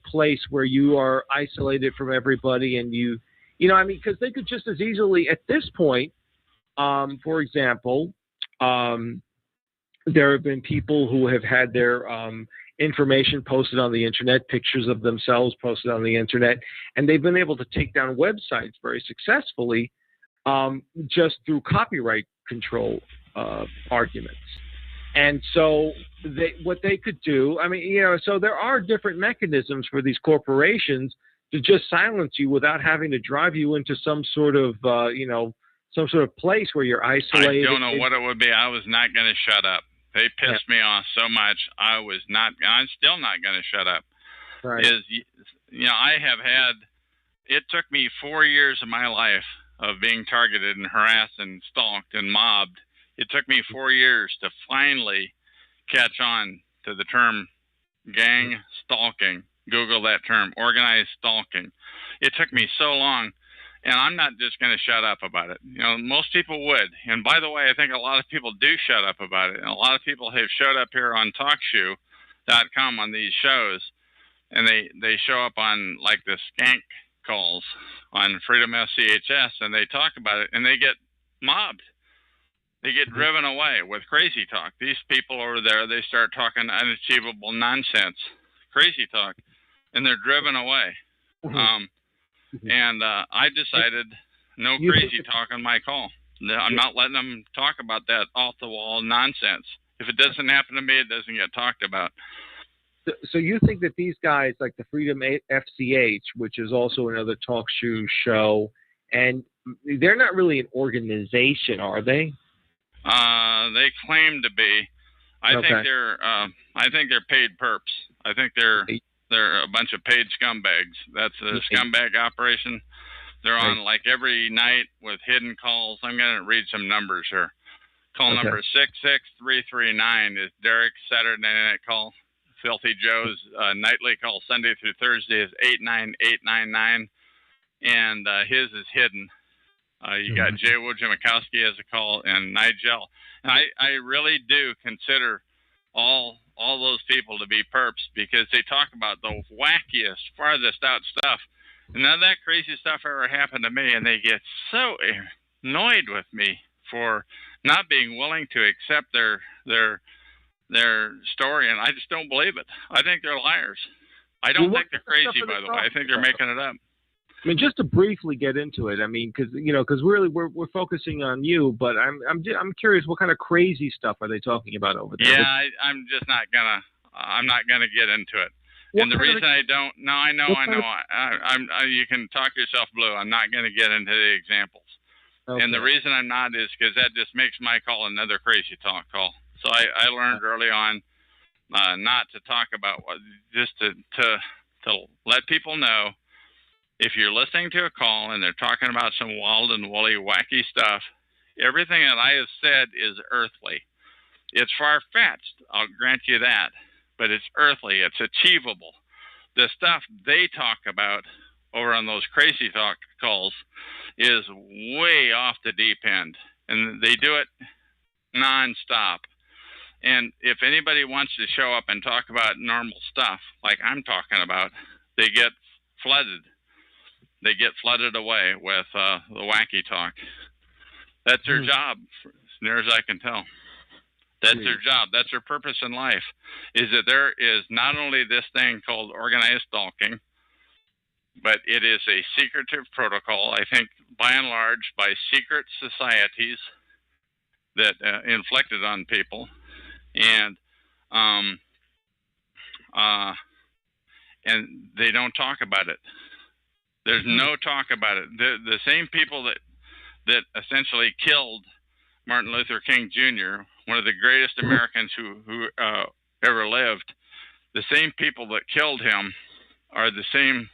place where you are isolated from everybody, and you know, I mean, because they could just as easily at this point, for example, there have been people who have had their information posted on the internet, pictures of themselves posted on the internet, and they've been able to take down websites very successfully just through copyright control arguments. And so what they could do, I mean, you know, so there are different mechanisms for these corporations to just silence you without having to drive you into some sort of, you know, some sort of place where you're isolated. I don't know what it would be. I was not going to shut up. They pissed me off so much. I'm still not going to shut up. Right. I have had, it took me 4 years of my life of being targeted and harassed and stalked and mobbed. It took me 4 years to finally catch on to the term gang stalking. Google that term, organized stalking. It took me so long, and I'm not just going to shut up about it. Most people would. And by the way, I think a lot of people do shut up about it. And a lot of people have showed up here on TalkShoe.com on these shows, and they show up on like the skank calls on Freedom SCHS, and they talk about it, and they get mobbed. They get driven away with crazy talk. These people over there, they start talking unachievable nonsense, crazy talk, and they're driven away. And I decided no crazy talk on my call. I'm not letting them talk about that off-the-wall nonsense. If it doesn't happen to me, it doesn't get talked about. So you think that these guys, like the Freedom FCH, which is also another talk show, and they're not really an organization, are they? They claim to be. I think they're paid perps. I think they're a bunch of paid scumbags. That's a scumbag operation. They're on like every night with hidden calls. I'm going to read some numbers here. Call number 66339 is Derek's Saturday night call. Filthy Joe's nightly call Sunday through Thursday is 89899, and his is hidden. You got Jay Wojciechowski as a call, and Nigel. And I really do consider all those people to be perps, because they talk about the wackiest, farthest out stuff. And none of that crazy stuff ever happened to me, and they get so annoyed with me for not being willing to accept their story, and I just don't believe it. I think they're liars. I don't think they're crazy, by the way. I think they're making it up. I mean, just to briefly get into it, I mean, because really we're focusing on you, but I'm curious, what kind of crazy stuff are they talking about over there? Yeah, I'm just not gonna. I'm not gonna get into it. And the reason I don't, no, I know. You can talk yourself blue. I'm not gonna get into the examples. Okay. And the reason I'm not is because that just makes my call another crazy talk call. So I learned early on not to talk about just to let people know, if you're listening to a call and they're talking about some wild and woolly, wacky stuff, everything that I have said is earthly. It's far-fetched, I'll grant you that, but it's earthly. It's achievable. The stuff they talk about over on those crazy talk calls is way off the deep end, and they do it nonstop. And if anybody wants to show up and talk about normal stuff like I'm talking about, they get flooded. They get flooded away with the wacky talk. That's their job, as near as I can tell. That's their job. That's their purpose in life, is that there is not only this thing called organized stalking, but it is a secretive protocol, I think, by and large, by secret societies that inflicted on people. And they don't talk about it. There's no talk about it. The same people that essentially killed Martin Luther King Jr., one of the greatest Americans who ever lived, the same people that killed him are the same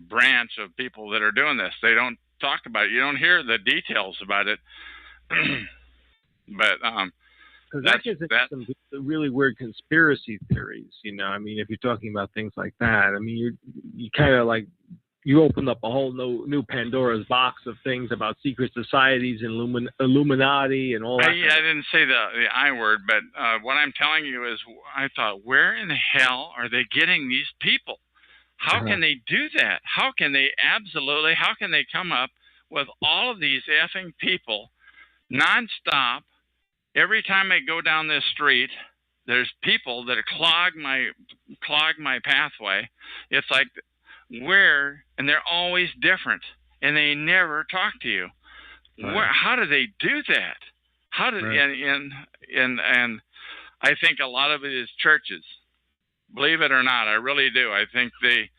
branch of people that are doing this. They don't talk about it. You don't hear the details about it. But because that gets into some really weird conspiracy theories, I mean, if you're talking about things like that, I mean, you kind of like, you open up a whole new Pandora's box of things about secret societies and Illuminati and all that. I didn't say the I word, but what I'm telling you is, I thought, where in the hell are they getting these people? How can they do that? How can they come up with all of these effing people nonstop? Every time I go down this street, there's people that clog my pathway. It's like, and they're always different, and they never talk to you. Right. How do they do that? And I think a lot of it is churches. Believe it or not, I really do. I think they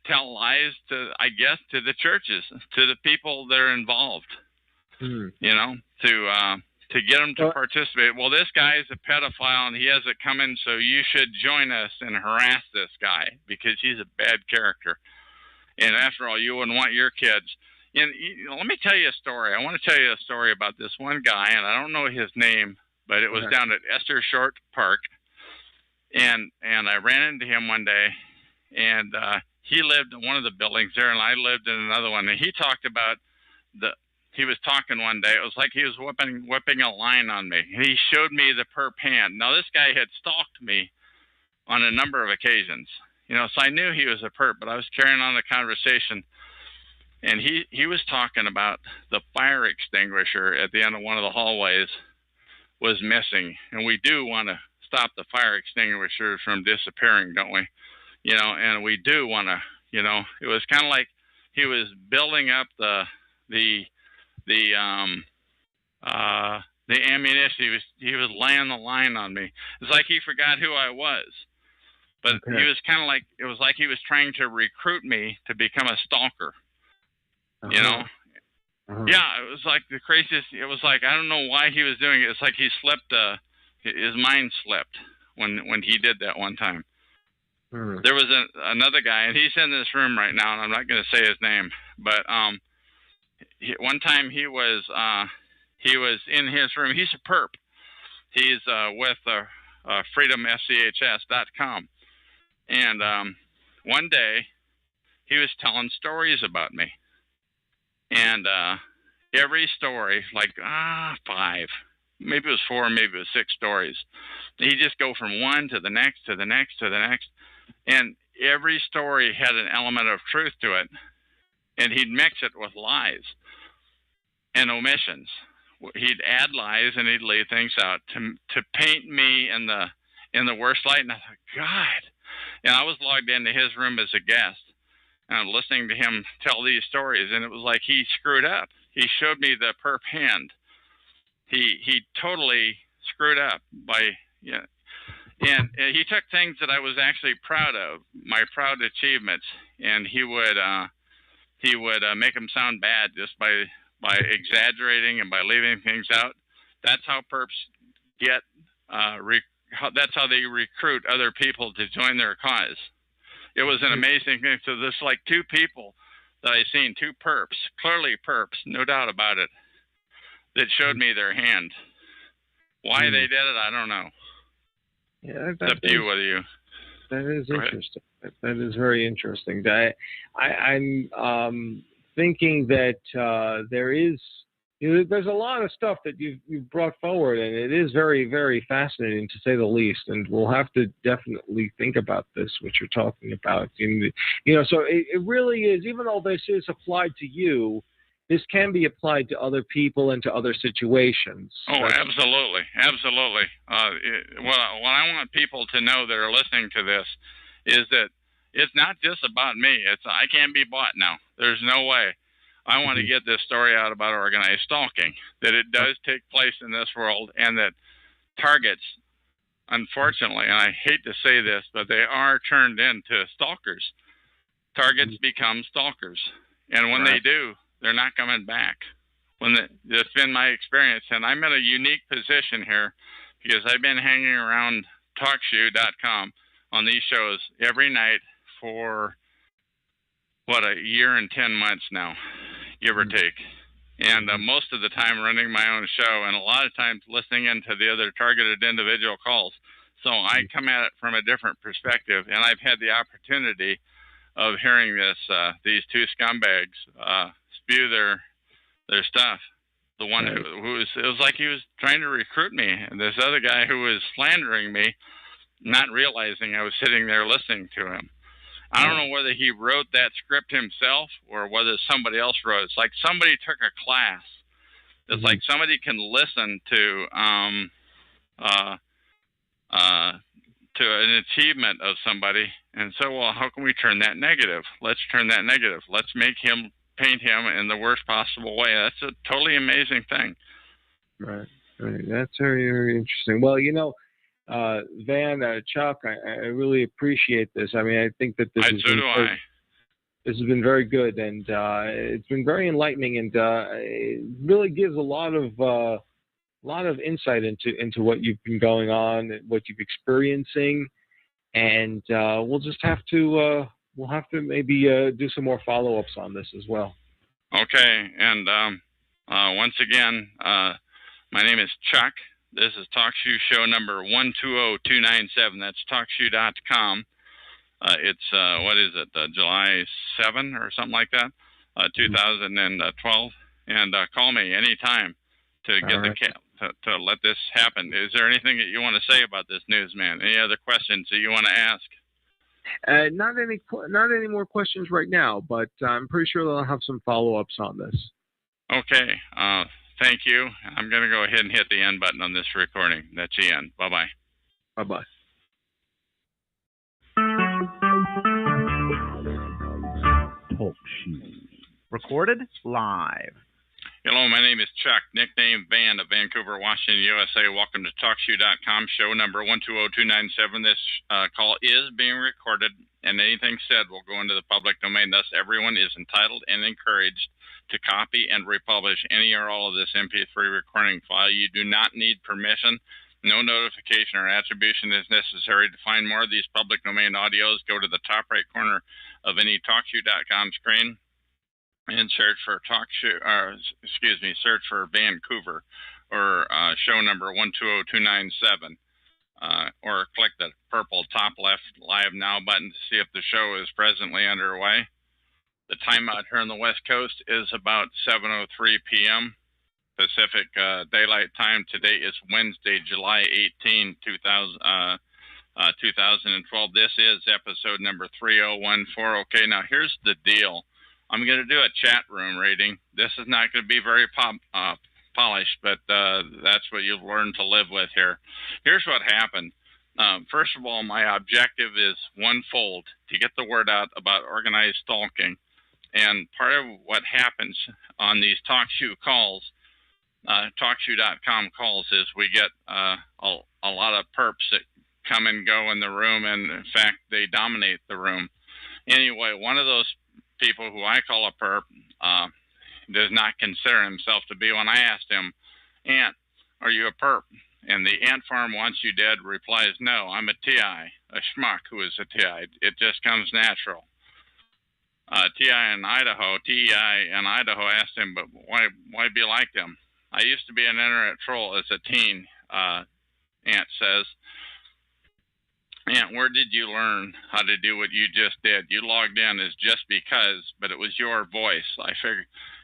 tell lies to the churches, to the people that are involved. To to get them to participate. Well, this guy is a pedophile and he has it coming, so you should join us and harass this guy because he's a bad character. And after all, you wouldn't want your kids. And let me tell you a story. I want to tell you a story about this one guy, and I don't know his name, but it was down at Esther Short Park. And I ran into him one day, and he lived in one of the buildings there, and I lived in another one. And he talked about he was talking one day. It was like he was whipping a line on me. He showed me the perp hand. Now, this guy had stalked me on a number of occasions, so I knew he was a perp, but I was carrying on the conversation. And he was talking about the fire extinguisher at the end of one of the hallways was missing. And we do want to stop the fire extinguishers from disappearing, don't we? And we do want to, it was kind of like he was building up the ammunition. He was laying the line on me. It's like he forgot who I was. But he was kind of like, it was like he was trying to recruit me to become a stalker. Yeah, it was like the craziest. It was like, I don't know why he was doing it. It's like he slipped, his mind slipped when he did that one time. There was another guy, and he's in this room right now, and I'm not going to say his name, but one time he was in his room. He's a perp. He's with freedomschs.com, and one day he was telling stories about me. And every story, like 5, maybe it was 4, maybe it was 6 stories. He'd just go from one to the next, to the next, to the next. And every story had an element of truth to it. And he'd mix it with lies and omissions. He'd add lies and he'd leave things out to paint me in the worst light. And I thought, God. And I was logged into his room as a guest. And listening to him tell these stories, and it was like he screwed up. He showed me the perp hand. He totally screwed up and he took things that I was actually proud of, my proud achievements, and he would make them sound bad just by exaggerating and by leaving things out. That's how perps get. That's how they recruit other people to join their cause. It was an amazing thing. So there's like 2 people that I seen, 2 perps, clearly perps, no doubt about it, that showed me their hand. Why they did it, I don't know. Yeah, it's up to you whether you. That is interesting. That is very interesting. I'm thinking that there's a lot of stuff that you've brought forward, and it is very, very fascinating to say the least. And we'll have to definitely think about this, what you're talking about. So it really is. Even though this is applied to you, this can be applied to other people and to other situations. Oh, absolutely, absolutely. What I want people to know that are listening to this is that it's not just about me. I can't be bought now. There's no way. I want to get this story out about organized stalking, that it does take place in this world, and that targets, unfortunately, and I hate to say this, but they are turned into stalkers. Targets become stalkers. And when they do, they're not coming back. That's been my experience, and I'm in a unique position here because I've been hanging around TalkShoe.com on these shows every night for, a year and 10 months now, give or take. And most of the time running my own show, and a lot of times listening into the other targeted individual calls. So I come at it from a different perspective, and I've had the opportunity of hearing these 2 scumbags spew their stuff. The one it was like he was trying to recruit me, and this other guy who was slandering me, not realizing I was sitting there listening to him. I don't know whether he wrote that script himself or whether somebody else wrote it. It's like somebody took a class. It's like somebody can listen to an achievement of somebody and say, well, how can we turn that negative? Let's turn that negative. Let's paint him in the worst possible way. That's a totally amazing thing. Right. That's very, very interesting. Well, Van, Chuck, I really appreciate this. I mean, I think that this has been very good, and it's been very enlightening, and it really gives a lot insight into what you've been going on and what you've experiencing, and we'll have to maybe do some more follow-ups on this as well. Okay, and once again, my name is Chuck. This is TalkShoe show number 120297. That's TalkShoe.com. It's what is it? July 7 or something like that, 2012. And call me anytime to get to let this happen. Is there anything that you want to say about this news, man? Any other questions that you want to ask? Not any more questions right now, but I'm pretty sure they'll have some follow-ups on this. Okay. Thank you. I'm going to go ahead and hit the end button on this recording. That's the end. Bye-bye. Bye-bye. Talk shoes. Recorded live. Hello, my name is Chuck, nickname Van of Vancouver, Washington, USA. Welcome to TalkShoe.com, show number 120297. This call is being recorded, and anything said will go into the public domain. Thus, everyone is entitled and encouraged to copy and republish any or all of this MP3 recording file. You do not need permission. No notification or attribution is necessary. To find more of these public domain audios, go to the top right corner of any TalkShoe.com screen and search for search for Vancouver or show number 120297, or click the purple top left live now button to see if the show is presently underway. The time out here on the West Coast is about 7:03 p.m. Pacific Daylight Time. Today is Wednesday, July 18, 2012. This is episode number 3014. Okay, now here's the deal. I'm going to do a chat room reading. This is not going to be very polished, but that's what you've learned to live with here. Here's what happened. First of all, my objective is onefold: to get the word out about organized stalking. And part of what happens on these TalkShoe calls, TalkShoe.com calls, is we get a lot of perps that come and go in the room, and in fact, they dominate the room. Anyway, one of those people who I call a perp does not consider himself to be. When I asked him, "Ant, are you a perp?" and the ant farm wants you dead replies, "No, I'm a TI, a schmuck who is a TI. It just comes natural." TI in Idaho asked him, "But why be like them?" "I used to be an internet troll as a teen," Ant says. "Ant, where did you learn how to do what you just did? You logged in as just because, but it was your voice."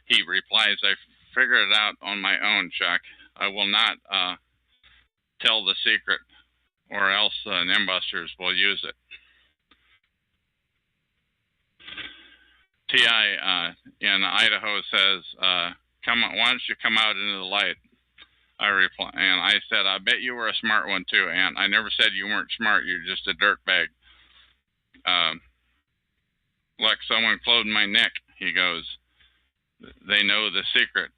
He replies, "I figured it out on my own, Chuck. I will not tell the secret, or else Nimbusters will use it." TI in Idaho says, "Come on, why don't you come out into the light?" I reply, and I said, "I bet you were a smart one too, Ant. I never said you weren't smart. You're just a dirtbag." "Like someone closed my neck," he goes. "They know the secret."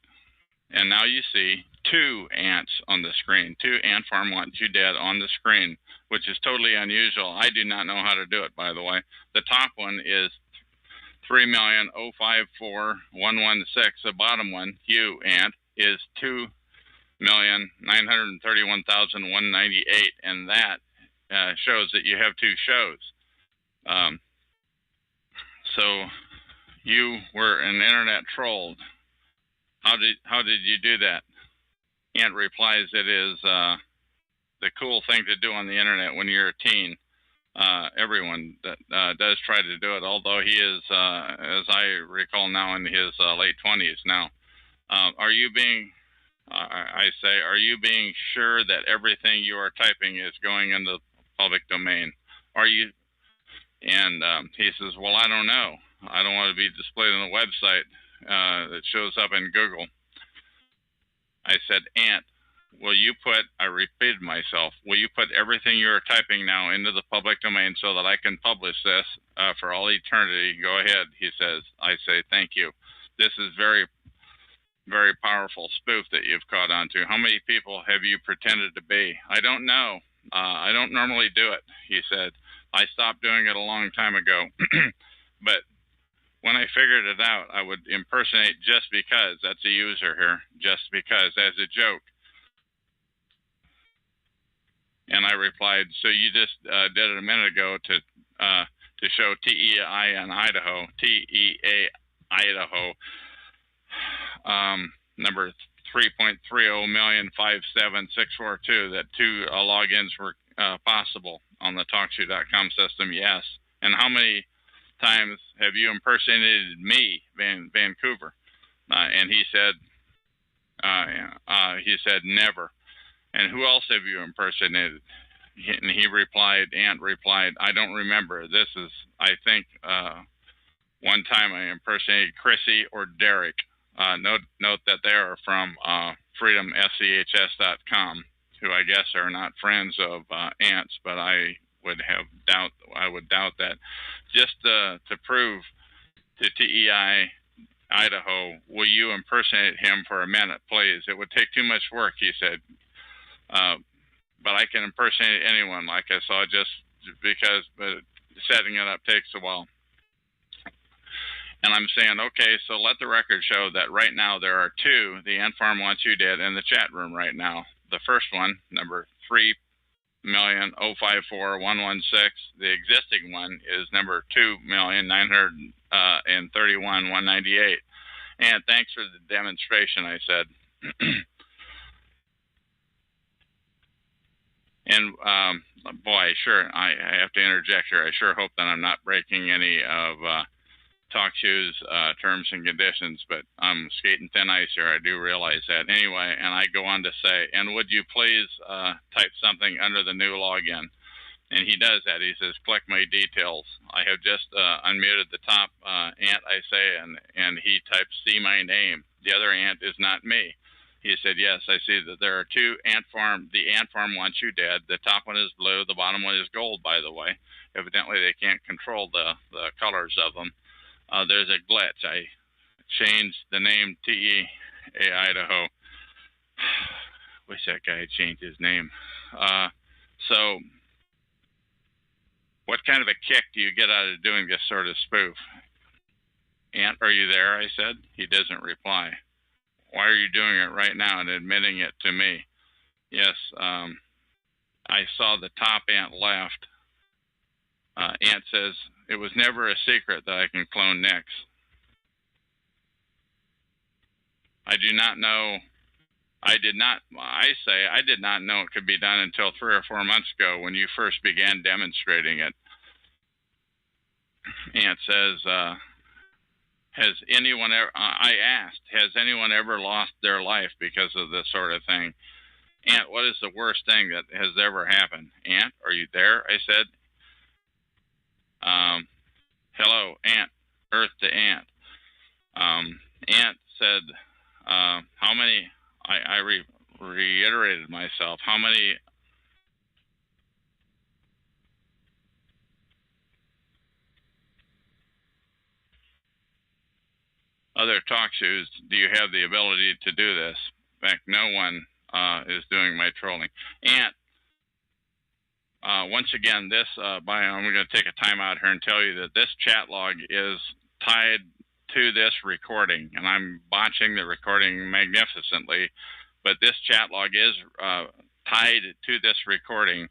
And now you see two ants on the screen. Two ant farm wants you dead on the screen, which is totally unusual. I do not know how to do it, by the way. The top one is 3,054,116. The bottom one, you, Ant, is 2,931,198, and that shows that you have two shows. So you were an internet troll. How did you do that? Ant replies, "It is the cool thing to do on the internet when you're a teen. Everyone that does try to do it, although he is, as I recall now, in his late 20s now. Are you being sure that everything you are typing is going into the public domain? Are you?" And he says, "Well, I don't know. I don't want to be displayed on the website that shows up in Google." I said, "Ant, I repeated myself, will you put everything you're typing now into the public domain so that I can publish this for all eternity?" "Go ahead," he says. I say, "Thank you. This is very, very powerful spoof that you've caught on to. How many people have you pretended to be?" "I don't know. I don't normally do it," he said. "I stopped doing it a long time ago. But when I figured it out, I would impersonate just because." That's a user here. "Just because," as a joke. And I replied, so you just did it a minute ago to show TEI in Idaho, TEA Idaho, number 3.30,057,642, that two logins were possible on the TalkShoe.com system. Yes. And how many times have you impersonated me, Vancouver? And he said never. And who else have you impersonated? And he replied, Ant replied, I don't remember. This is, I think, one time I impersonated Chrissy or Derek. Note that they are from freedomschs.com, who I guess are not friends of Ant's, but I would doubt that. Just to prove to TEI Idaho, will you impersonate him for a minute, please? It would take too much work, he said. But I can impersonate anyone, like I saw, just because setting it up takes a while. And I'm saying, okay, so let the record show that right now there are two, the Ant Farm Wants You Dead, in the chat room right now. The first one, number 3,054,116. The existing one is number 2,931,198. And thanks for the demonstration, I said. And boy, sure, I have to interject here. I sure hope that I'm not breaking any of TalkShoe's terms and conditions, but I'm skating thin ice here. I do realize that. Anyway, and I go on to say, and would you please type something under the new login? And he does that. He says, click my details. I have just unmuted the top ant, I say, and he types, see my name. The other ant is not me. He said, yes, I see that there are two Ant Farm. The Ant Farm Wants You Dead. The top one is blue. The bottom one is gold, by the way. Evidently, they can't control the colors of them. There's a glitch. I changed the name TEA Idaho. Wish that guy had changed his name. So what kind of a kick do you get out of doing this sort of spoof? Ant, are you there? I said. He doesn't reply. Why are you doing it right now and admitting it to me? Yes, I saw the top ant left. Ant says, it was never a secret that I can clone Nicks. I did not know it could be done until 3 or 4 months ago when you first began demonstrating it. Ant says, has anyone ever, I asked, has anyone ever lost their life because of this sort of thing? Ant, what is the worst thing that has ever happened? Ant, are you there? I said. Hello, Ant, Earth to Ant. Ant said, how many, I reiterated myself, how many other talk shows do you have the ability to do this? In fact, no one is doing my trolling. Ant, once again, this I'm going to take a time out here and tell you that this chat log is tied to this recording, and I'm botching the recording magnificently, but this chat log is tied to this recording,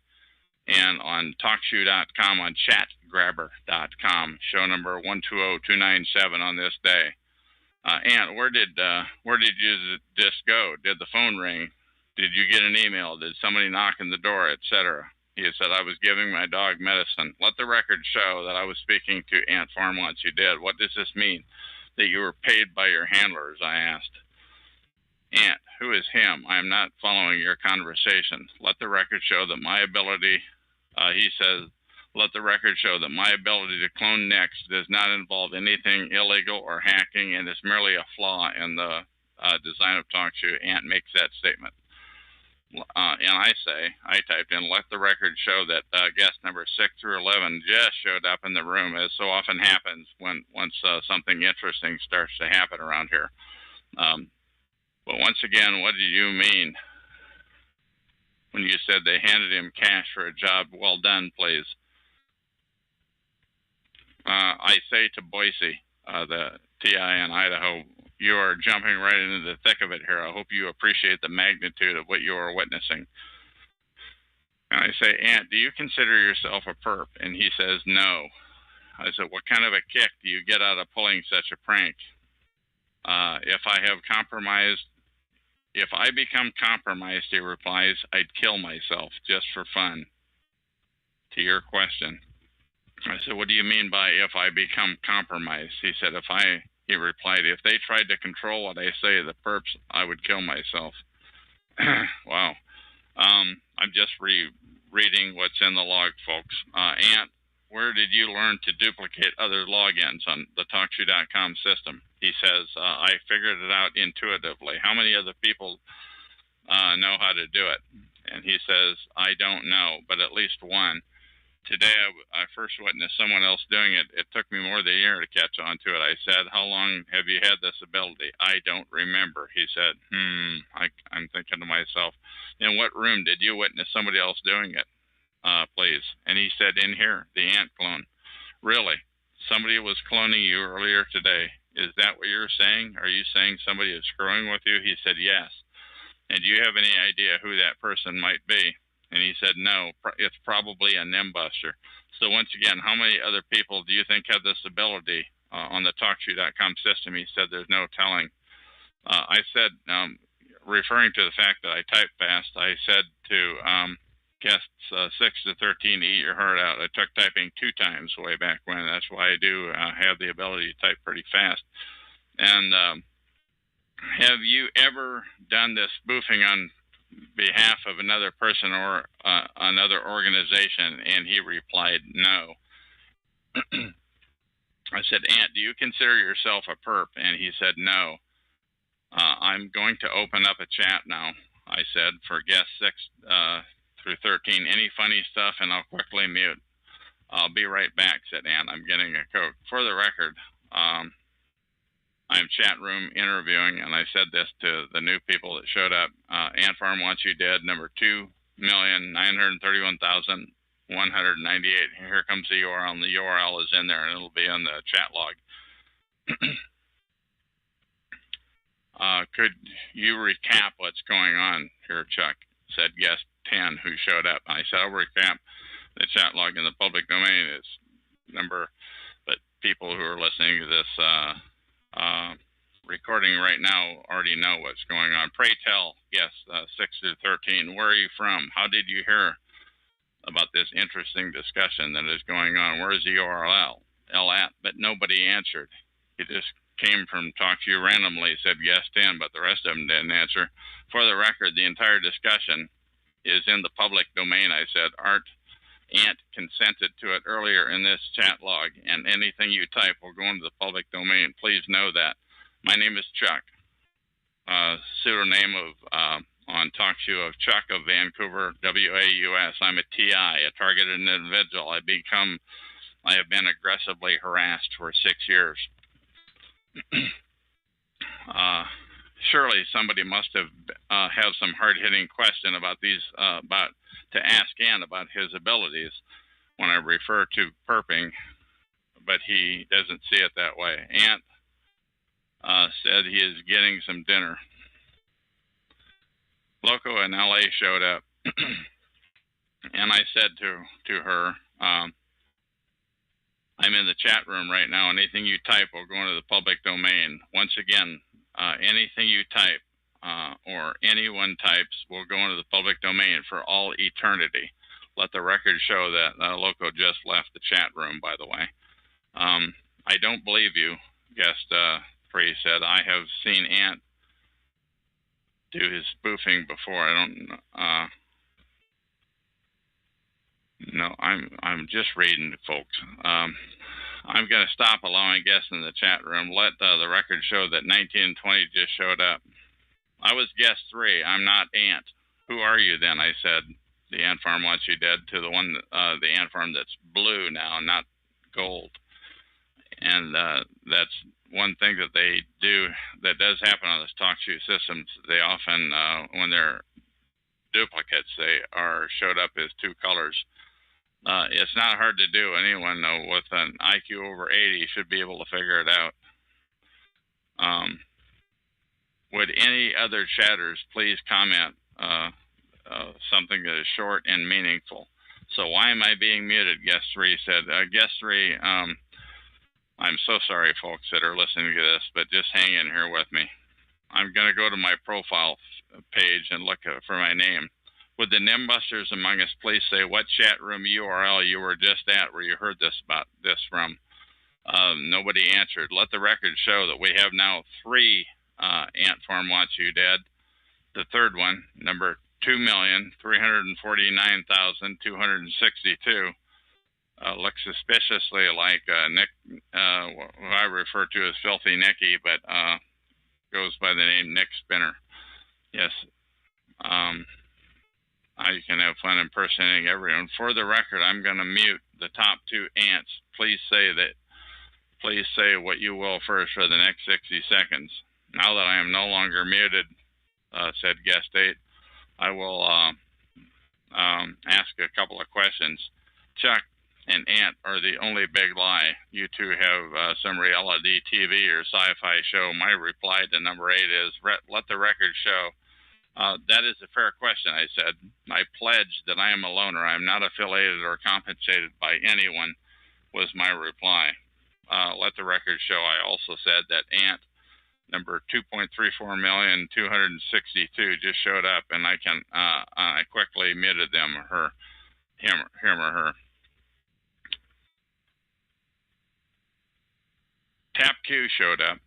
and on TalkShoe.com, on chatgrabber.com, show number 120297 on this day. Ant, where did you just go? Did the phone ring? Did you get an email? Did somebody knock on the door, etc.? He had said, I was giving my dog medicine. Let the record show that I was speaking to Ant Farm Once You Did. What does this mean? That you were paid by your handlers, I asked. Ant, who is him? I am not following your conversation. Let the record show that my ability, he says, let the record show that my ability to clone Nicks does not involve anything illegal or hacking and is merely a flaw in the design of TalkShoe. Ant makes that statement. And I typed in, let the record show that guest number 6 through 11 just showed up in the room, as so often happens once something interesting starts to happen around here. But once again, what do you mean when you said they handed him cash for a job well done, please? I say to Boise, the TI in Idaho, you are jumping right into the thick of it here. I hope you appreciate the magnitude of what you are witnessing. And I say, Ant, do you consider yourself a perp? And he says, no. I said, what kind of a kick do you get out of pulling such a prank? If I become compromised, he replies, I'd kill myself just for fun. To your question. I said, what do you mean by if I become compromised? He said, he replied, if they tried to control what I say, the perps, I would kill myself. Wow. I'm just reading what's in the log, folks. Ant, where did you learn to duplicate other logins on the TalkShoe.com system? He says, I figured it out intuitively. How many other people know how to do it? And he says, I don't know, but at least one. Today, I first witnessed someone else doing it. It took me more than a year to catch on to it. I said, how long have you had this ability? I don't remember. He said, I'm thinking to myself, in what room did you witness somebody else doing it, please? And he said, in here, the ant clone. Really? Somebody was cloning you earlier today. Is that what you're saying? Are you saying somebody is screwing with you? He said, yes. And do you have any idea who that person might be? And he said, no, it's probably a nimbuster. So once again, how many other people do you think have this ability on the TalkShoe.com system? He said, there's no telling. I said, referring to the fact that I type fast, I said to guests 6 to 13, eat your heart out. I took typing 2 times way back when. That's why I do have the ability to type pretty fast. And have you ever done this spoofing on behalf of another person or another organization? And he replied, no. I said, Ant, do you consider yourself a perp? And he said, no. I'm going to open up a chat now, I said, for guests 6 through 13. Any funny stuff, and I'll quickly mute. I'll be right back, said Ant. I'm getting a Coke. For the record, I'm chat room interviewing, and I said this to the new people that showed up. Ant Farm wants you dead, number 2,931,198. Here comes the URL, and the URL is in there, and it'll be in the chat log. Could you recap what's going on here, Chuck? Said guest 10 who showed up. I said, I'll recap the chat log in the public domain. It's number, but people who are listening to this recording right now already know what's going on. Pray tell guests 6 through 13, where are you from? How did you hear about this interesting discussion that is going on? Where is the URL at? But nobody answered. It just came from TalkShoe randomly, said guest 10, but the rest of them didn't answer. For the record, the entire discussion is in the public domain. I said, Ant consented to it earlier in this chat log, and anything you type will go into the public domain. Please know that. My name is Chuck, pseudonym of on TalkShoe of Chuck of Vancouver, WAUS. I'm a TI, a targeted individual. I have been aggressively harassed for 6 years. Surely somebody must have some hard-hitting question about these to ask Ant about his abilities when I refer to perping, but he doesn't see it that way. Ant said he is getting some dinner. Loco in LA showed up, and I said to her, I'm in the chat room right now. Anything you type will go into the public domain. Once again, anything you type or anyone types will go into the public domain for all eternity. Let the record show that Loco just left the chat room, by the way. I don't believe you, guest 3 said. I have seen Ant do his spoofing before. I don't no, I'm just reading, folks. I'm going to stop allowing guests in the chat room. Let the record show that 19 and 20 just showed up. I was guest 3. I'm not Ant. Who are you then? I said, the ant farm wants you dead, to the one, the ant farm that's blue now, not gold. And that's one thing that they do that does happen on this TalkShoe systems. They often, when they're duplicates, they are showed up as 2 colors. It's not hard to do. Anyone with an IQ over 80 should be able to figure it out. Would any other chatters please comment something that is short and meaningful. So why am I being muted? Guest 3 said. Guest 3, I'm so sorry, folks, that are listening to this, but just hang in here with me. I'm going to go to my profile page and look for my name. Would the Nimbusters among us please say what chat room URL you were just at where you heard this from? Nobody answered. Let the record show that we have now 3 Ant Farm Watch You Dead. The third one, number 2,349,262, looks suspiciously like Nick, who I refer to as Filthy Nicky, but goes by the name Nick Spinner. Yes. You can have fun impersonating everyone. For the record, I'm going to mute the top 2 ants. Please say what you will first for the next 60 seconds. Now that I am no longer muted, said guest 8, I will ask a couple of questions. Chuck and Ant are the only big lie. You two have some reality TV or sci-fi show. My reply to number 8 is, let the record show. That is a fair question, I said. I pledge that I am a loner. I am not affiliated or compensated by anyone, was my reply. Let the record show. I also said that Ant number 2.34,262 just showed up, and I quickly muted him or her. Tap Q showed up,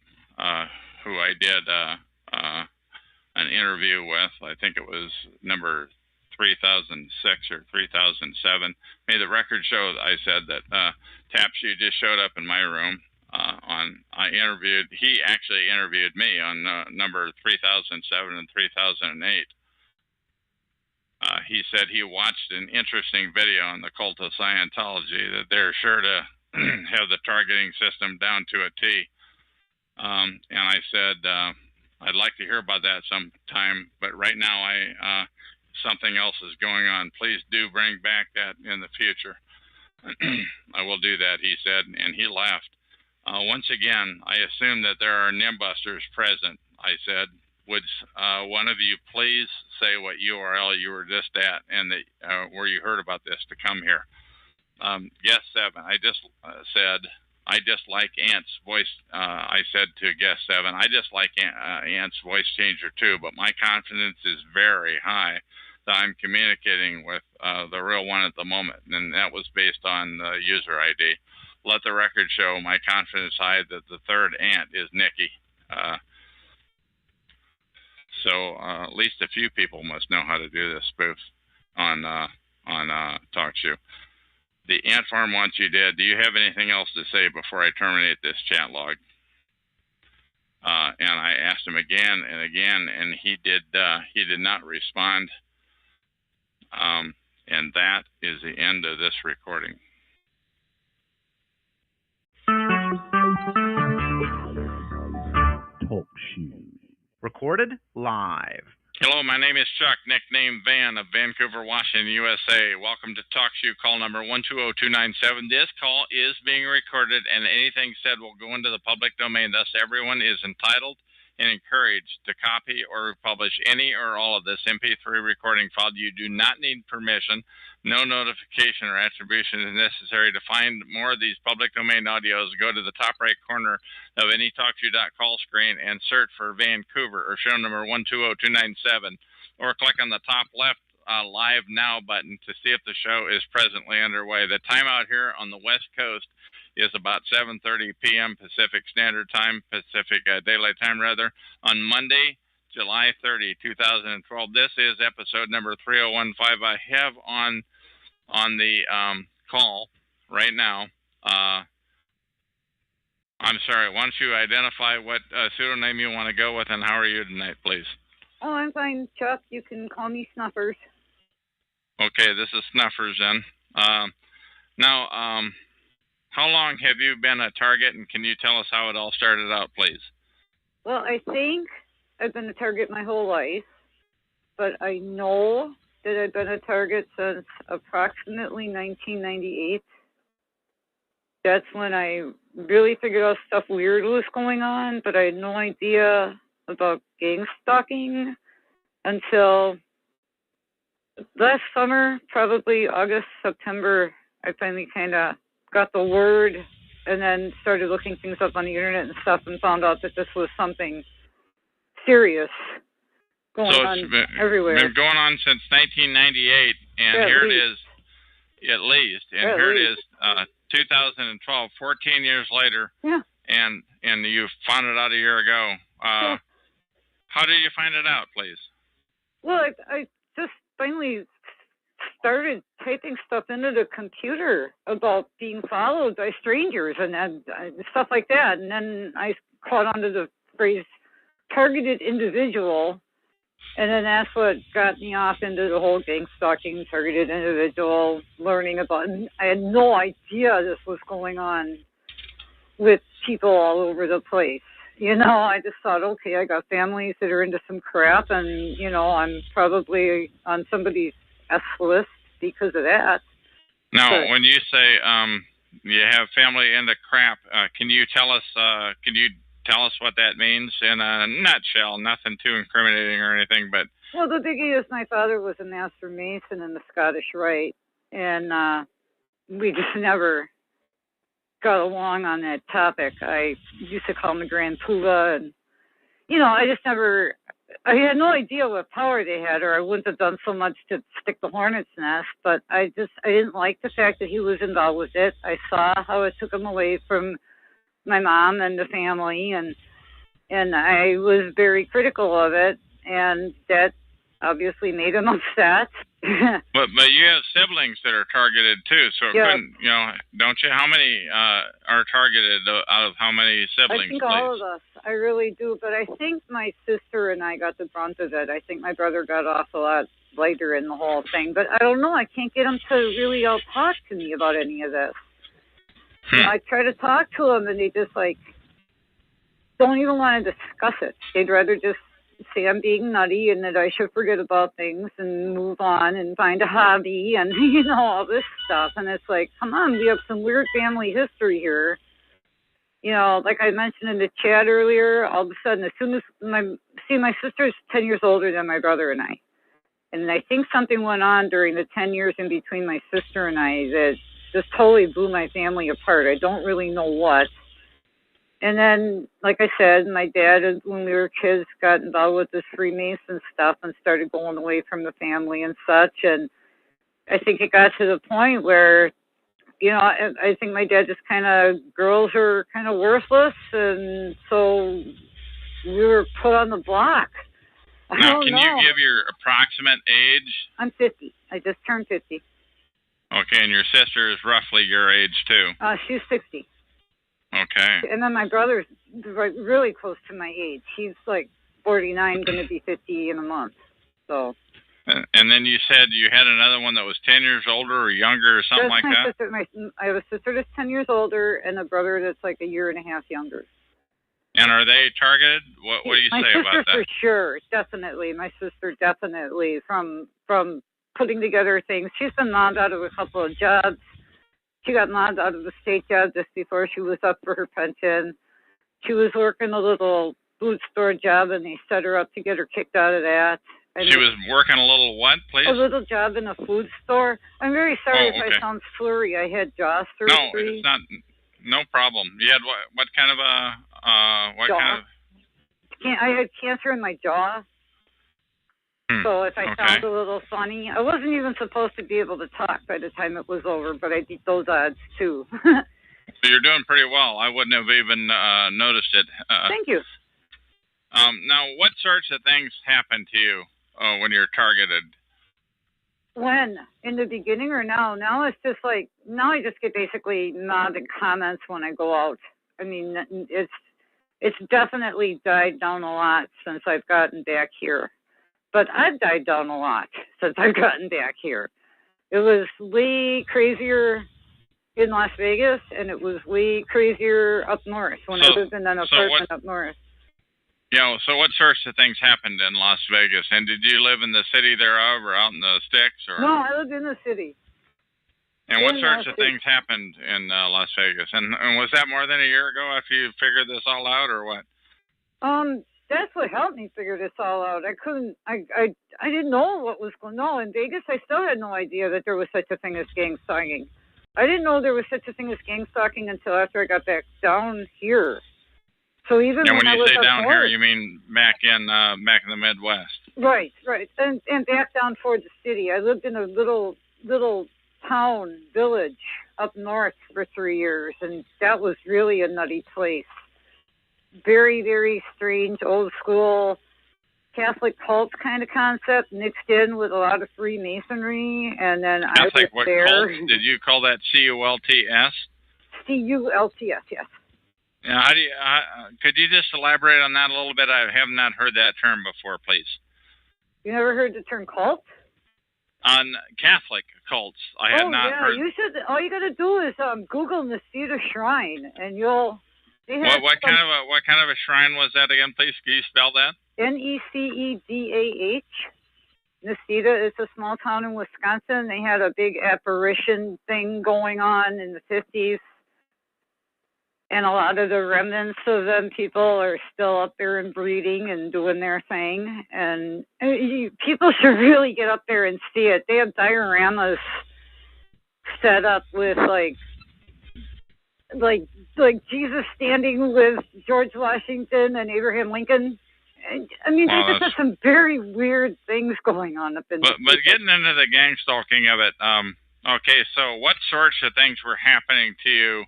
who I did an interview with. I think it was number 3006 or 3007. May the record show that I said that Tap Q just showed up in my room. He actually interviewed me on number 3007 and 3008. He said he watched an interesting video on the cult of Scientology, that they're sure to have the targeting system down to a T. And I said, I'd like to hear about that sometime, but right now something else is going on. Please do bring back that in the future. I will do that, he said, and he laughed. Once again, I assume that there are Nimbusters present. I said, would one of you please say what URL you were just at and where you heard about this to come here? Guest 7, I just said, I just like Ant's voice. I said to guest 7, I just like Ant's voice changer too, but my confidence is very high that I'm communicating with the real one at the moment, and that was based on user ID. Let the record show my confidence high that the third Ant is Nikki. So at least a few people must know how to do this spoof on TalkShoe. The Ant Farm Wants You Dead. Do you have anything else to say before I terminate this chat log? And I asked him again and again, and he did not respond. And that is the end of this recording. TalkShoe. Recorded live. Hello, my name is Chuck, nickname Van of Vancouver, Washington, USA. Welcome to TalkShoe call number 120297. This call is being recorded, and anything said will go into the public domain. Thus, everyone is entitled and encouraged to copy or republish any or all of this MP3 recording file. You do not need permission. No notification or attribution is necessary. To find more of these public domain audios, go to the top right corner of any TalkShoe.call screen and search for Vancouver or show number 120297, or click on the top left Live Now button to see if the show is presently underway. The time out here on the West Coast is about 7:30 p.m. Pacific Standard Time, Pacific Daylight Time rather, on Monday, July 30, 2012. This is episode number 3015. I have on the call right now. I'm sorry, why don't you identify what pseudonym you want to go with, and how are you tonight, please? Oh, I'm fine, Chuck. You can call me Snuffers. Okay, this is Snuffers then. Now, how long have you been a target, and can you tell us how it all started out, please? Well, I think I've been a target my whole life, but I know that I've been a target since approximately 1998. That's when I really figured out stuff weird was going on, but I had no idea about gang stalking until last summer, probably August, September, I finally kind of got the word and then started looking things up on the internet and stuff and found out that this was something serious going on everywhere. Been going on since 1998, and here it is, at least, and here it is, 2012, 14 years later, and you found it out a year ago. How did you find it out, please? Well, I just finally started typing stuff into the computer about being followed by strangers and stuff like that. And then I caught onto the phrase targeted individual. And then that's what got me off into the whole gang stalking, targeted individual, learning about it. I had no idea this was going on with people all over the place. You know, I just thought, okay, I got families that are into some crap, and, you know, I'm probably on somebody's S list because of that. Now, when you say you have family into crap, can you tell us what that means in a nutshell? Nothing too incriminating or anything, but... Well, the biggie is my father was a master mason in the Scottish Rite, and we just never got along on that topic. I used to call him the Grand Poobah, and, you know, I had no idea what power they had, or I wouldn't have done so much to stick the hornet's nest, but I didn't like the fact that he was involved with it. I saw how it took him away from my mom and the family, and I was very critical of it, and that obviously made him upset. But you have siblings that are targeted too, so it couldn't, you know, don't you? How many are targeted out of how many siblings? I think all of us. I really do, but I think my sister and I got the brunt of it. I think my brother got off a lot later in the whole thing, but I don't know. I can't get him to really all talk to me about any of this. You know, I try to talk to them, and they just don't even want to discuss it. They'd rather just say I'm being nutty and that I should forget about things and move on and find a hobby and, you know, all this stuff. And it's like, come on, we have some weird family history here. You know, like I mentioned in the chat earlier, all of a sudden, as soon as my sister's 10 years older than my brother and I. And I think something went on during the 10 years in between my sister and I that just totally blew my family apart. I don't really know what. And then, like I said, my dad, when we were kids, got involved with this Freemason stuff and started going away from the family and such. And I think it got to the point where, you know, I think my dad just girls are kind of worthless. And so we were put on the block. Now, can you give your approximate age? I'm 50. I just turned 50. Okay, and your sister is roughly your age, too? She's 60. Okay. And then my brother's really close to my age. He's like 49, going to be 50 in a month. So. And then you said you had another one that was 10 years older or younger or something like that? I have a sister that's 10 years older and a brother that's like a year and a half younger. And are they targeted? What do you say about that? My sister for sure, definitely. My sister definitely from putting together things. She's been mobbed out of a couple of jobs. She got mobbed out of the state job just before she was up for her pension. She was working a little food store job, and they set her up to get her kicked out of that. And she was working a little what, please? A little job in a food store. I'm very sorry if I sound slurry. I had jaw surgery. No, it's not. No problem. You had what kind of jaw? I had cancer in my jaw. So if I sound a little funny, I wasn't even supposed to be able to talk by the time it was over, but I beat those odds too. So you're doing pretty well. I wouldn't have even noticed it. Thank you. Now, what sorts of things happen to you when you're targeted? When? In the beginning or now? Now it's just like, now I just get basically mobbed and comments when I go out. I mean, it's definitely died down a lot since I've gotten back here. But I've died down a lot since I've gotten back here. It was way crazier in Las Vegas, and it was way crazier up north when I lived in an apartment up north. Yeah, so what sorts of things happened in Las Vegas? And did you live in the city thereof or out in the sticks? Or? No, I lived in the city. And what sorts of things happened in Las Vegas? And was that more than a year ago after you figured this all out, or what? that's what helped me figure this all out. I didn't know what was going on. In Vegas, I still had no idea that there was such a thing as gang stalking. I didn't know there was such a thing as gang stalking until after I got back down here. So even when I you was say up down north, here, you mean back in the Midwest. Right, and back down toward the city. I lived in a little town, village up north for 3 years, and that was really a nutty place. Very, very strange, old school Catholic cult kind of concept mixed in with a lot of Freemasonry, and then Catholic, I was there. Cult? Did you call that CULTS? CULTS, yes. Yeah, how do you, could you just elaborate on that a little bit? I have not heard that term before, please. You never heard the term cult? On Catholic cults, I had not heard. You should. All you got to do is Google Nesita Shrine, and you'll. What kind of a shrine was that again, please? Can you spell that? Necedah. Nesita is a small town in Wisconsin. They had a big apparition thing going on in the 50s. And a lot of the remnants of them people are still up there and breeding and doing their thing. And people should really get up there and see it. They have dioramas set up with like Jesus standing with George Washington and Abraham Lincoln. I mean, they just have some very weird things going on up in. But getting into the gang stalking of it, okay. So what sorts of things were happening to you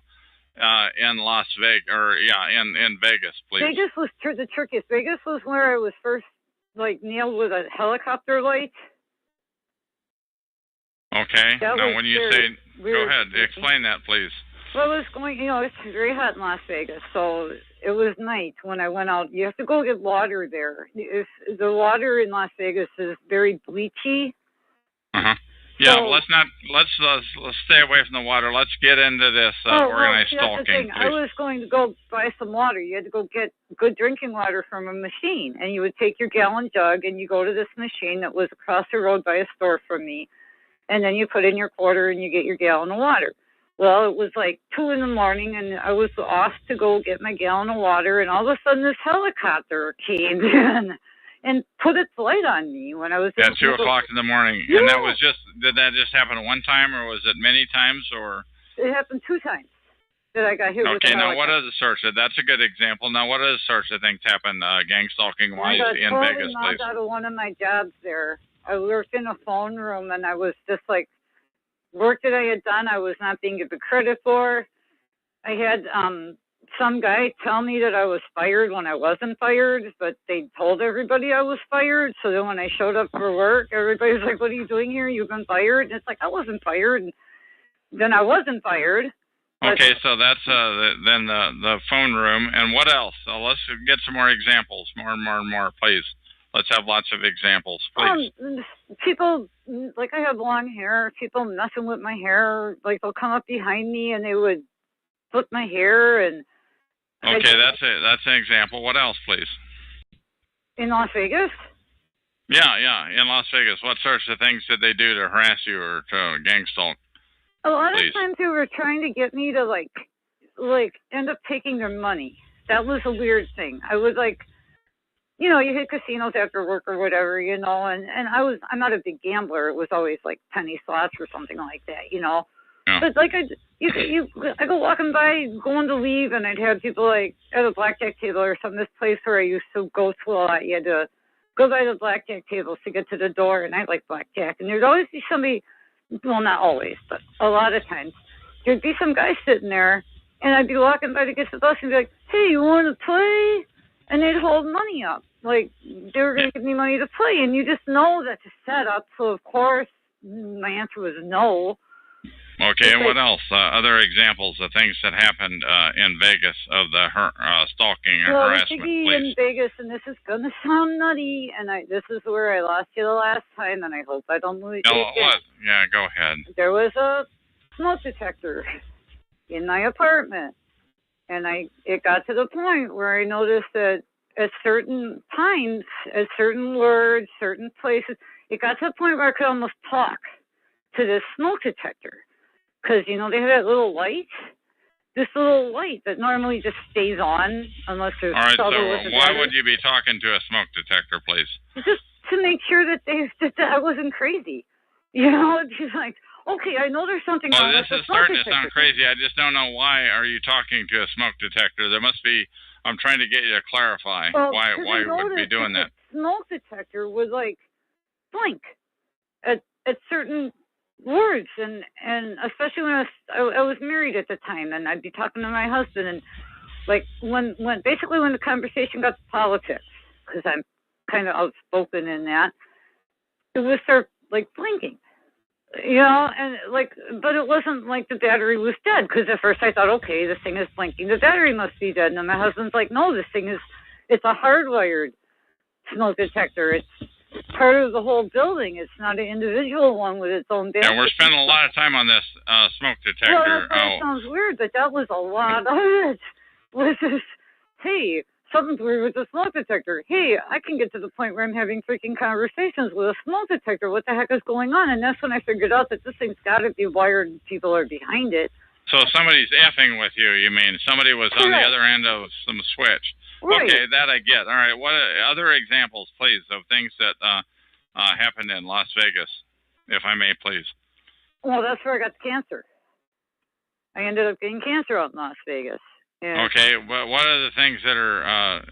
in Las Vegas, in Vegas, please? Vegas was the trickiest. Vegas was where I was first nailed with a helicopter light. Okay. Now, when you say, go ahead, explain that, please. Well, it was going, it's very hot in Las Vegas, so it was night when I went out. You have to go get water there. The water in Las Vegas is very bleachy. Uh-huh. Yeah, so, let's stay away from the water. Let's get into this organized stalking. I was going to go buy some water. You had to go get good drinking water from a machine, and you would take your gallon jug and you go to this machine that was across the road by a store from me, and then you put in your quarter and you get your gallon of water. Well, it was like 2 in the morning, and I was off to go get my gallon of water, and all of a sudden this helicopter came in and put its light on me when I was at 2 o'clock in the morning. Yeah. And that was did that just happen one time, or was it many times, or? It happened 2 times that I got hit with a helicopter. Now what are the sorts of, that's a good example. Now what other sorts of things happen gang stalking wise in Vegas, please? I got out of one of my jobs there. I worked in a phone room, and I was just like, work that I had done, I was not being given credit for. I had some guy tell me that I was fired when I wasn't fired, but they told everybody I was fired. So then when I showed up for work, everybody's like, what are you doing here? You've been fired? And it's like, I wasn't fired. And then I wasn't fired. Okay, so that's then the phone room. And what else? So let's get some more examples, more and more, please. Let's have lots of examples, please. People, I have long hair, people messing with my hair, they'll come up behind me and they would flip my hair. And okay, that's an example. What else, please? In Las Vegas? Yeah, in Las Vegas. What sorts of things did they do to harass you or to gang stalk? A lot of times they were trying to get me to, end up taking their money. That was a weird thing. I was you hit casinos after work or whatever, and I'm not a big gambler. It was always penny slots or something like that, Yeah. But I go walking by, going to leave, and I'd have people at a blackjack table or some this place where I used to go to a lot. You had to go by the blackjack tables to get to the door, and I like blackjack. And there'd always be somebody, well, not always, but a lot of times, there'd be some guy sitting there, and I'd be walking by to get to the bus and be like, hey, you want to play? And they'd hold money up. They were going to give me money to play. And you just know that's a setup. So, of course, my answer was no. Okay, and what else? Other examples of things that happened in Vegas of the stalking and harassment, please. In Vegas, and this is going to sound nutty, and this is where I lost you the last time, and I hope I don't lose you again. What? Yeah, go ahead. There was a smoke detector in my apartment. And it got to the point where I noticed that at certain times, at certain words, certain places, it got to the point where I could almost talk to this smoke detector. Because, they had that little light. this little light that normally just stays on unless there's all right. So trouble with the why battery. would you be talking to a smoke detector, please? Just to make sure that I wasn't crazy. You know, she's like, okay, I know there's something wrong Well, with this the is smoke starting to detector. sound crazy. I just don't know why are you talking to a smoke detector. There must be. I'm trying to get you to clarify why you would be doing that. The smoke detector would like blink at certain words, and especially when I was married at the time, and I'd be talking to my husband, and like when the conversation got to politics, because I'm kind of outspoken in that, it would start like blinking. You know, and like, but it wasn't like the battery was dead, because at first I thought, okay, this thing is blinking, the battery must be dead. And then my husband's like, no, it's a hardwired smoke detector. It's part of the whole building. It's not an individual one with its own battery. Yeah, we're spending a lot of time on this smoke detector. Well, that sounds weird, but that was a lot of it. Was this, hey, something's weird with the smoke detector. Hey, I can get to the point where I'm having freaking conversations with a smoke detector. What the heck is going on? And that's when I figured out that this thing's got to be wired and people are behind it. So somebody's effing with you, you mean? Somebody was on the other end of some switch. Right. Okay, that I get. All right, what other examples, please, of things that happened in Las Vegas, if I may, please? Well, that's where I got the cancer. I ended up getting cancer out in Las Vegas. Yeah. Okay, well, what are the things that are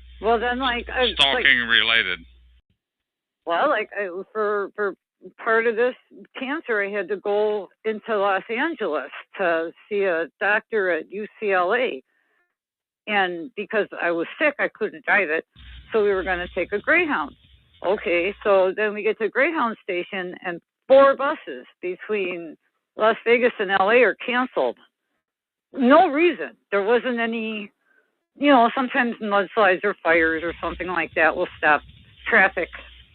stalking related? Well, for part of this cancer, I had to go into Los Angeles to see a doctor at UCLA, and because I was sick, I couldn't drive it, so we were going to take a Greyhound. Okay, so then we get to Greyhound station, and 4 buses between Las Vegas and LA are canceled. No reason. There wasn't any, you know, sometimes mudslides or fires or something like that will stop traffic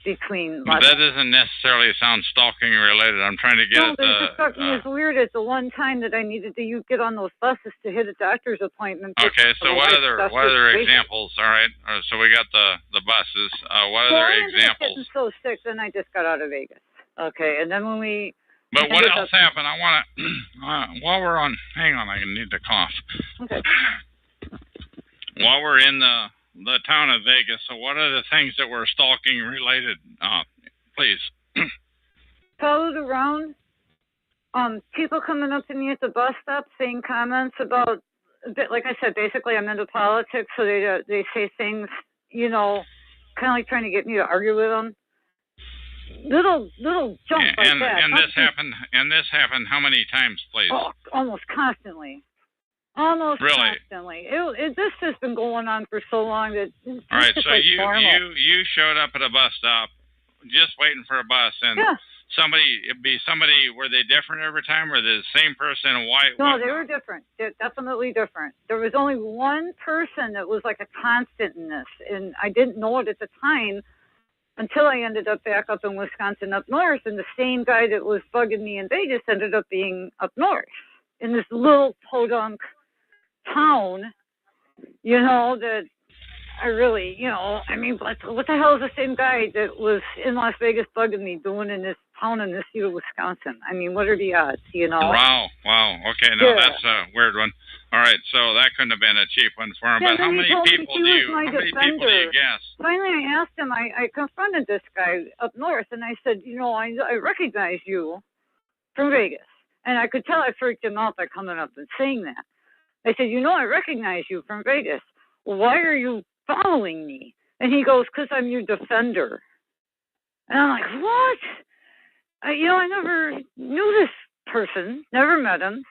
between. But that doesn't necessarily sound stalking related. I'm trying to get it was weird at the one time that I needed to get on those buses to hit a doctor's appointment. Okay, so what other examples? All right, so we got the buses. What other examples? I was getting so sick, then I just got out of Vegas. Okay, and then when we. But what else happened? I want to, while we're on, hang on, I need to cough. Okay. While we're in the town of Vegas, so what are the things that were stalking related, please? Followed around, people coming up to me at the bus stop saying comments about, like I said, basically I'm into politics, so they say things, you know, kind of like trying to get me to argue with them. Little jumps like that. And this happened how many times, please? Oh, almost constantly. Almost really? Constantly. This has been going on for so long that. All right, so like you showed up at a bus stop, just waiting for a bus, and were they different every time, or the same person? Why? No, they were different. They're definitely different. There was only one person that was like a constant in this, and I didn't know it at the time until I ended up back up in Wisconsin up north, and the same guy that was bugging me in Vegas ended up being up north in this little podunk town, you know, that I really, you know, I mean, what the hell is the same guy that was in Las Vegas bugging me doing in this town in this state of Wisconsin? I mean, what are the odds, you know? Wow. Okay, no, that's a weird one. All right, so that couldn't have been a cheap one for him. Yeah, but how many people do you guess? Finally, I asked him, I confronted this guy up north, and I said, you know, I recognize you from Vegas. And I could tell I freaked him out by coming up and saying that. I said, you know, I recognize you from Vegas. Well, why are you following me? And he goes, because I'm your defender. And I'm like, what? I never knew this person, never met him.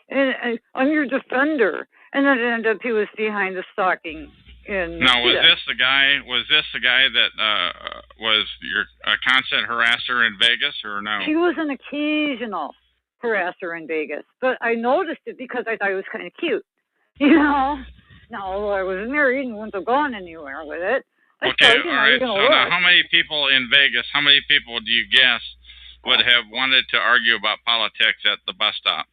And I'm your defender. And then it ended up he was behind the stalking. Now, was this the guy that was your constant harasser in Vegas, or no? He was an occasional harasser in Vegas, but I noticed it because I thought he was kind of cute, you know. Now, although I was married and wouldn't have gone anywhere with it. Okay, all right. So now, how many people in Vegas? How many people do you guess would have wanted to argue about politics at the bus stop?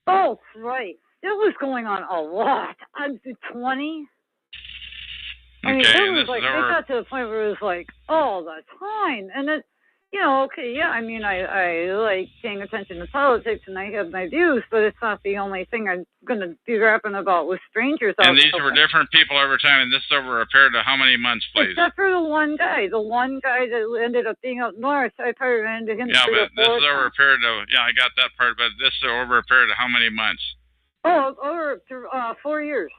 Oh, right. It was going on a lot. I'd say 20. I mean, it was like, they got to the point where it was like all the time. And Okay, yeah, I mean, I like paying attention to politics, and I have my views, but it's not the only thing I'm going to be rapping about with strangers out And these there. were different people over time, and this is over a period of how many months, please? Except for the one guy that ended up being up north. I probably ran into him. Yeah, but this is over a period of, I got that part, but this is over a period of how many months? Oh, over 4 years.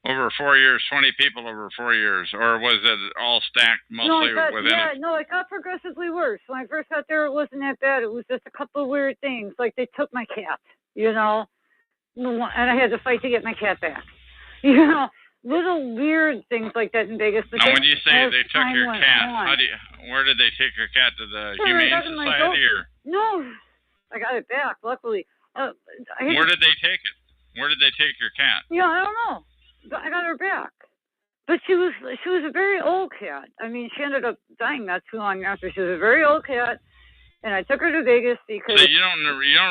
Over 4 years, 20 people over 4 years, or was it all stacked mostly within it? No, it got progressively worse. When I first got there, it wasn't that bad. It was just a couple of weird things, like they took my cat, and I had to fight to get my cat back. Little weird things like that in Vegas. Now, when you say they took your cat, where did they take your cat? To the Humane Society, or? No, I got it back, luckily. Where did they take it? Where did they take your cat? Yeah, I don't know. I got her back, but she was a very old cat. I mean, she ended up dying not too long after. She was a very old cat, and I took her to Vegas because. So you don't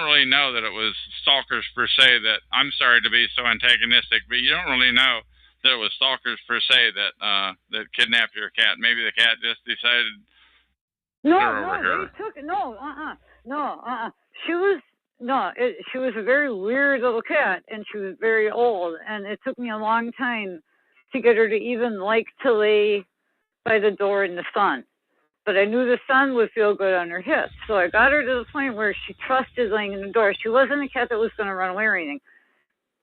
really know that it was stalkers per se. That, I'm sorry to be so antagonistic, but you don't really know that it was stalkers per se that kidnapped your cat. Maybe the cat just decided. They took it. She was a very weird little cat, and she was very old, and it took me a long time to get her to even like to lay by the door in the sun. But I knew the sun would feel good on her hips, so I got her to the point where she trusted laying in the door. She wasn't a cat that was going to run away or anything.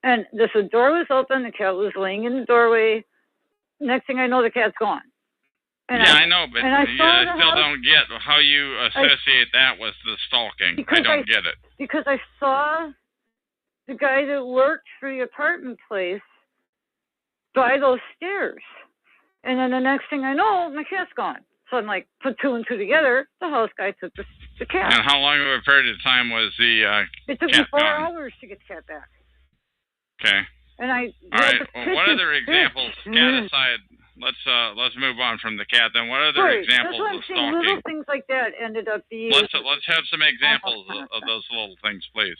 And the door was open, the cat was laying in the doorway. Next thing I know, the cat's gone. I know, but I still don't get how you associate that with the stalking. I don't get it. Because I saw the guy that worked for the apartment place by those stairs. And then the next thing I know, my cat's gone. So I'm like, put two and two together, the house guy took the cat. And how long of a period of time was the cat gone? It took me 4 hours to get the cat back. Okay. And all right. Well, what other examples, cat aside, let's move on from the cat. Then what other examples of stalking? Little things like that ended up being. Let's have some examples of those little things, please.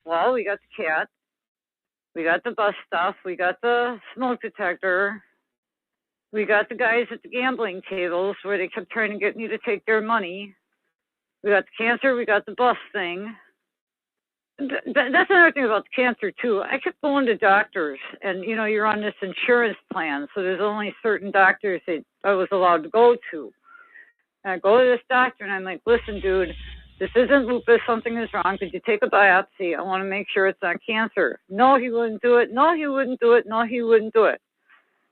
Well, we got the cat, we got the bus stuff, we got the smoke detector, we got the guys at the gambling tables where they kept trying to get me to take their money. We got the cancer, we got the bus thing. That's another thing about the cancer, too. I kept going to doctors, and, you're on this insurance plan, so there's only certain doctors that I was allowed to go to. And I go to this doctor, and I'm like, listen, dude, this isn't lupus. Something is wrong. Could you take a biopsy? I want to make sure it's not cancer. No, he wouldn't do it. No, he wouldn't do it. No, he wouldn't do it.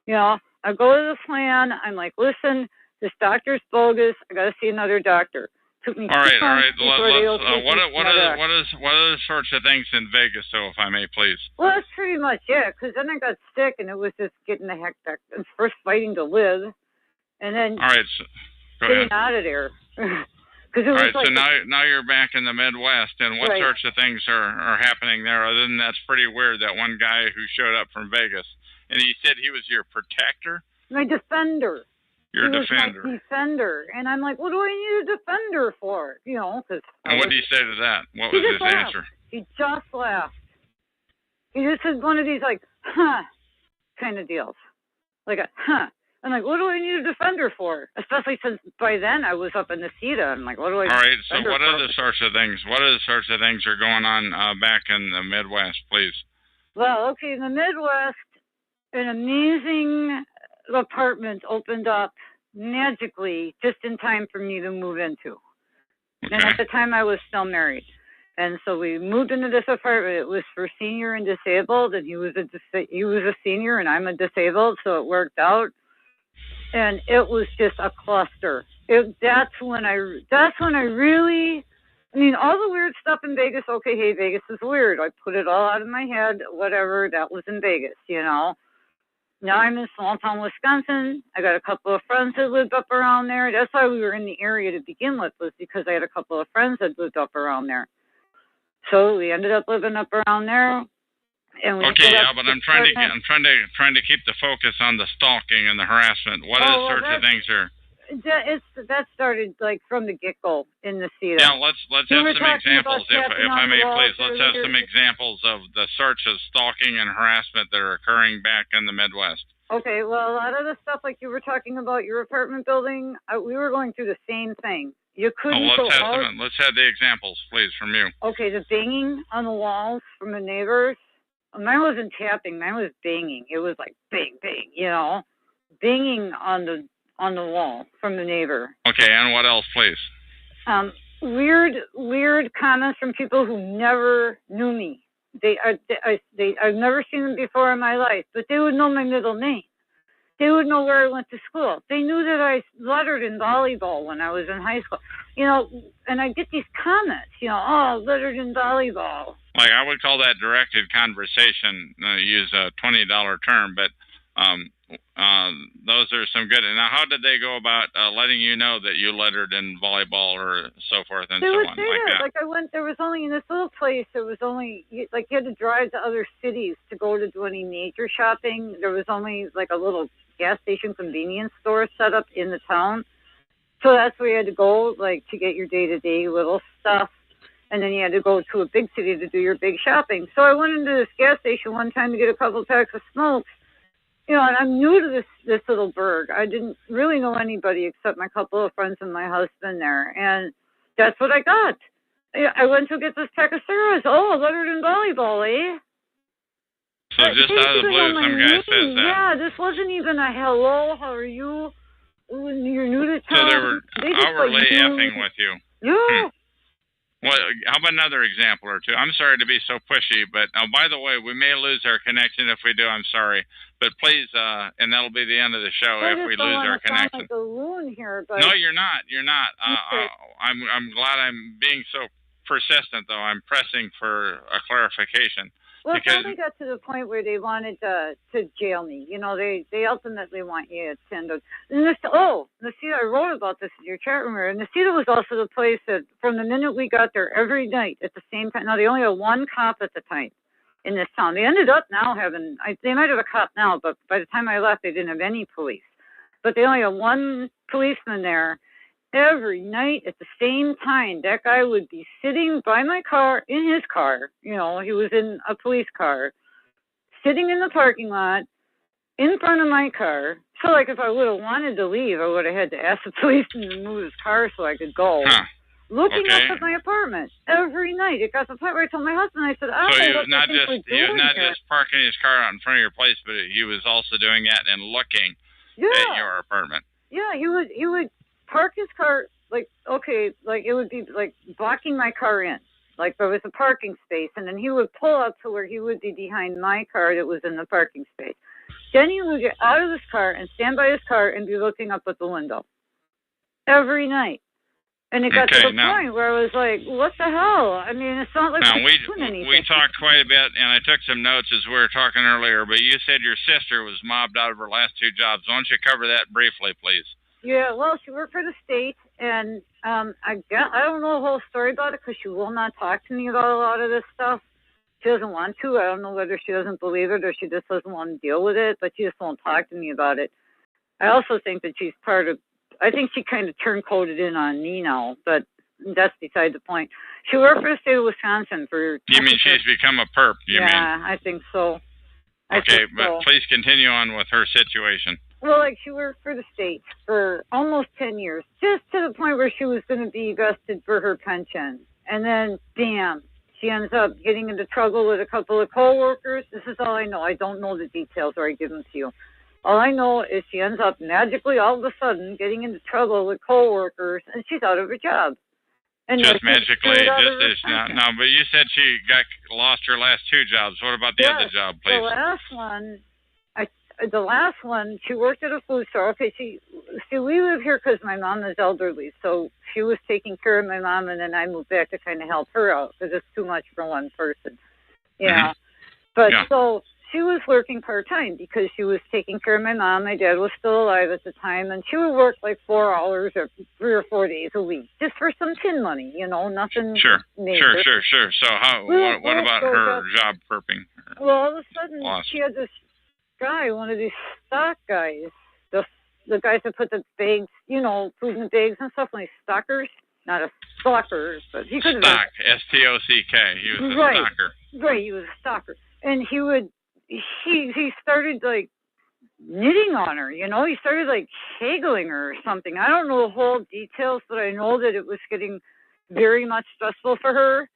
I go to the plan. I'm like, listen, this doctor's bogus. I got to see another doctor. All right. What are the sorts of things in Vegas, though, if I may, please? Well, that's pretty much it, because then I got sick, and it was just getting the heck back. First fighting to live, and then getting out of there. So now you're back in the Midwest, and what sorts of things are happening there? Other than that's pretty weird, that one guy who showed up from Vegas, and he said he was your protector? My defender. Your defender. My defender. And I'm like, what do I need a defender for? Cause and what did he say to that? What was his answer? He just laughed. He just said one of these, like, kind of deals. Like I'm like, what do I need a defender for? Especially since by then I was up in the CETA. I'm like, what do I need All right, so what other sorts of things? What other sorts of things are going on back in the Midwest, please? Well, okay, in the Midwest, an amazing apartment opened up magically just in time for me to move into. Okay. And at the time I was still married. And so we moved into this apartment. It was for senior and disabled, and he was a senior and I'm a disabled, so it worked out. And it was just a cluster. That's when I really, all the weird stuff in Vegas, okay, hey, Vegas is weird. I put it all out of my head, whatever, that was in Vegas, Now I'm in small town Wisconsin. I got a couple of friends that lived up around there. That's why we were in the area to begin with, was because I had a couple of friends that lived up around there. So we ended up living up around there. And but I'm trying to keep the focus on the stalking and the harassment. What sorts of things are? That started like from the get-go in the CETA. Yeah, let's have some examples, if I may, please. Let's have some examples of the sorts of stalking and harassment that are occurring back in the Midwest. Okay, well, a lot of the stuff like you were talking about your apartment building, we were going through the same thing. You couldn't go out. Let's have the examples, please, from you. Okay, the banging on the walls from the neighbors. Mine wasn't tapping. Mine was banging. It was like bang, bang, banging on the wall from the neighbor. Okay, and what else, please? Weird comments from people who never knew me. I've never seen them before in my life, but they would know my middle name. They would know where I went to school. They knew that I lettered in volleyball when I was in high school. And I get these comments, lettered in volleyball. Like, I would call that directed conversation, use a $20 term, but those are some good. Now, how did they go about letting you know that you lettered in volleyball or so forth and they so would on? Say that. Like I went, there was only, in this little place, there was only, you had to drive to other cities to go to do any major shopping. There was only like a little gas station convenience store set up in the town. So that's where you had to go, like, to get your day-to-day little stuff. And then you had to go to a big city to do your big shopping. So I went into this gas station one time to get a couple packs of smokes. And I'm new to this little burg. I didn't really know anybody except my couple of friends and my husband there. And that's what I got. I went to get this pack of cigarettes. Oh, lettered in volleyball, eh? So just out of the blue, some guy says that. Yeah, this wasn't even a hello, how are you? When you're new to town. So they were outwardly effing with you. Yeah. Well, how about another example or two? I'm sorry to be so pushy, but by the way, we may lose our connection. If we do, I'm sorry. But please, and that'll be the end of the show if we lose our connection. Like a loon here, but no, you're not. You're not. I'm glad I'm being so persistent, though. I'm pressing for a clarification. Well, it finally got to the point where they wanted to jail me. They ultimately want you to send a... Nacita, I wrote about this in your chat room here. And Nacita was also the place that, from the minute we got there, every night at the same time... Now, they only had one cop at the time in this town. They ended up now having... They might have a cop now, but by the time I left, they didn't have any police. But they only had one policeman there. Every night at the same time, that guy would be sitting by my car, in his car. He was in a police car, sitting in the parking lot, in front of my car. So, like, if I would have wanted to leave, I would have had to ask the policeman to move his car so I could go. Looking up at my apartment every night. It got to the point where I told my husband, I said, so he was not just parking his car out in front of your place, but he was also doing that and looking at your apartment. Yeah, he would park his car, it would be like blocking my car in. Like there was a parking space, and then he would pull up to where he would be behind my car that was in the parking space. Then he would get out of his car and stand by his car and be looking up at the window. Every night. And it got to the point where I was like, what the hell? I mean, it's not like we're doing anything. We talked quite a bit, and I took some notes as we were talking earlier, but you said your sister was mobbed out of her last two jobs. Why don't you cover that briefly, please? Yeah, well, she worked for the state, and I don't know the whole story about it because she will not talk to me about a lot of this stuff. She doesn't want to. I don't know whether she doesn't believe it or she just doesn't want to deal with it, but she just won't talk to me about it. I also think that she's I think she kind of turncoated in on me now, but that's beside the point. She worked for the state of Wisconsin for... You mean she's become a perp, you mean? Yeah, I think so. Please continue on with her situation. Well, she worked for the state for almost 10 years, just to the point where she was going to be vested for her pension. And then, bam, she ends up getting into trouble with a couple of coworkers. This is all I know. I don't know the details, or I give them to you. All I know is she ends up magically, all of a sudden, getting into trouble with coworkers, and she's out of her job. And just magically, no. But you said she lost her last two jobs. What about the other job, please? The last one, she worked at a food store. Okay, we live here because my mom is elderly, so she was taking care of my mom, and then I moved back to kind of help her out because it's too much for one person. Yeah. But so she was working part-time because she was taking care of my mom. My dad was still alive at the time, and she would work like 4 hours or 3 or 4 days a week just for some tin money, nothing major. Sure. So what about her job perping? Well, all of a sudden, she had this guy, one of these stock guys, the guys that put the bags, food in the bags and stuff, like stockers, not a stalker, but he could have been. Stock, S-T-O-C-K, he was a stalker. Right, he was a stalker. And he started, knitting on her, you know. He started like haggling her or something. I don't know the whole details, but I know that it was getting very much stressful for her.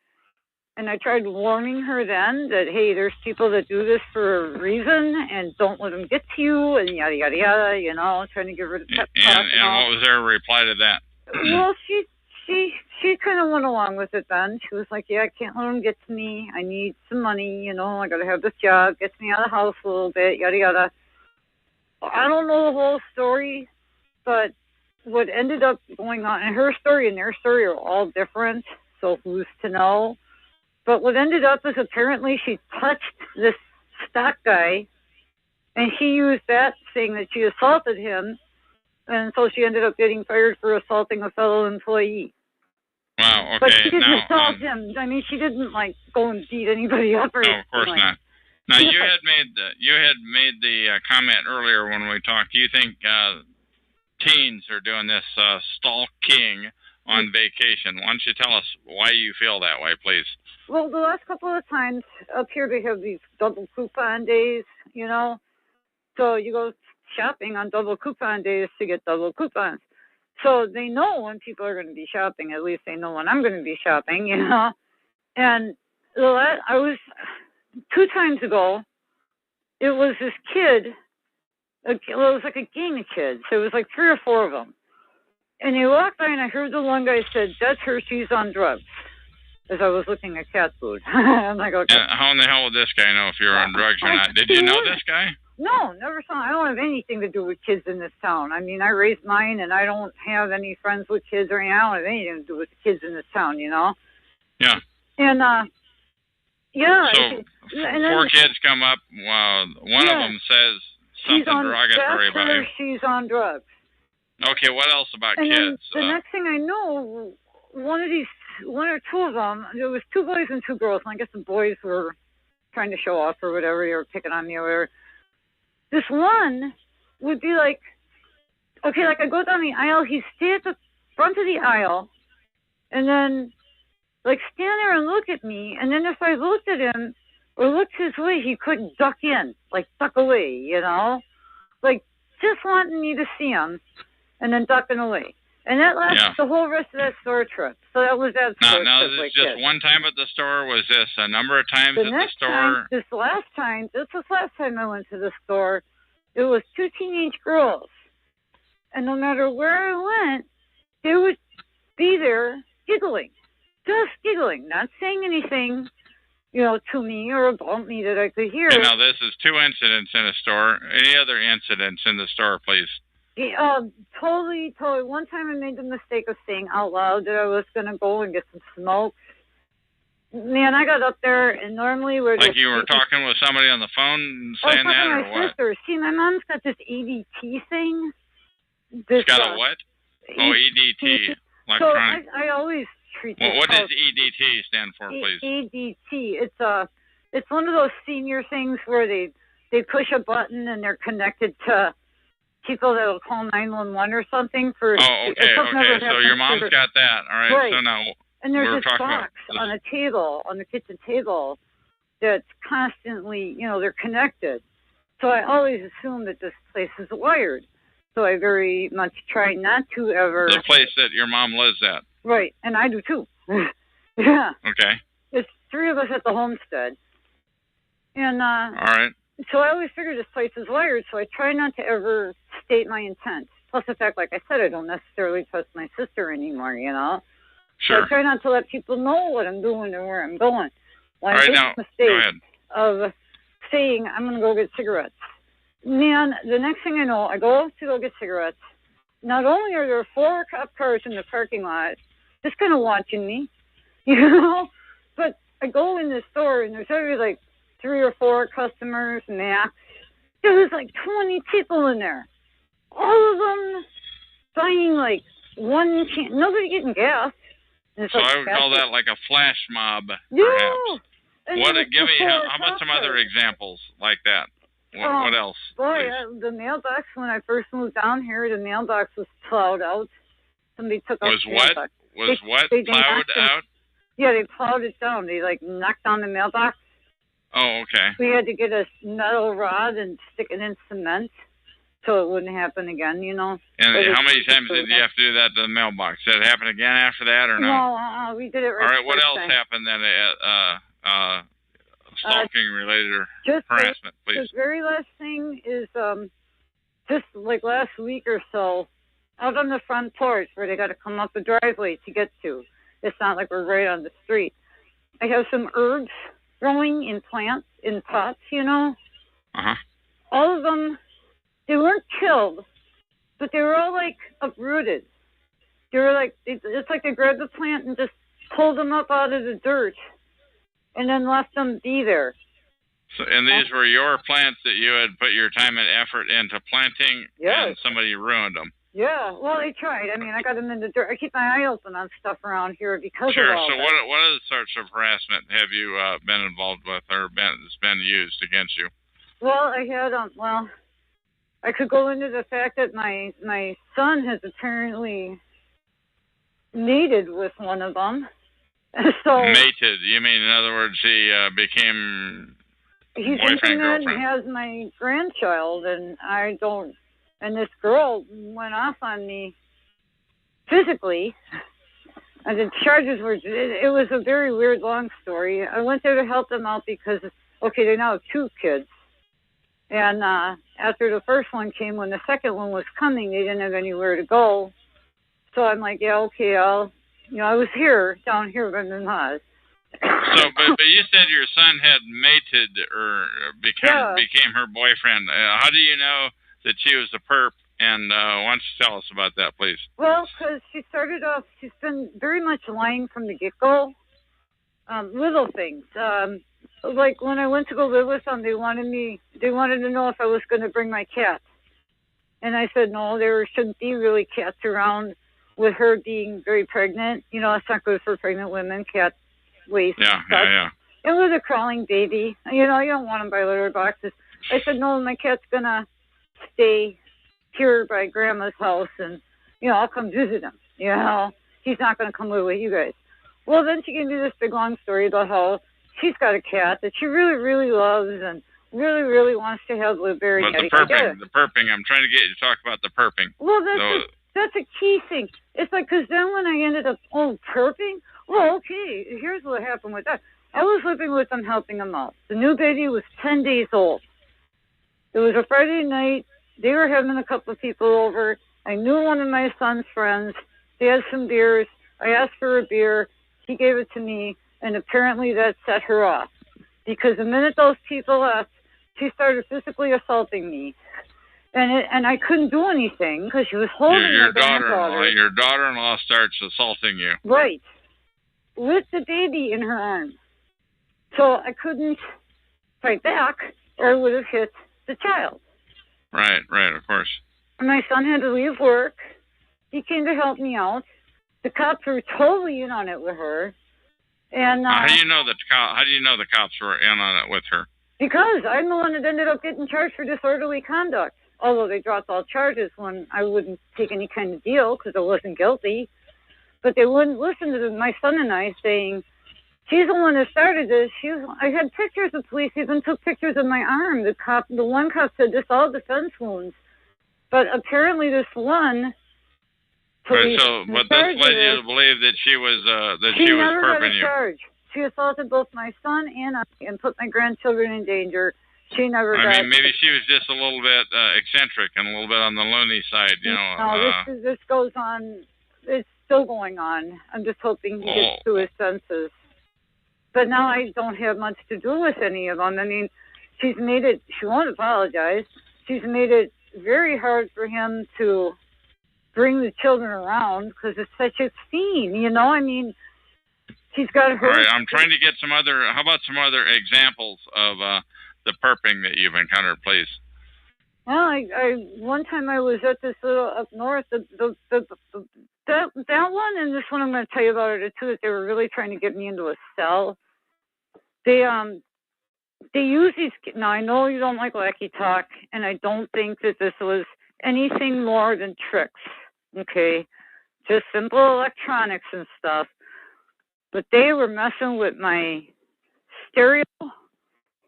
And I tried warning her then that, hey, there's people that do this for a reason, and don't let them get to you, and yada, yada, yada, you know, trying to give her the pep talk. And what was their reply to that? Well, she kind of went along with it then. She was like, yeah, I can't let them get to me. I need some money, you know, I got to have this job, gets me out of the house a little bit, yada, yada. I don't know the whole story, but what ended up going on, and her story and their story are all different, so who's to know? But what ended up is apparently she touched this stock guy, and she used that saying that she assaulted him, and so she ended up getting fired for assaulting a fellow employee. Wow, okay. But she didn't now, assault him. I mean, she didn't, like, go and beat anybody up or no, of course like, not. Now, you had made the comment earlier when we talked. Do you think teens are doing this stalking on vacation? Why don't you tell us why you feel that way, please? Well, the last couple of times up here, they have these double coupon days, you know. So you go shopping on double coupon days to get double coupons. So they know when people are going to be shopping. At least they know when I'm going to be shopping, you know. And I was 2 times ago. It was this kid. It was like a gang of kids. So it was like 3 or 4 of them. And they walked by, and I heard the one guy said, "That's her. She's on drugs." As I was looking at cat food. I'm like, okay. How in the hell would this guy know if you're on drugs or not? Did you know this guy? No, never saw. I don't have anything to do with kids in this town. I mean, I raised mine, and I don't have any friends with kids or anything. I don't have anything to do with the kids in this town, you know? Yeah. And, yeah. So, and then, 4 kids come up. One of them says something derogatory about you. She's on drugs. Okay, what else about and kids? The next thing I know, one or two of them, there was 2 boys and 2 girls, and I guess the boys were trying to show off or whatever. They were picking on me or whatever. This one would be like, okay, like I go down the aisle, he'd stay at the front of the aisle, and then like stand there and look at me, and then if I looked at him or looked his way, he couldn't duck in, like duck away, you know? Like just wanting me to see him and then ducking away. And that lasted the whole rest of that store trip. So that was that store trip. Now, this is just one time at the store? Was this a number of times at the store? This last time I went to the store, it was 2 teenage girls. And no matter where I went, they would be there giggling. Just giggling, not saying anything, you know, to me or about me that I could hear. Okay, now, this is 2 incidents in a store. Any other incidents in the store, please? Yeah, totally. One time I made the mistake of saying out loud that I was going to go and get some smoke. Man, I got up there, and normally we're like you were talking with somebody on the phone saying that, or my sister. See, my mom's got this EDT thing. She's got a what? Oh, EDT. Electronic. So I always treat well, what does EDT stand for, please? EDT. It's one of those senior things where they push a button and they're connected to people that'll call 911 or something for. Oh, okay. So your mom's got that. All right. Right. So now. And there's this box on a table, on the kitchen table, that's constantly, you know, they're connected. So I always assume that this place is wired. So I very much try not to ever. The place that your mom lives at. Right, and I do too. Yeah. Okay. There's 3 of us at the homestead. And all right. So I always figure this place is wired, so I try not to ever state my intent. Plus the fact, like I said, I don't necessarily trust my sister anymore, you know? Sure. So I try not to let people know what I'm doing or where I'm going. Well, all right, I now, made go the ahead. mistake of saying I'm going to go get cigarettes. Man, the next thing I know, I go to go get cigarettes. Not only are there 4 cop cars in the parking lot, just kind of watching me, you know, but I go in the store and there's already like 3 or 4 customers max. There was like 20 people in there. All of them buying like 1 can. Nobody getting gas. So I would call that like a flash mob, perhaps. Yeah. Give me, how about some other examples like that? What else? Boy, the mailbox, when I first moved down here, the mailbox was plowed out. Somebody took out the mailbox. They plowed out? Yeah, they plowed it down. They like knocked down the mailbox. Oh, okay. We had to get a metal rod and stick it in cement so it wouldn't happen again, you know. And how many times did you have to do that to the mailbox? Did it happen again after that, or no? No, we did it right. All right, what first else time. happened then? Stalking related or harassment, please. The very last thing is just like last week or so, out on the front porch where they got to come up the driveway to get to. It's not like we're right on the street. I have some herbs growing in plants, in pots, you know. Uh-huh. All of them, they weren't killed, but they were all like uprooted. They were like, it's like they grabbed the plant and just pulled them up out of the dirt and then left them be there. So, and these were your plants that you had put your time and effort into planting, and somebody ruined them. Yeah, well, they tried. I mean, I got them in the dirt. I keep my eye open on stuff around here because sure. of all So that. what other sorts of harassment have you been involved with or has been used against you? Well, I had, I could go into the fact that my son has apparently mated with one of them. So mated? You mean, in other words, he became he's boyfriend, intimate girlfriend? and has my grandchild, and I don't. And this girl went off on me physically. And the charges were. It was a very weird, long story. I went there to help them out because, okay, they now have 2 kids. And after the first one came, when the second one was coming, they didn't have anywhere to go. So I'm like, yeah, okay, I was down here, but I'm not. So, but you said your son had mated or became her boyfriend. How do you know that she was a perp? And why don't you tell us about that, please? Well, because she started off, she's been very much lying from the get-go. Little things. Like when I went to go live with them, they wanted to know if I was going to bring my cat. And I said, no, there shouldn't be really cats around with her being very pregnant. You know, it's not good for pregnant women, cat waste. Yeah. And with a crawling baby, you know, you don't want them by litter boxes. I said, no, my cat's going to stay here by Grandma's house, and, you know, I'll come visit him. You know, he's not going to come live with you guys. Well, then she gave me this big, long story about how she's got a cat that she really, really loves and really, really wants to have live very. But the perping, I'm trying to get you to talk about the perping. Well, that's a key thing. It's like, because then when I ended up, perping? Well, okay, here's what happened with that. I was living with them, helping them out. The new baby was 10 days old. It was a Friday night. They were having a couple of people over. I knew one of my son's friends. They had some beers. I asked for a beer. He gave it to me, and apparently that set her off. Because the minute those people left, she started physically assaulting me. And I couldn't do anything because she was holding your my daughter-in-law. Your daughter-in-law starts assaulting you. Right. With the baby in her arms. So I couldn't fight back, or I would have hit the child. Right, of course. My son had to leave work. He came to help me out. The cops were totally in on it with her. And how do you know the cops were in on it with her? Because I'm the one that ended up getting charged for disorderly conduct. Although they dropped all charges when I wouldn't take any kind of deal because I wasn't guilty. But they wouldn't listen to my son and I saying, she's the one that started this. I had pictures of police, even took pictures of my arm. The one cop said, this all defense wounds. But apparently this one police. Right, but this led you to believe that she was perping you. She never got a charge. She assaulted both my son and put my grandchildren in danger. She never got. I mean, maybe she was just a little bit eccentric and a little bit on the loony side, you know. No, this goes on. It's still going on. I'm just hoping he gets to his senses. But now I don't have much to do with any of them. I mean, she's made it. She won't apologize. She's made it very hard for him to bring the children around because it's such a scene, you know. I mean, she's got her. All right, I'm trying to get some other. How about some other examples of the perping that you've encountered, please? Well, I one time I was at this little up north. That one and this one I'm going to tell you about it too. That they were really trying to get me into a cell. They use these. Now I know you don't like wacky talk, and I don't think that this was anything more than tricks. Okay, just simple electronics and stuff. But they were messing with my stereo,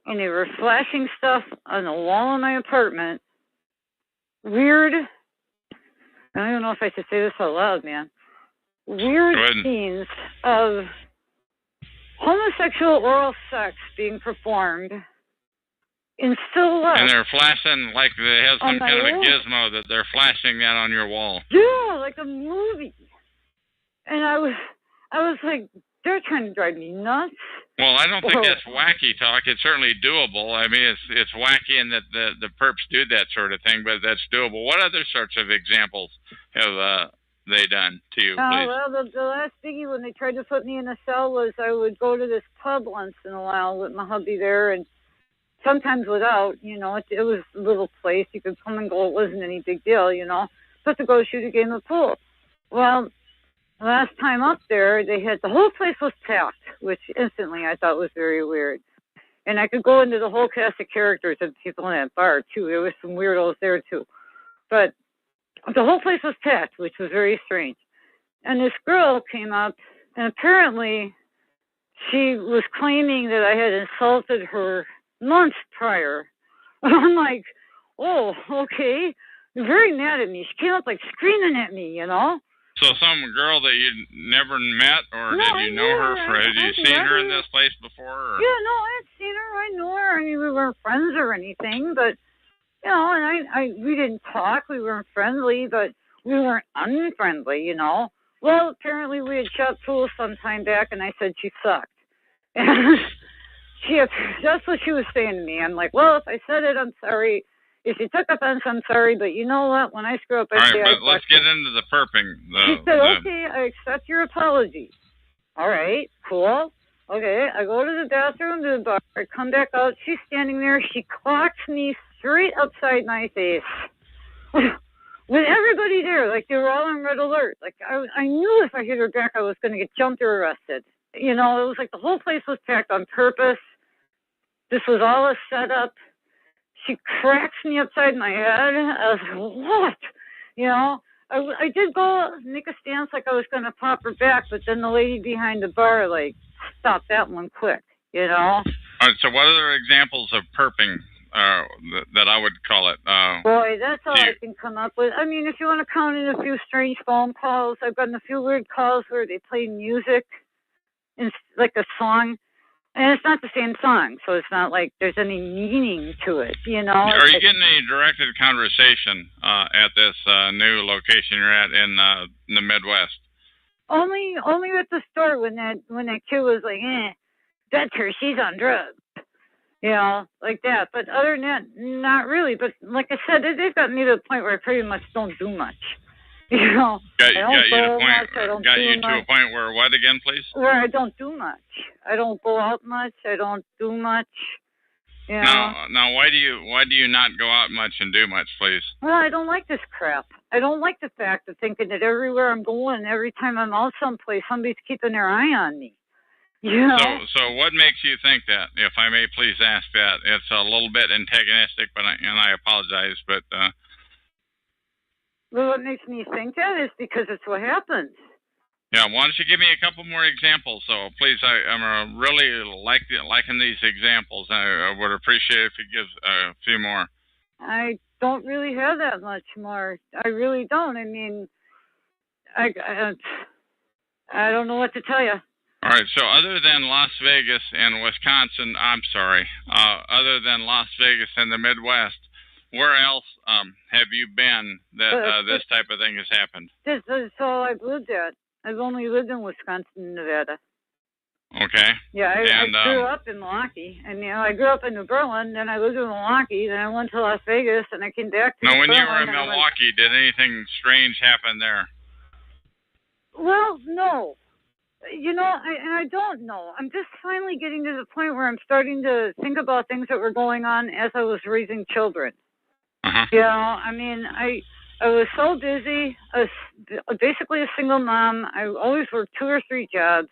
and they were flashing stuff on the wall of my apartment. weird, I don't know if I should say this out loud, man, weird scenes of homosexual oral sex being performed in still life. And they're flashing, like they have some kind of a gizmo that they're flashing that on your wall. Yeah, like a movie. And I was like, they're trying to drive me nuts. Well, I don't think that's wacky talk. It's certainly doable. I mean, it's wacky in that the perps do that sort of thing, but that's doable. What other sorts of examples have they done to you, please? Well, the last biggie when they tried to put me in a cell was I would go to this pub once in a while with my hubby there, and sometimes without, you know, it was a little place. You could come and go. It wasn't any big deal, you know, but to go shoot a game of pool. Well, last time up there, the whole place was packed, which instantly I thought was very weird. And I could go into the whole cast of characters of people in that bar, too. There was some weirdos there, too. But the whole place was packed, which was very strange. And this girl came up, and apparently she was claiming that I had insulted her months prior. I'm like, oh, okay. You're very mad at me. She came up like screaming at me, you know. So some girl that you never met, or did you know her? Had you seen her in this place before? Or? Yeah, no, I had seen her. I knew her. I mean, we weren't friends or anything, but, you know, and we didn't talk. We weren't friendly, but we weren't unfriendly, you know. Well, apparently we had shot pool some time back, and I said she sucked. And that's what she was saying to me. I'm like, well, if I said it, I'm sorry. If you took offense, I'm sorry, but you know what? When I screw up, I say I but let's get into the perping. She said, okay, I accept your apology. All right, cool. Okay, I go to the bathroom, to the bar. I come back out. She's standing there. She clocks me straight upside my face. With everybody there, like they were all on red alert. Like I knew if I hit her back, I was going to get jumped or arrested. You know, it was like the whole place was packed on purpose. This was all a setup. She cracks me upside my head. I was like, what? You know, I did go make a stance like I was going to pop her back, but then the lady behind the bar, like, stopped that one quick, you know? All right, so what other examples of perping that I would call it? Boy, that's all I can come up with. I mean, if you want to count in a few strange phone calls, I've gotten a few weird calls where they play music, like a song. And it's not the same song, so it's not like there's any meaning to it, you know? Are you getting any directed conversation at this new location you're at in the Midwest? Only at the store when that kid was like, that's her, she's on drugs. You know, like that. But other than that, not really. But like I said, they've got me to the point where I pretty much don't do much. You know, got you to a point where what again, please? Where I don't do much. I don't go out much. I don't do much. You know? Now, why do you not go out much and do much, please? Well, I don't like this crap. I don't like the fact of thinking that everywhere I'm going, every time I'm out someplace, somebody's keeping their eye on me. You know? So what makes you think that? If I may please ask that. It's a little bit antagonistic, and I apologize, but. Well, what makes me think that is because it's what happens. Yeah, why don't you give me a couple more examples? So please, I'm really liking these examples. I would appreciate if you give a few more. I don't really have that much more. I really don't. I mean, I don't know what to tell you. All right. So other than Las Vegas and Wisconsin, other than Las Vegas and the Midwest, where else have you been that this type of thing has happened? This is all I've lived at. I've only lived in Wisconsin and Nevada. Okay. Yeah, I grew up in Milwaukee. And, you know, I grew up in New Berlin, then I lived in Milwaukee, then I went to Las Vegas, and I came back to Now, when you were in Milwaukee, did anything strange happen there? Well, no. You know, I don't know. I'm just finally getting to the point where I'm starting to think about things that were going on as I was raising children. Uh-huh. You know, I mean, I was so busy. I was basically a single mom. I always worked 2 or 3 jobs.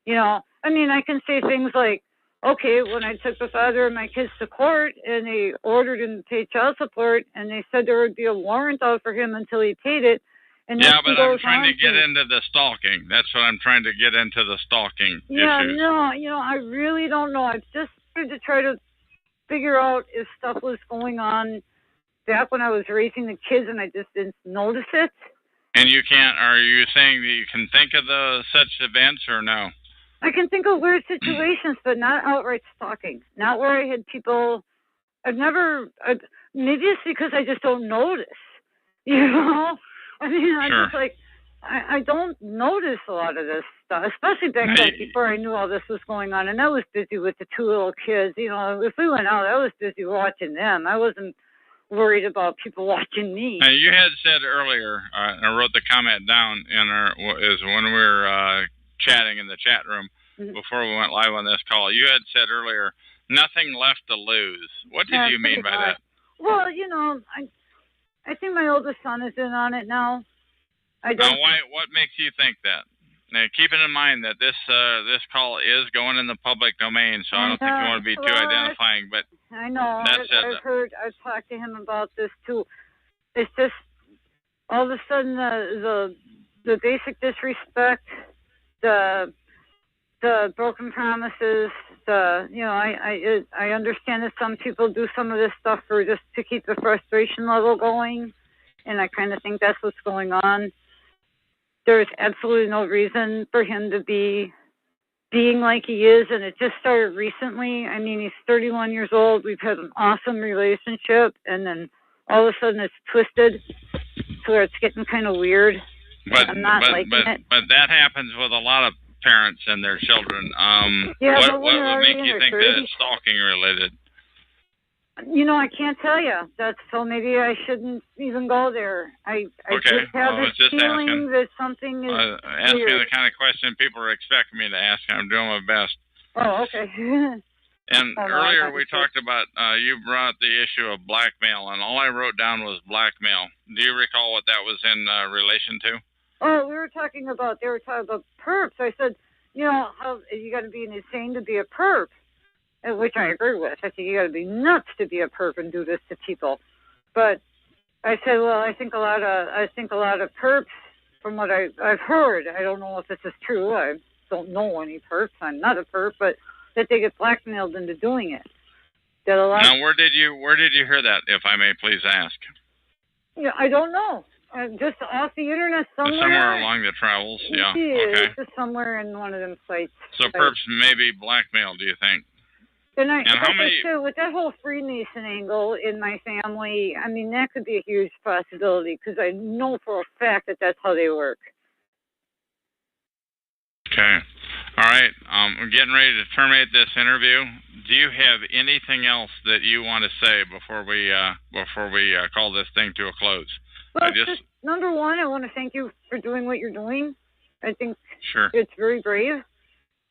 You know, I mean, I can say things like, okay, when I took the father of my kids to court and they ordered him to pay child support and they said there would be a warrant out for him until he paid it. And yeah, but I'm trying to get into the stalking. That's what I'm trying to get into, the stalking issues. No, you know, I really don't know. I've just started to try to figure out if stuff was going on back when I was raising the kids and I just didn't notice it. And you can't, are you saying that you can think of such events or no? I can think of weird situations, but not outright stalking. Not where I had people, maybe it's because I just don't notice, you know? I mean, I just like, I don't notice a lot of this stuff, especially back then before I knew all this was going on. And I was busy with the 2 little kids. You know, if we went out, I was busy watching them. I wasn't worried about people watching me. Now, you had said earlier, and I wrote the comment down is when we were chatting in the chat room before we went live on this call. You had said earlier, nothing left to lose. What did you mean by that? Well, you know, I think my oldest son is in on it now. Now, what makes you think that? Now, keeping in mind that this call is going in the public domain, so I don't think you want to be too identifying. But I know. I've talked to him about this too. It's just all of a sudden the basic disrespect, the broken promises. I understand that some people do some of this stuff for just to keep the frustration level going, and I kind of think that's what's going on. There's absolutely no reason for him to be being like he is, and it just started recently. I mean, he's 31 years old. We've had an awesome relationship, and then all of a sudden it's twisted to where it's getting kind of weird. I'm not liking it. But that happens with a lot of parents and their children. What would make you think that it's stalking related? You know, I can't tell you. So maybe I shouldn't even go there. I just have this feeling that something is asking the kind of question people are expecting me to ask. I'm doing my best. Oh, okay. And earlier we talked about, you brought up the issue of blackmail, and all I wrote down was blackmail. Do you recall what that was in relation to? Oh, they were talking about perps. I said, you know, how you got to be insane to be a perp. Which I agree with. I think you got to be nuts to be a perp and do this to people. But I said, well, I think a lot of perps, from what I've heard, I don't know if this is true. I don't know any perps. I'm not a perp, but that they get blackmailed into doing it. Now, where did you hear that, if I may please ask? Yeah, I don't know. Just off the internet somewhere. Somewhere along the travels, yeah. Okay. Just somewhere in one of them sites. So perps may be blackmailed, do you think? And how many? With that whole Freemason angle in my family, I mean, that could be a huge possibility because I know for a fact that that's how they work. Okay. All right. We're getting ready to terminate this interview. Do you have anything else that you want to say before we call this thing to a close? Well, just number one, I want to thank you for doing what you're doing. I think it's very brave.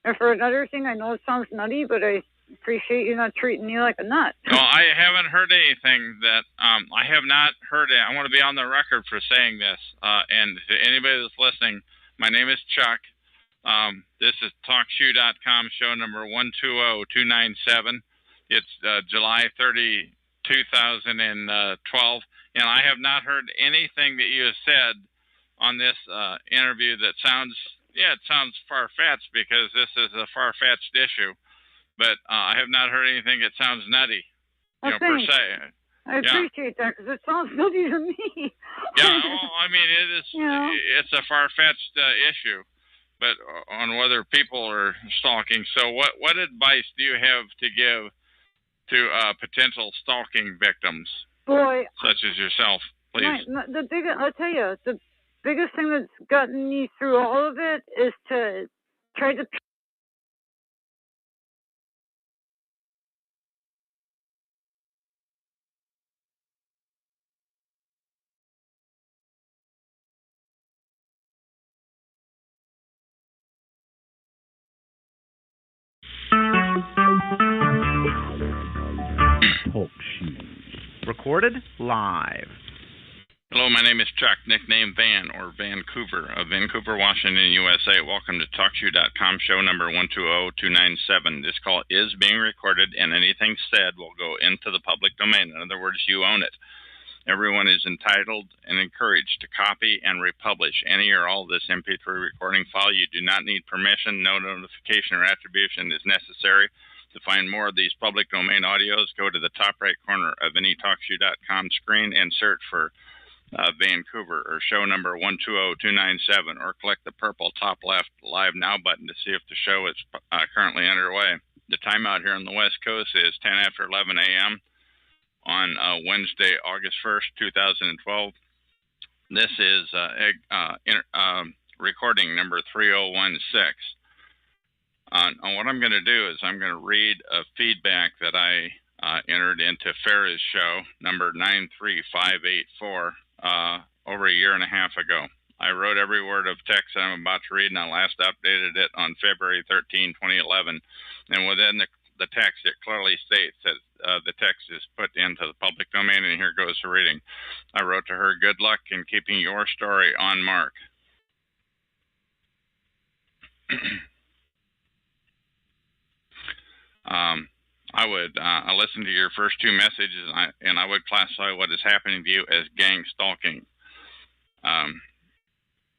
And for another thing, I know it sounds nutty, but I appreciate you not treating me like a nut. Well, I haven't heard anything that I have not heard it. I want to be on the record for saying this. And to anybody that's listening, my name is Chuck. This is TalkShoe.com, show number 120297. It's July 30, 2012. And I have not heard anything that you have said on this interview that sounds far-fetched, because this is a far-fetched issue. But I have not heard anything that sounds nutty, per se. I appreciate that, because it sounds nutty to me. Yeah, well, I mean, it is. It's a far-fetched issue, but on whether people are stalking. So, what advice do you have to give to potential stalking victims, such as yourself, please? I'll tell you, the biggest thing that's gotten me through all of it is to try to. Talk Shoe. Recorded live. Hello, my name is Chuck, nickname Van, or Vancouver, of Vancouver, Washington, USA. Welcome to TalkShoe.com, show number 120297. This call is being recorded, and anything said will go into the public domain. In other words, you own it. Everyone is entitled and encouraged to copy and republish any or all of this MP3 recording file. You do not need permission. No notification or attribution is necessary. To find more of these public domain audios, go to the top right corner of any TalkShoe.com screen and search for Vancouver or show number 120297, or click the purple top left Live Now button to see if the show is currently underway. The time out here on the West Coast is 10 after 11 a.m. on Wednesday, August 1st, 2012. This is recording number 3016. And what I'm going to do is I'm going to read a feedback that I entered into Farah's show, number 93584, over a year and a half ago. I wrote every word of text that I'm about to read, and I last updated it on February 13, 2011. And within the text, it clearly states that the text is put into the public domain, and here goes the reading. I wrote to her, "Good luck in keeping your story on mark." I would listen to your first two messages, and I would classify what is happening to you as gang stalking.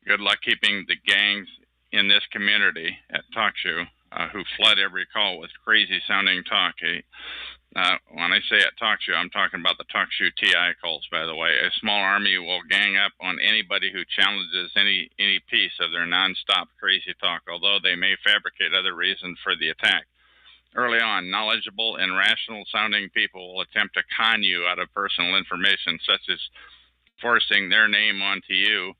Good luck keeping the gangs in this community at TalkShoe who flood every call with crazy-sounding talk. When I say at TalkShoe, I'm talking about the TalkShoe TI calls, by the way. A small army will gang up on anybody who challenges any piece of their nonstop crazy talk, although they may fabricate other reasons for the attack. Early on, knowledgeable and rational-sounding people will attempt to con you out of personal information, such as forcing their name onto you,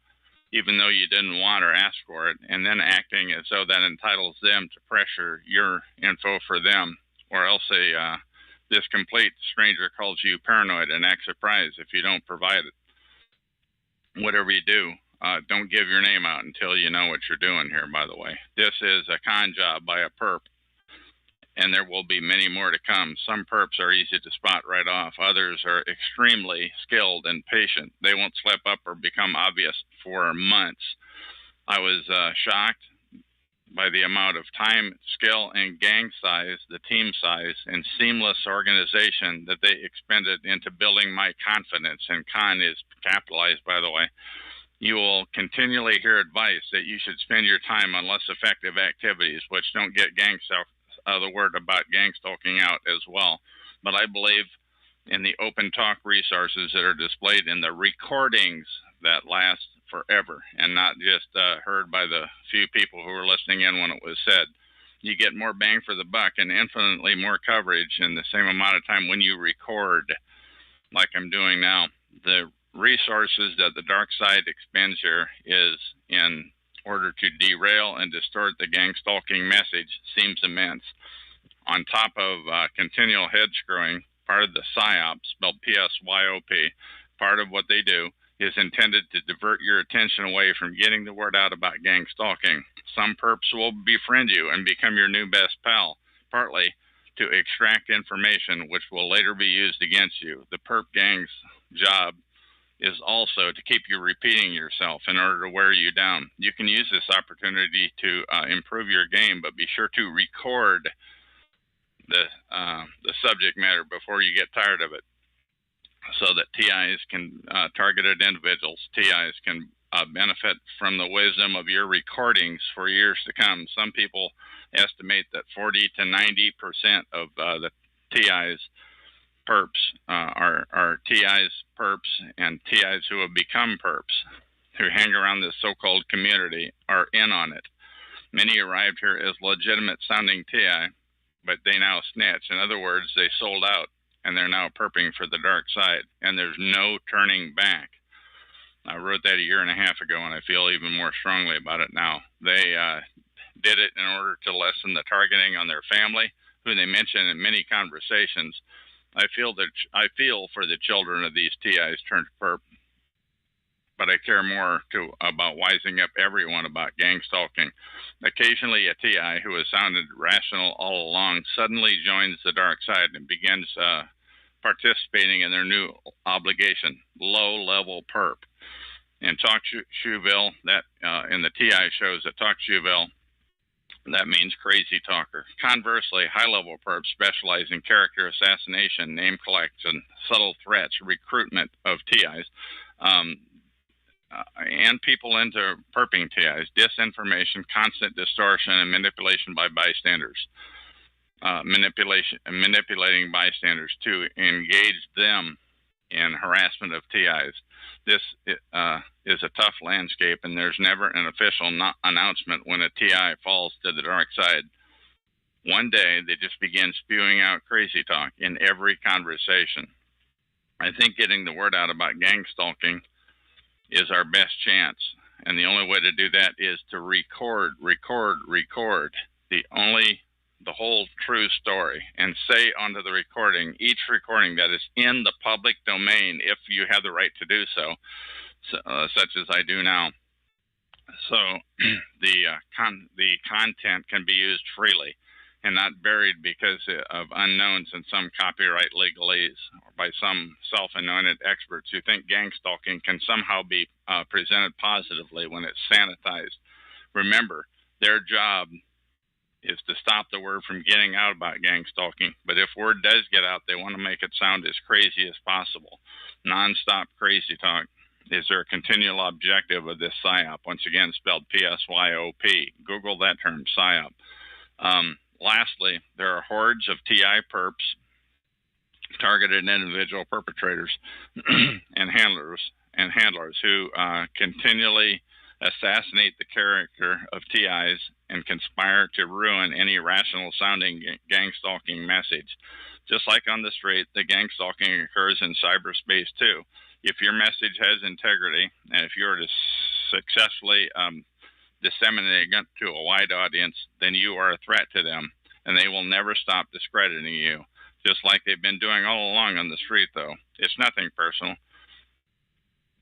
even though you didn't want or ask for it, and then acting as though that entitles them to pressure your info for them, or else this complete stranger calls you paranoid and acts surprised if you don't provide it. Whatever you do, don't give your name out until you know what you're doing here, by the way. This is a con job by a perp, and there will be many more to come. Some perps are easy to spot right off. Others are extremely skilled and patient. They won't slip up or become obvious for months. I was shocked by the amount of time, skill, and gang size, the team size, and seamless organization that they expended into building my confidence. And con is capitalized, by the way. You will continually hear advice that you should spend your time on less effective activities, which don't get gang the word about gang stalking out as well. But I believe in the open talk resources that are displayed in the recordings that last forever and not just heard by the few people who were listening in when it was said. You get more bang for the buck and infinitely more coverage in the same amount of time when you record, like I'm doing now. The resources that the dark side expends here is in order to derail and distort the gang stalking message seems immense. On top of continual head screwing, part of the PSYOP, spelled PSYOP, part of what they do is intended to divert your attention away from getting the word out about gang stalking. Some perps will befriend you and become your new best pal, partly to extract information which will later be used against you. The perp gang's job is also to keep you repeating yourself in order to wear you down. You can use this opportunity to improve your game, but be sure to record the subject matter before you get tired of it, so that TIs can, targeted individuals, TIs can benefit from the wisdom of your recordings for years to come. Some people estimate that 40 to 90% of the TIs perps are TIs, perps, and TIs who have become perps, who hang around this so-called community, are in on it. Many arrived here as legitimate sounding TI, but they now snitch. In other words, they sold out, and they're now perping for the dark side, and there's no turning back. I wrote that a year and a half ago, and I feel even more strongly about it now. They did it in order to lessen the targeting on their family, who they mention in many conversations. I feel for the children of these TIs turned perp, but I care more about wising up everyone about gang stalking. Occasionally, a TI who has sounded rational all along suddenly joins the dark side and begins participating in their new obligation, low-level perp. In TalkShoeville, that in the TI shows at TalkShoeville, that means crazy talker. Conversely, high-level perps specialize in character assassination, name collection, subtle threats, recruitment of TIs, and people into perping TIs, disinformation, constant distortion, and manipulation by bystanders. manipulating bystanders to engage them in harassment of TIs. This is a tough landscape, and there's never an official announcement when a TI falls to the dark side. One day, they just begin spewing out crazy talk in every conversation. I think getting the word out about gang stalking is our best chance, and the only way to do that is to record the whole true story, and say onto the recording, each recording that is in the public domain, if you have the right to do so, such as I do now. So the content can be used freely and not buried because of unknowns and some copyright legalese, or by some self-anointed experts who think gang stalking can somehow be presented positively when it's sanitized. Remember, their job is to stop the word from getting out about gang stalking, but if word does get out, they want to make it sound as crazy as possible. Non-stop crazy talk is their continual objective of this PSYOP, once again spelled P-S-Y-O-P. Google that term, PSYOP. Lastly, there are hordes of TI perps, targeted individual perpetrators and handlers who continually assassinate the character of TIs and conspire to ruin any rational sounding gang stalking message. Just like on the street, the gang stalking occurs in cyberspace too. If your message has integrity, and if you're to successfully disseminating it to a wide audience, then you are a threat to them, and they will never stop discrediting you, just like they've been doing all along on the street, though. It's nothing personal,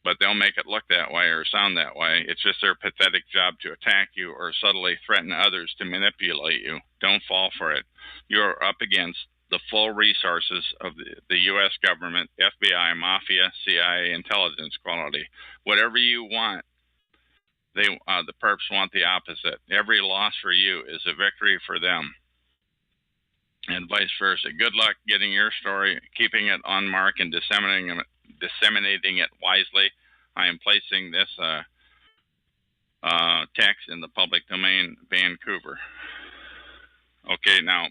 but they'll make it look that way or sound that way. It's just their pathetic job to attack you or subtly threaten others to manipulate you. Don't fall for it. You're up against the full resources of the U.S. government, FBI, mafia, CIA, intelligence quality. Whatever you want, the perps want the opposite. Every loss for you is a victory for them, and vice versa. Good luck getting your story, keeping it on mark, and disseminating it wisely. I am placing this text in the public domain, Vancouver. Okay, now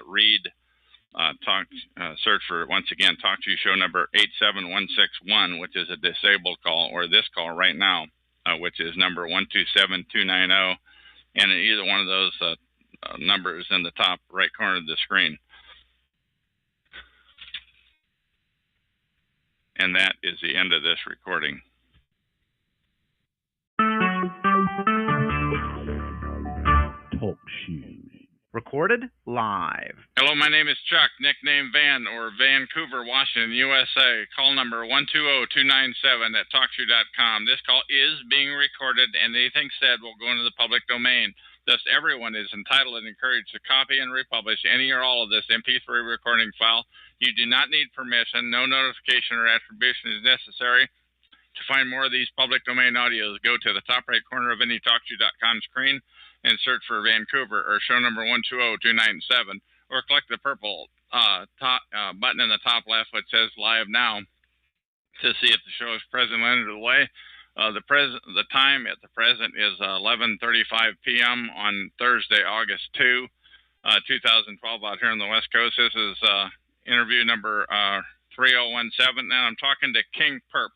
read, search for, once again, Talk to You show number 87161, which is a disabled call, or this call right now, which is number 127290, and either one of those numbers in the top right corner of the screen. And that is the end of this recording. Talk shoes. Recorded live. Hello, my name is Chuck, nickname Van, or Vancouver, Washington, USA. Call number 120297 at TalkShoe.com. This call is being recorded, and anything said will go into the public domain. Thus, everyone is entitled and encouraged to copy and republish any or all of this MP3 recording file. You do not need permission. No notification or attribution is necessary. To find more of these public domain audios, go to the top right corner of any TalkShoe.com screen and search for Vancouver or show number 120297, or click the purple button in the top left which says Live Now to see if the show is presently underway. The time at the present is 11:35 p.m. on Thursday, August 2, 2012, out here on the West Coast. This is interview number 3017, and I'm talking to King Perp,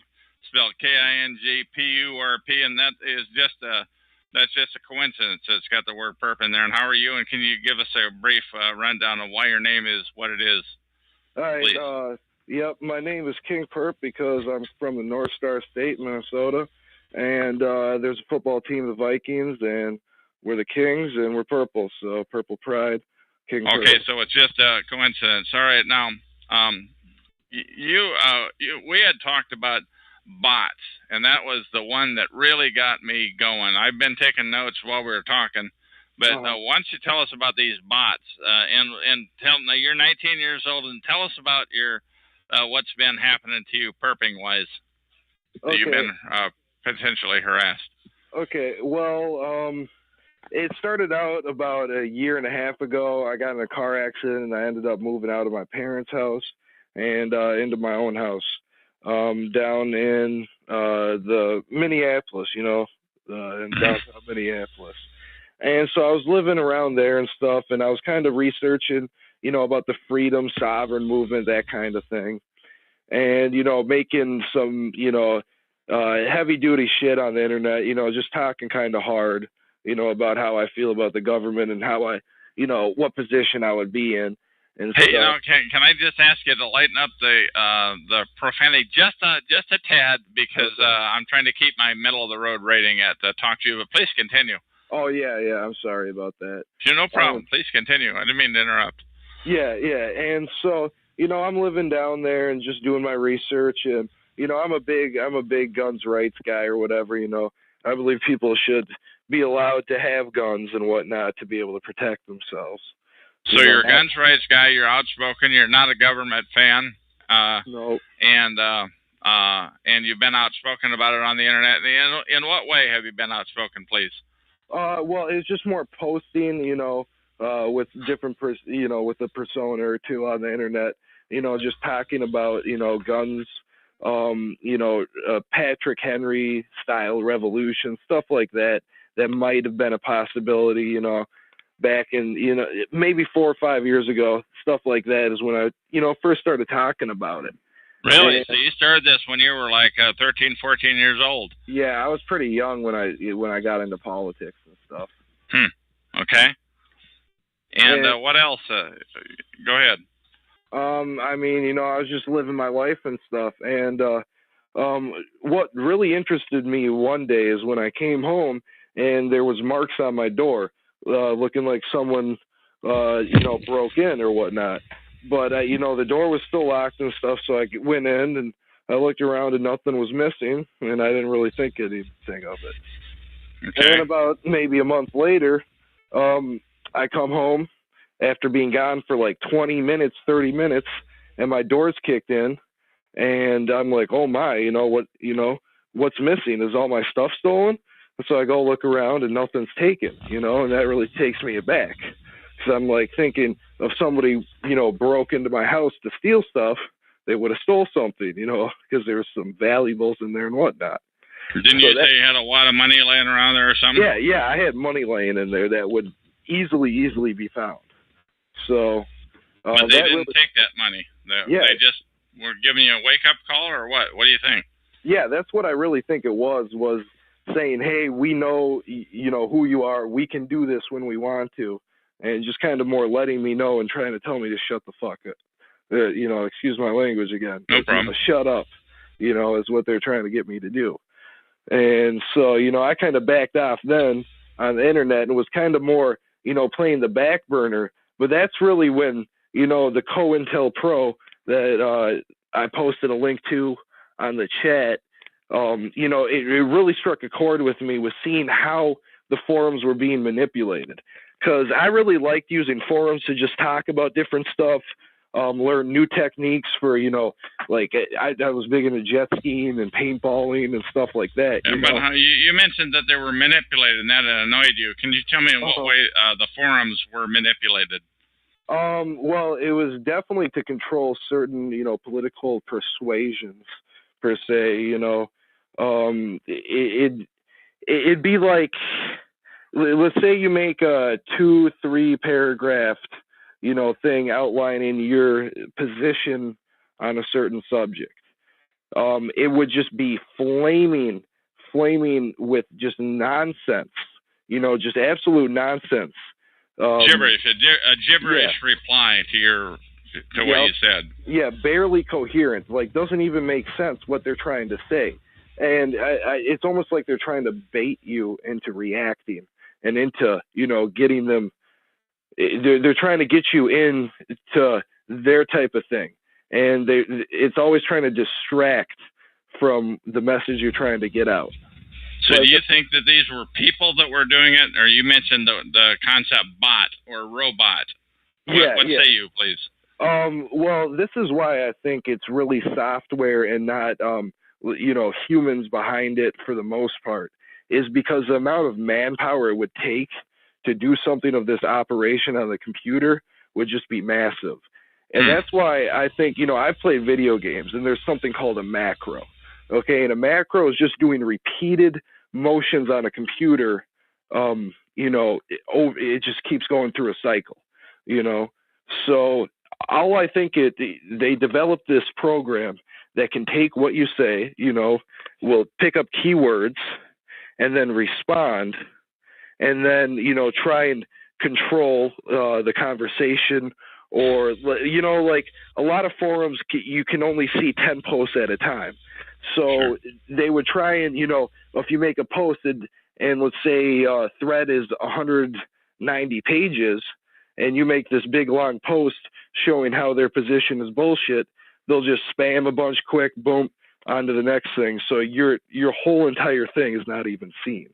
spelled K-I-N-G-P-U-R-P, and that is just that's just a coincidence. It's got the word perp in there. And how are you? And can you give us a brief rundown of why your name is what it is? All right. Yep, my name is King Perp because I'm from the North Star State, Minnesota, and there's a football team, the Vikings, and we're the Kings, and we're purple, so Purple Pride, King Perp. Okay, so it's just a coincidence. All right, now, we had talked about bots, and that was the one that really got me going. I've been taking notes while we were talking, but why don't you tell us about these bots, and now you're 19 years old, and tell us about your what's been happening to you perping wise. Okay. You've been potentially harassed. Okay, well, it started out about a year and a half ago. I got in a car accident, and I ended up moving out of my parents' house and into my own house down in the Minneapolis, in downtown Minneapolis. And so I was living around there and stuff, and I was kind of researching, about the freedom, sovereign movement, that kind of thing. And, making some, heavy duty shit on the internet, just talking kind of hard, about how I feel about the government and how I, what position I would be in. And hey, stuff. Can I just ask you to lighten up the profanity just a tad, because Okay. I'm trying to keep my middle of the road rating at Talk to You, but please continue. Oh, yeah, I'm sorry about that. Sure, no problem. Please continue. I didn't mean to interrupt. Yeah. And so, I'm living down there and just doing my research, and, I'm a big guns rights guy or whatever, I believe people should be allowed to have guns and whatnot to be able to protect themselves. So you're a guns rights guy, you're outspoken, you're not a government fan. No. And you've been outspoken about it on the internet. In what way have you been outspoken, please? Well, it's just more posting, with different, with a persona or two on the internet, just talking about, guns, Patrick Henry style revolution, stuff like that might have been a possibility, back in, maybe 4 or 5 years ago. Stuff like that is when I, first started talking about it. Really? And, so you started this when you were like 13, 14 years old? Yeah, I was pretty young when I got into politics and stuff. Okay. And what else? Go ahead. I mean, I was just living my life and stuff. And what really interested me one day is when I came home and there was marks on my door, looking like someone, broke in or whatnot. But, the door was still locked and stuff, so I went in and I looked around and nothing was missing, and I didn't really think anything of it. Okay. And then about maybe a month later, I come home after being gone for like 20 minutes, 30 minutes, and my door's kicked in, and I'm like, oh my, what's missing? Is all my stuff stolen? And so I go look around and nothing's taken, and that really takes me aback. Because I'm like thinking if somebody, broke into my house to steal stuff, they would have stole something, because there was some valuables in there and whatnot. Didn't you say you had a lot of money laying around there or something? Yeah, I had money laying in there that would easily be found. So, but they didn't take that money. They just were giving you a wake-up call, or what? What do you think? Yeah, that's what I really think it was saying, hey, we know, who you are. We can do this when we want to. And just kind of more letting me know and trying to tell me to shut the fuck up. Excuse my language again. No problem. Shut up, is what they're trying to get me to do. And so, I kind of backed off then on the internet and was kind of more, playing the back burner. But that's really when, the COINTELPRO that I posted a link to on the chat, it really struck a chord with me with seeing how the forums were being manipulated. Because I really liked using forums to just talk about different stuff, learn new techniques for, like I was big into jet skiing and paintballing and stuff like that. Yeah, but you mentioned that they were manipulated and that annoyed you. Can you tell me in what way the forums were manipulated? Well, it was definitely to control certain, political persuasions per se, it'd be like, let's say you make a 2-3 paragraph, thing outlining your position on a certain subject. It would just be flaming with just nonsense, just absolute nonsense. Gibberish, a gibberish reply to what you said. Yeah, barely coherent. Like, doesn't even make sense what they're trying to say. And it's almost like they're trying to bait you into reacting and into, getting them. They're trying to get you into their type of thing. And it's always trying to distract from the message you're trying to get out. So do you think that these were people that were doing it? Or you mentioned the concept bot or robot. What say you, please? Well, this is why I think it's really software and not, humans behind it for the most part, is because the amount of manpower it would take to do something of this operation on the computer would just be massive. And that's why I think, I've played video games and there's something called a macro. Okay. And a macro is just doing repeated motions on a computer, it just keeps going through a cycle, So all I think they developed this program that can take what you say, will pick up keywords and then respond, and then try and control the conversation, or like a lot of forums you can only see 10 posts at a time. So they would try and if you make a post and let's say thread is 190 pages, and you make this big long post showing how their position is bullshit, they'll just spam a bunch quick, boom, on to the next thing. So your whole entire thing is not even seen.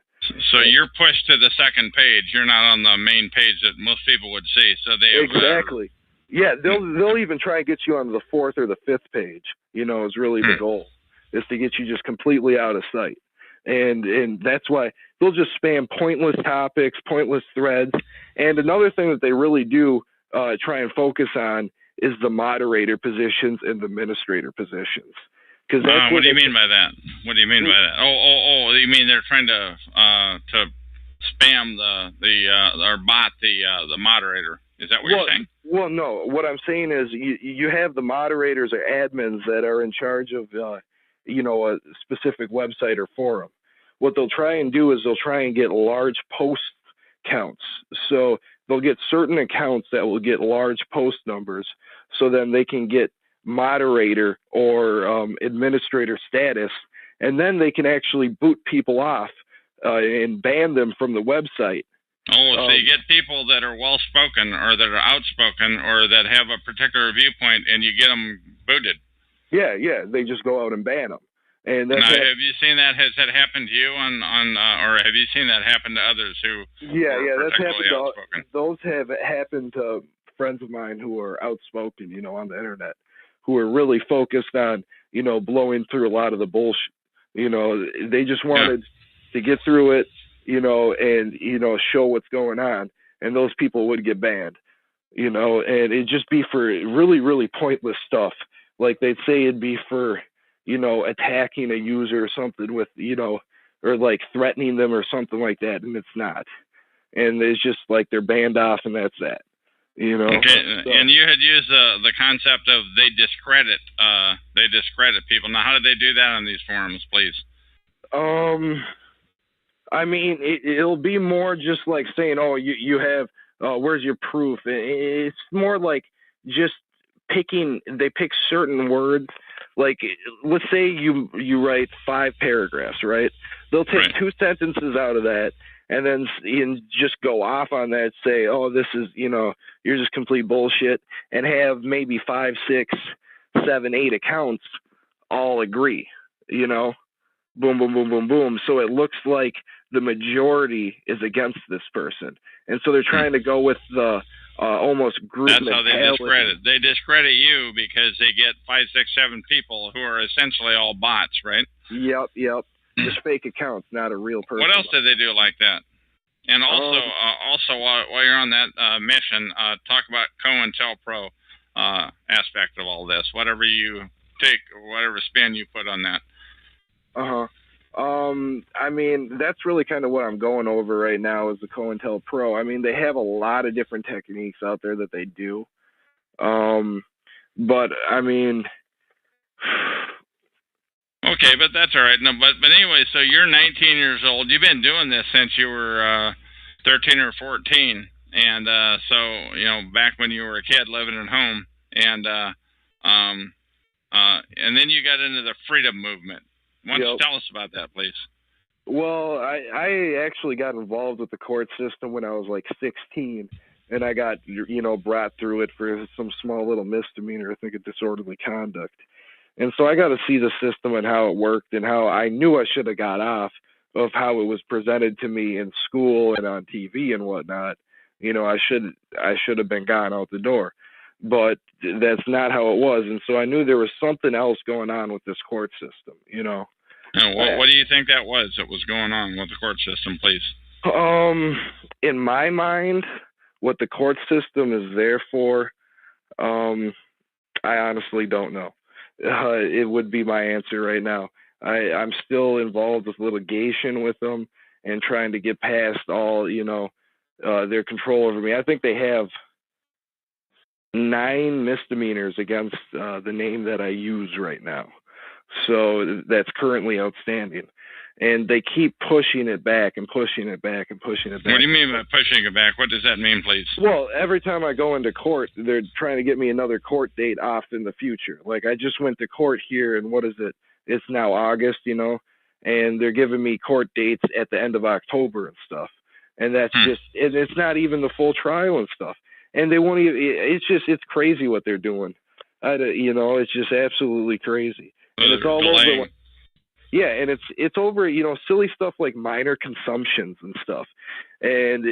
So you're pushed to the second page. You're not on the main page that most people would see. So they exactly. Yeah, they'll even try and get you on the fourth or the fifth page. Is really the goal, is to get you just completely out of sight. And that's why they'll just spam pointless topics, pointless threads. And another thing that they really do try and focus on is the moderator positions and the administrator positions. What do you mean by that? What do you mean by that? Oh! You mean they're trying to spam or bot the moderator? Is that what you're saying? Well, no. What I'm saying is you have the moderators or admins that are in charge of a specific website or forum. What they'll try and do is they'll try and get large post counts. So they'll get certain accounts that will get large post numbers, so then they can get moderator or administrator status, and then they can actually boot people off and ban them from the website. Oh, so you get people that are well-spoken or that are outspoken or that have a particular viewpoint, and you get them booted. Yeah, they just go out and ban them. And that's now, have you seen that? Has that happened to you or have you seen that happen to others who? Yeah, that's happened. Those have happened to friends of mine who are outspoken, on the internet, who are really focused on, blowing through a lot of the bullshit. They just wanted to get through it, and show what's going on, and those people would get banned, and it'd just be for really, really pointless stuff. Like they'd say it'd be for, attacking a user or something with, or like threatening them or something like that, and it's not. And it's just like they're banned off, and that's that. Okay, so. And you had used the concept of they discredit people. Now, how did they do that on these forums, please? I mean, it'll be more just like saying, oh, you have, where's your proof? It's more like just they pick certain words. Like, let's say you write 5 paragraphs, right? They'll take 2 sentences out of that, and then just go off on that, say, oh, this is, you're just complete bullshit, and have maybe 5, 6, 7, 8 accounts all agree, boom, boom, boom, boom, boom. So it looks like the majority is against this person. And so they're trying to go with the almost group mentality. That's how they discredit. They discredit you because they get 5, 6, 7 people who are essentially all bots, right? Yep. Just fake accounts, not a real person. What else did they do like that? And also, while you're on that mission, talk about COINTELPRO aspect of all this. Whatever you take, whatever spin you put on that. I mean, that's really kind of what I'm going over right now is the COINTELPRO. I mean, they have a lot of different techniques out there that they do. But I mean, okay, but that's all right. No, but anyway, so you're 19 years old. You've been doing this since you were 13 or 14, and so back when you were a kid living at home, and then you got into the freedom movement. Why don't you tell us about that, please? Well, I actually got involved with the court system when I was like 16, and I got brought through it for some small little misdemeanor, I think, of disorderly conduct. And so I got to see the system and how it worked, and how I knew I should have got off of how it was presented to me in school and on TV and whatnot. I should have been gone out the door, but that's not how it was. And so I knew there was something else going on with this court system, And what do you think that was going on with the court system, please? In my mind, what the court system is there for, I honestly don't know. It would be my answer right now. I'm still involved with litigation with them, and trying to get past all, their control over me. I think they have 9 misdemeanors against the name that I use right now. So that's currently outstanding. And they keep pushing it back and pushing it back and pushing it back. What do you mean by pushing it back? What does that mean, please? Well, every time I go into court, they're trying to get me another court date off in the future. Like, I just went to court here, and what is it? It's now August, and they're giving me court dates at the end of October and stuff. And that's just, it's not even the full trial and stuff. And they won't even, it's crazy what they're doing. It's just absolutely crazy. And it's all over. Yeah, and it's over, silly stuff like minor consumptions and stuff. And,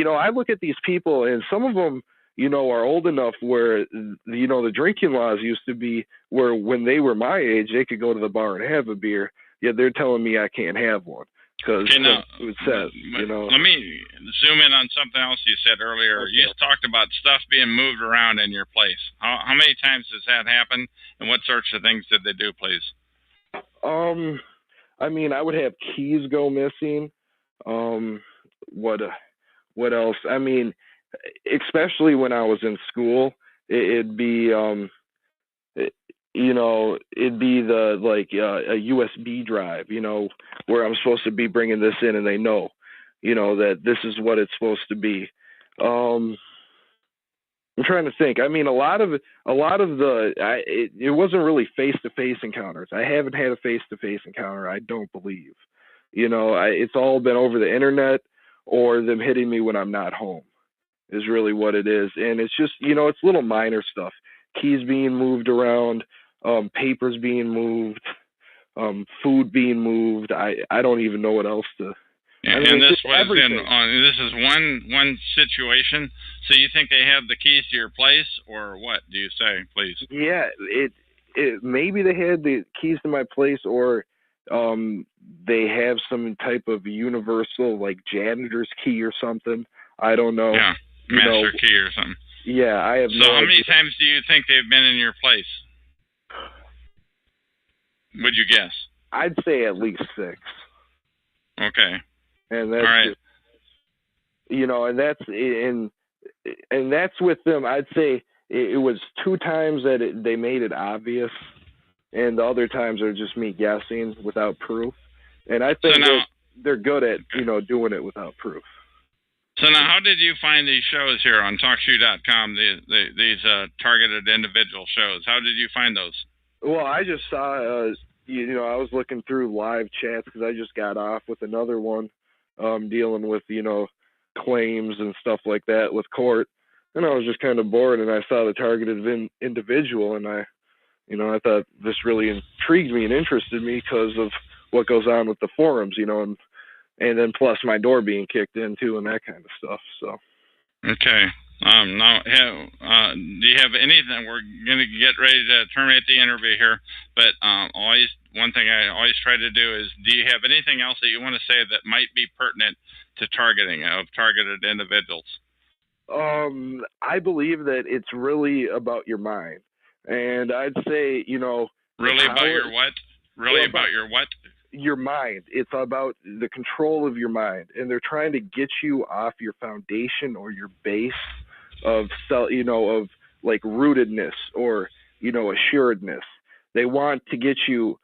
I look at these people, and some of them, are old enough where, the drinking laws used to be where when they were my age, they could go to the bar and have a beer. Yet they're telling me I can't have one because it says, Let me zoom in on something else you said earlier. Okay. You talked about stuff being moved around in your place. How many times does that happen, and what sorts of things did they do, please? I would have keys go missing. What else? Especially when I was in school, it'd be, it'd be a USB drive, where I'm supposed to be bringing this in, and they know, that this is what it's supposed to be. I'm trying to think. A lot of it wasn't really face-to-face encounters. I haven't had a face-to-face encounter, I don't believe. It's all been over the internet or them hitting me when I'm not home is really what it is. And it's just, it's little minor stuff. Keys being moved around, papers being moved, food being moved. I don't even know what else to... And this was this is one situation. So you think they have the keys to your place, or what do you say, please? Yeah, it maybe they had the keys to my place, or they have some type of universal like janitor's key or something. I don't know. Yeah, master key or something. Yeah, I have. So how many times do you think they've been in your place? Would you guess? I'd say at least 6. Okay. And that's, all right. And that's with them. I'd say it was 2 times that they made it obvious, and the other times are just me guessing without proof. And I think they're good at doing it without proof. So now, how did you find these shows here on TalkShoe.com? These targeted individual shows. How did you find those? Well, I just saw. I was looking through live chats because I just got off with another one. Dealing with, claims and stuff like that with court. And I was just kind of bored, and I saw the targeted individual, and I thought this really intrigued me and interested me because of what goes on with the forums, and then plus my door being kicked in too and that kind of stuff. So. Okay. Now, do you have anything? We're going to get ready to terminate the interview here, but one thing I always try to do is, do you have anything else that you want to say that might be pertinent to targeting of targeted individuals? I believe that it's really about your mind, and I'd say, really about your what? Really about your what? Your mind. It's about the control of your mind, and they're trying to get you off your foundation or your base of of like rootedness or assuredness. They want to get you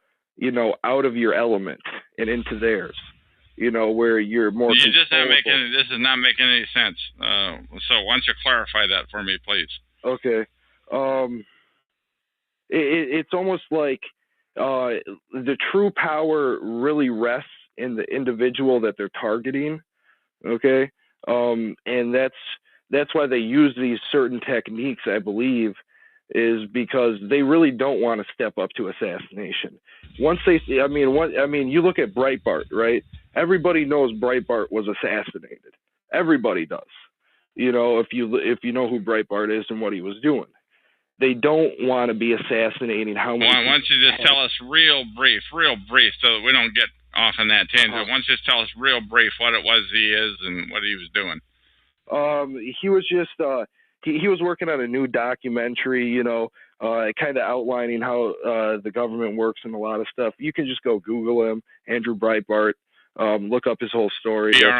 out of your element and into theirs, where you're more. This is not making any sense. So why don't you clarify that for me, please? Okay. It's almost like the true power really rests in the individual that they're targeting. Okay. And that's why they use these certain techniques, I believe, is because they really don't want to step up to assassination. Once they, you look at Breitbart, right? Everybody knows Breitbart was assassinated. Everybody does. If you know who Breitbart is and what he was doing. They don't want to be assassinating how much. Why don't you just tell us real brief, so that we don't get off on that tangent. Why don't you just tell us real brief what it was he is and what he was doing? He was just he was working on a new documentary, kind of outlining how the government works and a lot of stuff. You can just go Google him, Andrew Breitbart. Look up his whole story. BRIGHTBART.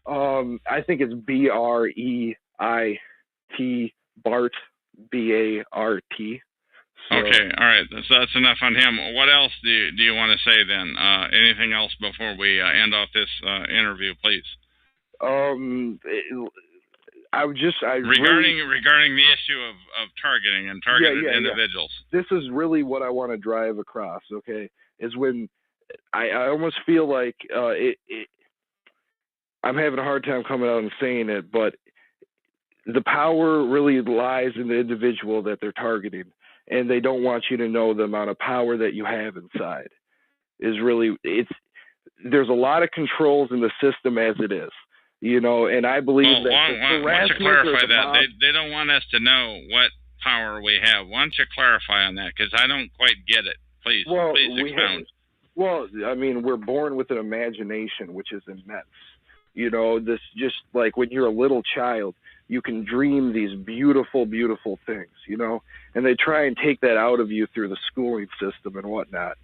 I think it's BREIT, Bart, BART. So, okay, all right. So that's enough on him. What else do you want to say then? Anything else before we end off this interview, please? regarding the issue of targeting and targeted individuals. This is really what I want to drive across. Okay, is when I almost feel like I'm having a hard time coming out and saying it, but the power really lies in the individual that they're targeting, and they don't want you to know the amount of power that you have inside. There's a lot of controls in the system as it is, and I believe that. Why don't you clarify that? They don't want us to know what power we have. Why don't you clarify on that? Because I don't quite get it. Please expound. I mean, we're born with an imagination, which is immense. This just like when you're a little child, you can dream these beautiful, beautiful things, and they try and take that out of you through the schooling system and whatnot.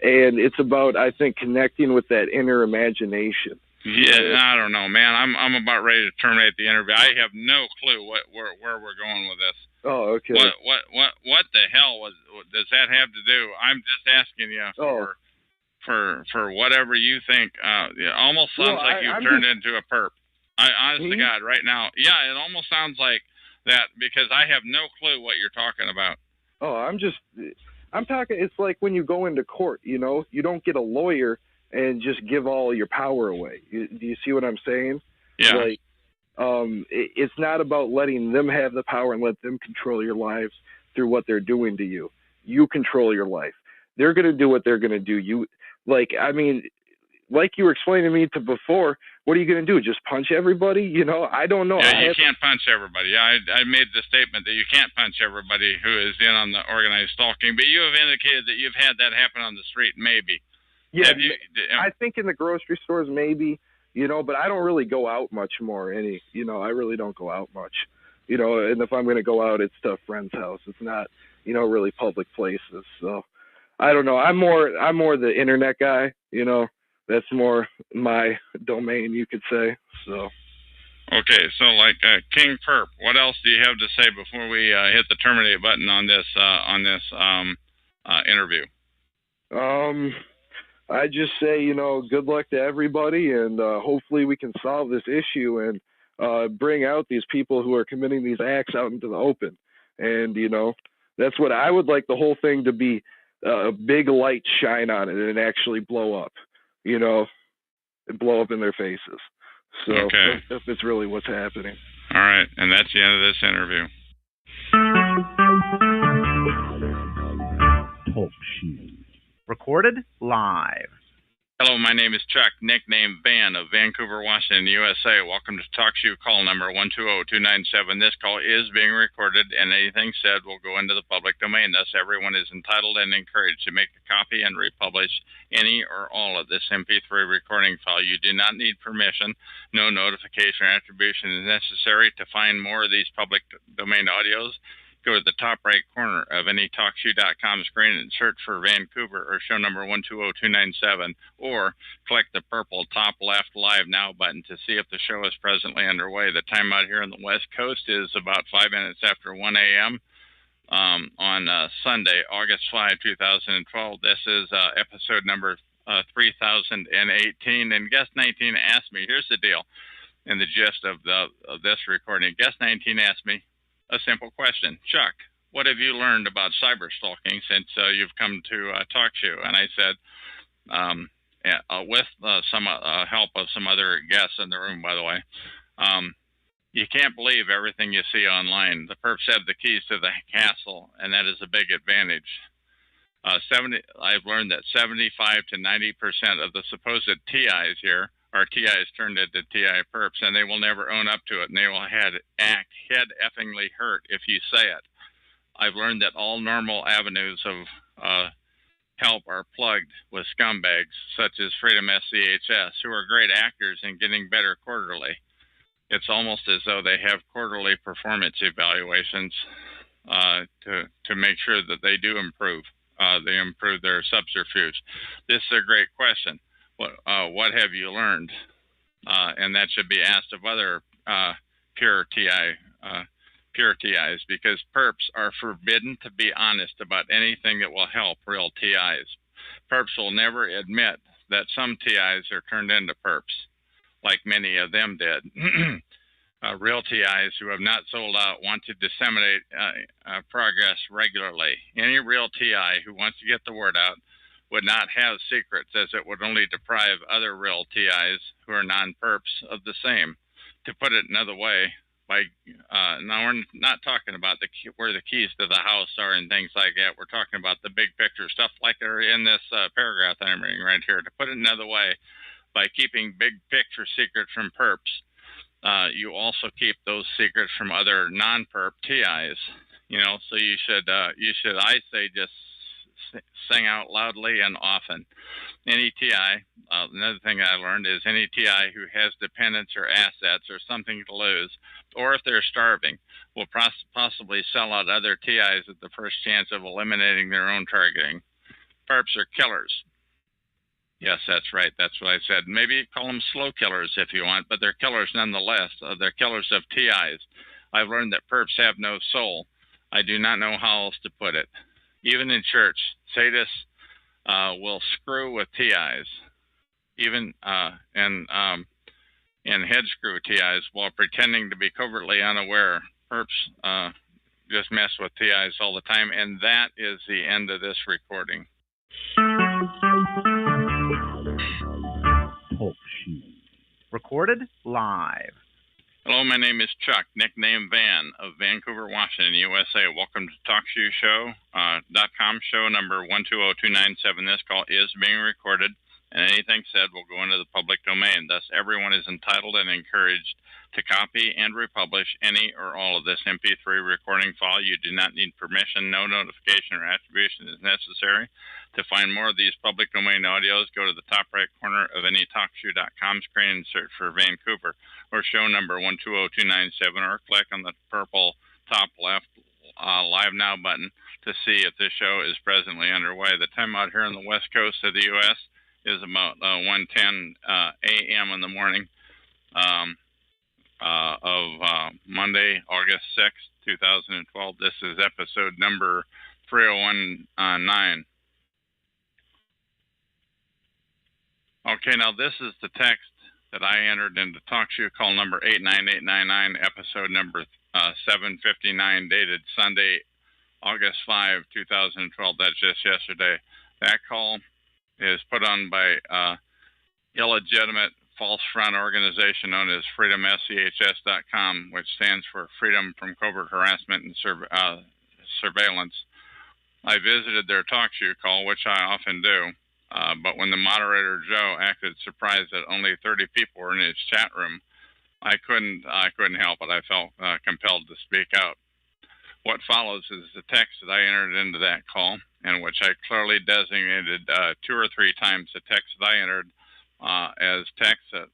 And it's about, I think, connecting with that inner imagination. Yeah, I don't know, man. I'm about ready to terminate the interview. I have no clue where we're going with this. Oh, okay. What the hell does that have to do? I'm just asking you for whatever you think. It almost sounds like you've turned into a perp. Honest to God, right now, it almost sounds like that because I have no clue what you're talking about. Oh, I'm talking. It's like when you go into court. You don't get a lawyer and just give all your power away. Do you see what I'm saying? Yeah. Like, it's not about letting them have the power and let them control your lives through what they're doing to you. You control your life. They're going to do what they're going to do. Like you were explaining to me before, what are you going to do? Just punch everybody? I don't know. Yeah, you can't punch everybody. I made the statement that you can't punch everybody who is in on the organized stalking, but you have indicated that you've had that happen on the street, maybe. Yeah, I think in the grocery stores, maybe, but I don't really go out much more. I really don't go out much, and if I'm going to go out, it's to a friend's house. It's not, really public places. So I don't know. I'm more the internet guy, that's more my domain, you could say. So. Okay, so like King Perp, what else do you have to say before we hit the terminate button on this interview? I just say, good luck to everybody, and hopefully we can solve this issue and bring out these people who are committing these acts out into the open. And, that's what I would like the whole thing to be, a big light shine on it and actually blow up, and blow up in their faces. So if it's really what's happening. All right, and that's the end of this interview. Talk shoes. Recorded live. Hello, my name is Chuck, nickname Van of Vancouver, Washington, USA. Welcome to TalkShoe call number 120297. This call is being recorded, and anything said will go into the public domain. Thus, everyone is entitled and encouraged to make a copy and republish any or all of this MP3 recording file. You do not need permission. No notification or attribution is necessary. To find more of these public domain audios, go to the top right corner of any TalkShoe.com screen and search for Vancouver or show number 120297, or click the purple top left Live Now button to see if the show is presently underway. The time out here on the West Coast is about 5 minutes after 1 a.m. On Sunday, August 5, 2012. This is episode number 3018, and guest 19 asked me, here's the deal, and the gist of this recording. Guest 19 asked me a simple question. Chuck, what have you learned about cyber stalking since you've come to TalkShoe? And I said, with some help of some other guests in the room, by the way, you can't believe everything you see online. The perps have the keys to the castle, and that is a big advantage. I've learned that 75 to 90% of the supposed TIs here are TIs turned into TI perps, and they will never own up to it, and they will act head-effingly hurt if you say it. I've learned that all normal avenues of help are plugged with scumbags, such as Freedom SCHS, who are great actors and getting better quarterly. It's almost as though they have quarterly performance evaluations to make sure that they do improve. they improve their subterfuge. This is a great question. What have you learned? And that should be asked of other pure TIs, because perps are forbidden to be honest about anything that will help real TIs. Perps will never admit that some TIs are turned into perps, like many of them did. Real TIs who have not sold out want to disseminate progress regularly. Any real TI who wants to get the word out would not have secrets, as it would only deprive other real TIs who are non-perps of the same. To put it another way, now we're not talking about where the keys to the house are and things like that. We're talking about the big picture stuff like they're in this paragraph that I'm reading right here. To put it another way, by keeping big picture secrets from perps, you also keep those secrets from other non-perp TIs. So you should, I say, just sing out loudly and often. Any TI, another thing I learned is any TI who has dependents or assets or something to lose, or if they're starving, will possibly sell out other TIs at the first chance of eliminating their own targeting. Perps are killers. Yes, that's right. That's what I said. Maybe call them slow killers if you want, but they're killers nonetheless. They're killers of TIs. I've learned that perps have no soul. I do not know how else to put it. Even in church, sadists will screw with TIs, even and head screw TIs while pretending to be covertly unaware. Perps just mess with TIs all the time, and that is the end of this recording. Talk show. Recorded live. Hello, my name is Chuck, nickname Van, of Vancouver, Washington, USA. Welcome to TalkShoeShow.com, show number 120297. This call is being recorded, and anything said will go into the public domain. Thus, everyone is entitled and encouraged to copy and republish any or all of this MP3 recording file. You do not need permission. No notification or attribution is necessary. To find more of these public domain audios, go to the top right corner of any TalkShoe.com screen and search for Vancouver or show number 120297, or click on the purple top left Live Now button to see if this show is presently underway. The time out here on the west coast of the U.S. is about 1:10 a.m. in the morning of Monday, August 6th, 2012. This is episode number 3019. Okay, now this is the text that I entered into TalkShoe call number 89899, episode number 759, dated Sunday, August 5, 2012. That's just yesterday. That call is put on by illegitimate false front organization known as freedomschs.com, which stands for Freedom from Covert Harassment and Surveillance. I visited their TalkShoe call, which I often do. But when the moderator, Joe, acted surprised that only 30 people were in his chat room, I couldn't help it. I felt compelled to speak out. What follows is the text that I entered into that call, in which I clearly designated 2 or 3 times the text that I entered as texts that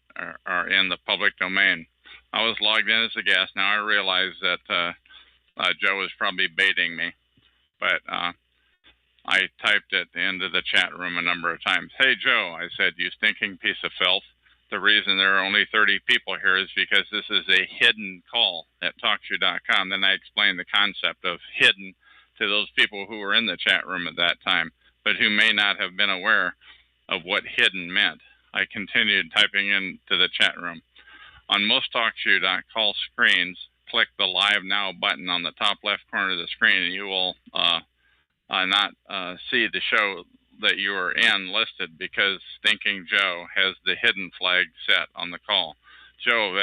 are in the public domain. I was logged in as a guest. Now I realize that Joe was probably baiting me, but I typed at the end of the chat room a number of times. Hey, Joe, I said, you stinking piece of filth. The reason there are only 30 people here is because this is a hidden call at TalkShoe.com. Then I explained the concept of hidden to those people who were in the chat room at that time, but who may not have been aware of what hidden meant. I continued typing into the chat room. On most TalkShoe.call screens, click the Live Now button on the top left corner of the screen, and you will not see the show that you are in listed, because Stinking Joe has the hidden flag set on the call. Joe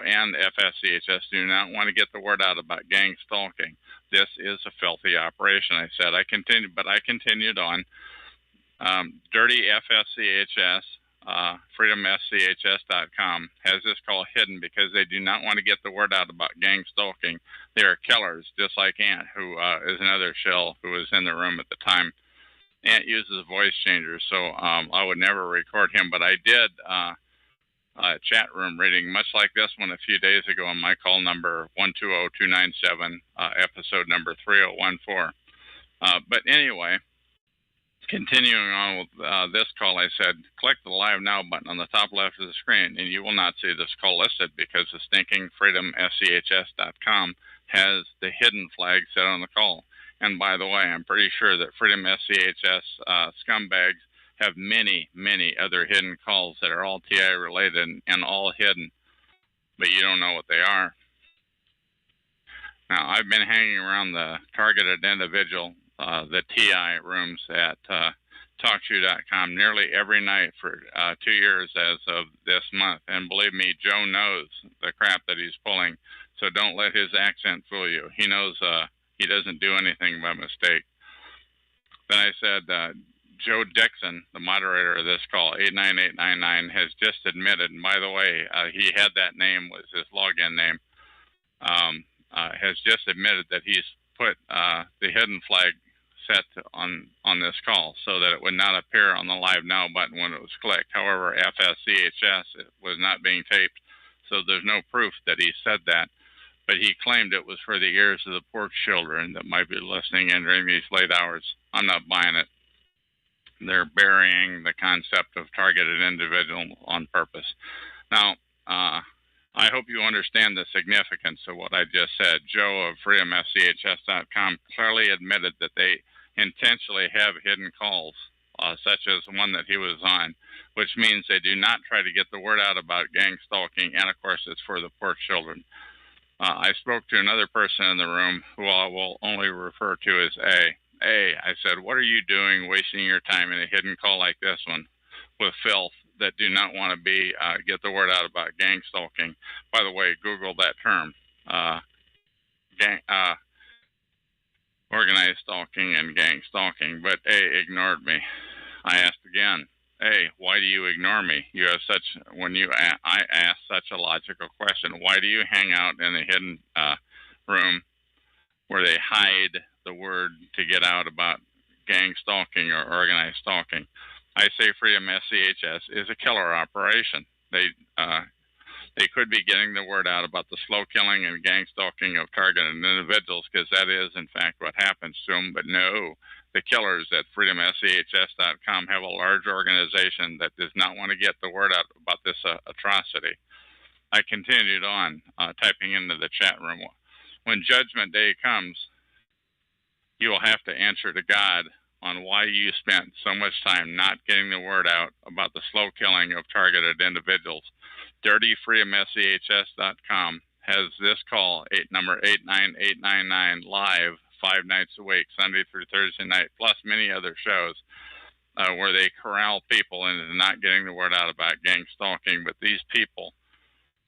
and FSCHS do not want to get the word out about gang stalking. This is a filthy operation, I said. I continued on. Dirty FSCHS, freedomschs.com, has this call hidden because they do not want to get the word out about gang stalking. They are killers, just like Ant, who is another shill who was in the room at the time. Ant uses voice changers, so I would never record him, but I did a chat room reading, much like this one a few days ago on my call number 120297, episode number 3014. But anyway, continuing on with this call, I said, click the Live Now button on the top left of the screen, and you will not see this call listed because the stinking freedomschs.com has the hidden flag set on the call. And by the way, I'm pretty sure that Freedom SCHS scumbags have many, many other hidden calls that are all TI related and all hidden, but you don't know what they are. Now, I've been hanging around the targeted individual, the TI rooms at TalkShoe.com nearly every night for 2 years as of this month. And believe me, Joe knows the crap that he's pulling, so don't let his accent fool you. He knows he doesn't do anything by mistake. Then I said, Joe Dixon, the moderator of this call, 89899, has just admitted, and by the way, he had that name, was his login name, has just admitted that he's put the hidden flag set on this call so that it would not appear on the Live Now button when it was clicked. However, FSCHS was not being taped, so there's no proof that he said that. But he claimed it was for the ears of the poor children that might be listening in during these late hours. I'm not buying it. They're burying the concept of targeted individual on purpose. Now, I hope you understand the significance of what I just said. Joe of freedomschs.com clearly admitted that they intentionally have hidden calls, such as the one that he was on, which means they do not try to get the word out about gang stalking, and of course it's for the poor children. I spoke to another person in the room who I will only refer to as A. I said, what are you doing wasting your time in a hidden call like this one with filth that do not want to get the word out about gang stalking? By the way, Google that term, organized stalking and gang stalking. But A ignored me. I asked again, A, why do you ignore me? You have I asked such a logical question. Why do you hang out in a hidden room where they hide the word to get out about gang stalking or organized stalking? I say Freedom SCHS is a killer operation. They could be getting the word out about the slow killing and gang stalking of targeted individuals, because that is, in fact, what happens to them. But no, the killers at freedomschs.com have a large organization that does not want to get the word out about this atrocity. I continued on, typing into the chat room. When Judgment Day comes, you will have to answer to God on why you spent so much time not getting the word out about the slow killing of targeted individuals. DirtyFreedomSCHS.com has this call, number 89899, live 5 nights a week, Sunday through Thursday night, plus many other shows where they corral people into not getting the word out about gang stalking. But these people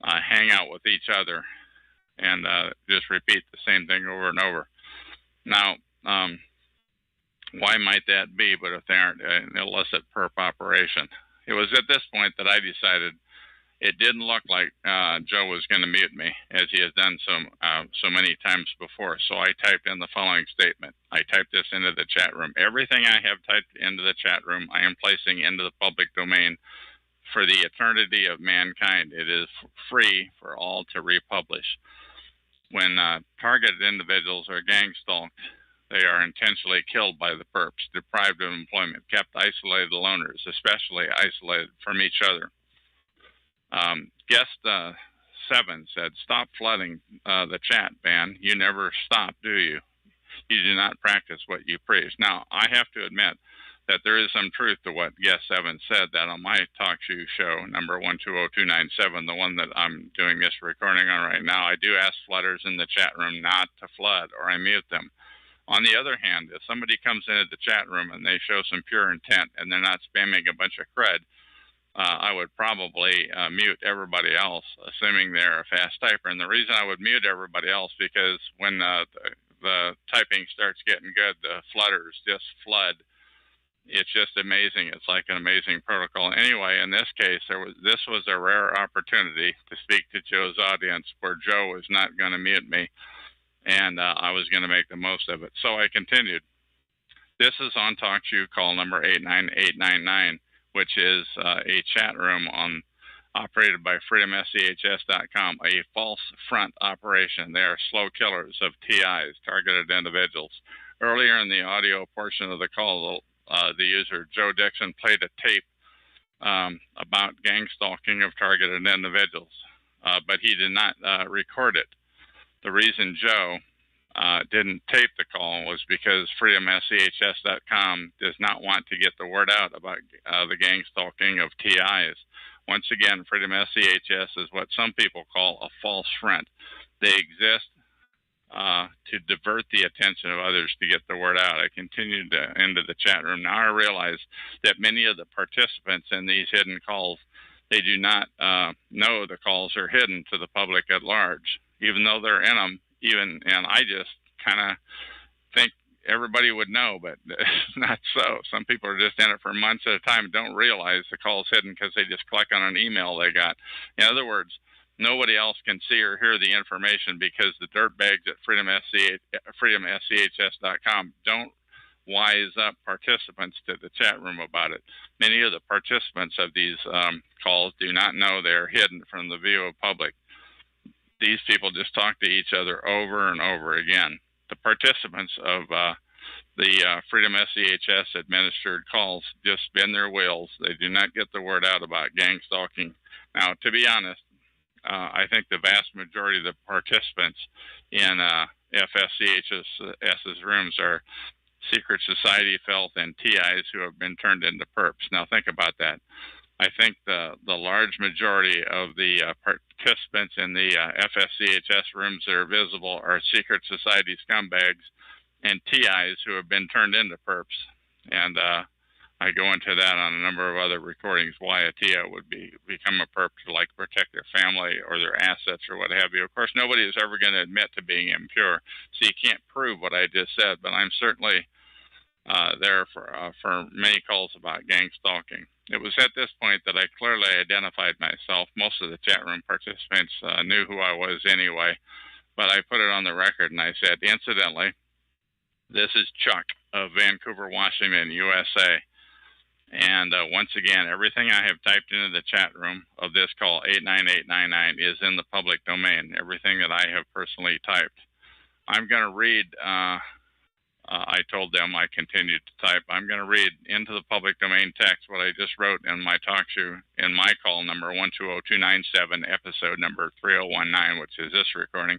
hang out with each other and just repeat the same thing over and over. Now, why might that be? But if they aren't an illicit perp operation, it was at this point that I decided it didn't look like Joe was going to mute me, as he has done so many times before. So I typed in the following statement. I typed this into the chat room. Everything I have typed into the chat room, I am placing into the public domain for the eternity of mankind. It is free for all to republish. When targeted individuals are gang stalked, they are intentionally killed by the perps, deprived of employment, kept isolated loners, especially isolated from each other. Guest 7 said, stop flooding the chat, Van. You never stop, do you? You do not practice what you preach. Now, I have to admit that there is some truth to what Guest 7 said, that on my talk show, number 120297, the one that I'm doing this recording on right now, I do ask flooders in the chat room not to flood, or I mute them. On the other hand, if somebody comes into the chat room and they show some pure intent and they're not spamming a bunch of crud, I would probably mute everybody else, assuming they're a fast typer. And the reason I would mute everybody else, because when the typing starts getting good, the flooders just flood. It's just amazing. It's like an amazing protocol. Anyway, in this case, this was a rare opportunity to speak to Joe's audience where Joe was not going to mute me, and I was going to make the most of it. So I continued. This is on TalkShoe call number 89899. Which is a chat room operated by freedomschs.com, a false front operation. They are slow killers of TIs, targeted individuals. Earlier in the audio portion of the call, the user, Joe Dixon, played a tape about gang stalking of targeted individuals, but he did not record it. The reason Joe didn't tape the call was because freedomschs.com does not want to get the word out about the gang stalking of TIs. Once again, Freedom SCHS is what some people call a false front. They exist to divert the attention of others to get the word out. I continued into the chat room. Now I realize that many of the participants in these hidden calls, they do not know the calls are hidden to the public at large, even though they're in them. And I just kind of think everybody would know, but it's not so. Some people are just in it for months at a time and don't realize the call's hidden because they just click on an email they got. In other words, nobody else can see or hear the information because the dirtbags at freedomschs.com don't wise up participants to the chat room about it. Many of the participants of these calls do not know they're hidden from the view of public. These people just talk to each other over and over again. The participants of the Freedom SCHS administered calls just spin their wheels. They do not get the word out about gang stalking. Now, to be honest, I think the vast majority of the participants in FSCHS's rooms are secret society filth and TIs who have been turned into perps. Now, think about that. I think the large majority of the participants in the FSCHS rooms that are visible are secret society scumbags and TIs who have been turned into perps. And I go into that on a number of other recordings, why a TI would become a perp to like protect their family or their assets or what have you. Of course, nobody is ever going to admit to being impure, so you can't prove what I just said, but I'm certainly there for many calls about gang stalking. It was at this point that I clearly identified myself. Most of the chat room participants knew who I was anyway, but I put it on the record and I said, incidentally, this is Chuck of Vancouver, Washington, USA. And once again, everything I have typed into the chat room of this call, 89899, is in the public domain, everything that I have personally typed. I'm going to read, I told them I continued to type, I'm going to read into the public domain text what I just wrote in my talk show, in my call number 120297, episode number 3019, which is this recording.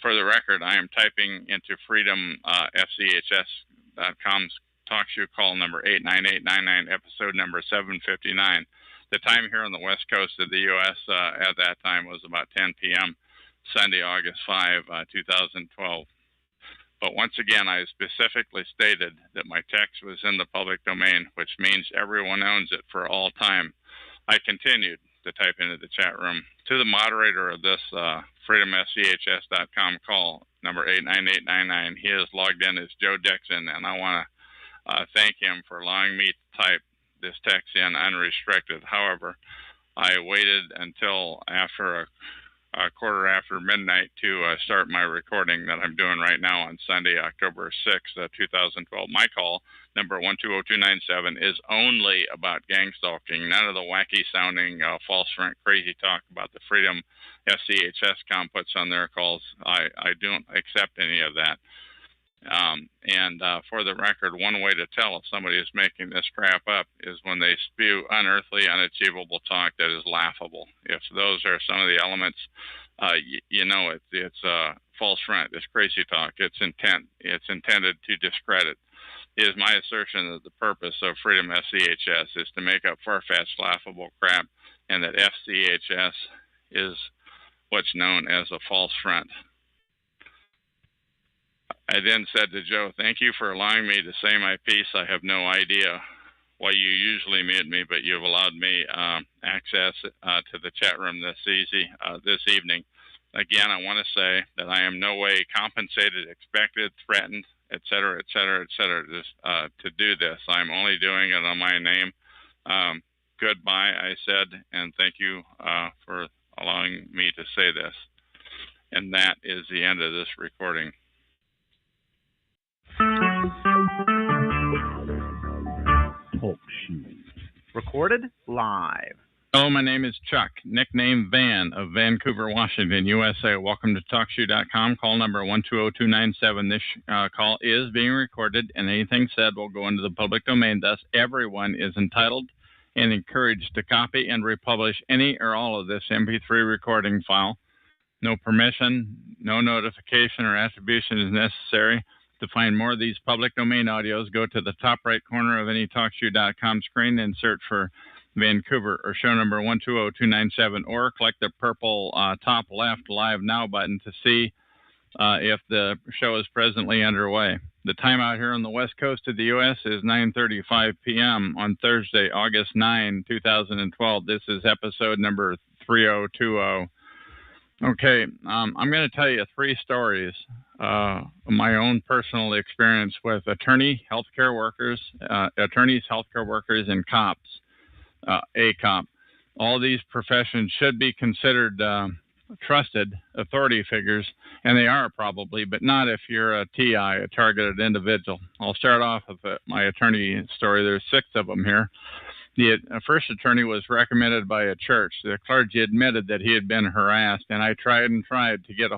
For the record, I am typing into freedomfchs.com's talk show call number 89899, episode number 759. The time here on the west coast of the U.S. At that time was about 10 p.m. Sunday, August 5, 2012. But once again, I specifically stated that my text was in the public domain, which means everyone owns it for all time. I continued to type into the chat room. To the moderator of this freedomschs.com call, number 89899, he is logged in as Joe Dixon, and I want to thank him for allowing me to type this text in unrestricted. However, I waited until after a quarter after midnight to start my recording that I'm doing right now on Sunday, October 6th, 2012. My call, number 120297, is only about gang stalking. None of the wacky sounding false front crazy talk about the Freedom SCHS puts on their calls. I don't accept any of that. And for the record, one way to tell if somebody is making this crap up is when they spew unearthly, unachievable talk that is laughable. If those are some of the elements, you know it's false front, it's crazy talk, it's intended to discredit. It is my assertion that the purpose of Freedom SCHS is to make up far-fetched, laughable crap, and that FCHS is what's known as a false front. I then said to Joe, thank you for allowing me to say my piece. I have no idea why you usually mute me, but you've allowed me access to the chat room this evening. Again, I want to say that I am no way compensated, expected, threatened, et cetera, to do this. I'm only doing it on my name. Goodbye, I said, and thank you for allowing me to say this. And that is the end of this recording. Talk show. Recorded live. Hello, my name is Chuck, nickname Van of Vancouver, Washington, USA. Welcome to TalkShoe.com. Call number 120297. This call is being recorded, and anything said will go into the public domain. Thus, everyone is entitled and encouraged to copy and republish any or all of this MP3 recording file. No permission, no notification or attribution is necessary. To find more of these public domain audios, go to the top right corner of any TalkShoe.com screen and search for Vancouver or show number 120297, or click the purple top left Live Now button to see if the show is presently underway. The time out here on the west coast of the U.S. is 9:35 p.m. on Thursday, August 9, 2012. This is episode number 3020. Okay, I'm going to tell you 3 stories of my own personal experience with attorneys, healthcare workers, and cops. A cop. All these professions should be considered trusted authority figures, and they are probably, but not if you're a TI, a targeted individual. I'll start off with my attorney story. There's 6 of them here. The first attorney was recommended by a church. The clergy admitted that he had been harassed, and I tried to get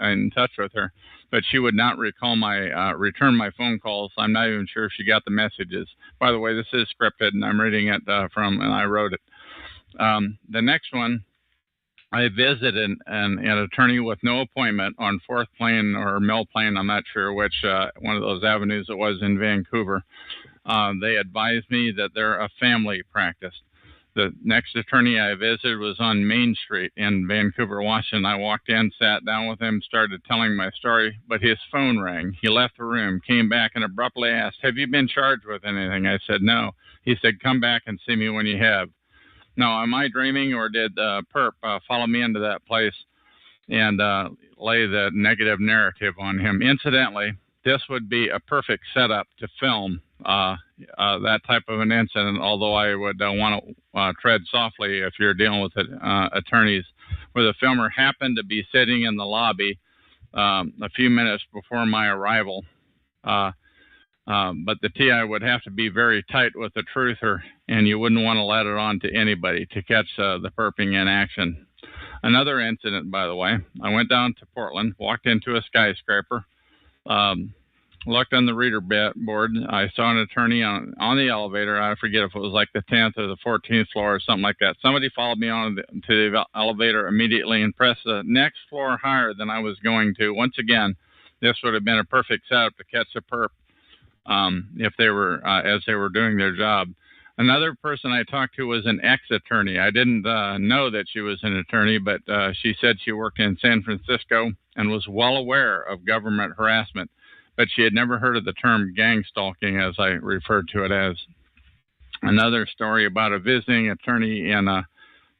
in touch with her, but she would not return my phone calls. I'm not even sure if she got the messages. By the way, this is scripted, and I'm reading it and I wrote it. The next one, I visited an attorney with no appointment on 4th Plain or Mill Plain. I'm not sure which one of those avenues it was in Vancouver. They advised me that they're a family practice. The next attorney I visited was on Main Street in Vancouver, Washington. I walked in, sat down with him, started telling my story, but his phone rang. He left the room, came back, and abruptly asked, "Have you been charged with anything?" I said, "No." He said, "Come back and see me when you have." Now, am I dreaming, or did Perp follow me into that place and lay the negative narrative on him? Incidentally, this would be a perfect setup to film that type of an incident, although I would want to tread softly if you're dealing with attorneys, where the filmer happened to be sitting in the lobby a few minutes before my arrival. But the TI would have to be very tight with the truther, and you wouldn't want to let it on to anybody to catch the perping in action. Another incident, by the way, I went down to Portland, walked into a skyscraper, looked on the reader board. I saw an attorney on the elevator. I forget if it was like the 10th or the 14th floor or something like that. Somebody followed me on to the elevator immediately and pressed the next floor higher than I was going to. Once again, this would have been a perfect setup to catch a perp if they were as they were doing their job. Another person I talked to was an ex-attorney. I didn't know that she was an attorney, but she said she worked in San Francisco and was well aware of government harassment, but she had never heard of the term gang stalking, as I referred to it as. Another story about a visiting attorney in a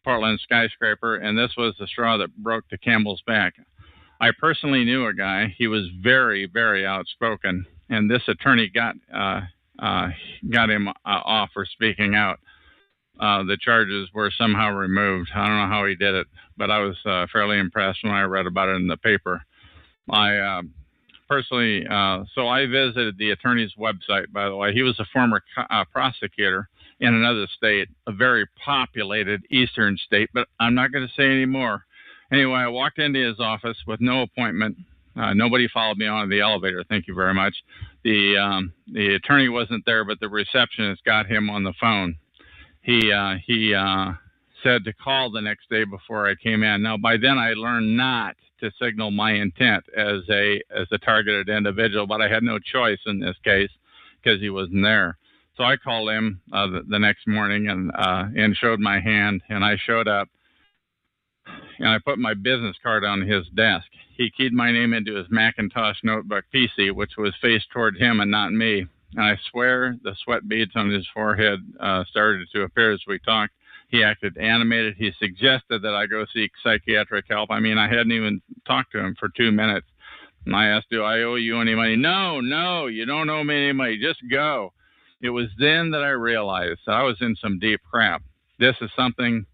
Portland skyscraper, and this was the straw that broke the camel's back. I personally knew a guy. He was very, very outspoken, and this attorney got him off for speaking out. The charges were somehow removed. I don't know how he did it, but I was fairly impressed when I read about it in the paper. I personally, so I visited the attorney's website, by the way. He was a former prosecutor in another state, a very populated eastern state, but I'm not going to say any more. Anyway, I walked into his office with no appointment. Nobody followed me onto the elevator. Thank you very much. The attorney wasn't there, but the receptionist got him on the phone. He said to call the next day before I came in. Now, by then I learned not to signal my intent as a targeted individual, but I had no choice in this case because he wasn't there. So I called him the next morning and showed my hand, and I showed up. And I put my business card on his desk. He keyed my name into his Macintosh notebook PC, which was faced toward him and not me. And I swear the sweat beads on his forehead started to appear as we talked. He acted animated. He suggested that I go seek psychiatric help. I mean, I hadn't even talked to him for 2 minutes. And I asked, "Do I owe you any money?" No, you don't owe me any money. Just go. It was then that I realized I was in some deep crap. This is something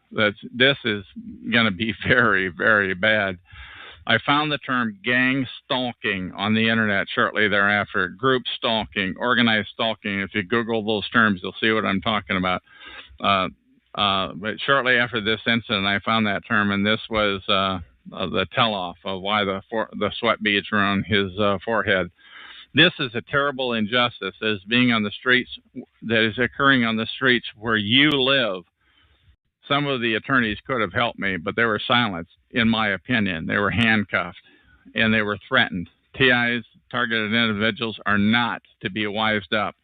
this is going to be very, very bad. I found the term gang stalking on the internet shortly thereafter. Group stalking, organized stalking. If you Google those terms, you'll see what I'm talking about. But shortly after this incident, I found that term, and this was the tell-off of why the sweat beads were on his forehead. This is a terrible injustice that is being on the streets, that is occurring on the streets where you live. Some of the attorneys could have helped me, but they were silenced, in my opinion. They were handcuffed, and they were threatened. TIs, targeted individuals, are not to be wised up,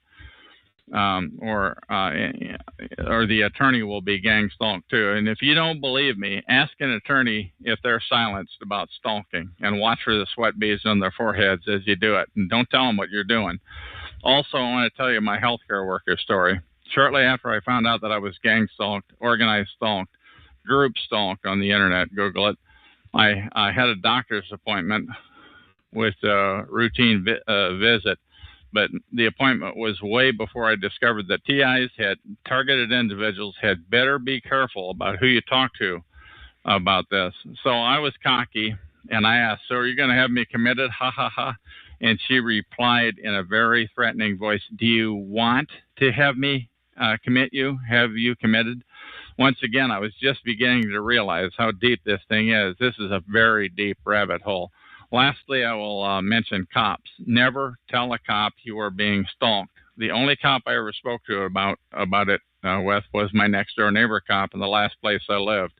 or the attorney will be gang stalked too. And if you don't believe me, ask an attorney if they're silenced about stalking, and watch for the sweat beads on their foreheads as you do it. And don't tell them what you're doing. Also, I want to tell you my healthcare worker story. Shortly after I found out that I was gang stalked, organized stalked, group stalked on the internet, Google it, I had a doctor's appointment with a routine visit, but the appointment was way before I discovered that TIs had targeted individuals had better be careful about who you talk to about this. So I was cocky, and I asked, "So are you going to have me committed? Ha, ha, ha." And she replied in a very threatening voice, "Do you want to have me commit you? Have you committed?" Once again, I was just beginning to realize how deep this thing is. This is a very deep rabbit hole. Lastly, I will mention cops. Never tell a cop you are being stalked. The only cop I ever spoke to about it with was my next door neighbor cop in the last place I lived.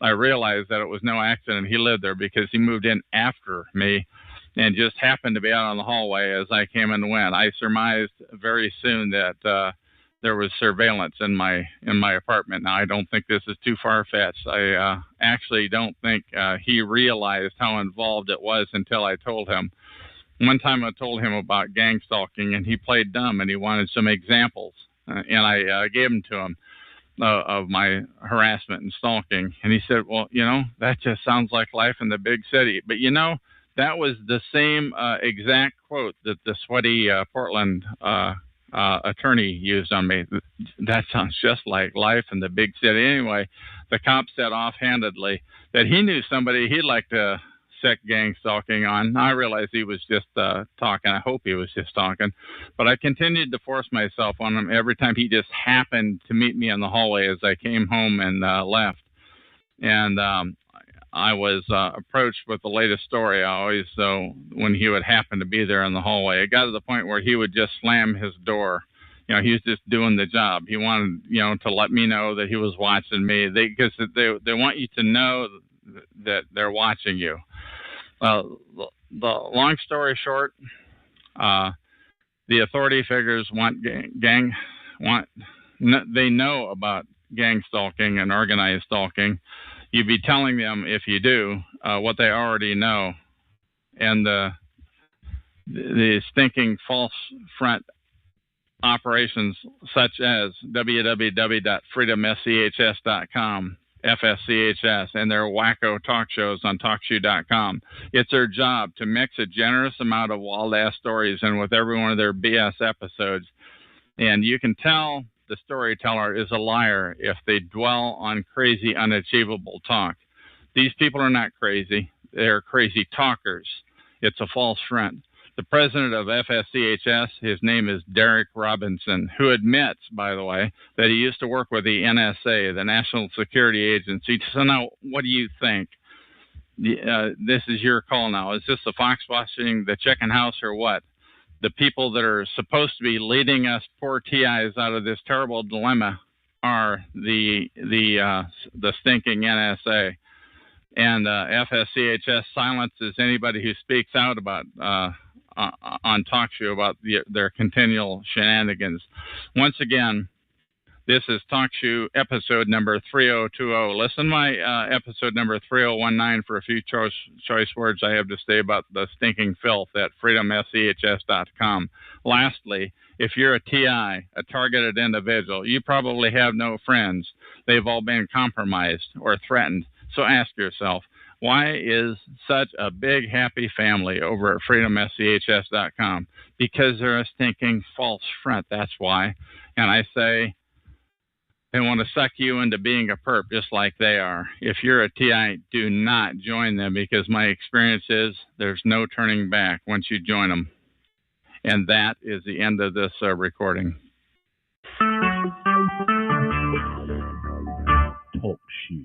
I realized that it was no accident he lived there, because he moved in after me and just happened to be out on the hallway as I came and went. I surmised very soon that there was surveillance in my apartment. Now, I don't think this is too far-fetched. I actually don't think he realized how involved it was until I told him. One time I told him about gang stalking, and he played dumb, and he wanted some examples. And I gave them to him of my harassment and stalking. And he said, "Well, that just sounds like life in the big city." But, that was the same exact quote that the sweaty Portland attorney used on me. That sounds just like life in the big city. Anyway, the cop said offhandedly that he knew somebody he'd like to set gang stalking on. I realized he was just talking. I hope he was just talking. But I continued to force myself on him every time he just happened to meet me in the hallway as I came home and left. And I was approached with the latest story. I always, when he would happen to be there in the hallway, it got to the point where he would just slam his door. He was just doing the job. He wanted, to let me know that he was watching me. Because they want you to know that they're watching you. The long story short, the authority figures they know about gang stalking and organized stalking. You'd be telling them, if you do, what they already know. And the stinking false front operations such as www.freedomschs.com, FSCHS, and their wacko talk shows on TalkShoe.com. It's their job to mix a generous amount of wild-ass stories in with every one of their BS episodes. And you can tell the storyteller is a liar if they dwell on crazy, unachievable talk. These people are not crazy. They're crazy talkers. It's a false front. The president of FSCHS, his name is Derek Robinson, who admits, by the way, that he used to work with the NSA, the National Security Agency. So now, what do you think? This is your call now. Is this the fox watching the chicken house or what? The people that are supposed to be leading us poor TIs out of this terrible dilemma are the stinking NSA. And FSCHS silences anybody who speaks out about on TalkShoe about their continual shenanigans. Once again, this is TalkShoe episode number 3020. Listen to my episode number 3019 for a few choice words I have to say about the stinking filth at freedomschs.com. Lastly, if you're a TI, a targeted individual, you probably have no friends. They've all been compromised or threatened. So ask yourself, why is such a big, happy family over at freedomschs.com? Because they're a stinking false front. That's why. And I say, they want to suck you into being a perp just like they are. If you're a TI, do not join them, because my experience is there's no turning back once you join them. And that is the end of this recording. Talk Shoe.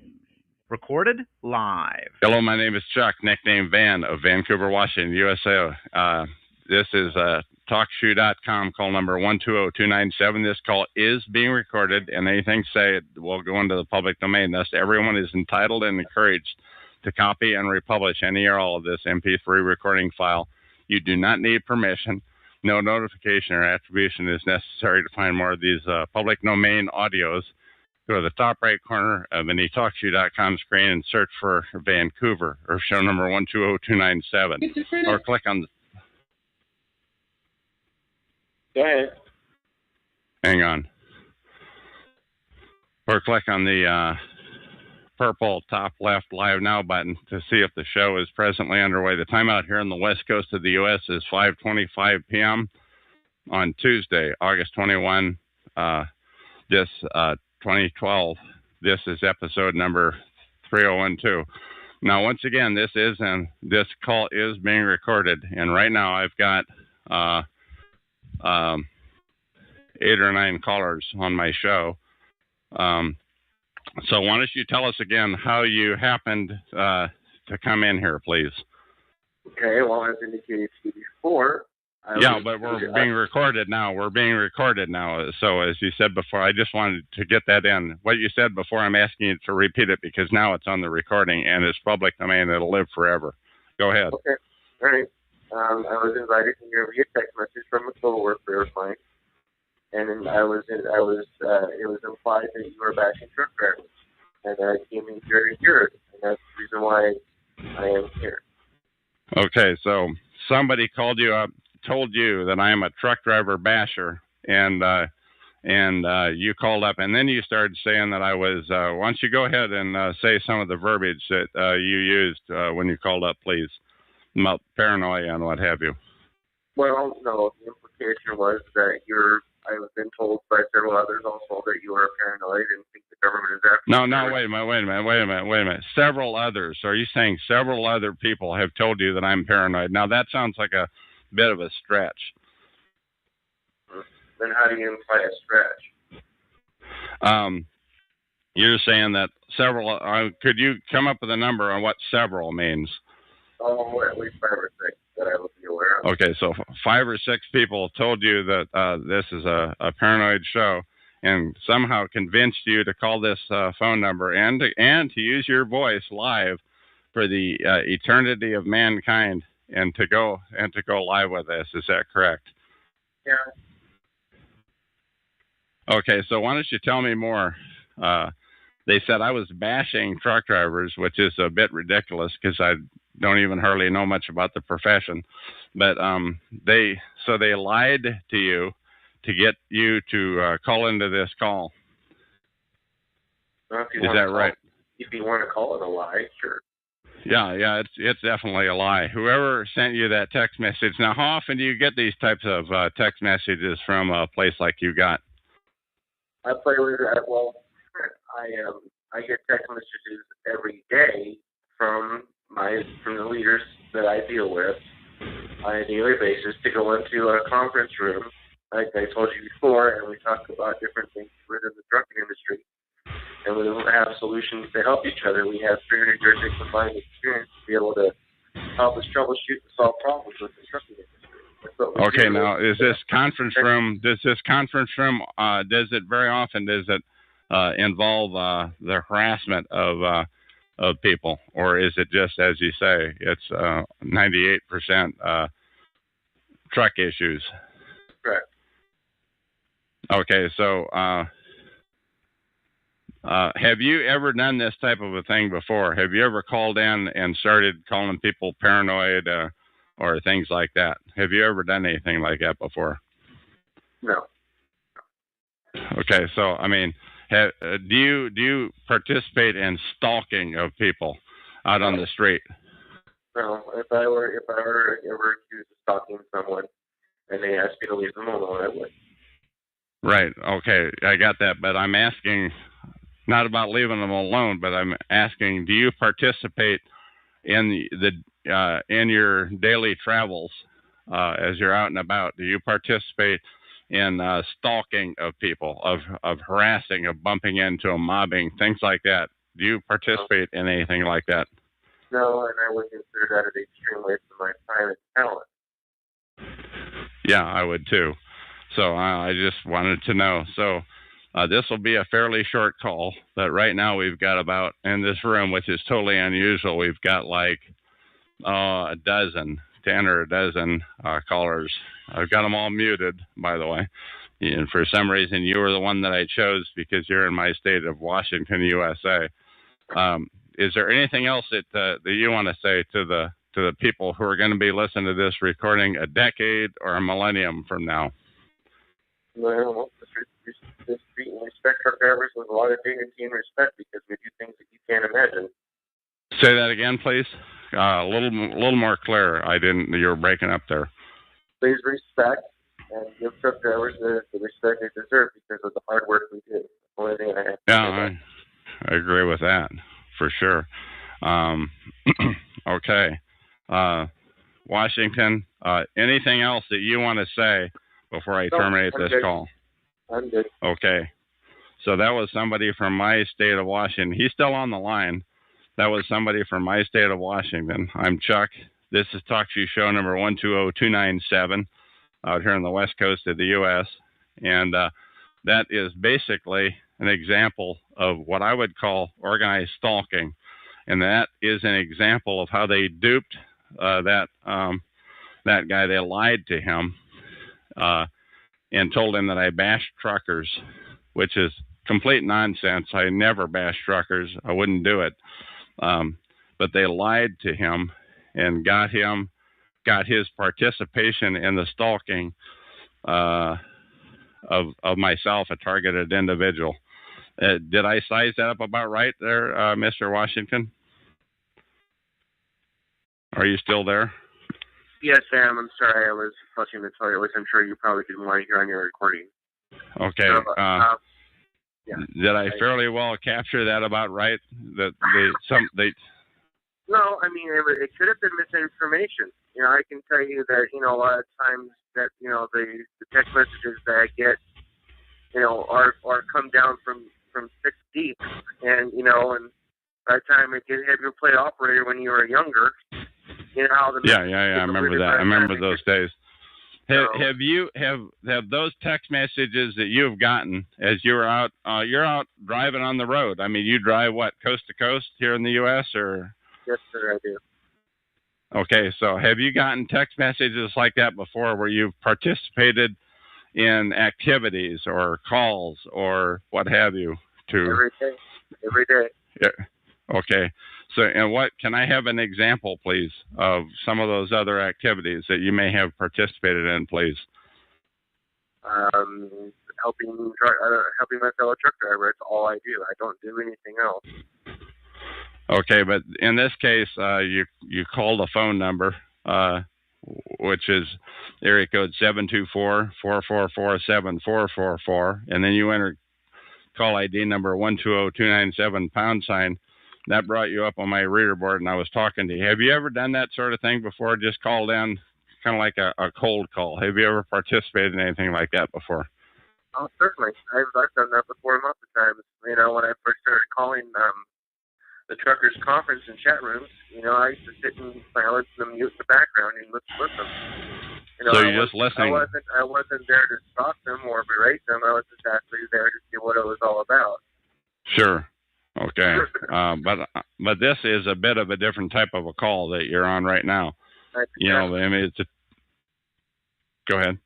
Recorded live. Hello, my name is Chuck, nickname Van of Vancouver, Washington, USA. This is TalkShoe.com, call number 120297. This call is being recorded, and anything said will go into the public domain. Thus, everyone is entitled and encouraged to copy and republish any or all of this MP3 recording file. You do not need permission. No notification or attribution is necessary to find more of these public domain audios. Go to the top right corner of any TalkShoe.com screen and search for Vancouver or show number 120297, or click on the... Go ahead. Hang on. Or click on the purple top left Live Now button to see if the show is presently underway. The time out here on the west coast of the U.S. is 5:25 p.m. on Tuesday, August 21, 2012. This is episode number 3012. Now, once again, this call is being recorded, and right now I've got 8 or 9 callers on my show. So why don't you tell us again how you happened to come in here, please? Okay, well, as indicated to you before. But we're being recorded now. So as you said before, I just wanted to get that in. What you said before, I'm asking you to repeat it because now it's on the recording and it's public domain. It'll live forever. Go ahead. Okay, all right. I was invited to hear via text message from a coworker of mine. And it was implied that you were bashing truck drivers, and I came in here to hear it, and that's the reason why I am here. Okay, so somebody called you up, told you that I am a truck driver basher, and you called up, and then you started saying that I was. Why don't you go ahead and say some of the verbiage that you used when you called up, please, about paranoia and what have you. Well, no, the implication was that I have been told by several others also that you are paranoid and think the government is after you. No, wait a minute. Several others. Are you saying several other people have told you that I'm paranoid? Now, that sounds like a bit of a stretch. Then how do you imply a stretch? You're saying that several, could you come up with a number on what several means? Oh, at least 5 or 6 that I would be aware of. Okay, so 5 or 6 people told you that this is a paranoid show and somehow convinced you to call this phone number and to use your voice live for the eternity of mankind and to go live with us. Is that correct? Yeah. Okay, so why don't you tell me more? They said I was bashing truck drivers, which is a bit ridiculous because I don't even hardly know much about the profession. But they lied to you to get you to call into this call. Well, is that right? If you want to call it a lie, sure. Yeah, it's definitely a lie. Whoever sent you that text message. Now, how often do you get these types of text messages from a place like you got? I get text messages every day from the leaders that I deal with on a daily basis to go into a conference room, like I told you before, and we talk about different things within the trucking industry. And we don't have solutions to help each other. We have 300 years of combined experience to be able to help us troubleshoot and solve problems with the trucking industry. Okay, now does it very often involve the harassment of people, or is it just, as you say, it's 98% truck issues? Correct. Okay, so have you ever done this type of a thing before? Have you ever called in and started calling people paranoid or things like that? Have you ever done anything like that before? No. Okay, so I mean, do you participate in stalking of people out on the street? No. If I were ever accused of stalking someone and they asked me to leave them alone, I would. Right. Okay, I got that, but I'm asking not about leaving them alone, but I'm asking, do you participate in your daily travels as you're out and about? Do you participate in stalking of people, of harassing, of bumping into them, mobbing, things like that. Do you participate in anything like that? No, and I would consider that an extreme waste of my time and talent. Yeah, I would too. So I just wanted to know. So this will be a fairly short call, but right now we've got about, in this room, which is totally unusual, we've got like a dozen, 10 or a dozen callers. I've got them all muted, by the way. And for some reason, you were the one that I chose because you're in my state of Washington, USA. Is there anything else that you want to say to the people who are going to be listening to this recording a decade or a millennium from now? Well, just treat and respect truck drivers with a lot of dignity and respect because we do things that you can't imagine. Say that again, please. A little more clear. You were breaking up there. Please respect and give truck drivers the respect they deserve because of the hard work we do. That's the only thing I have to say. I agree with that for sure. Okay. Washington, anything else that you want to say before I terminate this call? I'm good. Okay. So that was somebody from my state of Washington. He's still on the line. That was somebody from my state of Washington. I'm Chuck. This is Talk Shoe Show number 120297 out here on the west coast of the U.S. And that is basically an example of what I would call organized stalking. And that is an example of how they duped that guy. They lied to him and told him that I bashed truckers, which is complete nonsense. I never bash truckers. I wouldn't do it. But they lied to him and got his participation in the stalking of myself, a targeted individual. Did I size that up about right there, Mr. Washington? Are you still there? Yes, Sam. I'm sorry. I was flushing the toilet, which I'm sure you probably didn't want to hear on your recording. Okay. So, yeah. Did I fairly well capture that about right? That No, I mean it could have been misinformation. You know, I can tell you that a lot of times that the text messages that I get are come down from 6 deep, and and by the time it get have your plate operator when you were younger, how the yeah, I remember that. I remember those days. Have those text messages that you've gotten as you're out driving on the road? I mean, you drive what, coast to coast here in the U.S. or? Yes, sir, I do. Okay, so have you gotten text messages like that before where you've participated in activities or calls or what have you? Every day. Yeah. Okay. So, and what can I have an example, please, of some of those other activities that you may have participated in, please? Helping my fellow truck driver. That's all I do. I don't do anything else. Okay, but in this case, you called a phone number, which is area code 724-444-7444, and then you entered call ID number 120297 #. That brought you up on my reader board, and I was talking to you. Have you ever done that sort of thing before? Just called in, kind of like a cold call. Have you ever participated in anything like that before? Oh, certainly. I've done that before lots of times. When I first started calling the truckers' conference and chat rooms, I used to sit and silence them, mute in the background, and listen. So you're just listening. I wasn't there to stalk them or berate them. I was just actually there to see what it was all about. Sure. Okay. But this is a bit of a different type of a call that you're on right now. I mean, go ahead.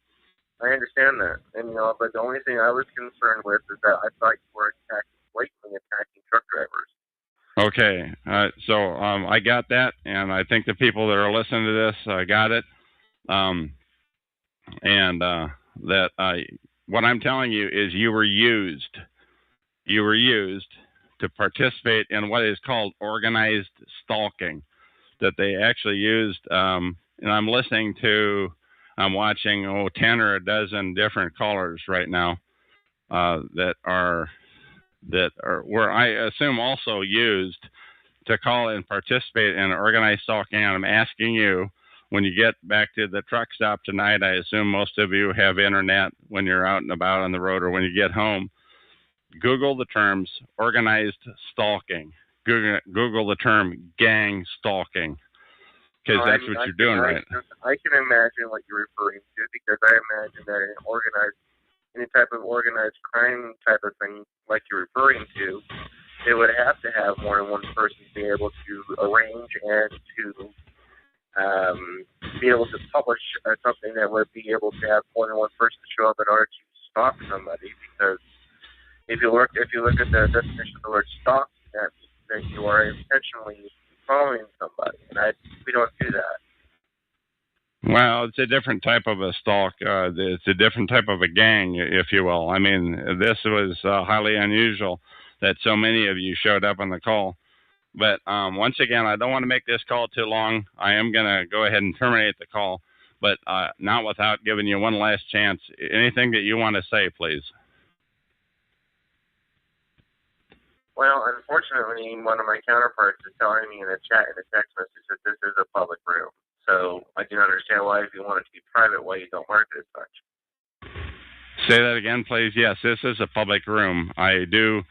I understand that, and but the only thing I was concerned with is that I thought you were blatantly attacking truck drivers. Okay, so I got that, and I think the people that are listening to this got it. That what I'm telling you is you were used. You were used to participate in what is called organized stalking. That they actually used, and I'm watching 10 or a dozen different callers right now that are where I assume also used to call and participate in organized stalking. And I'm asking you, when you get back to the truck stop tonight, I assume most of you have internet when you're out and about on the road, or when you get home. Google the terms organized stalking. Google the term gang stalking, because that's what you're doing, right? I can imagine what you're referring to, because I imagine that any type of organized crime type of thing like you're referring to, they would have to have more than one person be able to arrange and to be able to publish something that would be able to have more than one person show up in order to stalk somebody. Because if you look at the definition of the word stalk, that means that you are intentionally following somebody, and we don't do that. Well, it's a different type of a stalk. It's a different type of a gang, if you will. I mean, this was highly unusual that so many of you showed up on the call. But once again, I don't want to make this call too long. I am going to go ahead and terminate the call, but not without giving you one last chance. Anything that you want to say, please. Well, unfortunately, one of my counterparts is telling me in a text message that this is a public room. So I can understand why, if you want it to be private, why you don't mark it as such. Say that again, please. Yes, this is a public room. I do,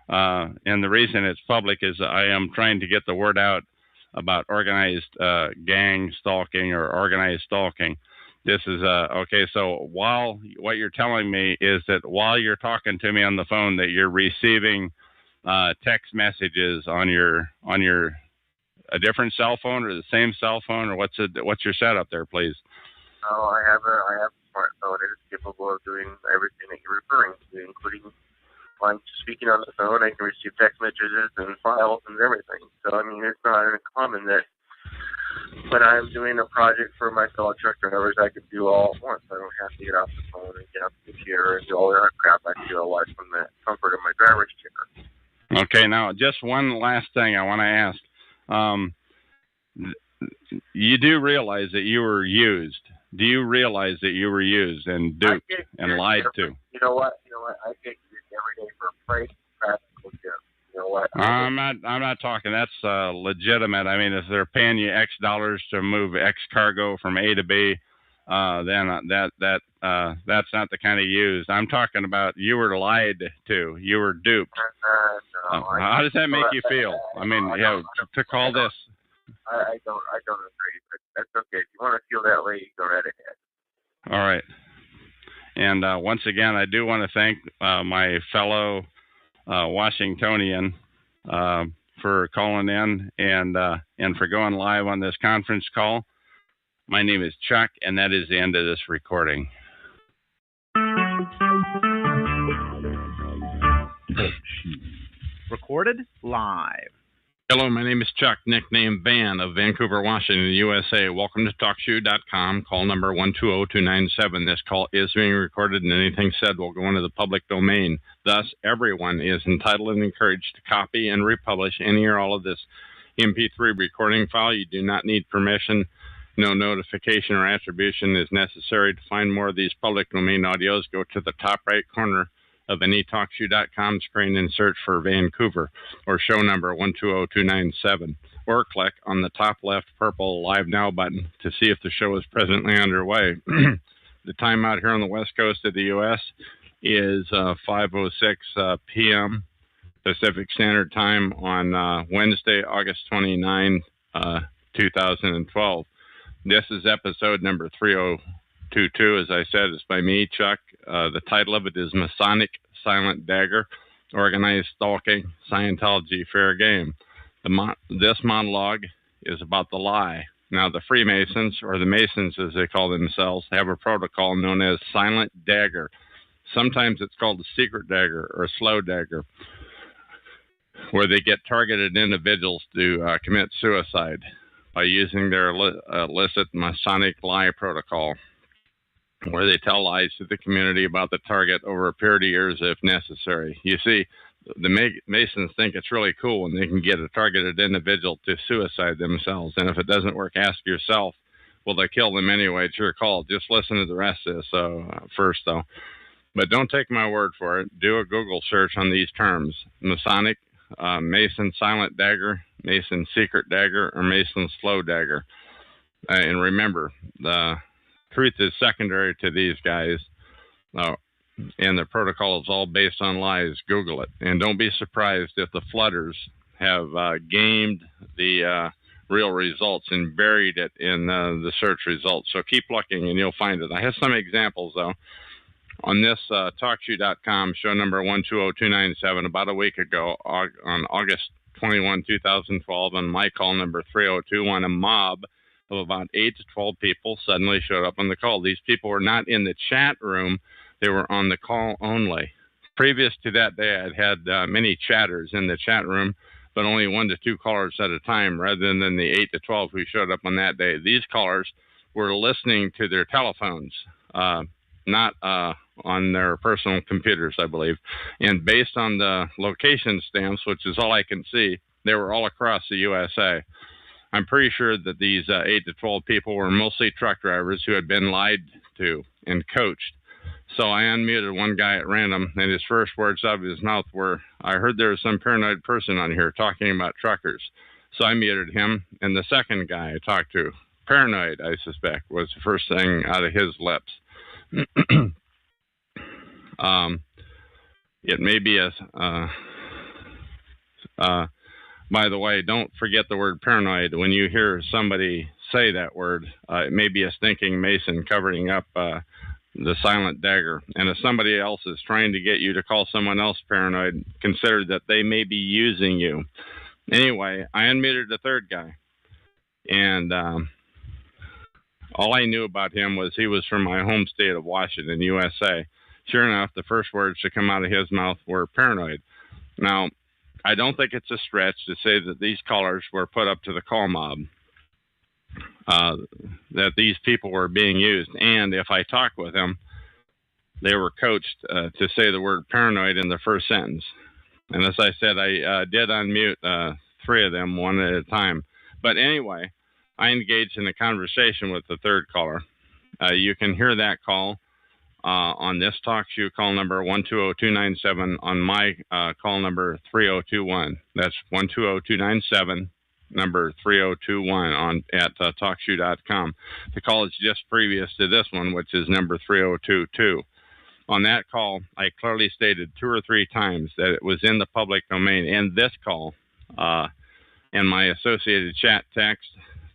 and the reason it's public is I am trying to get the word out about organized gang stalking or organized stalking. This is okay. So what you're telling me is that while you're talking to me on the phone, that you're receiving text messages on your a different cell phone or the same cell phone, or what's your setup there, please? Oh, I have a smartphone. It is capable of doing everything that you're referring to, including when I'm speaking on the phone, I can receive text messages and files and everything. So, I mean, it's not uncommon that when I'm doing a project for my fellow truck drivers, I can do all at once. I don't have to get off the phone and get off the computer and do all the other crap I can do all life from the comfort of my driver's chair. Okay, now just one last thing I want to ask. You do realize that you were used. Do you realize that you were used and duped and lied to? You know what? I get used every day for a price practical joke. You know what? I'm not talking. That's legitimate. I mean, if they're paying you X dollars to move X cargo from A to B, then that's not the kind of used. I'm talking about you were lied to. You were duped. How does that make you feel? I mean, to call this. I don't agree, but that's okay. If you want to feel that way, you go right ahead. All right. And once again, I do want to thank my fellow Washingtonian for calling in and for going live on this conference call. My name is Chuck, and that is the end of this recording. Recorded live. Hello, my name is Chuck, nickname Van of Vancouver, Washington, USA. Welcome to TalkShoe.com, call number 120297. This call is being recorded, and anything said will go into the public domain. Thus, everyone is entitled and encouraged to copy and republish any or all of this MP3 recording file. You do not need permission. No notification or attribution is necessary. To find more of these public domain audios, go to the top right corner of any TalkShoe.com screen and search for Vancouver or show number 120297, or click on the top left purple Live Now button to see if the show is presently underway. The time out here on the west coast of the U.S. is 5:06 p.m. Pacific Standard Time on Wednesday, August 29, 2012. This is episode number 3022. As I said, it's by me, Chuck. The title of it is Masonic Silent Dagger, Organized Stalking, Scientology Fair Game. This monologue is about the lie. Now, the Freemasons, or the Masons as they call themselves, have a protocol known as Silent Dagger. Sometimes it's called a secret dagger or a slow dagger, where they get targeted individuals to commit suicide by using their illicit Masonic lie protocol, where they tell lies to the community about the target over a period of years if necessary. You see, the Masons think it's really cool when they can get a targeted individual to suicide themselves. And if it doesn't work, ask yourself, will they kill them anyway? It's your call. Just listen to the rest of this first, though. But don't take my word for it. Do a Google search on these terms: Masonic, Mason Silent Dagger, Mason Secret Dagger, or Mason Slow Dagger. And remember, the truth is secondary to these guys. And the protocol is all based on lies. Google it. And don't be surprised if the flooders have gamed the real results and buried it in the search results. So keep looking and you'll find it. I have some examples, though. On this TalkShoe.com, show number 120297, about a week ago, on August 21, 2012, on my call number 3021, a mob of about 8 to 12 people suddenly showed up on the call. These people were not in the chat room. They were on the call only. Previous to that day, I'd had many chatters in the chat room, but only 1 to 2 callers at a time rather than the 8 to 12 who showed up on that day. These callers were listening to their telephones, not on their personal computers, I believe. And based on the location stamps, which is all I can see, they were all across the USA. I'm pretty sure that these 8 to 12 people were mostly truck drivers who had been lied to and coached. So I unmuted one guy at random, and his first words out of his mouth were, "I heard there was some paranoid person on here talking about truckers." So I muted him, and the second guy I talked to, paranoid, I suspect, was the first thing out of his lips. It may be by the way, don't forget the word paranoid. When you hear somebody say that word, it may be a stinking Mason covering up the silent dagger. And if somebody else is trying to get you to call someone else paranoid, consider that they may be using you. Anyway, I unmuted the third guy. And all I knew about him was he was from my home state of Washington, USA. Sure enough, the first words to come out of his mouth were paranoid. Now, I don't think it's a stretch to say that these callers were put up to the call mob, that these people were being used. And if I talked with them, they were coached to say the word paranoid in the first sentence. And as I said, I did unmute 3 of them one at a time. But anyway, I engaged in a conversation with the third caller. You can hear that call on this TalkShoe call number 120297 on my call number 3021. That's 120297, number 3021 at TalkShoe.com. The call is just previous to this one, which is number 3022. On that call, I clearly stated 2 or 3 times that it was in the public domain. And this call and my associated chat text,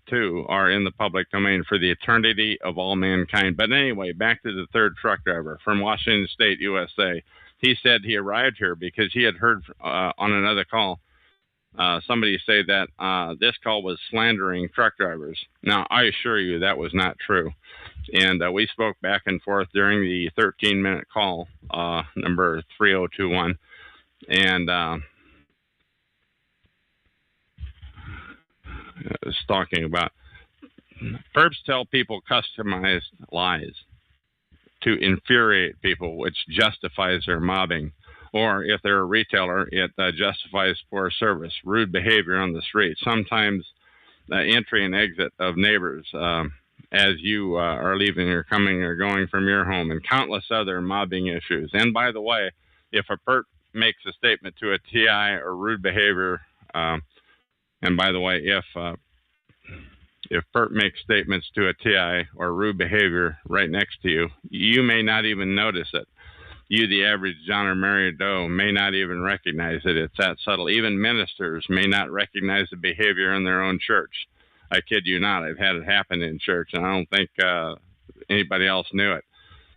too, are in the public domain for the eternity of all mankind. But anyway, back to the third truck driver from Washington State, USA. He said he arrived here because he had heard on another call somebody say that this call was slandering truck drivers. Now, I assure you that was not true. And we spoke back and forth during the 13-minute call, number 3021. And was talking about perps tell people customized lies to infuriate people, which justifies their mobbing. Or if they're a retailer, it justifies poor service, rude behavior on the street, sometimes entry and exit of neighbors as you are leaving or coming or going from your home, and countless other mobbing issues. And by the way, if a perp makes a statement to a TI or rude behavior, and by the way, if PERT makes statements to a TI or rude behavior right next to you, you may not even notice it. You, the average John or Mary Doe, may not even recognize it. It's that subtle. Even ministers may not recognize the behavior in their own church. I kid you not. I've had it happen in church, and I don't think anybody else knew it.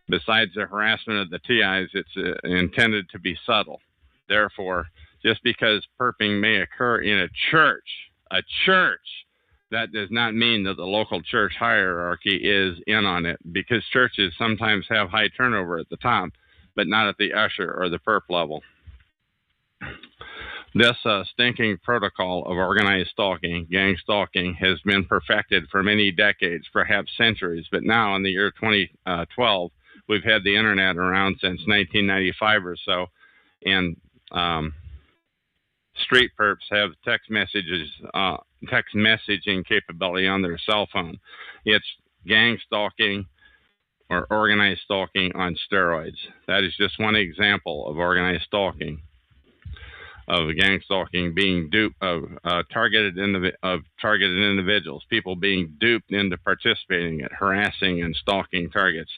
Besides the harassment of the TIs, it's intended to be subtle. Therefore, just because perping may occur in a church, that does not mean that the local church hierarchy is in on it, because churches sometimes have high turnover at the top, but not at the usher or the perp level. This stinking protocol of organized stalking, gang stalking, has been perfected for many decades, perhaps centuries, but now in the year 2012, we've had the internet around since 1995 or so, and street perps have text messaging capability on their cell phone. It's gang stalking or organized stalking on steroids. That is just one example of organized stalking. of gang stalking being duped of targeted individuals, people being duped into participating in harassing and stalking targets.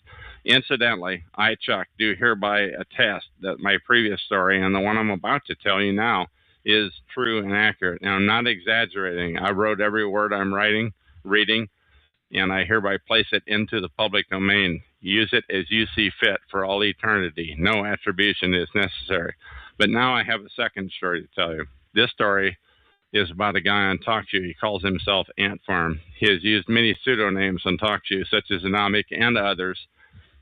Incidentally, I, Chuck, do hereby attest that my previous story and the one I'm about to tell you now is true and accurate. And I'm not exaggerating. I wrote every word I'm reading, and I hereby place it into the public domain. Use it as you see fit for all eternity. No attribution is necessary. But now I have a second story to tell you. This story is about a guy on TalkShoe. He calls himself Ant Farm. He has used many pseudonyms on TalkShoe, such as Anomic and others.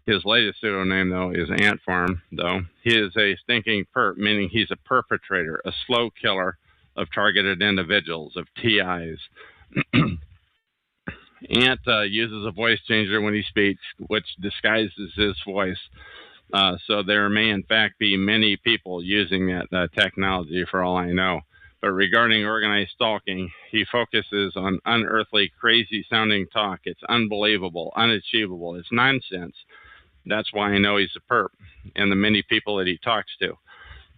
His latest pseudonym, though, is Ant Farm, though. He is a stinking perp, meaning he's a perpetrator, a slow killer of targeted individuals, of TIs. Ant uses a voice changer when he speaks, which disguises his voice. So there may, in fact, be many people using that technology for all I know. But regarding organized stalking, he focuses on unearthly, crazy-sounding talk. It's unbelievable, unachievable. It's nonsense. That's why I know he's a perp and the many people that he talks to.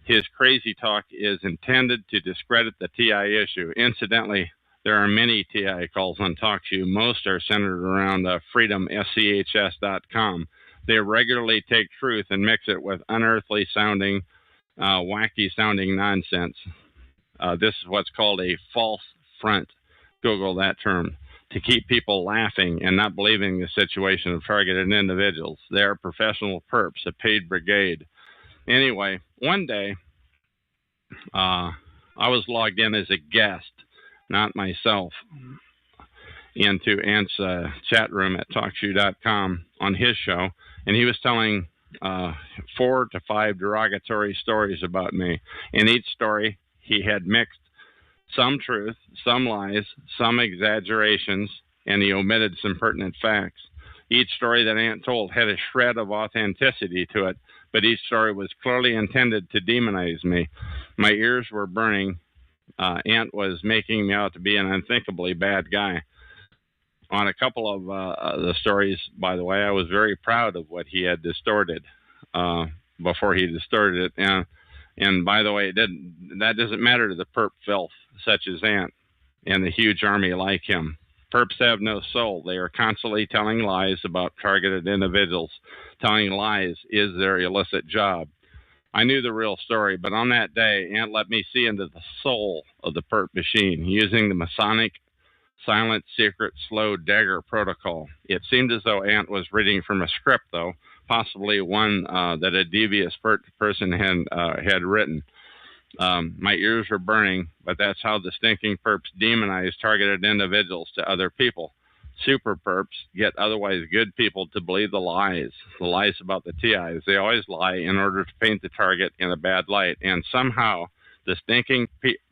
His crazy talk is intended to discredit the TI issue. Incidentally, there are many TI calls on TalkShoe. Most are centered around freedomschs.com. They regularly take truth and mix it with unearthly sounding, wacky sounding nonsense. This is what's called a false front. Google that term. To keep people laughing and not believing the situation of targeted individuals. They are professional perps, a paid brigade. Anyway, one day, I was logged in as a guest, not myself, into Ant's chat room at TalkShoe.com on his show, and he was telling 4 to 5 derogatory stories about me. In each story, he had mixed some truth, some lies, some exaggerations, and he omitted some pertinent facts. Each story that Ant told had a shred of authenticity to it, but each story was clearly intended to demonize me. My ears were burning. Ant was making me out to be an unthinkably bad guy. On a couple of the stories, by the way, I was very proud of what he had distorted before he distorted it. And by the way, that doesn't matter to the perp filth such as Ant and the huge army like him. Perps have no soul. They are constantly telling lies about targeted individuals. Telling lies is their illicit job. I knew the real story, but on that day, Ant let me see into the soul of the perp machine using the Masonic silent, secret, slow dagger protocol. It seemed as though Ant was reading from a script, though, possibly one that a devious person had written. My ears were burning, but that's how the stinking perps demonize targeted individuals to other people. Super perps get otherwise good people to believe the lies about the TIs. They always lie in order to paint the target in a bad light, and somehow the stinking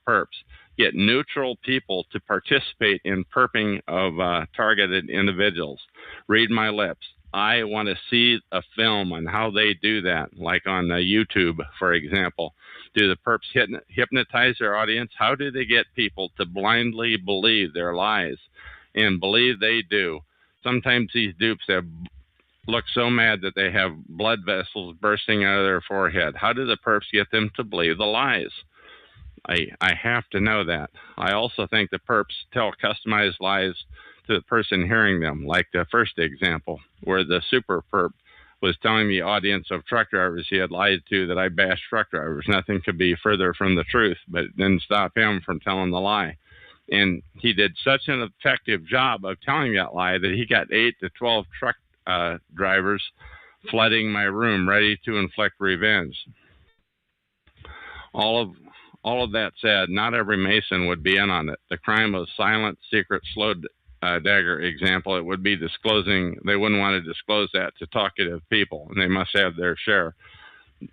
perps get neutral people to participate in perping of targeted individuals. Read my lips. I want to see a film on how they do that, like on YouTube, for example. Do the perps hypnotize their audience? How do they get people to blindly believe their lies? And believe they do. Sometimes these dupes look so mad that they have blood vessels bursting out of their forehead. How do the perps get them to believe the lies? I have to know that. I also think the perps tell customized lies to the person hearing them, like the first example, where the super perp was telling the audience of truck drivers he had lied to that I bashed truck drivers. Nothing could be further from the truth, but it didn't stop him from telling the lie. And he did such an effective job of telling that lie that he got 8 to 12 truck drivers flooding my room, ready to inflict revenge. All of that said, not every Mason would be in on it. The crime of silent, secret, slow dagger example, it would be disclosing. They wouldn't want to disclose that to talkative people, and they must have their share.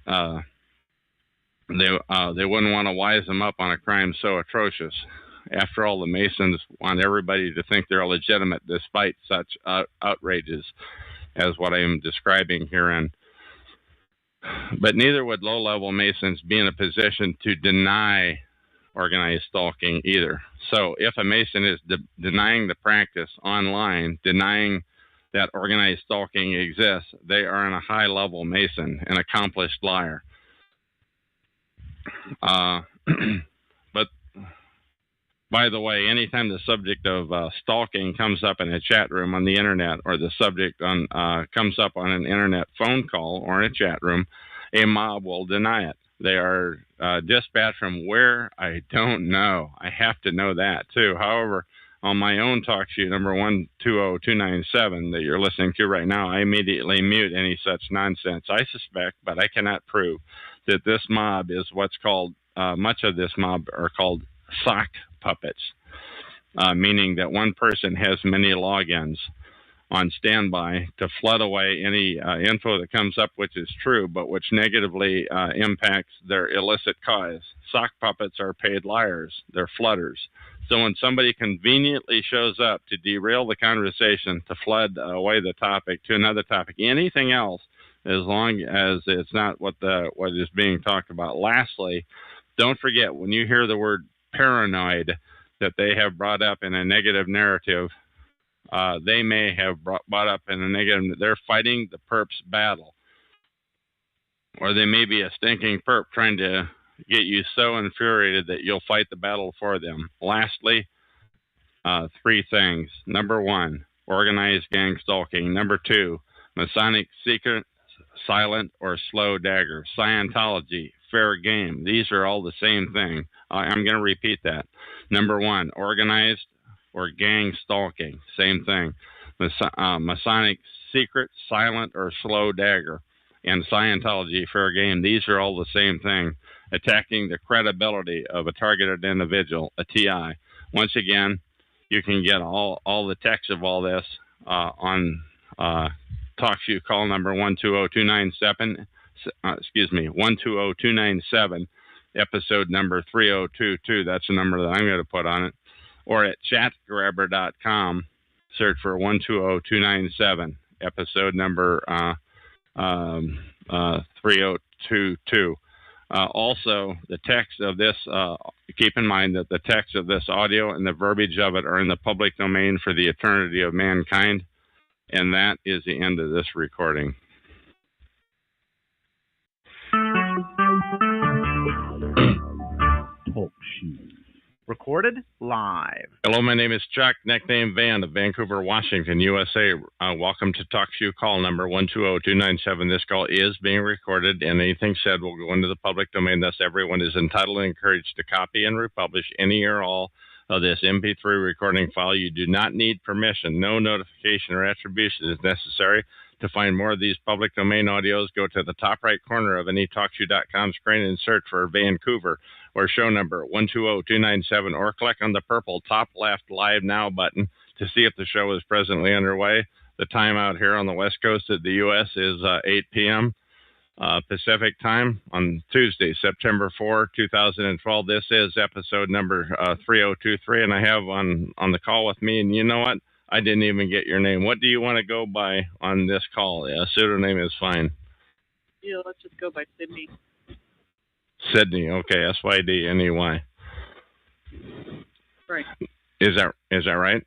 They wouldn't want to wise them up on a crime so atrocious. After all, the Masons want everybody to think they're legitimate despite such outrages as what I am describing herein. But neither would low-level Masons be in a position to deny organized stalking either. So if a Mason is denying the practice online, denying that organized stalking exists, they are in a high-level Mason, an accomplished liar. But by the way, anytime the subject of stalking comes up in a chat room on the internet, or the subject on comes up on an internet phone call or in a chat room, a mob will deny it. They are dispatched from where, I don't know. I have to know that too. However, on my own talk sheet number 120297 that you're listening to right now, I immediately mute any such nonsense. I suspect, but I cannot prove, that this mob is what's called, much of this mob are called sock puppets, meaning that one person has many logins on standby to flood away any info that comes up, which is true, but which negatively impacts their illicit cause. Sock puppets are paid liars. They're flooders. So when somebody conveniently shows up to derail the conversation, to flood away the topic to another topic, anything else, as long as it's not what is being talked about. Lastly, don't forget, when you hear the word paranoid that they have brought up in a negative narrative, they may have brought up in a negative, they're fighting the perp's battle. Or they may be a stinking perp trying to get you so infuriated that you'll fight the battle for them. Lastly, 3 things. Number 1, organized gang stalking. Number 2, Masonic secret, silent or slow dagger. Scientology, fair game. These are all the same thing. I'm going to repeat that. Number 1, organized or gang stalking. Same thing. Masonic secret, silent or slow dagger. And Scientology, fair game. These are all the same thing. Attacking the credibility of a targeted individual, a TI. Once again, you can get all the text of all this on TalkShoe call number 120297. 120297, episode number 3022. That's the number that I'm going to put on it. Or at chatgrabber.com, search for 120297, episode number 3022. Also, the text of this, keep in mind that the text of this audio and the verbiage of it are in the public domain for the eternity of mankind. And that is the end of this recording. Talk show. Recorded live. Hello, my name is Chuck, nickname Van of Vancouver, Washington, USA. Welcome to TalkShoe call number 120297. This call is being recorded, and anything said will go into the public domain. Thus, everyone is entitled and encouraged to copy and republish any or all of this MP3 recording file. You do not need permission. No notification or attribution is necessary. To find more of these public domain audios, go to the top right corner of any TalkShoe.com screen and search for Vancouver or show number 120297, or click on the purple top left Live Now button to see if the show is presently underway. The time out here on the West Coast of the U.S. is 8 p.m. Pacific time on Tuesday, September 4, 2012. This is episode number 3023, and I have on the call with me, and you know what? I didn't even get your name. What do you want to go by on this call? A pseudonym is fine. Yeah, let's just go by Sydney. Sydney, okay, S-Y-D-N-E-Y. Right. Is that right?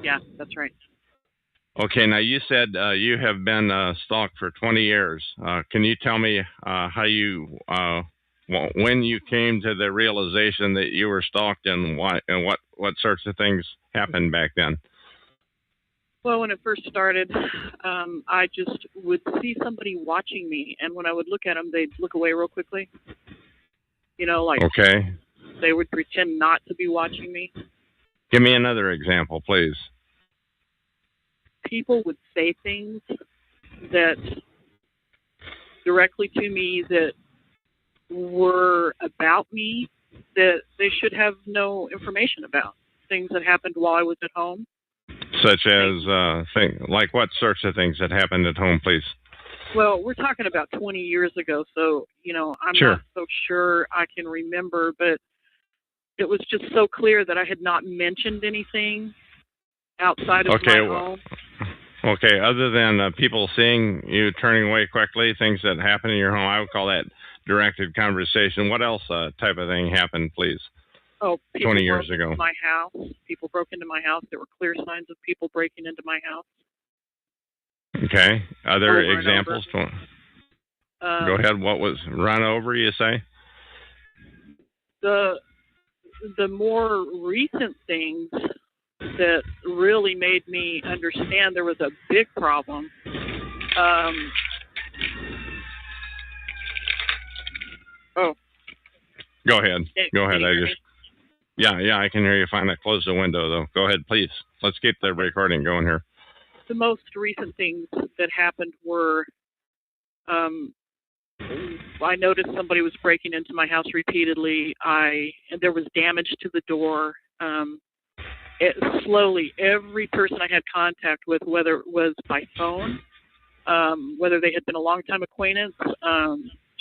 Yeah, that's right. Okay, now you said you have been stalked for 20 years. Can you tell me how you, when you came to the realization that you were stalked, and why, and what sorts of things happened back then? Well, when it first started, I just would see somebody watching me, and when I would look at them, they'd look away real quickly. You know, like okay, they would pretend not to be watching me. Give me another example, please. People would say things that directly to me that were about me that they should have no information about. Things that happened while I was at home. Such as, like what sorts of things that happened at home, please? Well, we're talking about 20 years ago, so, you know, I'm sure. not so sure I can remember, but it was just so clear that I had not mentioned anything outside of my home. Okay, other than people seeing you turning away quickly, things that happen in your home, I would call that directed conversation. What else type of thing happened, please? Oh, 20 years ago. Into my house. People broke into my house. There were clear signs of people breaking into my house. Okay. Other examples? Go ahead. What was run over, you say? the more recent things that really made me understand there was a big problem. Go ahead. Go ahead. Yeah, I can hear you fine. I closed the window though. Go ahead, please. Let's keep the recording going here. The most recent things that happened were, I noticed somebody was breaking into my house repeatedly. And there was damage to the door. Slowly, every person I had contact with, whether it was by phone, whether they had been a long-time acquaintance,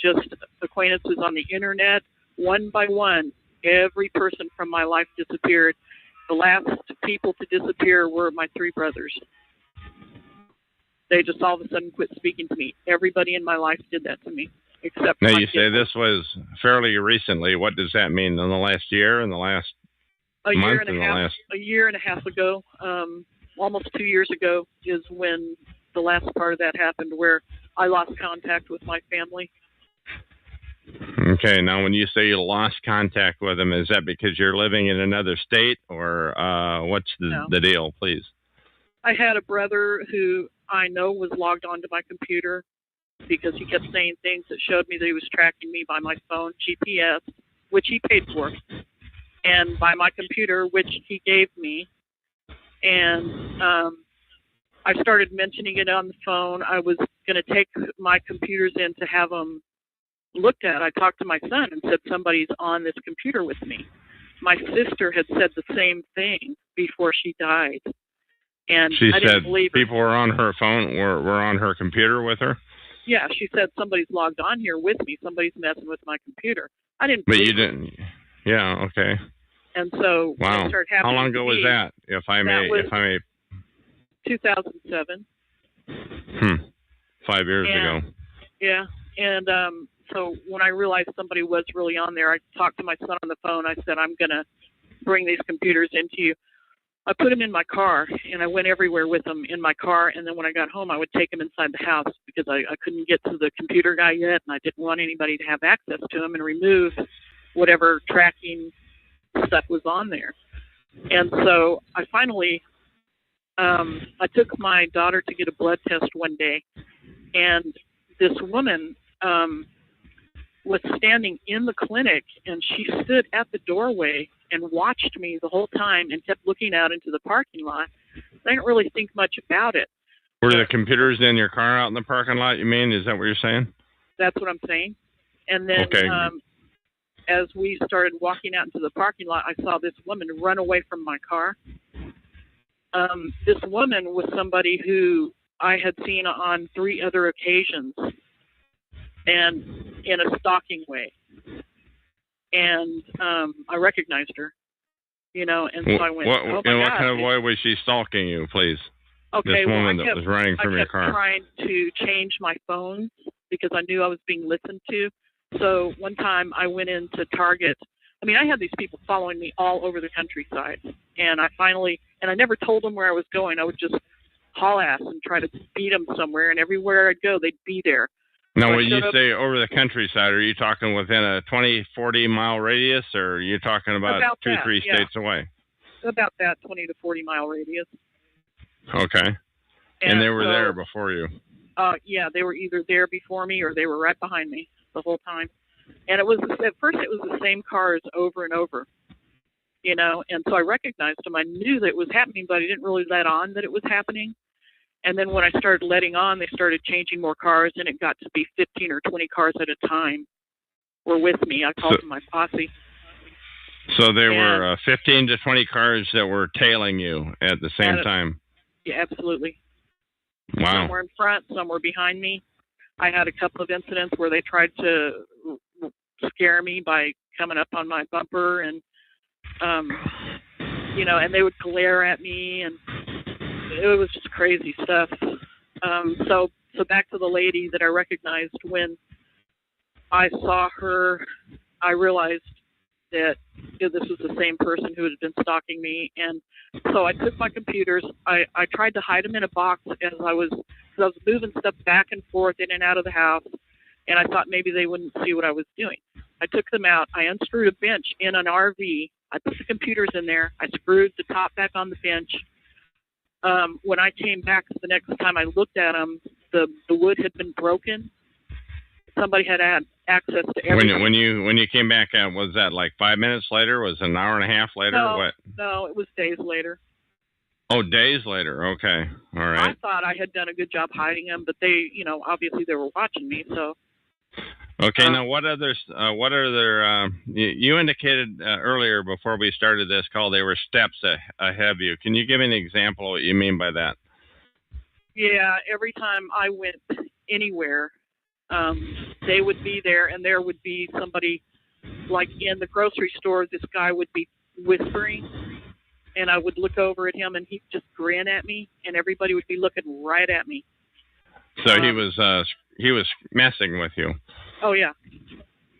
just acquaintances on the internet, one by one, every person from my life disappeared. The last people to disappear were my 3 brothers. They just all of a sudden quit speaking to me. Everybody in my life did that to me, except now my you say kids. this was fairly recently. What does that mean? In the last year? In the last month? A year and a half ago, almost 2 years ago, is when the last part of that happened, where I lost contact with my family. Okay, now when you say you lost contact with them, is that because you're living in another state, or what's the deal, please? I had a brother who I know was logged onto my computer because he kept saying things that showed me that he was tracking me by my phone, GPS, which he paid for, and by my computer, which he gave me. And I started mentioning it on the phone. I was going to take my computers in to have them looked at. I talked to my son and said, somebody's on this computer with me. My sister had said the same thing before she died. And she I said didn't believe her. People were on her phone, were on her computer with her? Yeah, she said, somebody's logged on here with me. Somebody's messing with my computer. I didn't But believe you her. didn't. Yeah, okay. And so when it started happening, how long ago was that? If I may. 2007. 5 years ago. Yeah, and so when I realized somebody was really on there, I talked to my son on the phone. I said, I'm going to bring these computers into you. I put them in my car, and I went everywhere with them in my car, and then when I got home, I would take them inside the house because I couldn't get to the computer guy yet, and I didn't want anybody to have access to him and remove whatever tracking stuff was on there. And so I finally, I took my daughter to get a blood test one day, and this woman was standing in the clinic, and she stood at the doorway and watched me the whole time and kept looking out into the parking lot. I didn't really think much about it. Were the computers in your car out in the parking lot, you mean? Is that what you're saying? That's what I'm saying. And then as we started walking out into the parking lot, I saw this woman run away from my car. This woman was somebody who I had seen on 3 other occasions, and in a stalking way. And I recognized her, and so I went, oh my God. What kind of way was she stalking you, please? Okay, this woman that was running from your car. I kept trying to change my phones because I knew I was being listened to. So one time I went into Target. I mean, I had these people following me all over the countryside. And I never told them where I was going. I would just haul ass and try to beat them somewhere. And everywhere I'd go, they'd be there. Now, when you say over the countryside, are you talking within a 20, 40-mile radius, or are you talking about 2, 3 states away? About that 20 to 40-mile radius. Okay. And they were there before you? Yeah, they were either there before me or they were right behind me the whole time. And at first it was the same cars over and over, and so I recognized them. I knew that it was happening, but I didn't really let on that it was happening. And then when I started letting on, they started changing more cars, and it got to be 15 or 20 cars at a time were with me. I called them my posse. So there were 15 to 20 cars that were tailing you at the same time? Yeah, absolutely. Wow. Some were in front, some were behind me. I had a couple of incidents where they tried to scare me by coming up on my bumper and, and they would glare at me, and it was just crazy stuff. So back to the lady that I recognized. When I saw her, I realized that this was the same person who had been stalking me. And so I took my computers. I tried to hide them in a box as I was moving stuff back and forth in and out of the house. And I thought maybe they wouldn't see what I was doing. I took them out. I unscrewed a bench in an RV. I put the computers in there. I screwed the top back on the bench. When I came back the next time I looked at them, the wood had been broken. Somebody had access to everything. When you came back, was that like 5 minutes later? Was it an hour and a half later? No, What? no, it was days later. Oh, days later. Okay, all right. I thought I had done a good job hiding them, but they, obviously they were watching me. So. Okay. Now, what other? You indicated earlier before we started this call they were steps ahead of you. Can you give me an example of what you mean by that? Yeah, every time I went anywhere, they would be there, and there would be somebody, like in the grocery store, this guy would be whispering, and I would look over at him, and he'd just grin at me, and everybody would be looking right at me. So he was messing with you. Oh, yeah.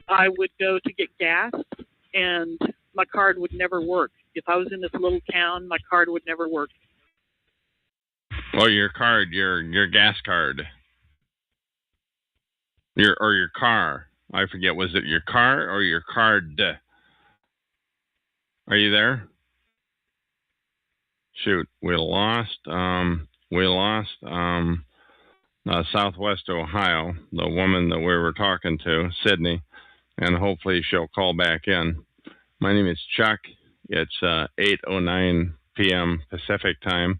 I would go to get gas, and my card would never work. If I was in this little town, my card would never work. Oh, your card, your gas card. Your car. I forget, was it your car or your card? Are you there? Shoot, we lost Southwest Ohio, the woman that we were talking to, Sydney, and hopefully she'll call back in. My name is Chuck. It's 8:09 p.m. Pacific time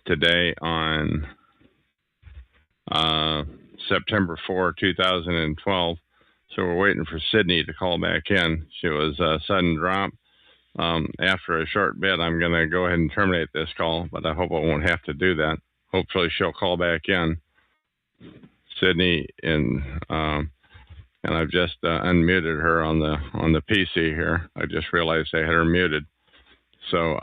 today on September 4, 2012. So we're waiting for Sydney to call back in. She was a sudden drop. After a short bit, I'm going to go ahead and terminate this call, but I hope I won't have to do that. Hopefully she'll call back in. Sydney, and I've just unmuted her on the PC here. I just realized I had her muted. So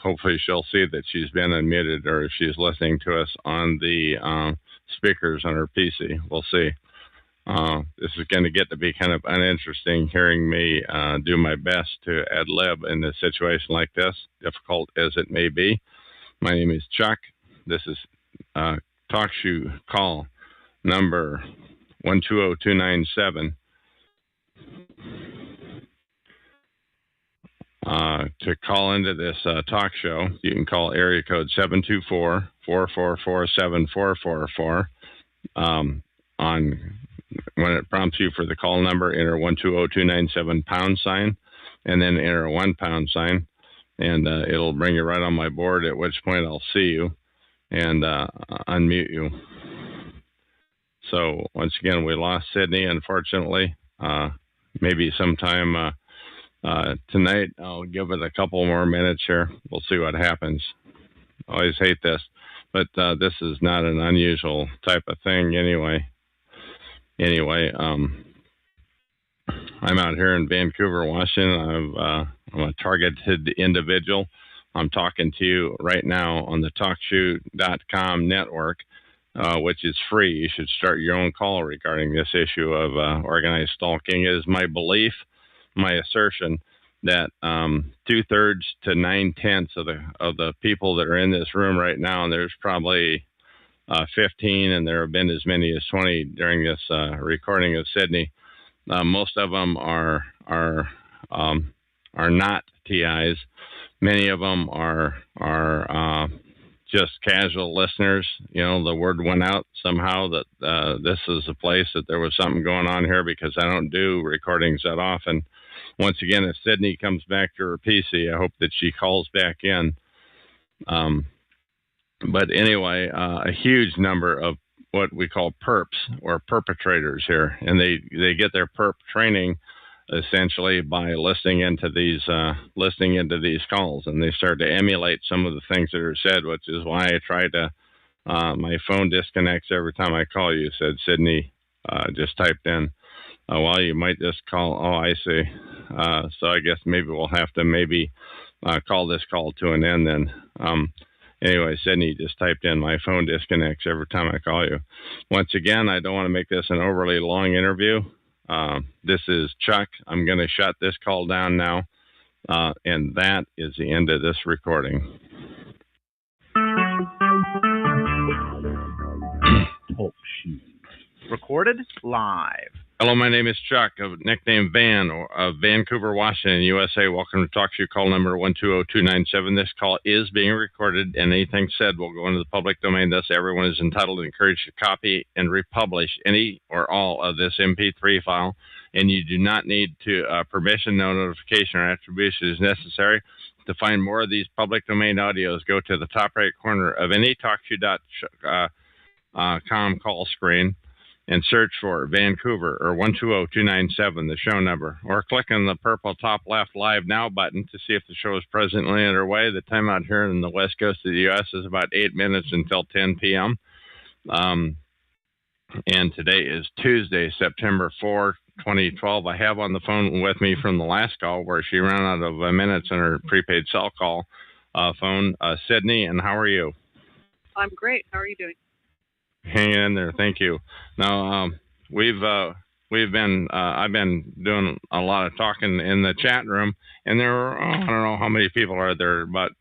hopefully she'll see that she's been unmuted, or if she's listening to us on the speakers on her PC. We'll see. This is going to get to be kind of uninteresting, hearing me do my best to ad-lib in a situation like this, difficult as it may be. My name is Chuck. This is TalkShoe call number 120297. To call into this talk show, you can call area code 724-444-7444. When it prompts you for the call number, enter 120297 #, and then enter a £1 and it'll bring you right on my board, at which point I'll see you and unmute you. So once again, we lost Sydney, unfortunately. Maybe sometime tonight, I'll give it a couple more minutes here. We'll see what happens. I always hate this, but this is not an unusual type of thing anyway. I'm out here in Vancouver, Washington. I'm a targeted individual. I'm talking to you right now on the TalkShoe.com network, which is free. You should start your own call regarding this issue of organized stalking. It is my belief, my assertion, that 2/3 to 9/10 of the people that are in this room right now, and there's probably 15, and there have been as many as 20 during this recording of Sydney. Most of them are not TIs. Many of them are just casual listeners. You know, the word went out somehow that this is a place that there was something going on here, because I don't do recordings that often. Once again, if Sydney comes back to her PC, I hope that she calls back in. But anyway, a huge number of what we call perps, or perpetrators here, and they get their perp training essentially by listening into these calls, and they start to emulate some of the things that are said, which is why I try to. My phone disconnects every time I call you, said Sydney. Just typed in. Well, you might just call. Oh, I see. So I guess maybe we'll have to call this call to an end then. Anyway, Sydney just typed in, my phone disconnects every time I call you. Once again, I don't want to make this an overly long interview. This is Chuck. I'm going to shut this call down now. And that is the end of this recording. Talk Shoe. Recorded live. Hello, my name is Chuck, nickname Van, of Vancouver, Washington, USA. Welcome to Talk Show call number 120297. This call is being recorded, and anything said will go into the public domain. Thus, everyone is entitled and encouraged to copy and republish any or all of this MP3 file, and you do not need to permission, no notification, or attribution is necessary. To find more of these public domain audios, go to the top right corner of any TalkShoe.com call screen and search for Vancouver or 120297, the show number, or click on the purple top left Live Now button to see if the show is presently underway. The time out here in the west coast of the U.S. is about 8 minutes until 10 p.m. And today is Tuesday, September 4, 2012. I have on the phone with me from the last call where she ran out of minutes on her prepaid cell call phone, Sydney, and how are you? I'm great. How are you doing? Hanging in there, thank you. Now, I've been doing a lot of talking in the chat room, and there are, I don't know how many people are there, but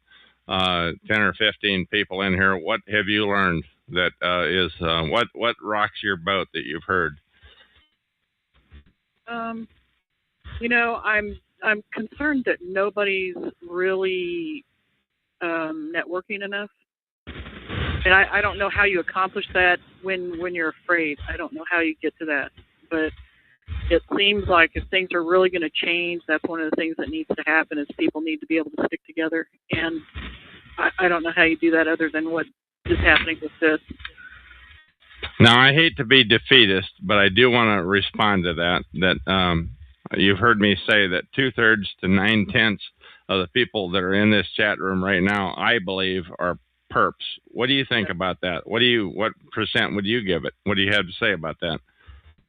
10 or 15 people in here. What have you learned that what rocks your boat that you've heard? I'm concerned that nobody's really networking enough. And I don't know how you accomplish that when you're afraid. I don't know how you get to that. But it seems like if things are really going to change, that's one of the things that needs to happen is people need to be able to stick together. And I don't know how you do that other than what is happening with this. Now, I hate to be defeatist, but I do want to respond to that you've heard me say that 2/3 to 9/10 of the people that are in this chat room right now, I believe, are perps. What do you think about that? What percent would you give it? What do you have to say about that?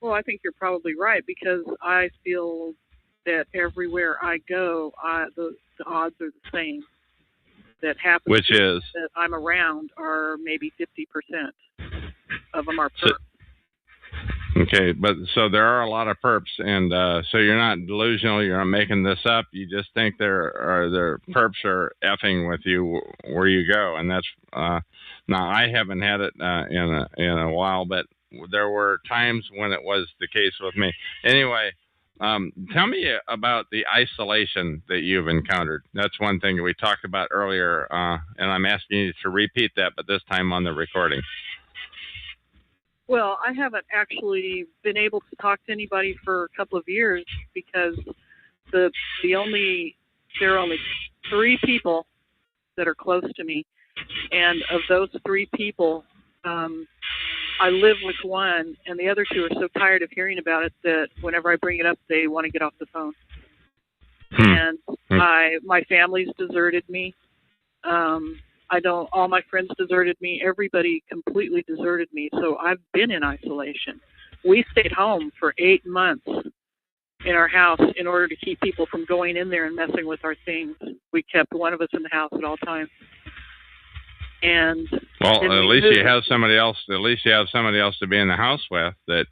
Well, I think you're probably right because I feel that everywhere I go, the odds are the same. That happens. Which is that I'm around are maybe 50% of them are perps. Okay, but so there are a lot of perps, and so you're not delusional. You're not making this up. You just think their perps are effing with you where you go, and that's now I haven't had it in a while, but there were times when it was the case with me. Anyway, tell me about the isolation that you've encountered. That's one thing we talked about earlier, and I'm asking you to repeat that, but this time on the recording. Well, I haven't actually been able to talk to anybody for a couple of years because there are only 3 people that are close to me, and of those 3 people, I live with one, and the other 2 are so tired of hearing about it that whenever I bring it up, they want to get off the phone. And my family's deserted me. All my friends deserted me. Everybody completely deserted me. So I've been in isolation. We stayed home for 8 months in our house in order to keep people from going in there and messing with our things. We kept one of us in the house at all times. And at least you have somebody else. At least you have somebody else to be in the house with that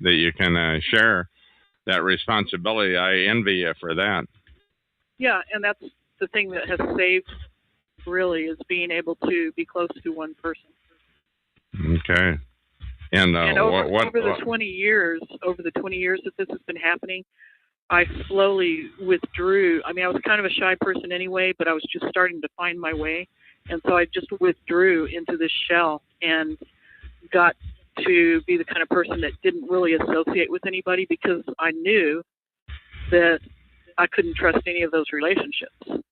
you can share that responsibility. I envy you for that. Yeah, and that's the thing that has saved. Really is being able to be close to one person. Okay. And over the 20 years that this has been happening, I slowly withdrew. I mean, I was kind of a shy person anyway, but I was just starting to find my way. And so I just withdrew into this shell and got to be the kind of person that didn't really associate with anybody because I knew that I couldn't trust any of those relationships.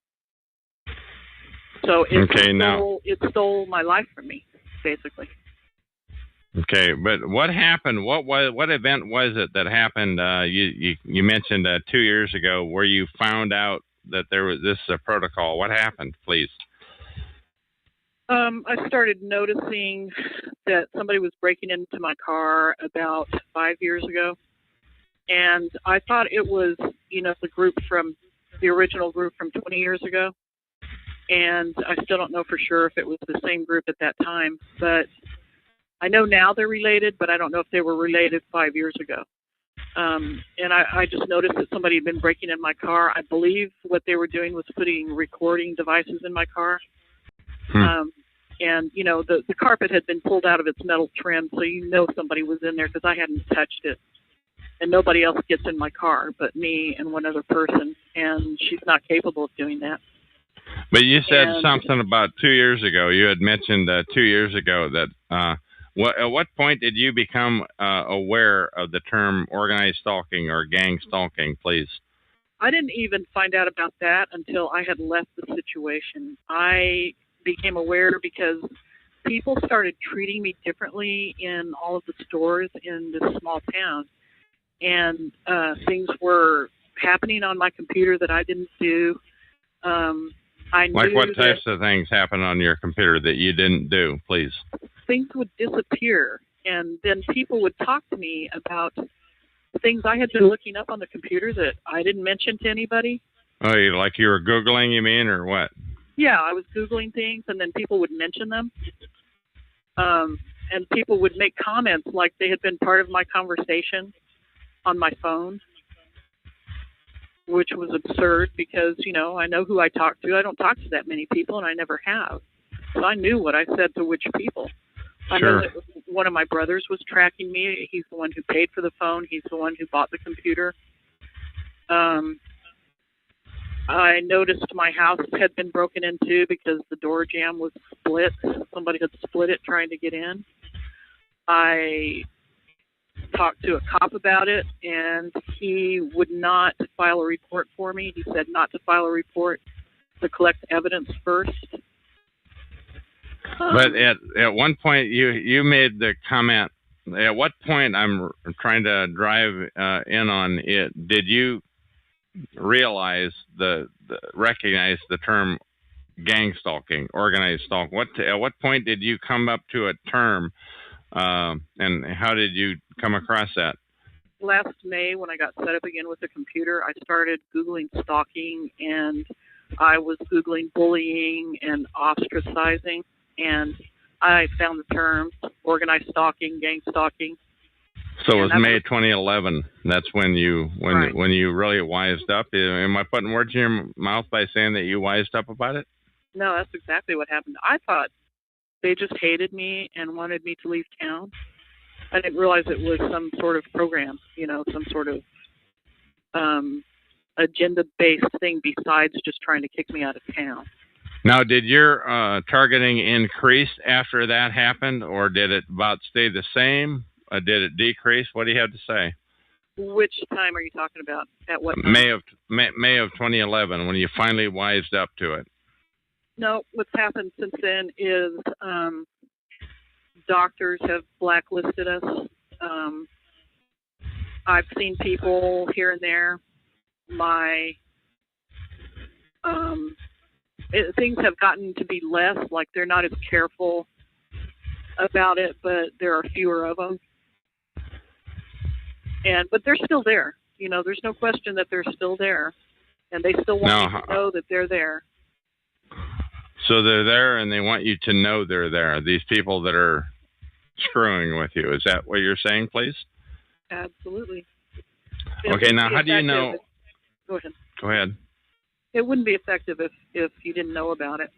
So it stole my life from me, basically. Okay, but what happened? What event was it that happened? You mentioned 2 years ago where you found out that there was this protocol. What happened, please? I started noticing that somebody was breaking into my car about 5 years ago, and I thought it was the original group from 20 years ago. And I still don't know for sure if it was the same group at that time, but I know now they're related, but I don't know if they were related 5 years ago. And I just noticed that somebody had been breaking in my car. I believe what they were doing was putting recording devices in my car. And, the carpet had been pulled out of its metal trim, so somebody was in there because I hadn't touched it. and nobody else gets in my car but me and one other person, and she's not capable of doing that. But you said something about 2 years ago. You had mentioned 2 years ago that at what point did you become aware of the term organized stalking or gang stalking, please? I didn't even find out about that until I had left the situation. I became aware because people started treating me differently in all of the stores in this small town. And things were happening on my computer that I didn't do. I like knew what types of things happened on your computer that you didn't do, please? Things would disappear, and then people would talk to me about things I had been looking up on the computer that I didn't mention to anybody. Oh, like you were Googling, you mean, or what? Yeah, I was Googling things, and then people would mention them. And people would make comments like they had been part of my conversation on my phone, which was absurd because, you know, I know who I talk to. I don't talk to that many people, and I never have. So I knew what I said to which people. I know that one of my brothers was tracking me. He's the one who paid for the phone. He's the one who bought the computer. I noticed my house had been broken into because the door jamb was split. Somebody had split it trying to get in. I talked to a cop about it, and he would not file a report for me. He said not to file a report, to collect evidence first. But at one point, you made the comment. At what point, I'm trying to drive in on it, did you realize recognize the term gang stalking, organized stalking? At what point did you come up to a term, and how did you come across that? Last May, when I got set up again with the computer, I started Googling stalking, and I was Googling bullying and ostracizing, and I found the terms organized stalking, gang stalking. So it was May 2011. That's when you really wised up. Am I putting words in your mouth by saying that you wised up about it? No, that's exactly what happened. I thought they just hated me and wanted me to leave town. I didn't realize it was some sort of program, you know, some sort of agenda-based thing besides just trying to kick me out of town. Now, did your targeting increase after that happened, or did it about stay the same? Did it decrease? What do you have to say? Which time are you talking about? At what time? May of 2011, when you finally wised up to it. No, what's happened since then is doctors have blacklisted us. I've seen people here and there. Things have gotten to be less, like they're not as careful about it, but there are fewer of them. But they're still there. You know, there's no question that they're still there, and they still want you to know that they're there. So they're there, and they want you to know they're there. These people that are screwing with you. Is that what you're saying, please? Absolutely. Okay, now how do you know? Go ahead. Go ahead. It wouldn't be effective if you didn't know about it,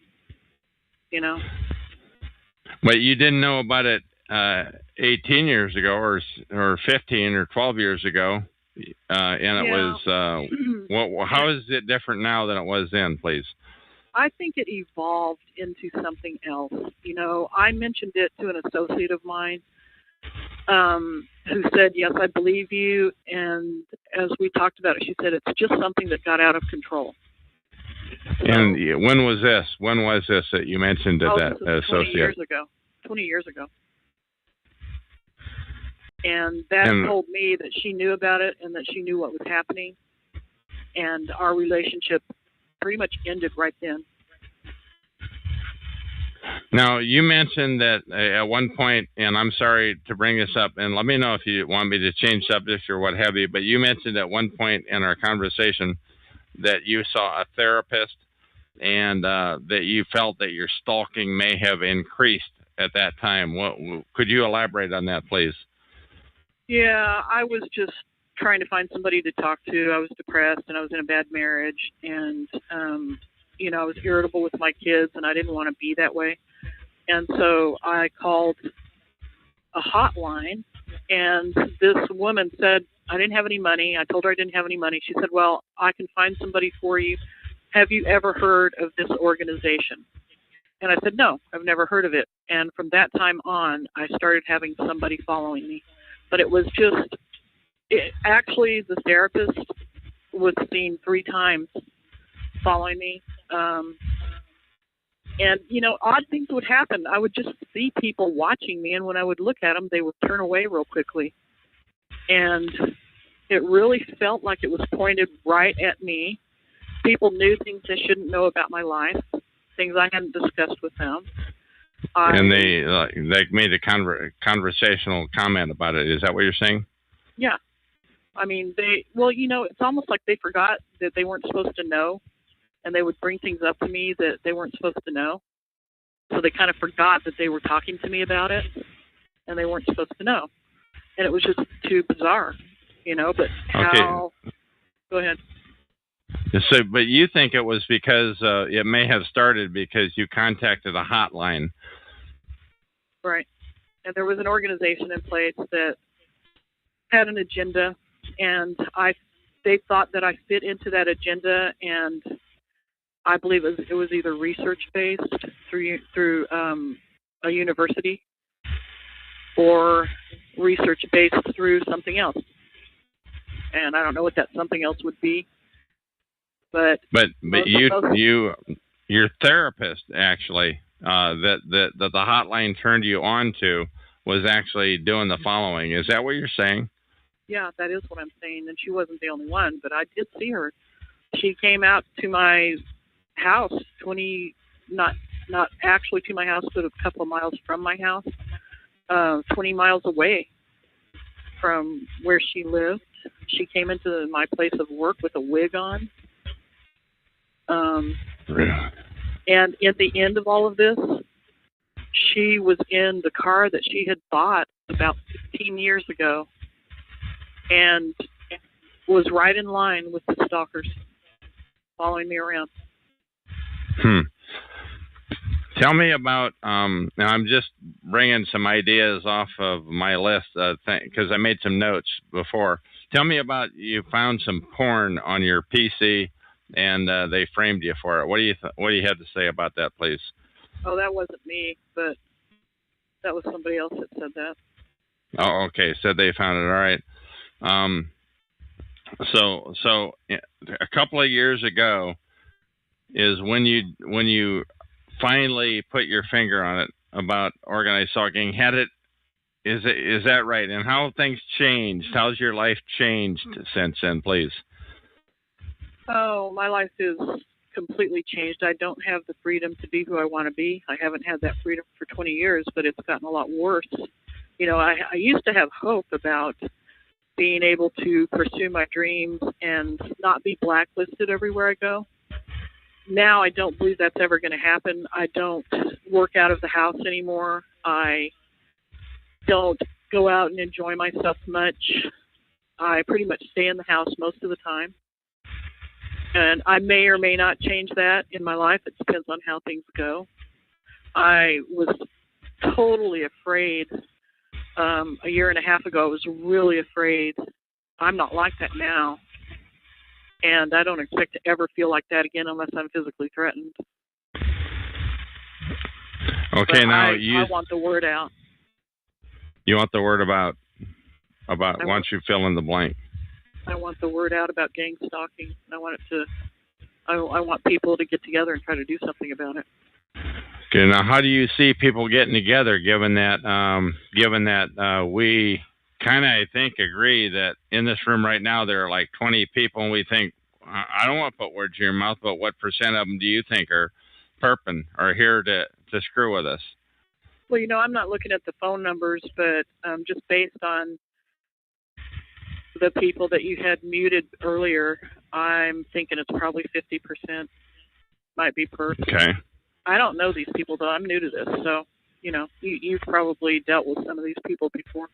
you know? But you didn't know about it 18 years ago or 15 or 12 years ago, and it was, how is it different now than it was then, please? I think it evolved into something else. You know, I mentioned it to an associate of mine who said, yes, I believe you. And as we talked about it, she said, it's just something that got out of control. And when was this? When was this that you mentioned to that associate? 20 years ago. And that told me that she knew about it and that she knew what was happening. And our relationship pretty much ended right then. Now, you mentioned that at one point, and I'm sorry to bring this up, and let me know if you want me to change subjects or what have you, but you mentioned at one point in our conversation that you saw a therapist and that you felt that your stalking may have increased at that time. Could you elaborate on that, please? Yeah, I was just trying to find somebody to talk to. I was depressed and I was in a bad marriage, and you know, I was irritable with my kids and I didn't want to be that way. And so I called a hotline, and this woman said I didn't have any money. I told her I didn't have any money. She said, well, I can find somebody for you. Have you ever heard of this organization? And I said, no, I've never heard of it. And from that time on, I started having somebody following me. But it was just, actually, the therapist was seen 3 times following me. And, you know, odd things would happen. I would just see people watching me, and when I would look at them, they would turn away real quickly. And it really felt like it was pointed right at me. People knew things they shouldn't know about my life, things I hadn't discussed with them. And they made a conversational comment about it. Is that what you're saying? Yeah. I mean, it's almost like they forgot that they weren't supposed to know, and they would bring things up to me that they weren't supposed to know. So they kind of forgot that they were talking to me about it, and they weren't supposed to know. And it was just too bizarre, you know, but how... Okay. Go ahead. So, but you think it was because it may have started because you contacted a hotline. Right. And there was an organization in place that had an agenda, and they thought that I fit into that agenda, and I believe it was either research-based through a university or research-based through something else. And I don't know what that something else would be. But your therapist actually that the hotline turned you on to was actually doing the following. Is that what you're saying? Yeah, that is what I'm saying. And she wasn't the only one, but I did see her. She came out to my house, not actually to my house, but a couple of miles from my house, 20 miles away from where she lived. She came into my place of work with a wig on. Really? And at the end of all of this, she was in the car that she had bought about 15 years ago and was right in line with the stalkers following me around. Tell me about, now I'm just bringing some ideas off of my list because I made some notes before. Tell me about, you found some porn on your PC and they framed you for it. What do you have to say about that, please? Oh, that wasn't me, but that was somebody else that said that. Oh, okay. Said they found it. All right. So a couple of years ago is when you finally put your finger on it about organized stalking. Is that right? And how have things changed? How's your life changed since then, please? Oh, my life is completely changed. I don't have the freedom to be who I want to be. I haven't had that freedom for 20 years, but it's gotten a lot worse. You know, I used to have hope about being able to pursue my dreams and not be blacklisted everywhere I go. Now I don't believe that's ever going to happen. I don't work out of the house anymore. I don't go out and enjoy myself much. I pretty much stay in the house most of the time. And I may or may not change that in my life. It depends on how things go. I was totally afraid. A year and a half ago, I was really afraid. I'm not like that now. And I don't expect to ever feel like that again unless I'm physically threatened. Okay, but now I want the word out. You want the word about why don't you fill in the blank? I want the word out about gang stalking. I want people to get together and try to do something about it. Okay, now how do you see people getting together, given that we kind of, I think, agree that in this room right now there are like 20 people, and we think, I don't want to put words in your mouth, but what percent of them do you think are perping or here to screw with us? Well, you know, I'm not looking at the phone numbers, but just based on the people that you had muted earlier, I'm thinking it's probably 50% might be perp. Okay. I don't know these people, though. I'm new to this. So, you know, you've probably dealt with some of these people before.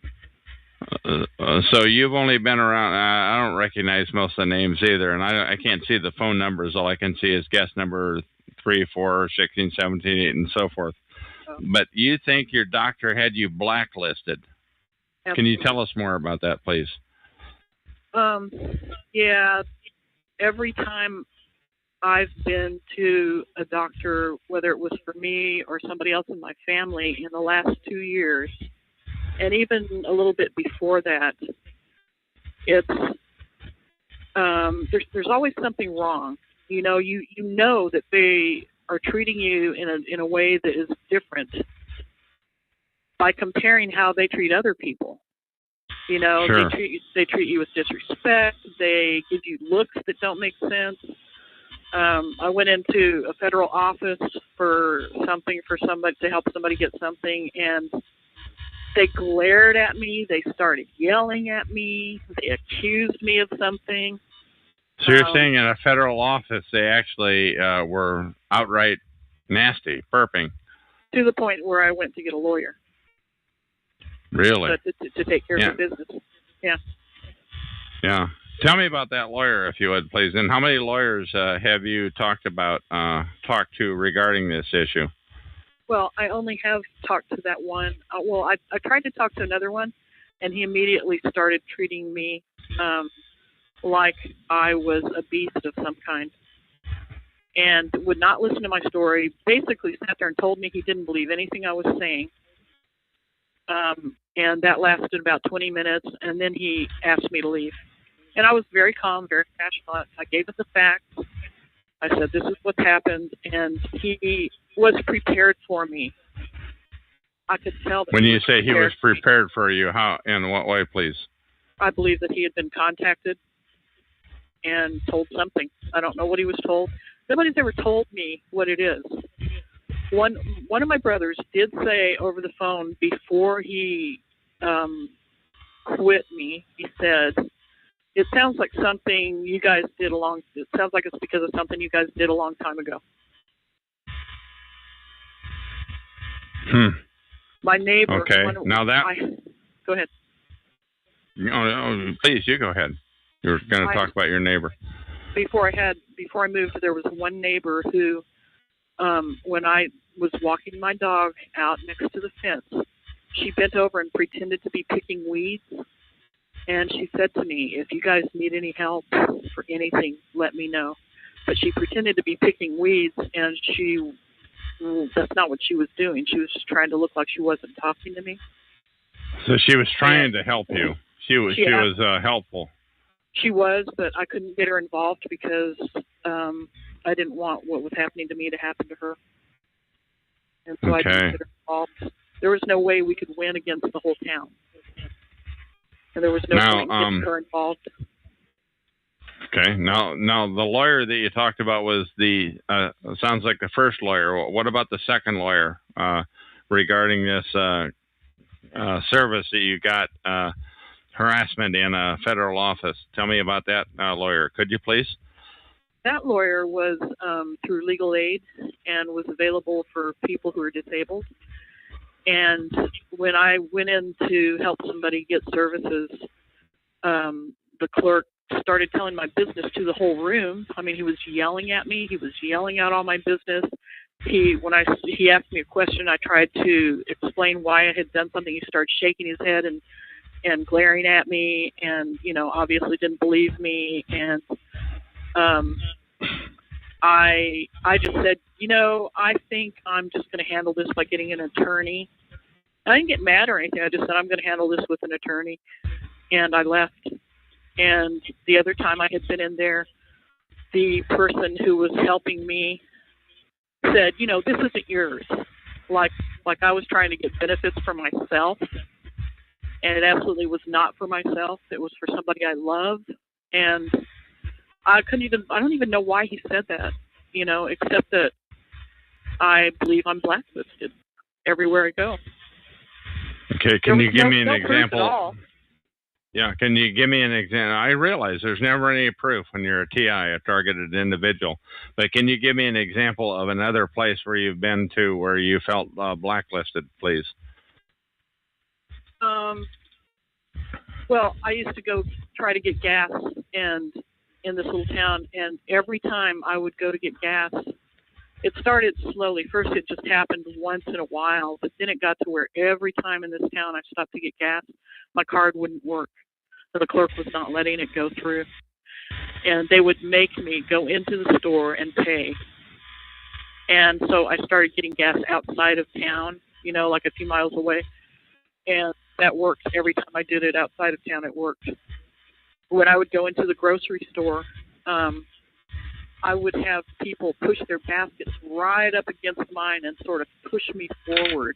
So you've only been around, I don't recognize most of the names either, and I can't see the phone numbers. All I can see is guest number 3, 4, 16, 17, 8, and so forth. Oh. But you think your doctor had you blacklisted. Absolutely. Can you tell us more about that, please? Yeah, every time I've been to a doctor, whether it was for me or somebody else in my family in the last 2 years, and even a little bit before that, it's there's always something wrong. You know that they are treating you in a way that is different by comparing how they treat other people. Sure. They treat you with disrespect. They give you looks that don't make sense. I went into a federal office for something for somebody to help somebody get something, and they glared at me. They started yelling at me. They accused me of something. So you're saying in a federal office they actually were outright nasty, burping? To the point where I went to get a lawyer. Really? To take care of the business. Yeah. Yeah. Tell me about that lawyer, if you would, please. And how many lawyers have you talked to regarding this issue? Well, I only have talked to that one. I tried to talk to another one, and he immediately started treating me like I was a beast of some kind, and would not listen to my story. Basically sat there and told me he didn't believe anything I was saying. And that lasted about 20 minutes, and then he asked me to leave. And I was very calm, very passionate. I gave him the facts. I said, this is what's happened, and he was prepared for me. I could tell that. When you say he was prepared for you, how, in what way, please? I believe that he had been contacted and told something. I don't know what he was told. Nobody's ever told me what it is. One of my brothers did say over the phone before he quit me, he said, it sounds like something you guys did it sounds like it's because of something you guys did a long time ago. My neighbor. Okay. Go ahead. No, please, you go ahead. You were going to talk about your neighbor. Before I moved, there was one neighbor who, when I was walking my dog out next to the fence, she bent over and pretended to be picking weeds. And she said to me, if you guys need any help for anything, let me know. But she pretended to be picking weeds, and that's not what she was doing. She was just trying to look like she wasn't talking to me. So she was trying to help you. She was helpful. She was, but I couldn't get her involved because I didn't want what was happening to me to happen to her. And so I didn't get her involved. There was no way we could win against the whole town. And there was no way to get her involved. Okay. Now the lawyer that you talked about was sounds like the first lawyer. What about the second lawyer regarding this service that you got, harassment in a federal office? Tell me about that lawyer, could you please? That lawyer was through legal aid and was available for people who are disabled. And when I went in to help somebody get services, the clerk started telling my business to the whole room. I mean, he was yelling at me. He was yelling out all my business. He asked me a question, I tried to explain why I had done something. He started shaking his head and glaring at me, and obviously didn't believe me. And I just said, I think I'm just going to handle this by getting an attorney. I didn't get mad or anything. I just said, I'm going to handle this with an attorney. And I left. And the other time I had been in there, the person who was helping me said, this isn't yours. Like I was trying to get benefits for myself. And it absolutely was not for myself. It was for somebody I loved. And I don't even know why he said that, except that I believe I'm blacklisted everywhere I go. Okay, can you give me an example? Proof at all. Yeah, can you give me an example? I realize there's never any proof when you're a TI, a targeted individual, but can you give me an example of another place where you've been to where you felt blacklisted, please? Well, I used to go try to get gas in this little town, and every time I would go to get gas, it started slowly. First, it just happened once in a while, but then it got to where every time in this town I stopped to get gas, my card wouldn't work. The clerk was not letting it go through. And they would make me go into the store and pay. And so I started getting gas outside of town, like a few miles away. And that worked. Every time I did it outside of town, it worked. When I would go into the grocery store, I would have people push their baskets right up against mine and sort of push me forward.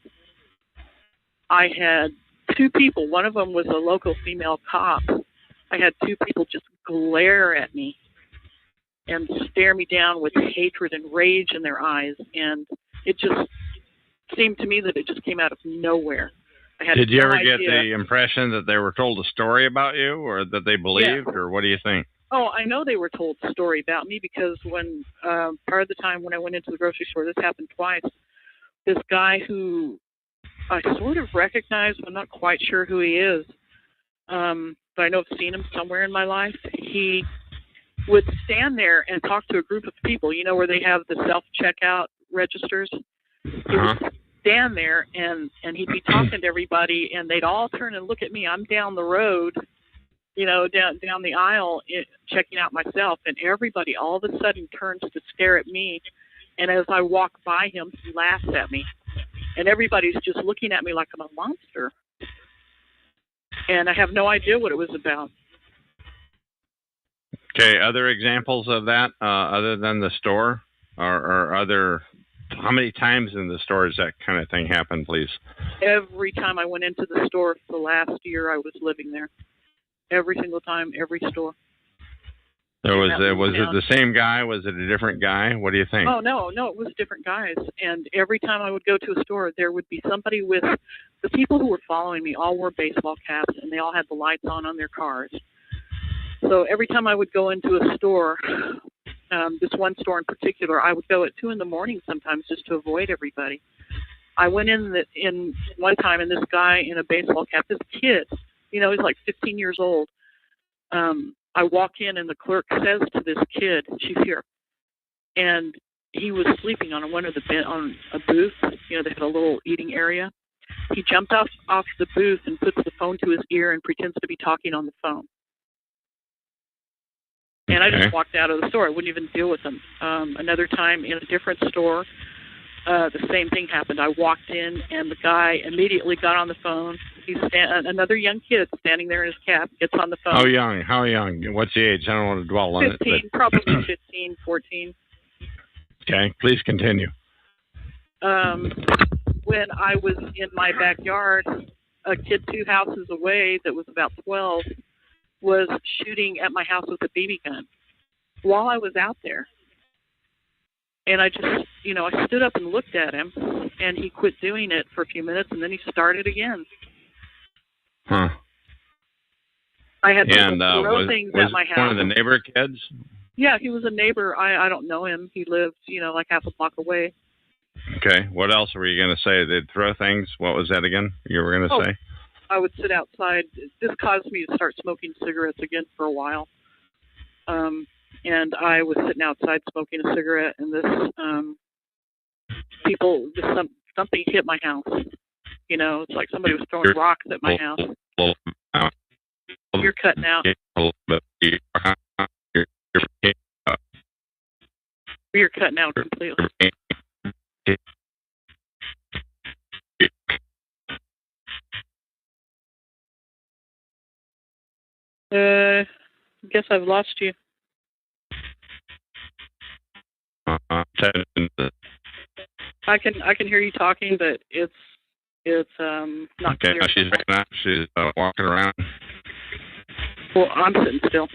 I had two people. One of them was a local female cop. I had two people just glare at me and stare me down with hatred and rage in their eyes. And it just seemed to me that it just came out of nowhere. Did you ever get the impression that they were told a story about you, or that they believed, or what do you think? Oh, I know they were told a story about me, because when part of the time when I went into the grocery store, this happened twice. This guy who I sort of recognize, I'm not quite sure who he is, but I know I've seen him somewhere in my life. He would stand there and talk to a group of people, where they have the self-checkout registers. He would stand there and he'd be talking to everybody, and they'd all turn and look at me. I'm down the road, down the aisle, checking out myself, and everybody all of a sudden turns to stare at me. And as I walk by him, he laughs at me. And everybody's just looking at me like I'm a monster. And I have no idea what it was about. Okay, other examples of that, other than the store, or other, how many times in the store does that kind of thing happen, please? Every time I went into the store for the last year I was living there. Every single time, every store. So was it the same guy? Was it a different guy? What do you think? Oh, no, it was different guys. And every time I would go to a store, there would be somebody with, the people who were following me all wore baseball caps, and they all had the lights on their cars. So every time I would go into a store, this one store in particular, I would go at 2 a.m. sometimes just to avoid everybody. I went in one time, and this guy in a baseball cap, this kid, he's like 15 years old. I walk in, and the clerk says to this kid, she's here, and he was sleeping on one of on a booth. They had a little eating area. He jumped off the booth and puts the phone to his ear and pretends to be talking on the phone. And I just walked out of the store. I wouldn't even deal with him. Another time in a different store, the same thing happened. I walked in, and the guy immediately got on the phone. He's another young kid standing there in his cap, gets on the phone. How young? What's the age? I don't want to dwell on 15, it. Probably 15, 14. Okay, please continue. When I was in my backyard, a kid 2 houses away that was about 12 was shooting at my house with a BB gun while I was out there. And I just, I stood up and looked at him, and he quit doing it for a few minutes, and then he started again. Huh. I had to throw things at my house. One of the neighbor kids? Yeah, he was a neighbor. I don't know him. He lived, like half a block away. Okay. What else were you going to say? They'd throw things? What was that again you were going to say? I would sit outside. This caused me to start smoking cigarettes again for a while. And I was sitting outside smoking a cigarette, and something hit my house. It's like somebody was throwing rocks at my house. You're cutting out. You're cutting out completely. I guess I've lost you. I can hear you talking, but it's not clear. Okay, she's walking around. Well, I'm sitting still.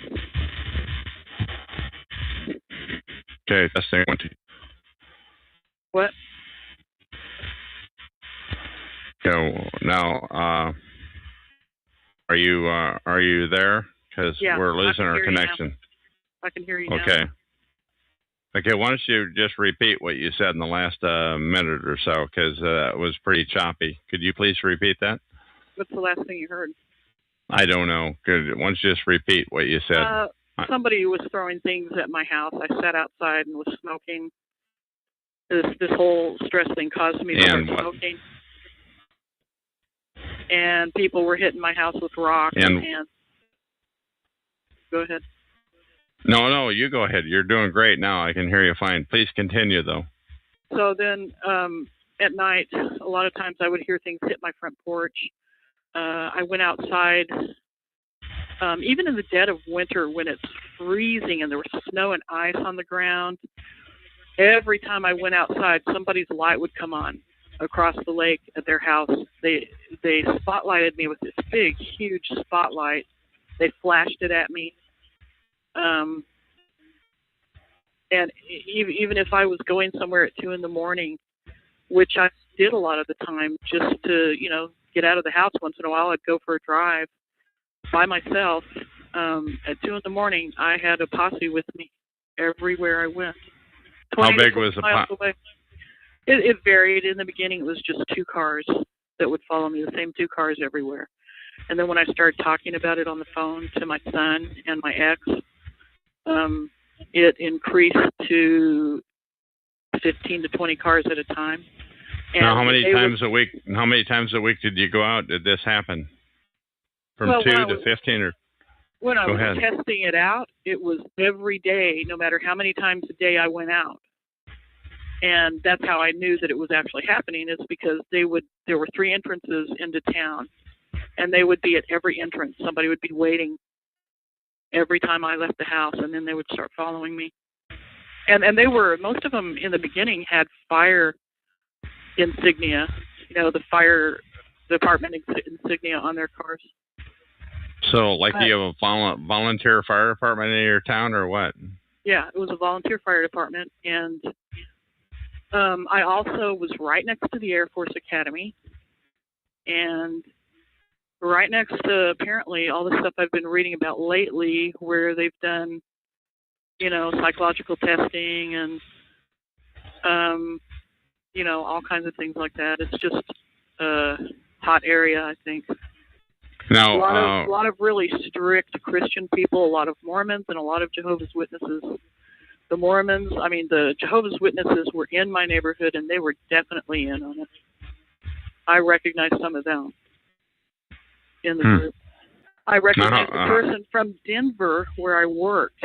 Okay, testing 1, 2. What? So now, are you there? Because we're losing our connection. I can hear you now. Okay, why don't you just repeat what you said in the last minute or so, because it was pretty choppy. Could you please repeat that? What's the last thing you heard? I don't know. Why don't you just repeat what you said? Somebody was throwing things at my house. I sat outside and was smoking. This whole stress thing caused me to start smoking. And people were hitting my house with rocks. Go ahead. No, you go ahead. You're doing great now. I can hear you fine. Please continue, though. So then at night, a lot of times I would hear things hit my front porch. I went outside, even in the dead of winter when it's freezing and there was snow and ice on the ground. Every time I went outside, somebody's light would come on across the lake at their house. They spotlighted me with this big, huge spotlight. They flashed it at me. And even if I was going somewhere at 2 a.m, which I did a lot of the time just to, get out of the house once in a while, I'd go for a drive by myself. At 2 a.m, I had a posse with me everywhere I went. How big was the posse? It varied. In the beginning, it was just 2 cars that would follow me, the same 2 cars everywhere. And then when I started talking about it on the phone to my son and my ex, it increased to 15 to 20 cars at a time. And now, how many times a week did you go out? Did this happen? From 2 to 15 or? When I was testing it out, it was every day, no matter how many times a day I went out. And that's how I knew that it was actually happening, is because there were 3 entrances into town, and they would be at every entrance. Somebody would be waiting every time I left the house, and then they would start following me. And they were, most of them in the beginning had fire insignia, the fire department insignia on their cars. So, like, do you have a volunteer fire department in your town, or what? Yeah, it was a volunteer fire department, and I also was right next to the Air Force Academy, and right next to, apparently, all the stuff I've been reading about lately, where they've done, psychological testing and, all kinds of things like that. It's just a hot area, I think. Now, a lot of really strict Christian people, a lot of Mormons, and a lot of Jehovah's Witnesses. The Mormons, the Jehovah's Witnesses were in my neighborhood, and they were definitely in on it. I recognized some of them in the group. I recognized a person from Denver where I worked.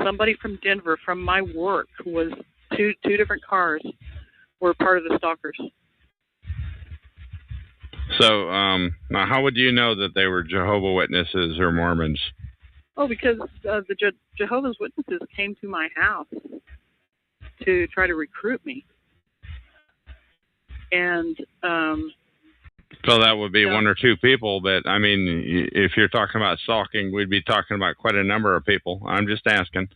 Somebody from Denver from my work was two different cars were part of the stalkers. So, now how would you know that they were Jehovah's Witnesses or Mormons? Oh, because the Jehovah's Witnesses came to my house to try to recruit me. And so that would be 1 or 2 people, but if you're talking about stalking, we'd be talking about quite a number of people. I'm just asking.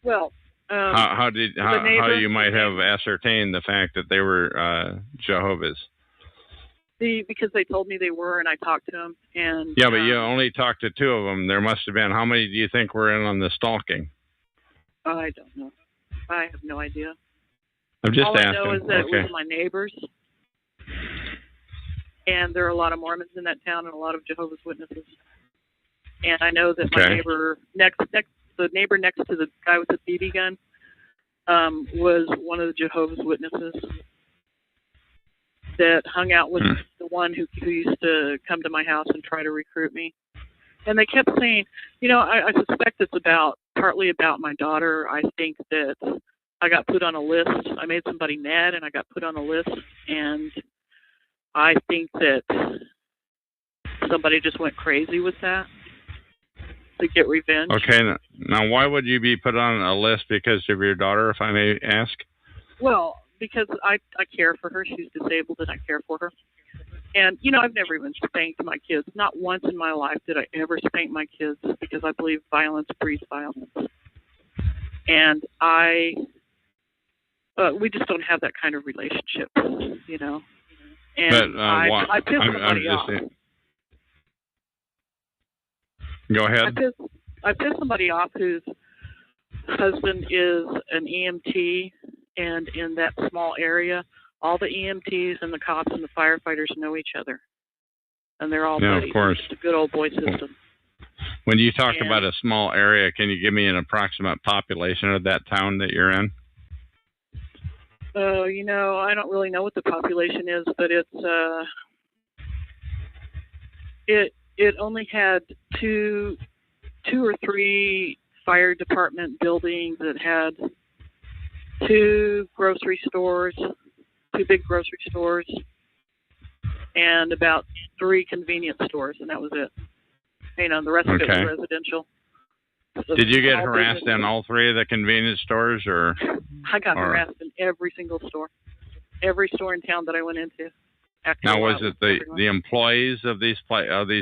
Well, how you might have ascertained the fact that they were Jehovah's? Because they told me they were, and I talked to them. And yeah, but you only talked to 2 of them. There must have been. How many do you think were in on the stalking? I don't know. I have no idea. I'm just asking. All I know is that it was my neighbors, and there are a lot of Mormons in that town and a lot of Jehovah's Witnesses. And I know that my neighbor the neighbor next to the guy with the BB gun, was one of the Jehovah's Witnesses that hung out with the one who used to come to my house and try to recruit me. And they kept saying, I suspect it's partly about my daughter. I think that I got put on a list. I made somebody mad, and I got put on a list. And I think that somebody just went crazy with that to get revenge. Okay. Now, why would you be put on a list because of your daughter, if I may ask? Well, because I care for her. She's disabled, and I care for her. And, I've never even spanked my kids. Not once in my life did I ever spank my kids, because I believe violence breeds violence. And we just don't have that kind of relationship, And but, I pissed somebody off. Go ahead. I pissed somebody off whose husband is an EMT, and in that small area, all the EMTs and the cops and the firefighters know each other, and they're all buddies. Of course. It's a good old boy system. When you talk about a small area, can you give me an approximate population of that town that you're in? I don't really know what the population is, but it only had 2 2 or 3 fire department buildings that had 2 grocery stores, 2 big grocery stores, and about 3 convenience stores, and that was it. You know, the rest of it was residential. Did you get harassed in all 3 of the convenience stores, or? I got harassed in every single store, every store in town that I went into. Now, was it the employees of these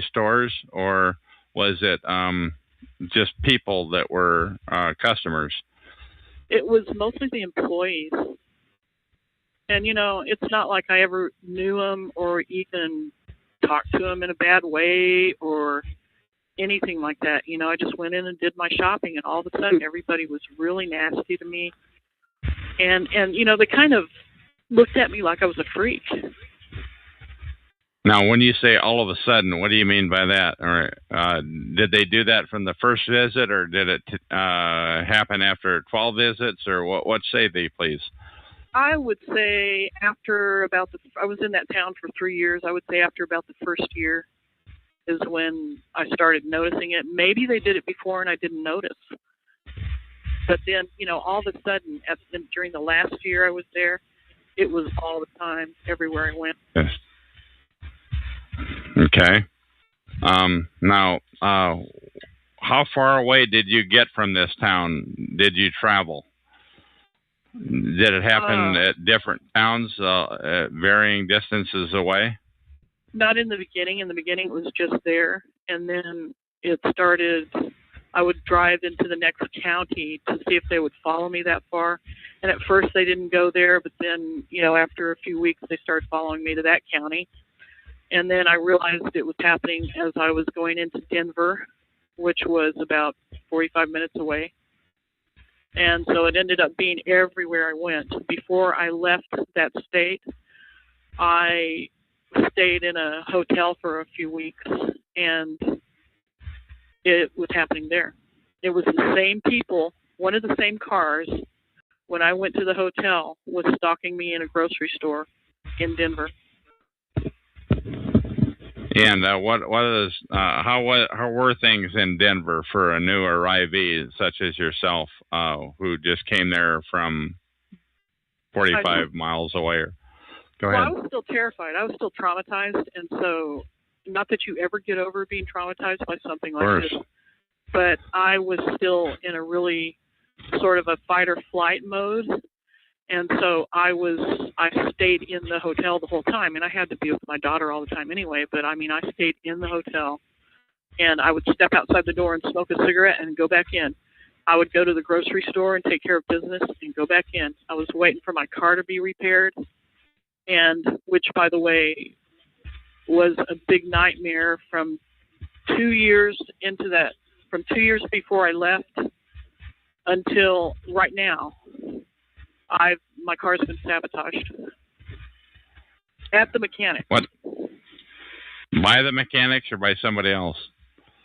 stores, or was it just people that were customers? It was mostly the employees. And, you know, it's not like I ever knew them or even talked to them in a bad way or anything like that. You know, I just went in and did my shopping, and all of a sudden everybody was really nasty to me. And you know, they kind of looked at me like I was a freak. Now, when you say all of a sudden, what do you mean by that? Or did they do that from the first visit, or did it happen after 12 visits, or what say they, please? I would say after I was in that town for 3 years. I would say after about the first year is when I started noticing it. Maybe they did it before and I didn't notice. But then, you know, all of a sudden, during the last year I was there, it was all the time, everywhere I went. Yes. Okay. Now, how far away did you get from this town? Did you travel? Did it happen at different towns, at varying distances away? Not in the beginning. In the beginning, it was just there. And then it started, I would drive into the next county to see if they would follow me that far. And at first, they didn't go there. But then, you know, after a few weeks, they started following me to that county. And then I realized it was happening as I was going into Denver, which was about 45 minutes away. And so it ended up being everywhere I went. Before I left that state, I stayed in a hotel for a few weeks, and it was happening there. It was the same people, one of the same cars, when I went to the hotel, was stalking me in a grocery store in Denver. And how were things in Denver for a new arrivee such as yourself, who just came there from 45 miles away? Go ahead. Well, I was still terrified. I was still traumatized, and so not that you ever get over being traumatized by something like this, but I was still in a really sort of a fight or flight mode. And so I stayed in the hotel the whole time, and I had to be with my daughter all the time anyway, but I mean, I stayed in the hotel, and I would step outside the door and smoke a cigarette and go back in. I would go to the grocery store and take care of business and go back in. I was waiting for my car to be repaired, and which, by the way, was a big nightmare from 2 years into that, from 2 years before I left until right now. My car's been sabotaged at the mechanic. What? By the mechanics or by somebody else?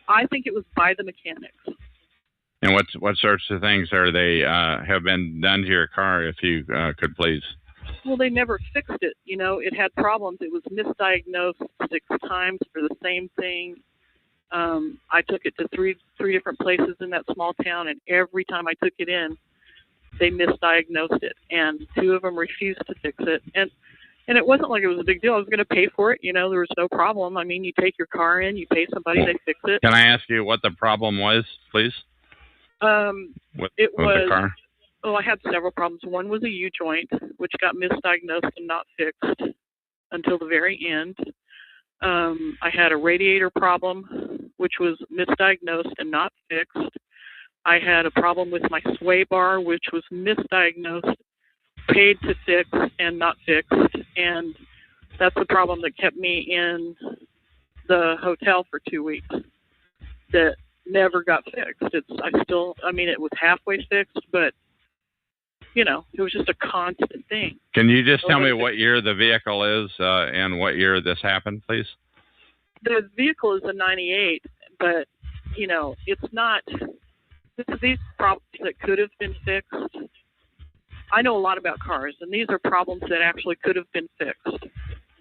I think it was by the mechanics. And what sorts of things are they have been done to your car, if you could please? Well, they never fixed it. You know, it had problems. It was misdiagnosed 6 times for the same thing. I took it to three different places in that small town, and every time I took it in, they misdiagnosed it, and 2 of them refused to fix it. And it wasn't like it was a big deal. I was going to pay for it. You know, there was no problem. I mean, you take your car in, you pay somebody, they fix it. Can I ask you what the problem was, please? With the car? I had several problems. One was a U-joint, which got misdiagnosed and not fixed until the very end. I had a radiator problem, which was misdiagnosed and not fixed. I had a problem with my sway bar, which was misdiagnosed, paid to fix, and not fixed. And that's the problem that kept me in the hotel for 2 weeks that never got fixed. It was halfway fixed, but, you know, it was just a constant thing. Can you just tell me what year the vehicle is and what year this happened, please? The vehicle is a 98, but, you know, it's not... These problems that could have been fixed. I know a lot about cars, and these are problems that actually could have been fixed.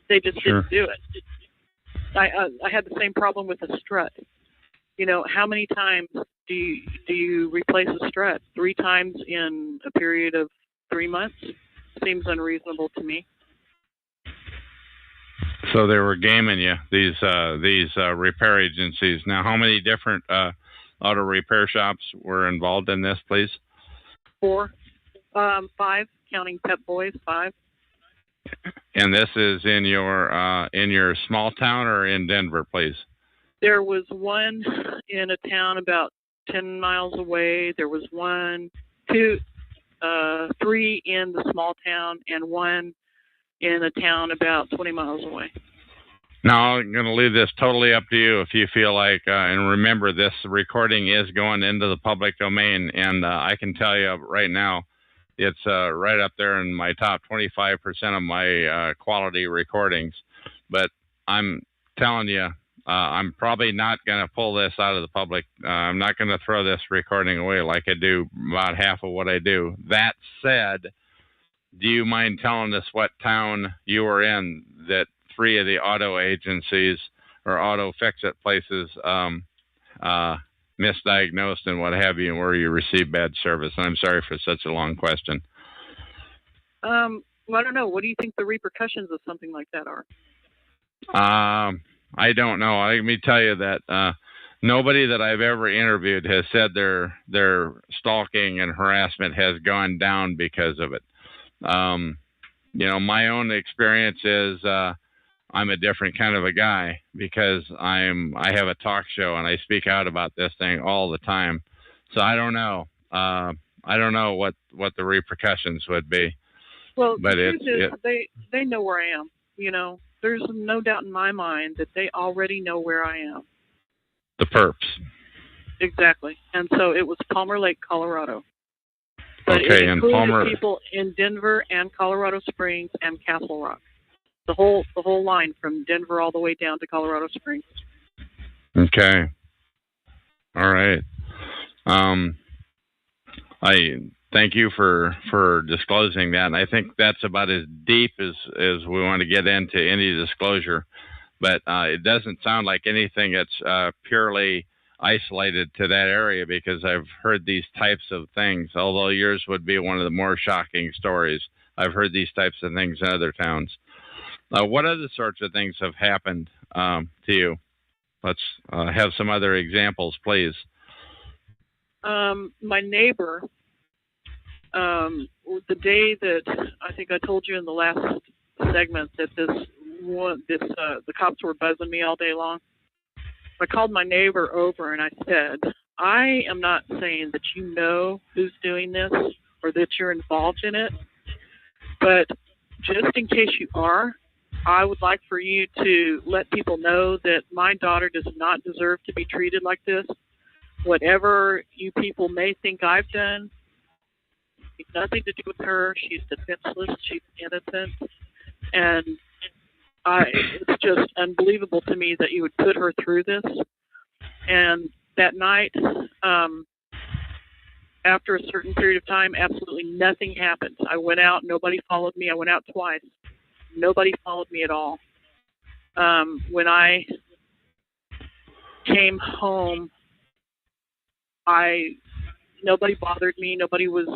They just didn't do it. I had the same problem with the strut. You know, how many times do you replace a strut 3 times in a period of 3 months? Seems unreasonable to me. So they were gaming you, these repair agencies. Now, how many different auto repair shops were involved in this, please? 4, 5, counting Pep Boys, 5. And this is in your small town or in Denver, please? There was one in a town about 10 miles away. There was 3 in the small town, and 1 in a town about 20 miles away. Now, I'm going to leave this totally up to you if you feel like, and remember, this recording is going into the public domain, and I can tell you right now, it's right up there in my top 25% of my quality recordings. But I'm telling you, I'm probably not going to pull this out of the public. I'm not going to throw this recording away like I do about half of what I do. That said, do you mind telling us what town you were in that 3 of the auto agencies or auto fix-it places misdiagnosed and what have you, and where you received bad service? And I'm sorry for such a long question. Well, I don't know. What do you think the repercussions of something like that are? I don't know. Let me tell you that nobody that I've ever interviewed has said their stalking and harassment has gone down because of it. My own experience is I'm a different kind of a guy because I have a talk show and I speak out about this thing all the time. So I don't know. I don't know what the repercussions would be. Well, but the truth is, they know where I am. There's no doubt in my mind that they already know where I am. The perps. Exactly. And so it was Palmer Lake, Colorado. But okay, it included people in Denver and Colorado Springs and Castle Rock. The whole line from Denver all the way down to Colorado Springs. Okay. All right. I thank you for disclosing that, and I think that's about as deep as we want to get into any disclosure. But it doesn't sound like anything that's purely isolated to that area, because I've heard these types of things, although yours would be one of the more shocking stories. I've heard these types of things in other towns. What other sorts of things have happened to you? Let's have some other examples, please. My neighbor, the day that I think I told you in the last segment that the cops were buzzing me all day long, I called my neighbor over and I said, I am not saying that you know who's doing this or that you're involved in it, but just in case you are, I would like for you to let people know that my daughter does not deserve to be treated like this. Whatever you people may think I've done, it's nothing to do with her. She's defenseless. She's innocent. And it's just unbelievable to me that you would put her through this. And that night, after a certain period of time, absolutely nothing happened. I went out. Nobody followed me. I went out twice. Nobody followed me at all. When I came home, nobody bothered me. Nobody was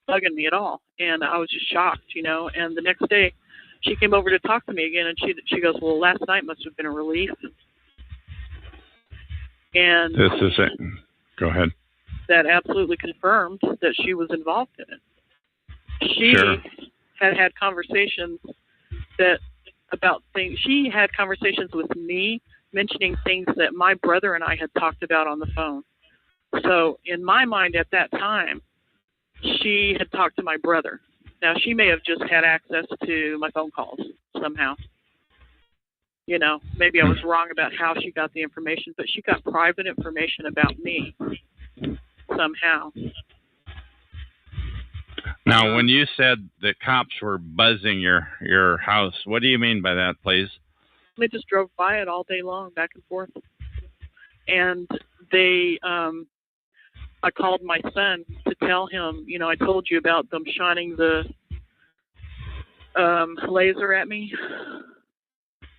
bugging me at all. And I was just shocked, And the next day, she came over to talk to me again, and she goes, well, last night must have been a relief. And this is it. Go ahead. That absolutely confirmed that she was involved in it. She sure. had conversations she had conversations with me mentioning things that my brother and I had talked about on the phone. So in my mind at that time, she had talked to my brother. Now, she may have just had access to my phone calls somehow. Maybe I was wrong about how she got the information, but she got private information about me somehow. Now, when you said that cops were buzzing your house, what do you mean by that, please? They just drove by it all day long, back and forth. And I called my son to tell him, I told you about them shining the laser at me.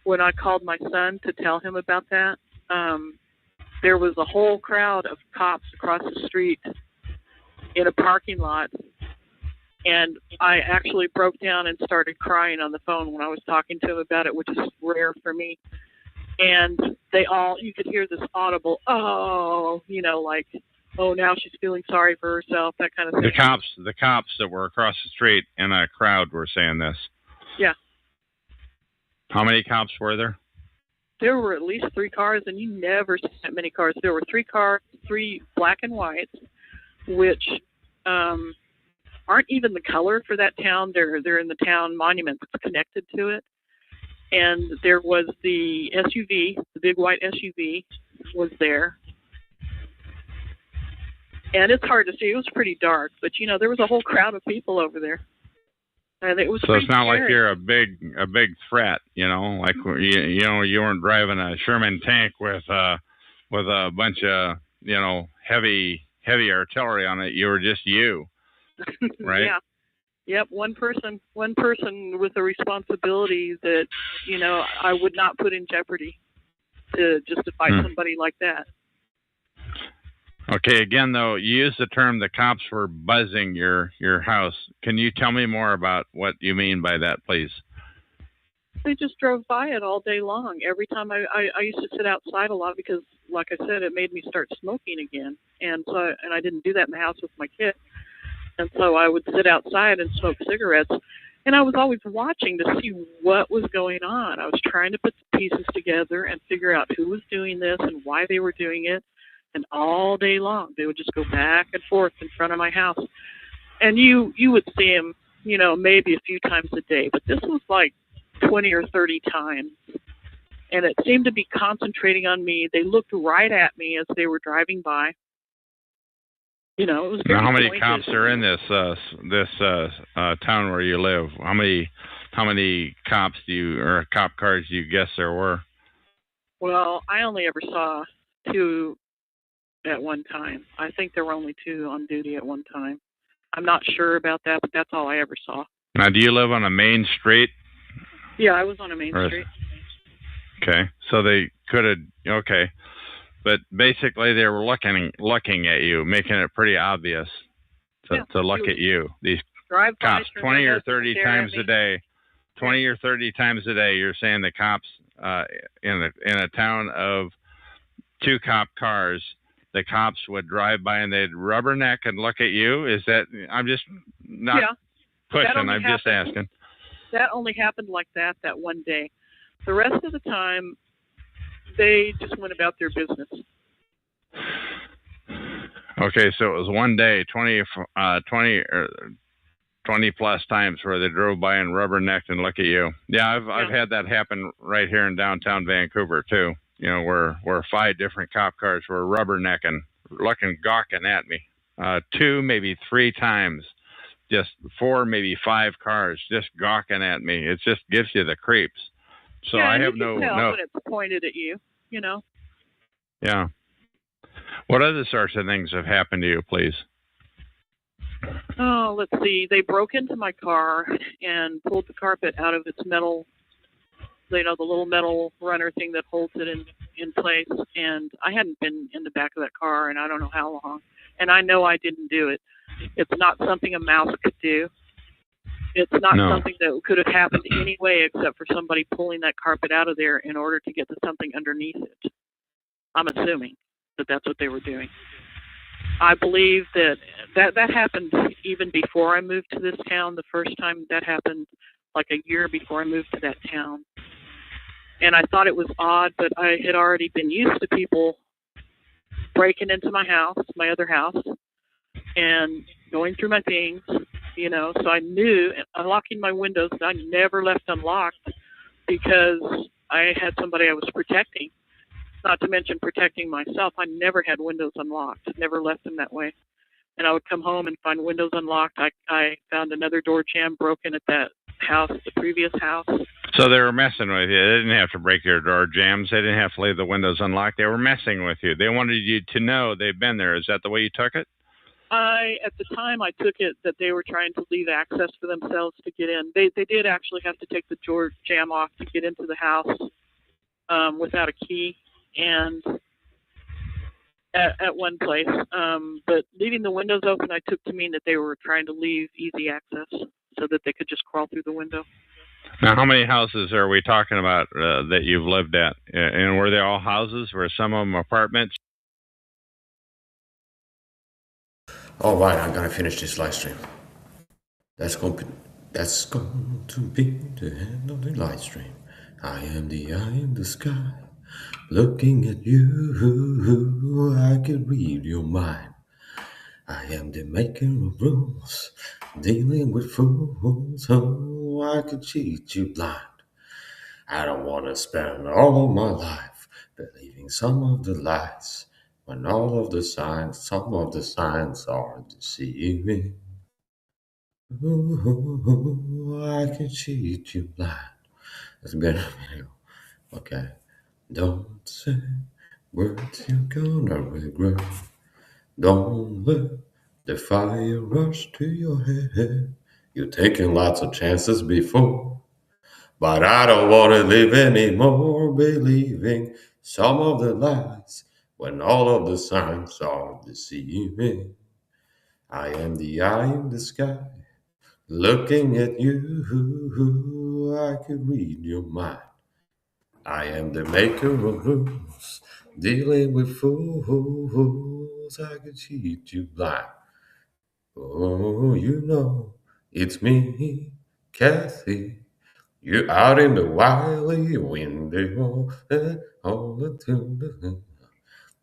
When I called my son to tell him about that, there was a whole crowd of cops across the street in a parking lot. And I actually broke down and started crying on the phone when I was talking to him about it, which is rare for me. And you could hear this audible, oh, like, oh, now she's feeling sorry for herself, that kind of thing. The cops that were across the street in a crowd were saying this. Yeah. How many cops were there? There were at least 3 cars, and you never see that many cars. There were 3 cars, 3 black and whites, which aren't even the color for that town. They're in the town monument that's connected to it. And there was the SUV, the big white SUV was there. And it's hard to see. It was pretty dark, but there was a whole crowd of people over there. And it was so it's not scary. like you're a big threat, like you weren't driving a Sherman tank with a bunch of heavy artillery on it. You were just you, right? Yeah. Yep. One person with a responsibility that I would not put in jeopardy to fight somebody like that. Okay, again, though, you used the term the cops were buzzing your house. Can you tell me more about what you mean by that, please? They just drove by it all day long. Every time I used to sit outside a lot because, like I said, it made me start smoking again. And I didn't do that in the house with my kid. And so I would sit outside and smoke cigarettes. And I was always watching to see what was going on. I was trying to put the pieces together and figure out who was doing this and why they were doing it. And all day long, they would just go back and forth in front of my house. And you would see them, maybe a few times a day. But this was like 20 or 30 times. And it seemed to be concentrating on me. They looked right at me as they were driving by. It was very now, how many pointed. cops are in this town where you live? How many cops or cop cars do you guess there were? Well, I only ever saw 2 at one time. I think there were only 2 on duty at one time. I'm not sure about that, but that's all I ever saw. Now, do you live on a main street? Yeah, I was on a main street. Okay, so they could have. Okay, but basically they were looking at you, making it pretty obvious to look at you. These cops, 20 or 30 times a day. 20 or 30 times a day. You're saying the cops in a town of 2 cop cars. The cops would drive by and they'd rubberneck and look at you. Is that? I'm just not pushing. I'm just asking. That only happened like that one day. The rest of the time, they just went about their business. Okay, so it was one day, 20 plus times where they drove by and rubbernecked and look at you. Yeah, I've had that happen right here in downtown Vancouver too. Where 5 different cop cars were rubbernecking, gawking at me. 2, maybe 3 times. Just 4, maybe 5 cars just gawking at me. It just gives you the creeps. So I have no. When it's pointed at you, Yeah. What other sorts of things have happened to you, please? Oh, let's see. They broke into my car and pulled the carpet out of its metal. The little metal runner thing that holds it in place. And I hadn't been in the back of that car in I don't know how long. And I know I didn't do it. It's not something a mouse could do. It's not something that could have happened any way except for somebody pulling that carpet out of there in order to get to something underneath it. I'm assuming that that's what they were doing. I believe that happened even before I moved to this town. The first time that happened like a year before I moved to that town. And I thought it was odd, but I had already been used to people breaking into my house, my other house, and going through my things, so I knew, unlocking my windows, I never left unlocked because I had somebody I was protecting, not to mention protecting myself. I never had windows unlocked, never left them that way. And I would come home and find windows unlocked. I found another door jamb broken at that house, the previous house. So they were messing with you. They didn't have to break your door jambs. They didn't have to leave the windows unlocked. They were messing with you. They wanted you to know they've been there. Is that the way you took it? At the time, I took it that they were trying to leave access for themselves to get in. They did actually have to take the door jamb off to get into the house without a key. And at one place. But leaving the windows open, I took to mean that they were trying to leave easy access so that they could just crawl through the window. Now, how many houses are we talking about that you've lived at? And were they all houses? Were some of them apartments? All right, I'm gonna finish this live stream. That's going to be the end of the live stream. I am the eye in the sky, looking at you. I can read your mind. I am the maker of rules, dealing with fools. Oh, I could cheat you blind. I don't want to spend all of my life believing some of the lies, when all of the signs, some of the signs are deceiving. Ooh, I can cheat you blind. That's a better video. Okay. Don't say words you're gonna regret. Don't let the fire rush to your head. You've taken lots of chances before, but I don't want to live anymore believing some of the lies when all of the signs are deceiving. I am the eye in the sky, looking at you. I could read your mind. I am the maker of rules, dealing with fools. I could cheat you blind. Oh, you know, it's me, Kathy. You're out in the wily window, all the tune.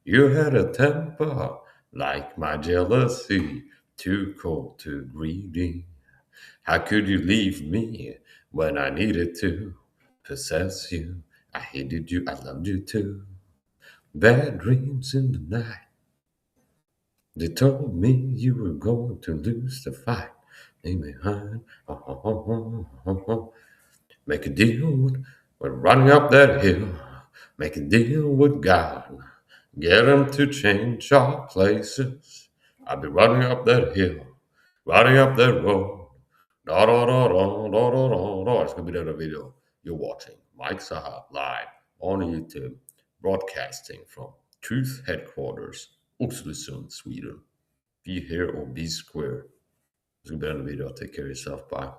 You had a temper like my jealousy, too cold, too greedy. How could you leave me when I needed to possess you? I hated you, I loved you too. Bad dreams in the night. They told me you were going to lose the fight. Leave behind. Make a deal with running up that hill. Make a deal with God. Get him to change our places. I'll be running up that hill, running up that road. Da da da da da da da da. It's gonna be another video. You're watching Mike Saha live on YouTube, broadcasting from Truth Headquarters, Oxelösund, Sweden. Be here or be square. It's gonna be another video. Take care of yourself. Bye.